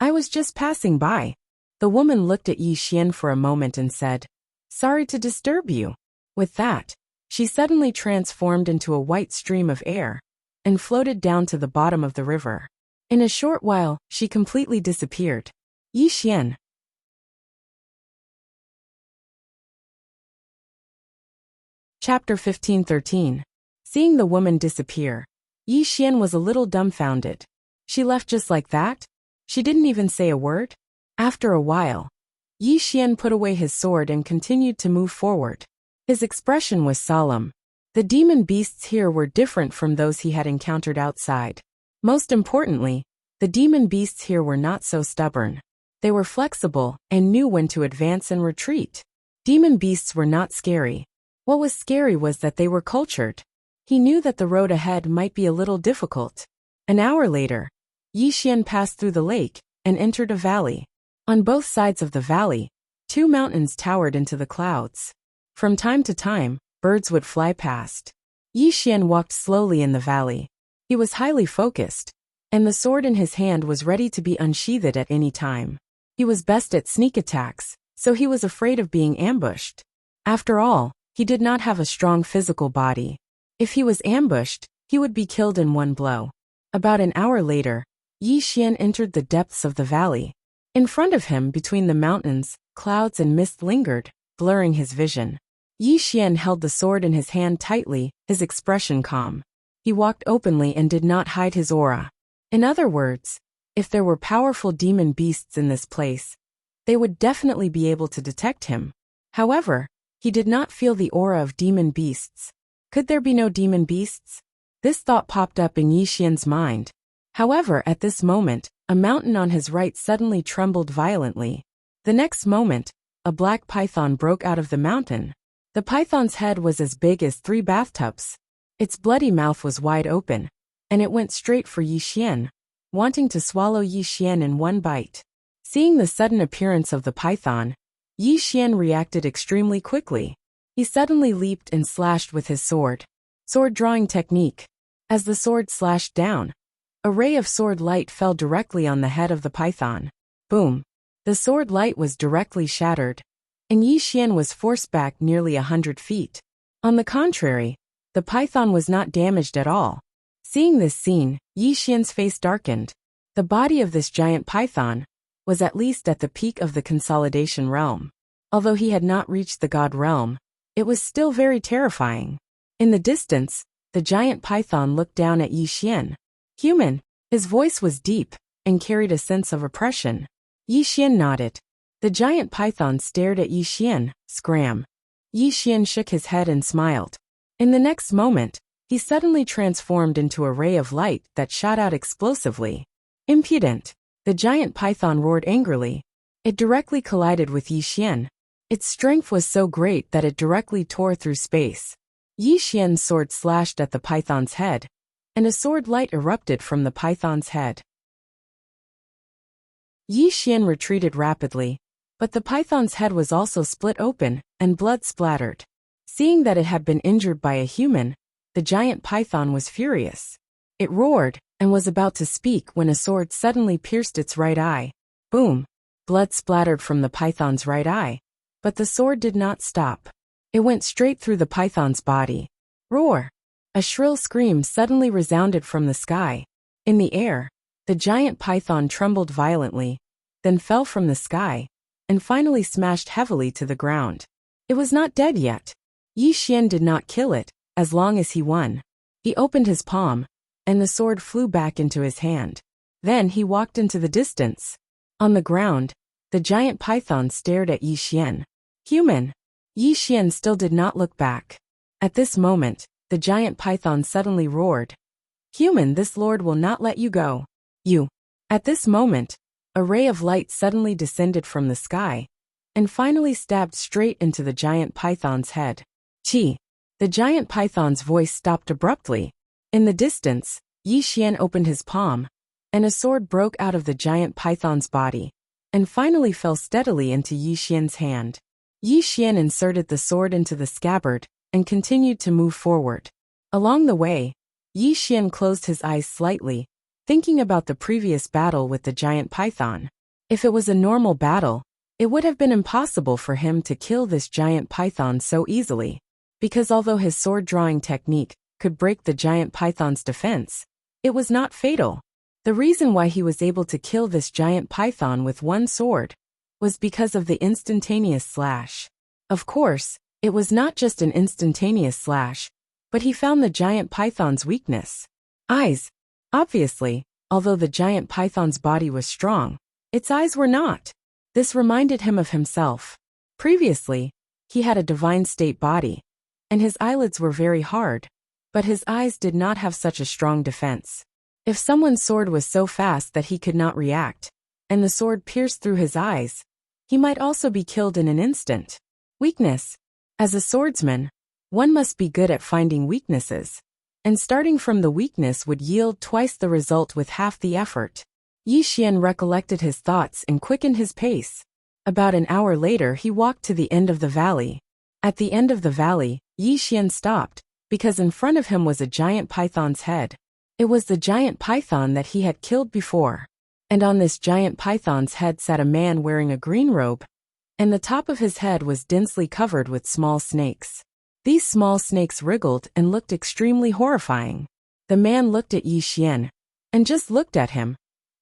S1: "I was just passing by." The woman looked at Yi Xian for a moment and said, "Sorry to disturb you." With that, she suddenly transformed into a white stream of air and floated down to the bottom of the river. In a short while, she completely disappeared. Yi Xian. Chapter 15-13. Seeing the woman disappear, Yi Xian was a little dumbfounded. She left just like that? She didn't even say a word? After a while, Yi Xian put away his sword and continued to move forward. His expression was solemn. The demon beasts here were different from those he had encountered outside. Most importantly, the demon beasts here were not so stubborn. They were flexible and knew when to advance and retreat. Demon beasts were not scary. What was scary was that they were cultured. He knew that the road ahead might be a little difficult. An hour later, Yi Xian passed through the lake and entered a valley. On both sides of the valley, two mountains towered into the clouds. From time to time, birds would fly past. Yi Xian walked slowly in the valley. He was highly focused, and the sword in his hand was ready to be unsheathed at any time. He was best at sneak attacks, so he was afraid of being ambushed. After all, he did not have a strong physical body. If he was ambushed, he would be killed in one blow. About an hour later, Yi Xian entered the depths of the valley. In front of him, between the mountains, clouds and mist lingered, blurring his vision. Yi Xian held the sword in his hand tightly, his expression calm. He walked openly and did not hide his aura. In other words, if there were powerful demon beasts in this place, they would definitely be able to detect him. However, he did not feel the aura of demon beasts. Could there be no demon beasts? This thought popped up in Yi Xian's mind. However, at this moment, a mountain on his right suddenly trembled violently. The next moment, a black python broke out of the mountain. The python's head was as big as 3 bathtubs. Its bloody mouth was wide open, and it went straight for Yi Xian, wanting to swallow Yi Xian in one bite. Seeing the sudden appearance of the python, Yi Xian reacted extremely quickly. He suddenly leaped and slashed with his sword. Sword drawing technique. As the sword slashed down, a ray of sword light fell directly on the head of the python. Boom! The sword light was directly shattered, and Yi Xian was forced back nearly 100 feet. On the contrary, the python was not damaged at all. Seeing this scene, Yi Xian's face darkened. The body of this giant python was at least at the peak of the consolidation realm. Although he had not reached the god realm, it was still very terrifying. In the distance, the giant python looked down at Yi Xian. Human. His voice was deep and carried a sense of oppression. Yi Xian nodded. The giant python stared at Yi Xian. Scram. Yi Xian shook his head and smiled. In the next moment, he suddenly transformed into a ray of light that shot out explosively. Impudent. The giant python roared angrily. It directly collided with Yi Xian. Its strength was so great that it directly tore through space. Yi Xian's sword slashed at the python's head, and a sword light erupted from the python's head. Yi Xian retreated rapidly, but the python's head was also split open, and blood splattered. Seeing that it had been injured by a human, the giant python was furious. It roared, and was about to speak when a sword suddenly pierced its right eye. Boom! Blood splattered from the python's right eye, but the sword did not stop. It went straight through the python's body. Roar! A shrill scream suddenly resounded from the sky. In the air, the giant python trembled violently, then fell from the sky, and finally smashed heavily to the ground. It was not dead yet. Yi Xian did not kill it, as long as he won. He opened his palm, and the sword flew back into his hand. Then he walked into the distance. On the ground, the giant python stared at Yi Xian. Human. Yi Xian still did not look back. At this moment, the giant python suddenly roared. Human, this lord will not let you go. You. At this moment, a ray of light suddenly descended from the sky, and finally stabbed straight into the giant python's head. Chi. The giant python's voice stopped abruptly. In the distance, Yi Xian opened his palm, and a sword broke out of the giant python's body, and finally fell steadily into Yi Xian's hand. Yi Xian inserted the sword into the scabbard, and continued to move forward. Along the way, Yi Xian closed his eyes slightly, thinking about the previous battle with the giant python. If it was a normal battle, it would have been impossible for him to kill this giant python so easily, because although his sword-drawing technique could break the giant python's defense, it was not fatal. The reason why he was able to kill this giant python with one sword was because of the instantaneous slash. Of course, it was not just an instantaneous slash, but he found the giant python's weakness. Eyes. Obviously, although the giant python's body was strong, its eyes were not. This reminded him of himself. Previously, he had a divine state body, and his eyelids were very hard, but his eyes did not have such a strong defense. If someone's sword was so fast that he could not react, and the sword pierced through his eyes, he might also be killed in an instant. Weakness. As a swordsman, one must be good at finding weaknesses, and starting from the weakness would yield twice the result with half the effort. Yi Xian recollected his thoughts and quickened his pace. About an hour later he walked to the end of the valley. At the end of the valley, Yi Xian stopped, because in front of him was a giant python's head. It was the giant python that he had killed before. And on this giant python's head sat a man wearing a green robe, and the top of his head was densely covered with small snakes. These small snakes wriggled and looked extremely horrifying. The man looked at Yi Xian, and just looked at him.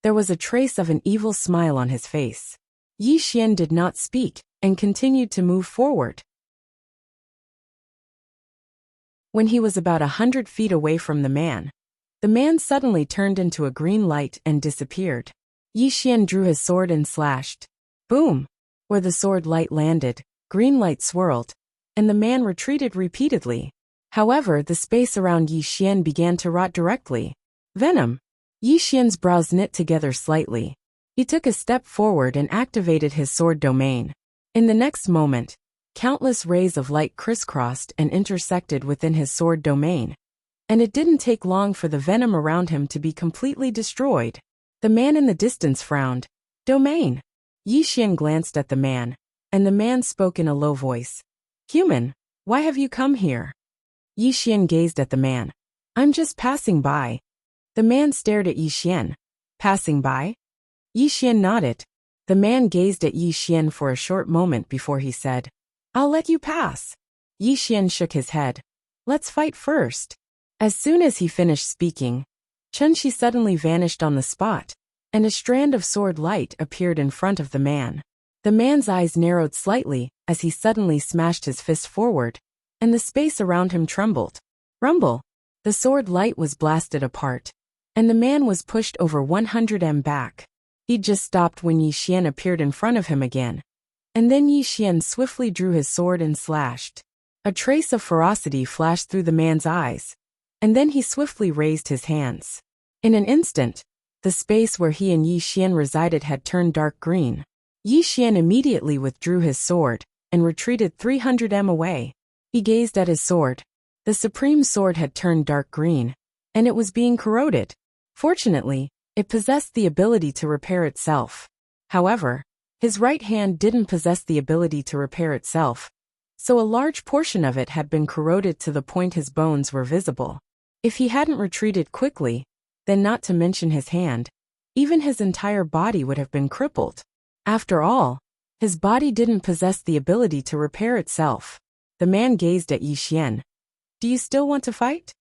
S1: There was a trace of an evil smile on his face. Yi Xian did not speak, and continued to move forward. When he was about 100 feet away from the man suddenly turned into a green light and disappeared. Yi Xian drew his sword and slashed. Boom! Where the sword light landed, green light swirled, and the man retreated repeatedly. However, the space around Yi Xian began to rot directly. Venom! Yi Xian's brows knit together slightly. He took a step forward and activated his sword domain. In the next moment, countless rays of light crisscrossed and intersected within his sword domain. And it didn't take long for the venom around him to be completely destroyed. The man in the distance frowned. Domain! Yi Xian glanced at the man, and the man spoke in a low voice. Human, why have you come here? Yi Xian gazed at the man. I'm just passing by. The man stared at Yi Xian. Passing by? Yi Xian nodded. The man gazed at Yi Xian for a short moment before he said, I'll let you pass. Yi Xian shook his head. Let's fight first. As soon as he finished speaking, Chun-Shi suddenly vanished on the spot, and a strand of sword light appeared in front of the man. The man's eyes narrowed slightly as he suddenly smashed his fist forward, and the space around him trembled. Rumble! The sword light was blasted apart, and the man was pushed over 100 m back. He'd just stopped when Yi Xian appeared in front of him again. And then Yi Xian swiftly drew his sword and slashed. A trace of ferocity flashed through the man's eyes, and then he swiftly raised his hands. In an instant, the space where he and Yi Xian resided had turned dark green. Yi Xian immediately withdrew his sword and retreated 300 m away. He gazed at his sword. The supreme sword had turned dark green, and it was being corroded. Fortunately, it possessed the ability to repair itself. However, his right hand didn't possess the ability to repair itself, so a large portion of it had been corroded to the point his bones were visible. If he hadn't retreated quickly, then not to mention his hand, even his entire body would have been crippled. After all, his body didn't possess the ability to repair itself. The man gazed at Yi Xian. Do you still want to fight?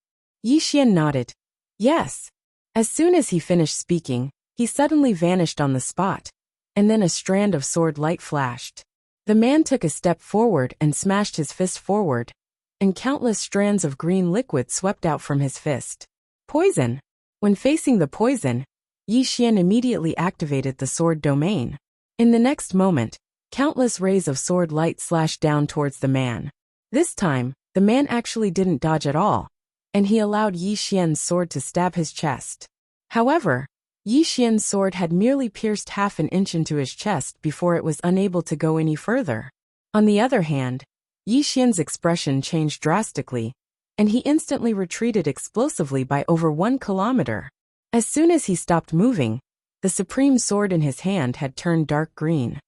S1: Yi Xian nodded. Yes. As soon as he finished speaking, he suddenly vanished on the spot, and then a strand of sword light flashed. The man took a step forward and smashed his fist forward, and countless strands of green liquid swept out from his fist. Poison! When facing the poison, Yi Xian immediately activated the sword domain. In the next moment, countless rays of sword light slashed down towards the man. This time, the man actually didn't dodge at all, and he allowed Yi Xian's sword to stab his chest. However, Yi Xian's sword had merely pierced half an inch into his chest before it was unable to go any further. On the other hand, Yi Xian's expression changed drastically, and he instantly retreated explosively by over 1 kilometer. As soon as he stopped moving, the supreme sword in his hand had turned dark green.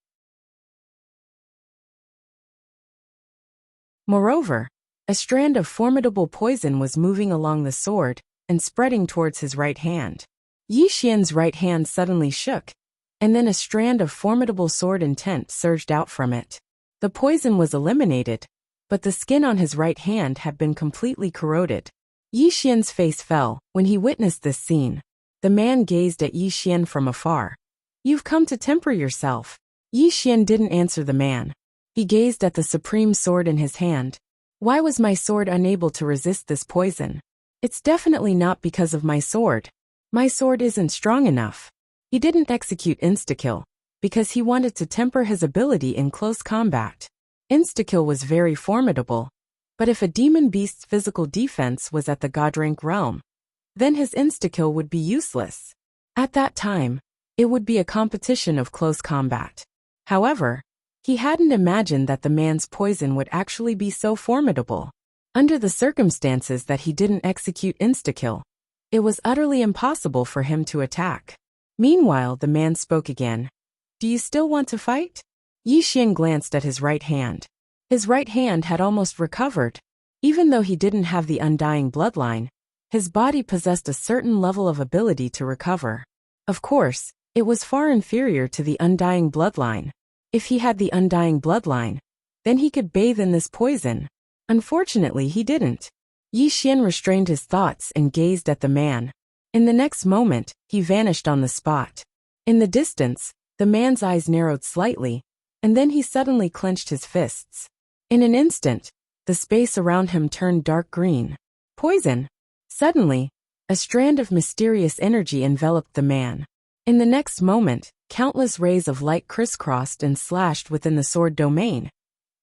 S1: Moreover, a strand of formidable poison was moving along the sword and spreading towards his right hand. Yi Xian's right hand suddenly shook, and then a strand of formidable sword intent surged out from it. The poison was eliminated, but the skin on his right hand had been completely corroded. Yi Xian's face fell when he witnessed this scene. The man gazed at Yi Xian from afar. You've come to temper yourself. Yi Xian didn't answer the man. He gazed at the supreme sword in his hand. Why was my sword unable to resist this poison? It's definitely not because of my sword. My sword isn't strong enough. He didn't execute insta-kill, because he wanted to temper his ability in close combat. Insta-kill was very formidable, but if a demon beast's physical defense was at the god rank realm, then his insta-kill would be useless. At that time, it would be a competition of close combat. However, he hadn't imagined that the man's poison would actually be so formidable. Under the circumstances that he didn't execute insta-kill, it was utterly impossible for him to attack. Meanwhile, the man spoke again. Do you still want to fight? Yi Xian glanced at his right hand. His right hand had almost recovered. Even though he didn't have the undying bloodline, his body possessed a certain level of ability to recover. Of course, it was far inferior to the undying bloodline. If he had the undying bloodline, then he could bathe in this poison. Unfortunately, he didn't. Yi Xian restrained his thoughts and gazed at the man. In the next moment, he vanished on the spot. In the distance, the man's eyes narrowed slightly, and then he suddenly clenched his fists. In an instant, The space around him turned dark green. Poison! Suddenly, a strand of mysterious energy enveloped the man. In the next moment, countless rays of light crisscrossed and slashed within the sword domain,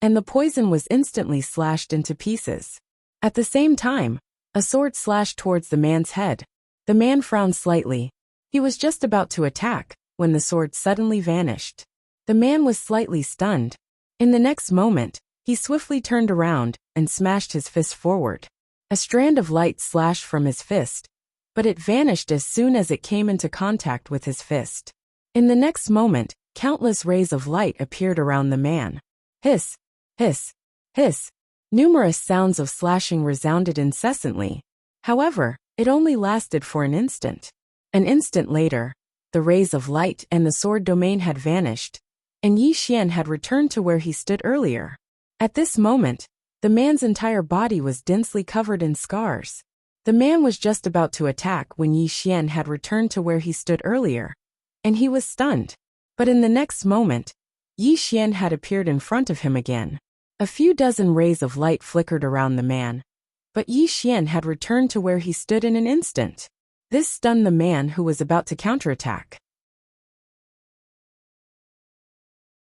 S1: and the poison was instantly slashed into pieces. At the same time, a sword slashed towards the man's head. The man frowned slightly. He was just about to attack, when the sword suddenly vanished. The man was slightly stunned. In the next moment, he swiftly turned around and smashed his fist forward. A strand of light slashed from his fist, but it vanished as soon as it came into contact with his fist. In the next moment, countless rays of light appeared around the man. Hiss! Hiss! Hiss! Numerous sounds of slashing resounded incessantly. However, it only lasted for an instant. An instant later, the rays of light and the sword domain had vanished, and Yi Xian had returned to where he stood earlier. At this moment, the man's entire body was densely covered in scars. The man was just about to attack when Yi Xian had returned to where he stood earlier, and he was stunned. But in the next moment, Yi Xian had appeared in front of him again. A few dozen rays of light flickered around the man, but Yi Xian had returned to where he stood in an instant. This stunned the man who was about to counterattack.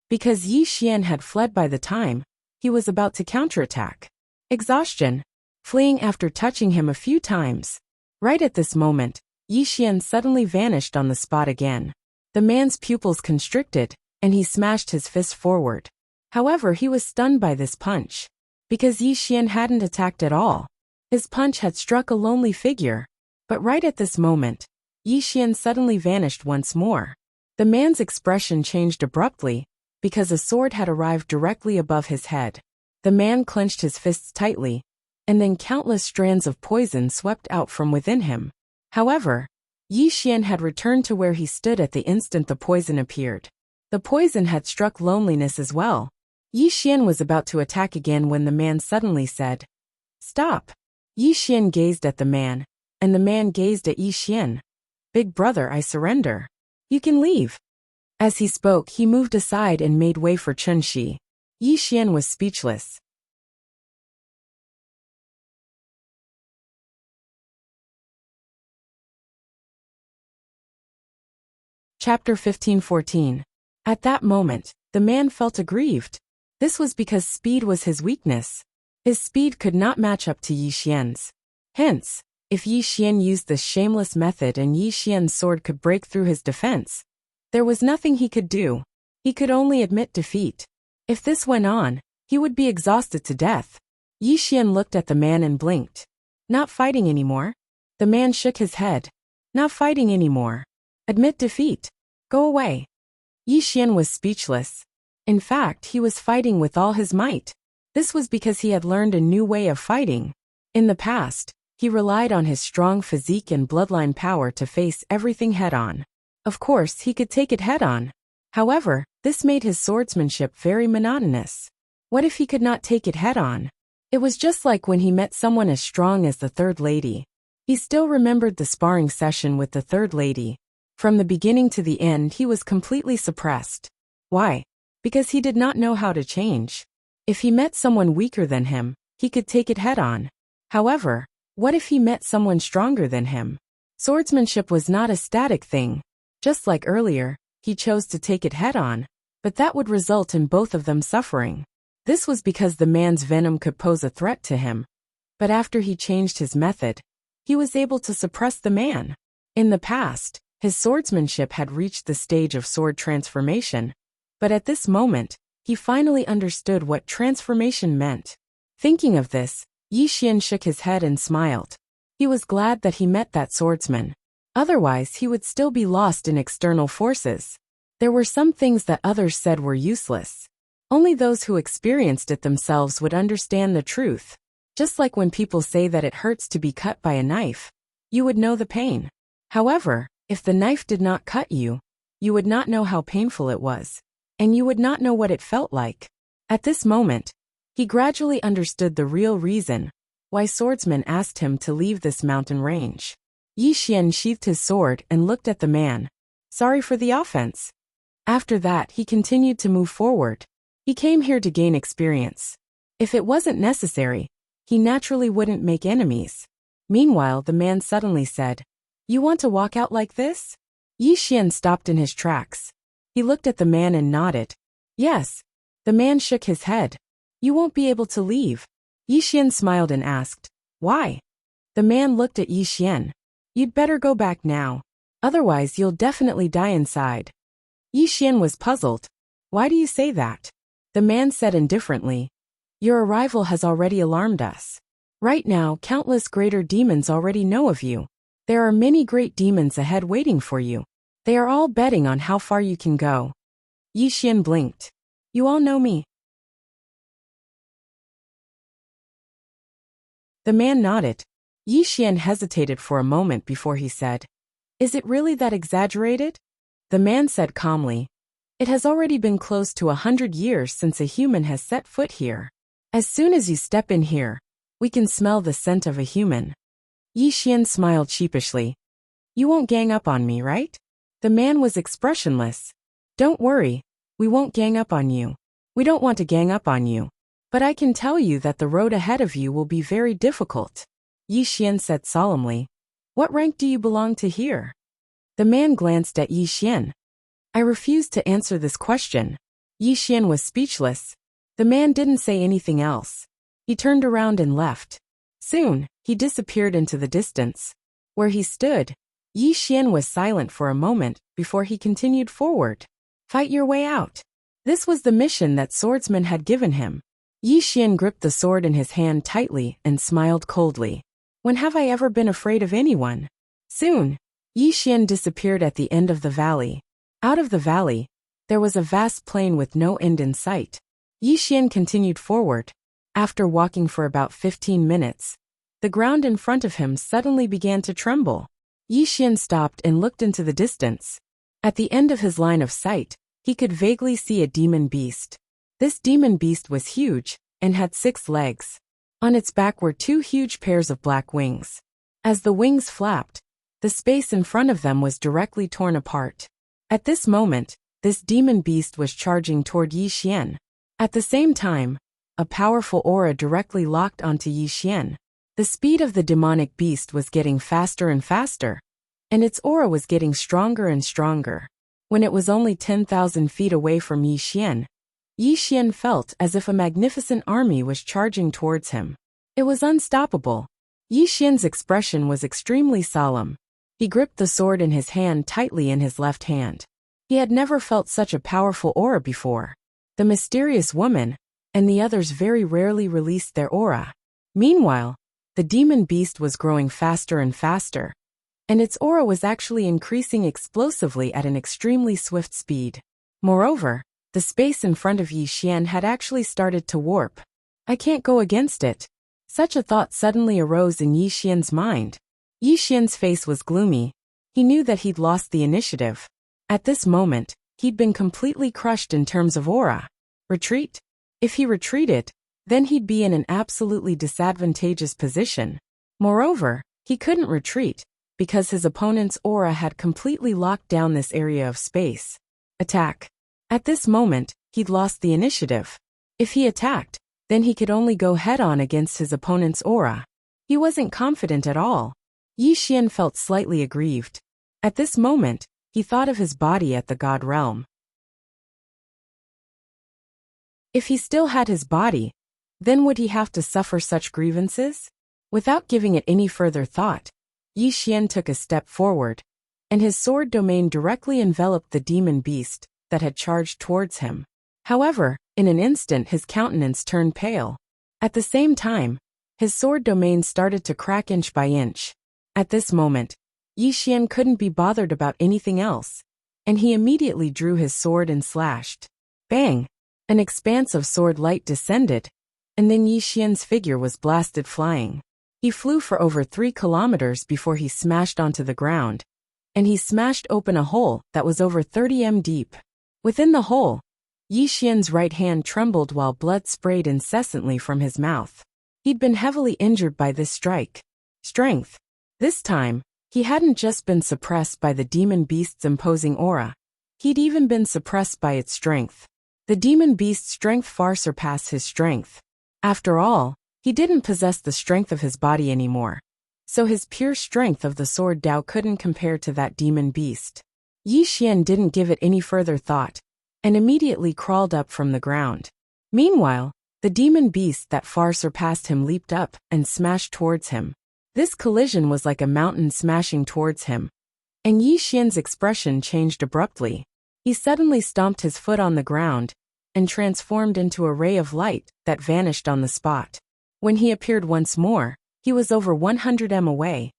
S1: Because Yi Xian had fled by the time he was about to counterattack. Exhaustion, fleeing after touching him a few times. Right at this moment, Yi Xian suddenly vanished on the spot again. The man's pupils constricted, and he smashed his fist forward. However, he was stunned by this punch. Because Yi Xian hadn't attacked at all. His punch had struck a lonely figure. But right at this moment, Yi Xian suddenly vanished once more. The man's expression changed abruptly, because a sword had arrived directly above his head. The man clenched his fists tightly, and then countless strands of poison swept out from within him. However, Yi Xian had returned to where he stood at the instant the poison appeared. The poison had struck loneliness as well. Yi Xian was about to attack again when the man suddenly said, "Stop." Yi Xian gazed at the man, and the man gazed at Yi Xian. "Big brother, I surrender. You can leave." As he spoke, he moved aside and made way for Chun Shi. Yi Xian was speechless. Chapter 15-14. At that moment, the man felt aggrieved. This was because speed was his weakness. His speed could not match up to Yi Xian's. Hence, if Yi Xian used this shameless method and Yi Xian's sword could break through his defense, there was nothing he could do. He could only admit defeat. If this went on, he would be exhausted to death. Yi Xian looked at the man and blinked. "Not fighting anymore?" The man shook his head. "Not fighting anymore. Admit defeat. Go away." Yi Xian was speechless. In fact, he was fighting with all his might. This was because he had learned a new way of fighting. In the past, he relied on his strong physique and bloodline power to face everything head-on. Of course, he could take it head-on. However, this made his swordsmanship very monotonous. What if he could not take it head-on? It was just like when he met someone as strong as the third lady. He still remembered the sparring session with the third lady. From the beginning to the end, he was completely suppressed. Why? Because he did not know how to change. If he met someone weaker than him, he could take it head-on. However, what if he met someone stronger than him? Swordsmanship was not a static thing. Just like earlier, he chose to take it head-on, but that would result in both of them suffering. This was because the man's venom could pose a threat to him. But after he changed his method, he was able to suppress the man. In the past, his swordsmanship had reached the stage of sword transformation, but at this moment, he finally understood what transformation meant. Thinking of this, Yi Xian shook his head and smiled. He was glad that he met that swordsman. Otherwise, he would still be lost in external forces. There were some things that others said were useless. Only those who experienced it themselves would understand the truth. Just like when people say that it hurts to be cut by a knife, you would know the pain. However, if the knife did not cut you, you would not know how painful it was, and you would not know what it felt like. At this moment, he gradually understood the real reason why Swordsman asked him to leave this mountain range. Yi Xian sheathed his sword and looked at the man. "Sorry for the offense." After that, he continued to move forward. He came here to gain experience. If it wasn't necessary, he naturally wouldn't make enemies. Meanwhile, the man suddenly said, "You want to walk out like this?" Yi Xian stopped in his tracks. He looked at the man and nodded. Yes. The man shook his head. "You won't be able to leave." Yi Xian smiled and asked, "Why?" The man looked at Yi Xian. "You'd better go back now. Otherwise you'll definitely die inside." Yi Xian was puzzled. "Why do you say that?" The man said indifferently, "Your arrival has already alarmed us. Right now, countless greater demons already know of you. There are many great demons ahead waiting for you. They are all betting on how far you can go." Yi Xian blinked. "You all know me?" The man nodded. Yi Xian hesitated for a moment before he said, "Is it really that exaggerated?" The man said calmly, "It has already been close to 100 years since a human has set foot here. As soon as you step in here, we can smell the scent of a human." Yi Xian smiled sheepishly. "You won't gang up on me, right?" The man was expressionless. "Don't worry, we won't gang up on you. We don't want to gang up on you. But I can tell you that the road ahead of you will be very difficult." Yi Xian said solemnly, "What rank do you belong to here?" The man glanced at Yi Xian. "I refuse to answer this question." Yi Xian was speechless. The man didn't say anything else. He turned around and left. Soon, he disappeared into the distance. Where he stood, Yi Xian was silent for a moment before he continued forward. "Fight your way out." This was the mission that Swordsman had given him. Yi Xian gripped the sword in his hand tightly and smiled coldly. "When have I ever been afraid of anyone?" Soon, Yi Xian disappeared at the end of the valley. Out of the valley, there was a vast plain with no end in sight. Yi Xian continued forward. After walking for about 15 minutes, the ground in front of him suddenly began to tremble. Yi Xian stopped and looked into the distance. At the end of his line of sight, he could vaguely see a demon beast. This demon beast was huge and had 6 legs. On its back were 2 huge pairs of black wings. As the wings flapped, the space in front of them was directly torn apart. At this moment, this demon beast was charging toward Yi Xian. At the same time, a powerful aura directly locked onto Yi Xian. The speed of the demonic beast was getting faster and faster, and its aura was getting stronger and stronger. When it was only 10,000 feet away from Yi Xian felt as if a magnificent army was charging towards him. It was unstoppable. Yi Xian's expression was extremely solemn. He gripped the sword in his hand tightly in his left hand. He had never felt such a powerful aura before. The mysterious woman and the others very rarely released their aura. Meanwhile, the demon beast was growing faster and faster, and its aura was actually increasing explosively at an extremely swift speed. Moreover, the space in front of Yi Xian had actually started to warp. "I can't go against it." Such a thought suddenly arose in Yi Xian's mind. Yi Xian's face was gloomy. He knew that he'd lost the initiative. At this moment, he'd been completely crushed in terms of aura. Retreat? If he retreated, then he'd be in an absolutely disadvantageous position. Moreover, he couldn't retreat, because his opponent's aura had completely locked down this area of space. Attack. At this moment, he'd lost the initiative. If he attacked, then he could only go head-on against his opponent's aura. He wasn't confident at all. Yi Xian felt slightly aggrieved. At this moment, he thought of his body at the God realm. If he still had his body, then would he have to suffer such grievances? Without giving it any further thought, Yi Xian took a step forward, and his sword domain directly enveloped the demon beast that had charged towards him. However, in an instant his countenance turned pale. At the same time, his sword domain started to crack inch by inch. At this moment, Yi Xian couldn't be bothered about anything else, and he immediately drew his sword and slashed. Bang! An expanse of sword light descended, and then Yi Xian's figure was blasted flying. He flew for over 3 kilometers before he smashed onto the ground, and he smashed open a hole that was over 30 m deep. Within the hole, Yi Xian's right hand trembled while blood sprayed incessantly from his mouth. He'd been heavily injured by this strike. Strength. This time, he hadn't just been suppressed by the demon beast's imposing aura. He'd even been suppressed by its strength. The demon beast's strength far surpassed his strength. After all, he didn't possess the strength of his body anymore. So his pure strength of the sword Dao couldn't compare to that demon beast. Yi Xian didn't give it any further thought, and immediately crawled up from the ground. Meanwhile, the demon beast that far surpassed him leaped up and smashed towards him. This collision was like a mountain smashing towards him. And Yi Xian's expression changed abruptly. He suddenly stomped his foot on the ground and transformed into a ray of light that vanished on the spot. When he appeared once more, he was over 100 m away,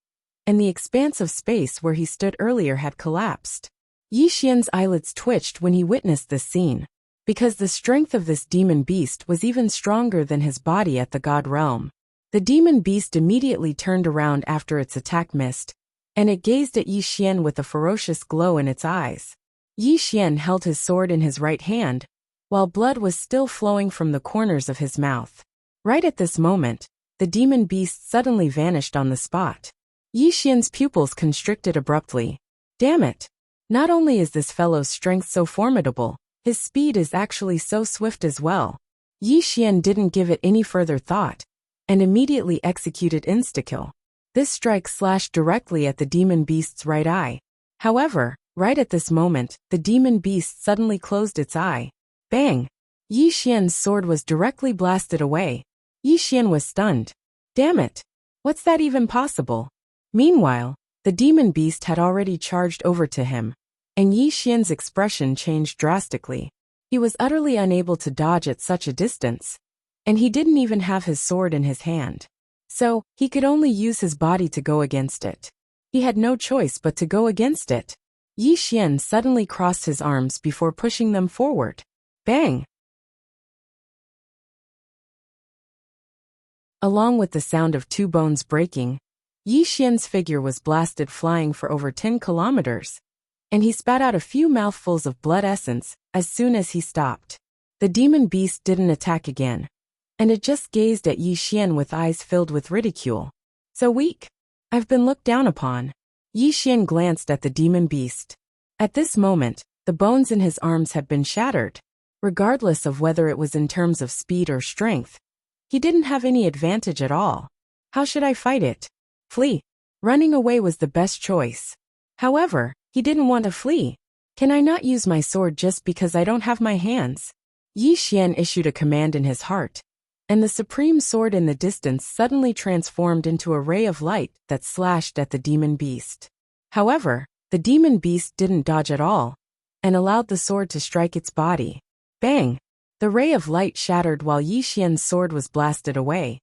S1: and the expanse of space where he stood earlier had collapsed. Yi Xian's eyelids twitched when he witnessed this scene, because the strength of this demon beast was even stronger than his body at the god realm. The demon beast immediately turned around after its attack missed, and it gazed at Yi Xian with a ferocious glow in its eyes. Yi Xian held his sword in his right hand, while blood was still flowing from the corners of his mouth. Right at this moment, the demon beast suddenly vanished on the spot. Yi Xian's pupils constricted abruptly. Damn it! Not only is this fellow's strength so formidable, his speed is actually so swift as well. Yi Xian didn't give it any further thought, and immediately executed insta-kill. This strike slashed directly at the demon beast's right eye. However, right at this moment, the demon beast suddenly closed its eye. Bang! Yi Xian's sword was directly blasted away. Yi Xian was stunned. Damn it! What's that even possible? Meanwhile, the demon beast had already charged over to him, and Yi Xian's expression changed drastically. He was utterly unable to dodge at such a distance, and he didn't even have his sword in his hand. So, he could only use his body to go against it. He had no choice but to go against it. Yi Xian suddenly crossed his arms before pushing them forward. Bang! Along with the sound of two bones breaking, Yi Xian's figure was blasted flying for over 10 kilometers, and he spat out a few mouthfuls of blood essence as soon as he stopped. The demon beast didn't attack again, and it just gazed at Yi Xian with eyes filled with ridicule. So weak. I've been looked down upon. Yi Xian glanced at the demon beast. At this moment, the bones in his arms had been shattered. Regardless of whether it was in terms of speed or strength, he didn't have any advantage at all. How should I fight it? Flee. Running away was the best choice. However, he didn't want to flee. Can I not use my sword just because I don't have my hands? Yi Xian issued a command in his heart, and the supreme sword in the distance suddenly transformed into a ray of light that slashed at the demon beast. However, the demon beast didn't dodge at all, and allowed the sword to strike its body. Bang! The ray of light shattered while Yi Xian's sword was blasted away,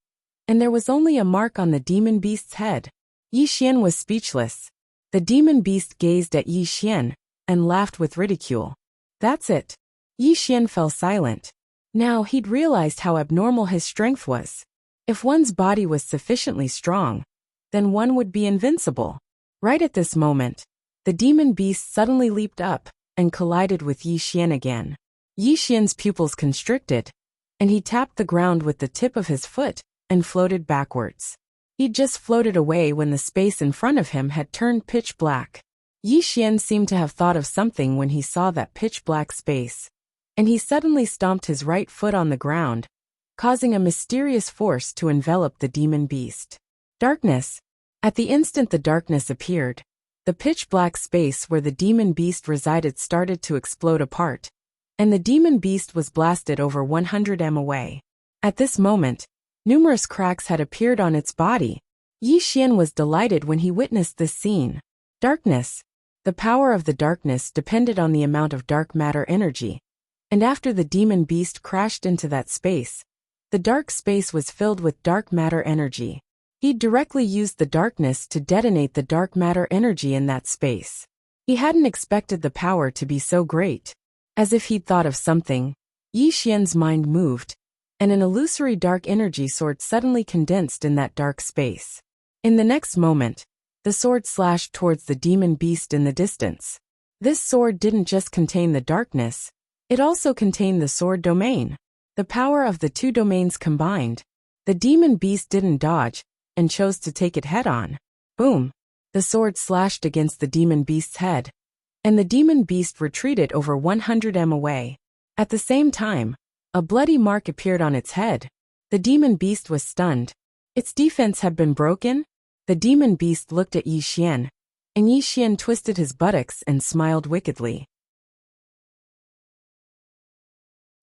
S1: and there was only a mark on the demon beast's head. Yi Xian was speechless. The demon beast gazed at Yi Xian and laughed with ridicule. That's it. Yi Xian fell silent. Now he'd realized how abnormal his strength was. If one's body was sufficiently strong, then one would be invincible. Right at this moment, the demon beast suddenly leaped up and collided with Yi Xian again. Yi Xian's pupils constricted, and he tapped the ground with the tip of his foot and floated backwards. He'd just floated away when the space in front of him had turned pitch black. Yi Xian seemed to have thought of something when he saw that pitch black space, and he suddenly stomped his right foot on the ground, causing a mysterious force to envelop the demon beast. Darkness. At the instant the darkness appeared, the pitch black space where the demon beast resided started to explode apart, and the demon beast was blasted over 100 m away. At this moment, numerous cracks had appeared on its body. Yi Xian was delighted when he witnessed this scene. Darkness. The power of the darkness depended on the amount of dark matter energy, and after the demon beast crashed into that space, the dark space was filled with dark matter energy. He directly used the darkness to detonate the dark matter energy in that space. He hadn't expected the power to be so great. As if he'd thought of something, Yi Xian's mind moved, and an illusory dark energy sword suddenly condensed in that dark space. In the next moment, the sword slashed towards the demon beast in the distance. This sword didn't just contain the darkness, it also contained the sword domain. The power of the two domains combined. The demon beast didn't dodge, and chose to take it head-on. Boom! The sword slashed against the demon beast's head, and the demon beast retreated over 100 m away. At the same time, a bloody mark appeared on its head. The demon beast was stunned. Its defense had been broken? The demon beast looked at Yi Xian, and Yi Xian twisted his buttocks and smiled wickedly.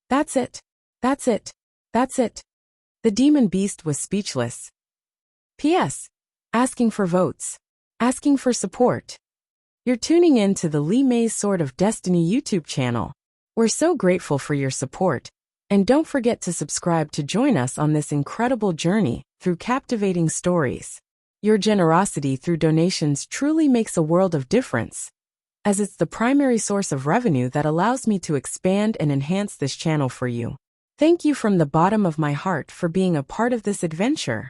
S1: That's it. That's it. That's it. The demon beast was speechless. P.S. Asking for votes. Asking for support. You're tuning in to the Li Mei's Sword of Destiny YouTube channel. We're so grateful for your support, and don't forget to subscribe to join us on this incredible journey through captivating stories. Your generosity through donations truly makes a world of difference, as it's the primary source of revenue that allows me to expand and enhance this channel for you. Thank you from the bottom of my heart for being a part of this adventure.